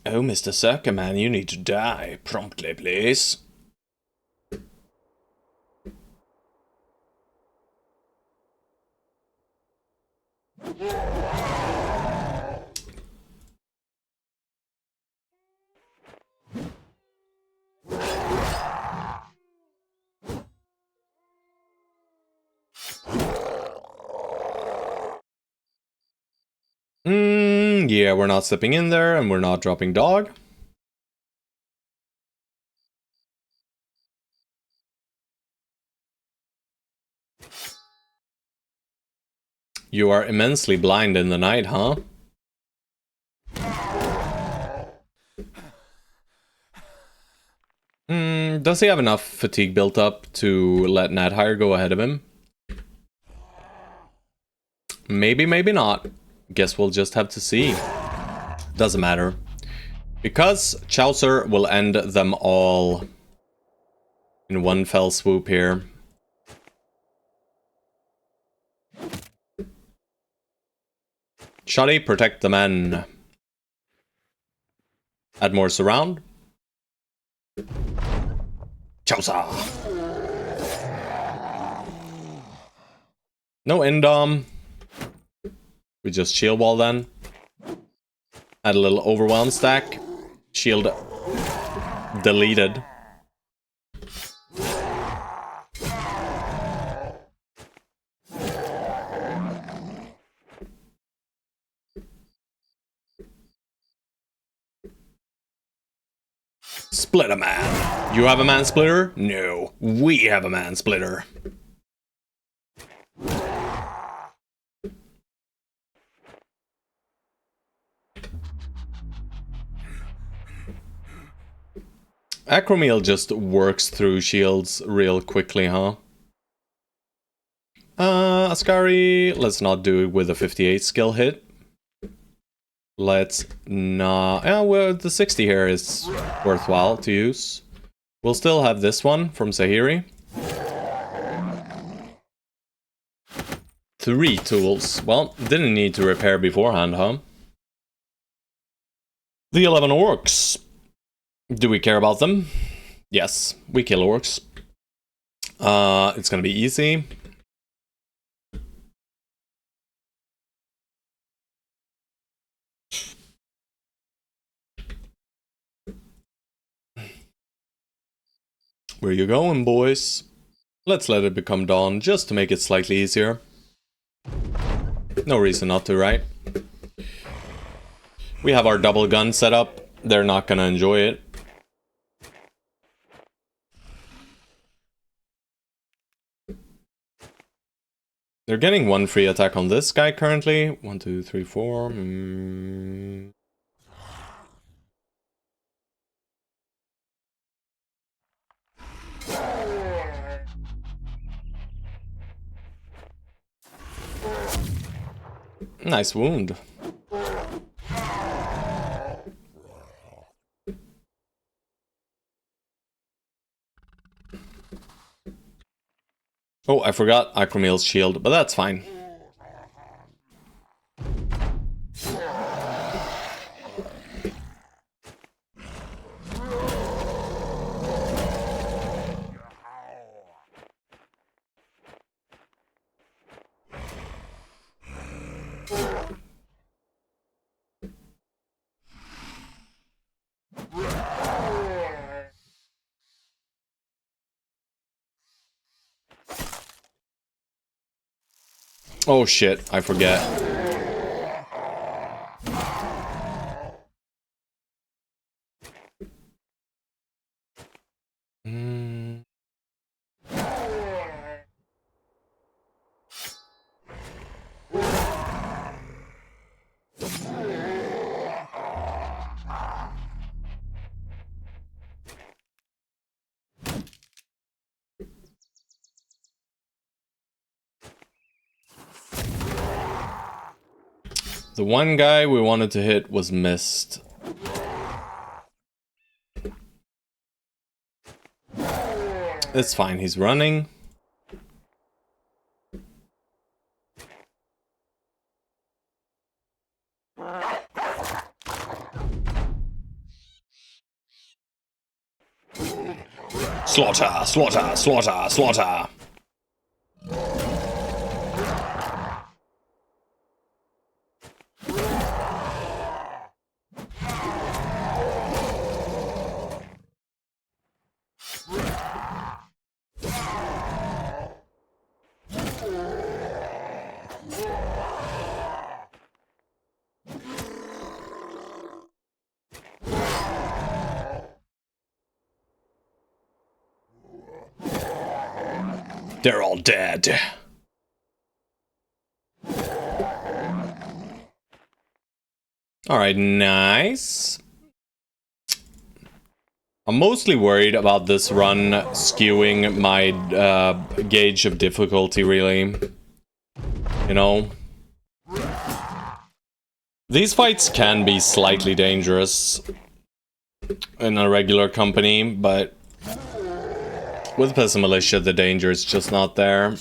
Oh, Mr. Circa Man, you need to die promptly, please. Yeah, we're not stepping in there, and we're not dropping dog. You are immensely blind in the night, huh? Does he have enough fatigue built up to let Nadhire go ahead of him? Maybe, maybe not. Guess we'll just have to see. Doesn't matter. Because Chaucer will end them all in one fell swoop here. Shoddy, protect the men. Add more surround. Chowsa. No indom. We just shield wall then. Add a little overwhelm stack. Shield deleted. Split a man. You have a man splitter? No, we have a man splitter. Acromeal just works through shields real quickly, huh? Ascari, let's not do it with a 58 skill hit. Let's not... Yeah, well, the 60 here is worthwhile to use. We'll still have this one from Sahiri. 3 tools. Well, didn't need to repair beforehand, huh? The 11 orcs. Do we care about them? Yes, we kill orcs. It's gonna be easy. Where you going, boys? Let's let it become dawn, just to make it slightly easier. No reason not to, right? We have our double gun set up. They're not gonna enjoy it. They're getting 1 free attack on this guy currently. 1, 2, 3, 4. Nice wound. Oh, I forgot Acromeal's shield, but that's fine. Oh shit, I forget. The one guy we wanted to hit was missed. It's fine, he's running. Slaughter, slaughter, slaughter, slaughter. They're all dead. Alright, nice. I'm mostly worried about this run skewing my gauge of difficulty, really. You know? These fights can be slightly dangerous in a regular company, but with Peasant Militia, the danger is just not there.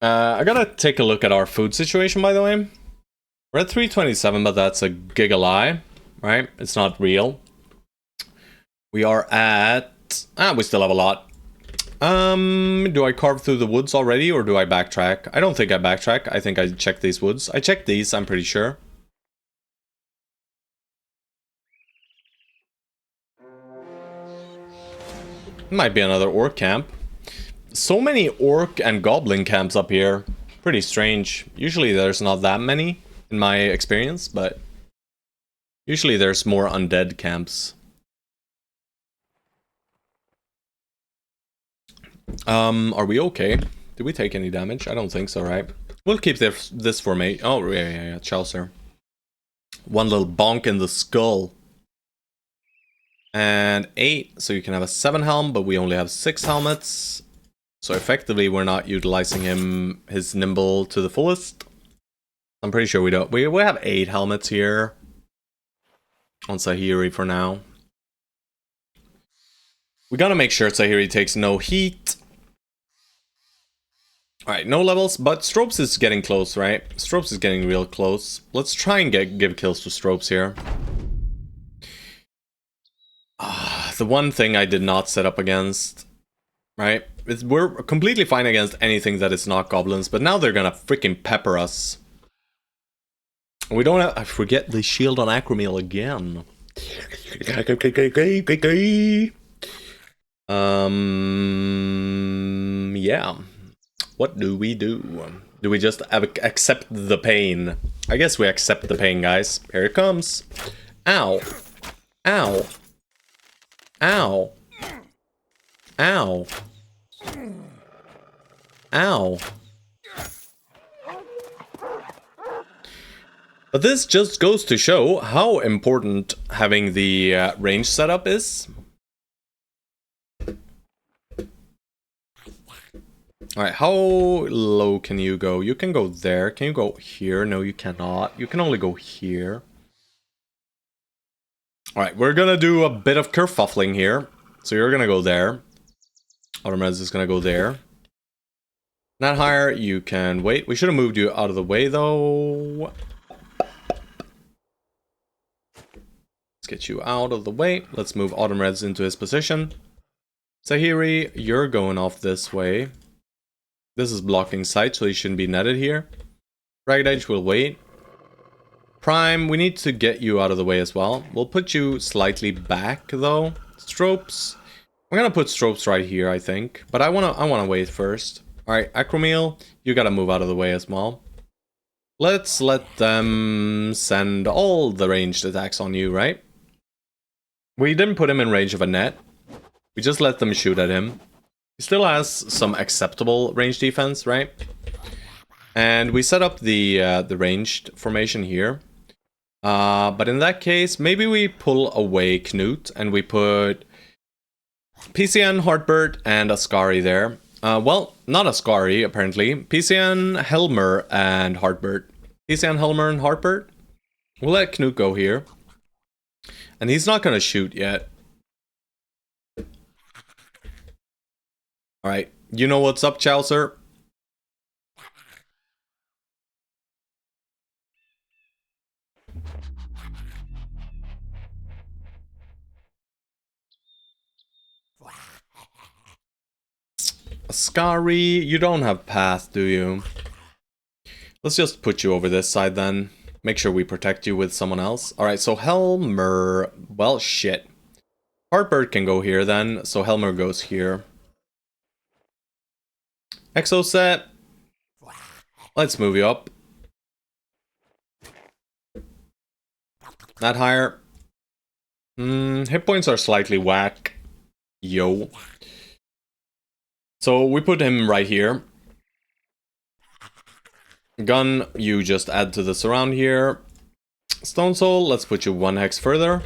I gotta take a look at our food situation, by the way. We're at 327, but that's a giga lie, right? It's not real. We are at... we still have a lot. Do I carve through the woods already, or do I backtrack? I don't think I backtrack. I think I checked these woods. I checked these, I'm pretty sure. Might be another orc camp. So many orc and goblin camps up here. Pretty strange. Usually there's not that many, in my experience, but... usually there's more undead camps. Are we okay? Did we take any damage? I don't think so, right? We'll keep this formation. Oh, yeah, Chaucer. One little bonk in the skull. And 8, so you can have a 7 helm, but we only have 6 helmets. So effectively, we're not utilizing his nimble to the fullest. I'm pretty sure we don't. We have 8 helmets here. On Sahiri for now. We gotta make sure Sahiri takes no heat. Alright, no levels, but Stropes is getting close, right? Stropes is getting real close. Let's try and give kills to Stropes here. The one thing I did not set up against, right? We're completely fine against anything that is not goblins, but now they're gonna freaking pepper us. We don't have... I forget the shield on Acromil again. Yeah. What do we do? Do we just accept the pain? I guess we accept the pain, guys. Here it comes. Ow. Ow. Ow. Ow. Ow. But this just goes to show how important having the range setup is. Alright, how low can you go? You can go there. Can you go here? No, you cannot. You can only go here. Alright, we're gonna do a bit of kerfuffling here. So you're gonna go there. Automez is gonna go there. Not higher, you can wait. We should have moved you out of the way, though. Let's get you out of the way. Let's move Autumn into his position. Sahiri, you're going off this way. This is blocking sight, so he shouldn't be netted here. Ragged Edge will wait. Prime, we need to get you out of the way as well. We'll put you slightly back, though. Stropes. I'm gonna put Stropes right here, I think. But I wanna wait first. Alright, Acromil, you gotta move out of the way as well. Let's let them send all the ranged attacks on you, right? We didn't put him in range of a net. We just let them shoot at him. He still has some acceptable range defense, right? And we set up the ranged formation here. But in that case, maybe we pull away Knut and we put PCN, Heartbird, and Ascari there. Well, not Ascari, apparently. PCN, Helmer, and Heartbird. PCN, Helmer, and Heartbird. We'll let Knut go here. And he's not gonna shoot yet. Alright, you know what's up, Chaucer? Ascari, you don't have path, do you? Let's just put you over this side then. Make sure we protect you with someone else. Alright, so Helmer... well, shit. Heartbird can go here then, so Helmer goes here. Exo set. Let's move you up. Not higher. Hit points are slightly whack. Yo. So we put him right here. Gun, you just add to the surround here. Stone Soul, let's put you 1 hex further.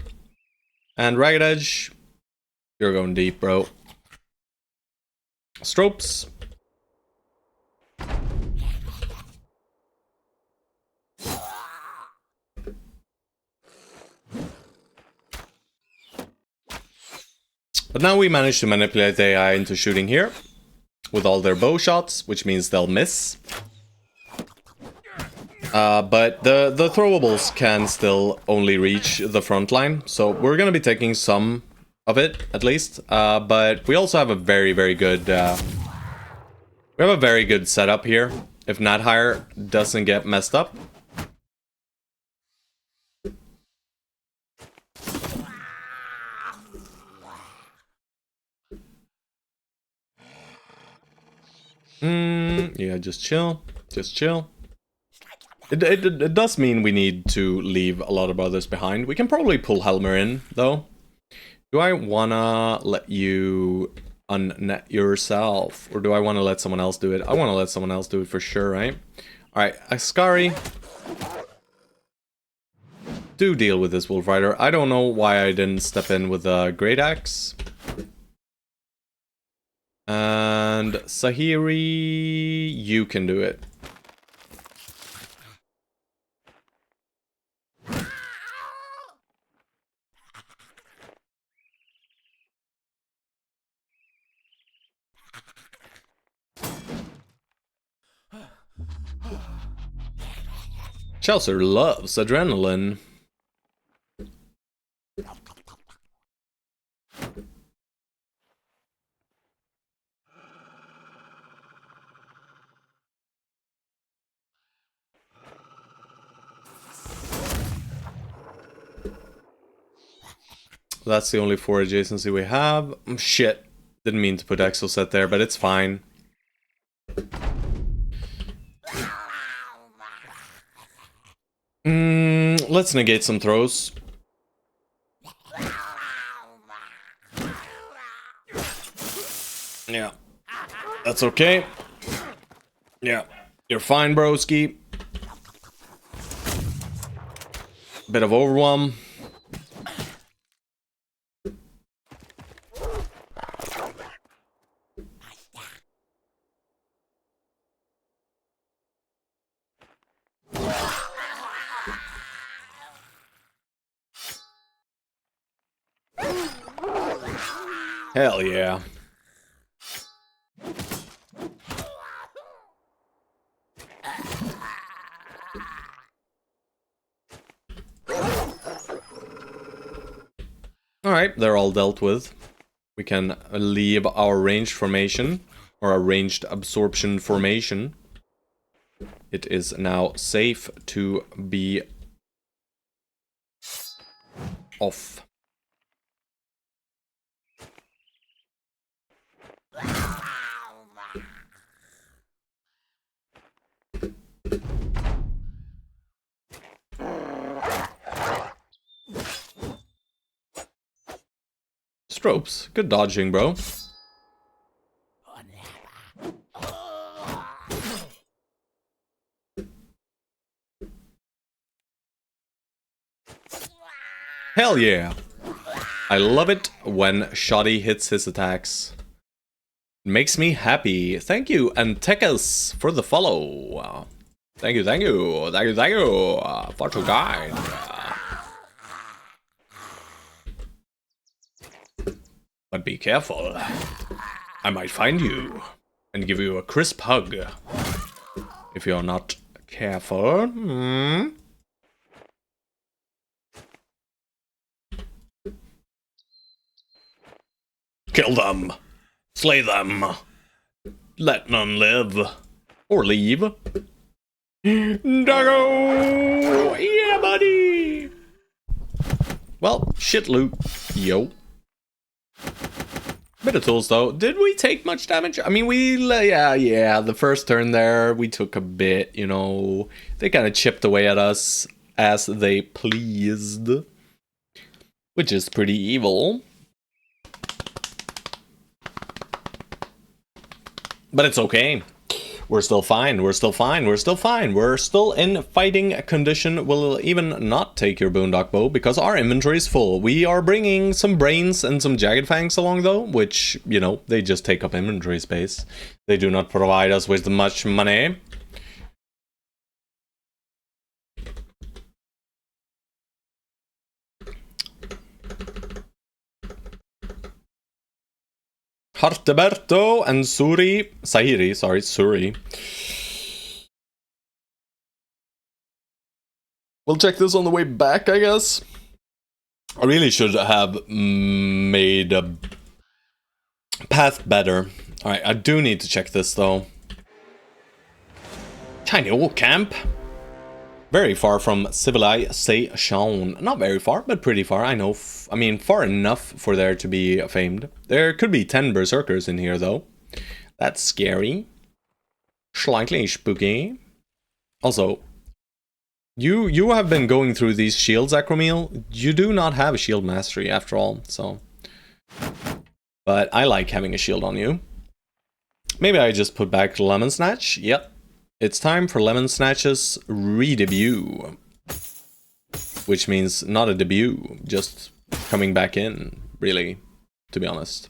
And Ragged Edge, you're going deep, bro. Stropes. But now we managed to manipulate the AI into shooting here with all their bow shots, which means they'll miss. But the throwables can still only reach the front line, so we're gonna be taking some of it at least. But we also have a very good we have a very good setup here. If Nat Hire doesn't get messed up. Yeah, just chill. Just chill. It does mean we need to leave a lot of brothers behind. We can probably pull Helmer in, though. Do I wanna let you unnet yourself? Or do I wanna let someone else do it? I wanna let someone else do it for sure, right? Alright, Ascari. Do deal with this Wolf Rider. I don't know why I didn't step in with a Great Axe. And Sahiri, you can do it. Chelsea loves adrenaline. That's the only 4 adjacency we have. Shit. Didn't mean to put Exoset there, but it's fine. Let's negate some throws. Yeah. That's okay. Yeah. You're fine, broski. Bit of overwhelm. Hell yeah. Alright, they're all dealt with. We can leave our ranged formation, or a ranged absorption formation. It is now safe to be off. Stropes, good dodging, bro. Hell yeah! I love it when Shoddy hits his attacks. Makes me happy. Thank you, and Tekas, for the follow. Thank you, thank you, thank you, thank you, for the guide. But be careful. I might find you and give you a crisp hug. If you're not careful. Kill them. Slay them. Let none live. Or leave. Doggo! Yeah, buddy! Well, shit loot. Yo. Bit of tools, though. Did we take much damage? I mean, yeah, the first turn there, we took a bit, you know. They kind of chipped away at us as they pleased. Which is pretty evil. But it's okay. We're still fine. We're still fine. We're still fine. We're still in fighting condition. We'll even not take your Boondock Bow because our inventory is full. We are bringing some brains and some jagged fangs along though, which, you know, they just take up inventory space. They do not provide us with much money. Harteberto and Sahiri, sorry, Suri. We'll check this on the way back, I guess. I really should have made a path better. Alright, I do need to check this though. Tiny old camp. Very far from civilization. Not very far, but pretty far. I know. I mean, far enough for there to be famed. There could be 10 berserkers in here though. That's scary. Slightly spooky. Also, you have been going through these shields, Acromil. You do not have a shield mastery after all, so. But I like having a shield on you. Maybe I just put back Lemon Snatch. Yep. It's time for Lemon Snatch's re-debut. Which means not a debut, just coming back in, really, to be honest.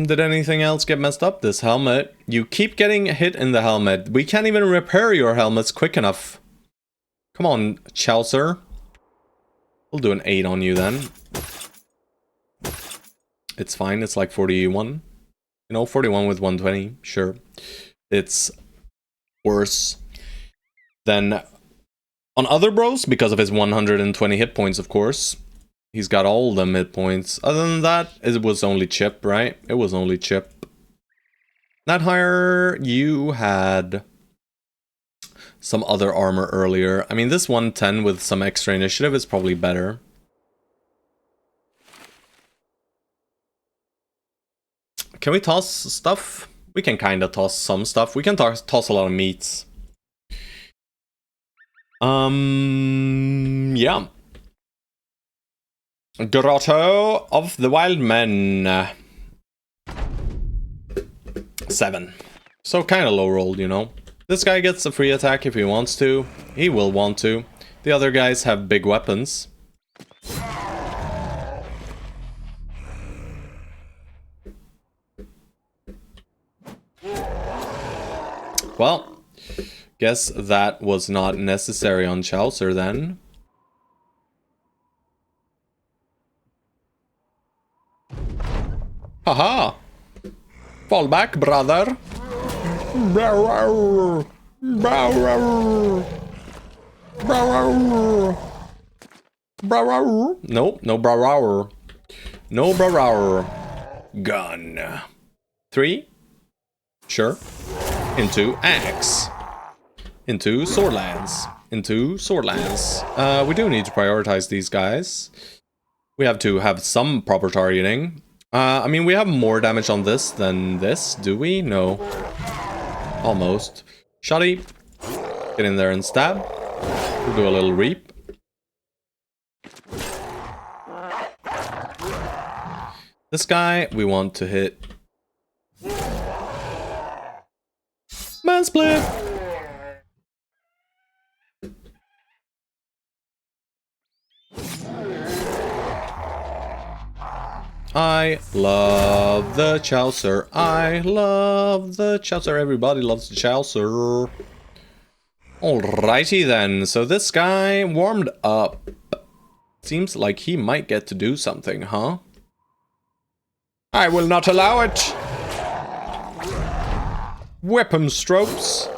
Did anything else get messed up? This helmet. You keep getting hit in the helmet. We can't even repair your helmets quick enough. Come on, Chaucer. We'll do an 8 on you then. It's fine, it's like 41. You know, 41 with 120, sure. It's worse than on other bros, because of his 120 hit points, of course. He's got all the hit points. Other than that, it was only chip, right? It was only chip. That higher, you had some other armor earlier. I mean, this 110 with some extra initiative is probably better. Can we toss stuff? We can kind of toss some stuff. We can toss a lot of meats. Yeah. Grotto of the Wild Men. 7. So kind of low rolled, you know. This guy gets a free attack if he wants to. He will want to. The other guys have big weapons. Well, guess that was not necessary on Chaucer then. Haha! Fall back, brother! No, no brawler. No brawler. Gun. 3. Sure. Into axe. Into swordlands. Into swordlands. We do need to prioritize these guys. We have to have some proper targeting. I mean, we have more damage on this than this, do we? No. Almost. Shoddy. Get in there and stab. We'll do a little reap. This guy, we want to hit. Man split! I love the Chaucer. I love the Chaucer. Everybody loves the Chaucer. Alrighty then. So this guy warmed up. Seems like he might get to do something, huh? I will not allow it. Weapon strokes.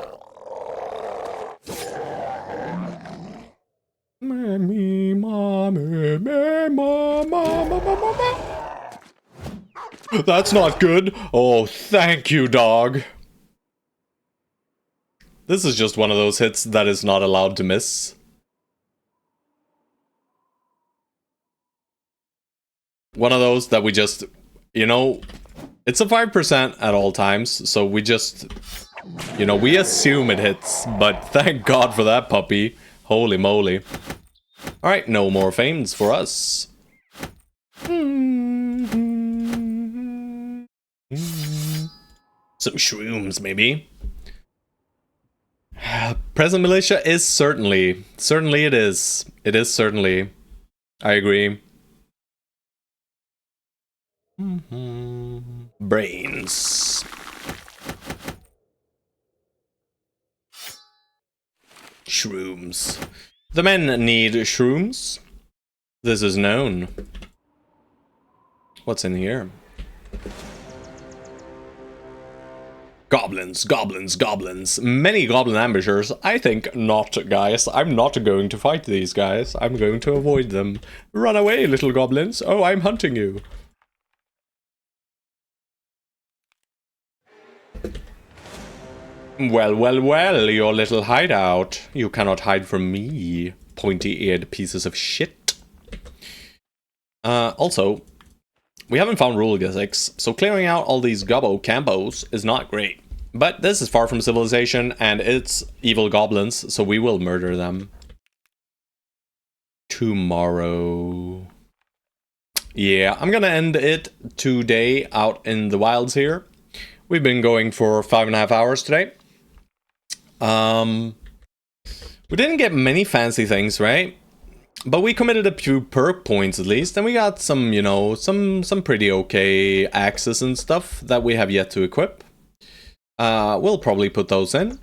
That's not good. Oh, thank you, dog. This is just one of those hits that is not allowed to miss. One of those that we just, you know, it's a 5% at all times, so we just, you know, we assume it hits, but thank God for that puppy. Holy moly. Alright, no more fames for us. Some shrooms, maybe. Present Militia is certainly it is. It is certainly. I agree. Brains. Shrooms. The men need shrooms. This is known. What's in here? Goblins, goblins, goblins. Many goblin ambushers. I think not, guys. I'm not going to fight these guys. I'm going to avoid them. Run away, little goblins. Oh, I'm hunting you. Well, well, well, your little hideout. You cannot hide from me, pointy-eared pieces of shit. Also, we haven't found rule G6, so clearing out all these gobbo campos is not great. But this is far from civilization, and it's evil goblins, so we will murder them. Tomorrow. Yeah, I'm gonna end it today out in the wilds here. We've been going for 5.5 hours today. We didn't get many fancy things, right? But we committed a few perk points at least, and we got some, you know, some pretty okay axes and stuff that we have yet to equip. We'll probably put those in.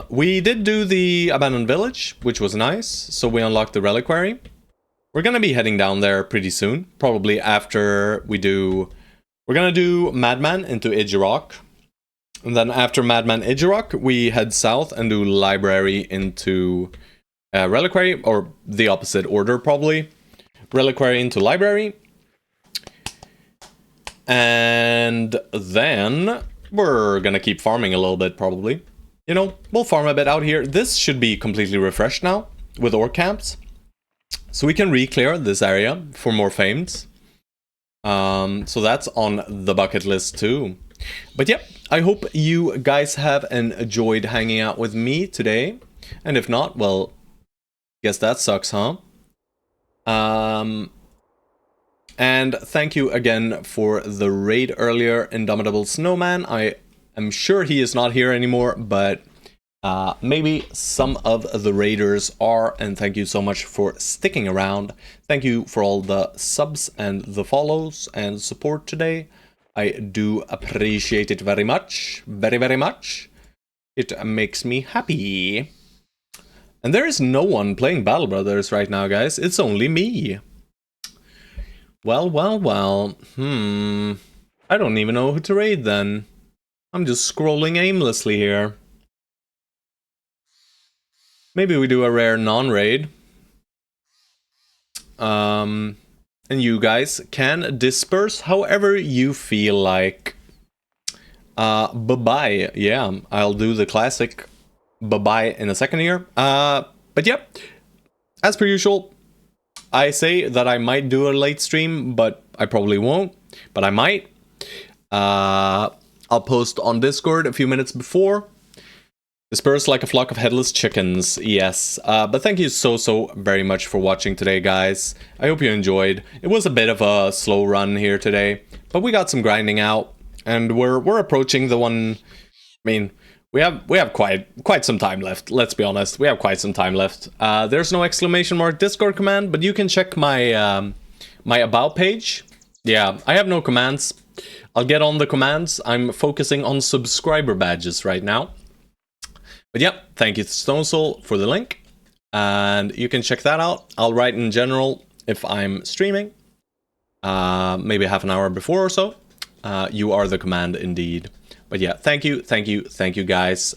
We did do the abandoned village, which was nice, so we unlocked the reliquary. We're gonna be heading down there pretty soon, probably after we do... We're gonna do Madman into Idgerok. And then after Madman Idgerok, we head south and do Library into Reliquary, or the opposite order probably. Reliquary into Library. And then we're gonna keep farming a little bit probably. You know, we'll farm a bit out here. This should be completely refreshed now with orc camps. So we can re-clear this area for more fames. So that's on the bucket list too. But yeah, I hope you guys have enjoyed hanging out with me today. And if not, well, guess that sucks, huh? And thank you again for the raid earlier, Indomitable Snowman. I am sure he is not here anymore, but maybe some of the raiders are, and thank you so much for sticking around. Thank you for all the subs and the follows and support today. I do appreciate it very much. Very, very much. It makes me happy. And there is no one playing Battle Brothers right now, guys. It's only me. Well, well, well. I don't even know who to raid then. I'm just scrolling aimlessly here. Maybe we do a rare non-raid. And you guys can disperse however you feel like. Bye-bye. Yeah, I'll do the classic bye-bye in a second here. But yep, as per usual, I say that I might do a late stream, but I probably won't. But I might. I'll post on Discord a few minutes before. Disperse like a flock of headless chickens, yes. But thank you so very much for watching today, guys. I hope you enjoyed. It was a bit of a slow run here today, but we got some grinding out, and we're approaching the one. I mean, we have quite some time left. Let's be honest, we have quite some time left. There's no exclamation mark Discord command, but you can check my my about page. Yeah, I have no commands. I'll get on the commands. I'm focusing on subscriber badges right now. But yep, thank you to Stone Soul for the link, and you can check that out. I'll write in general if I'm streaming, maybe half an hour before or so. You are the command indeed. But yeah, thank you guys.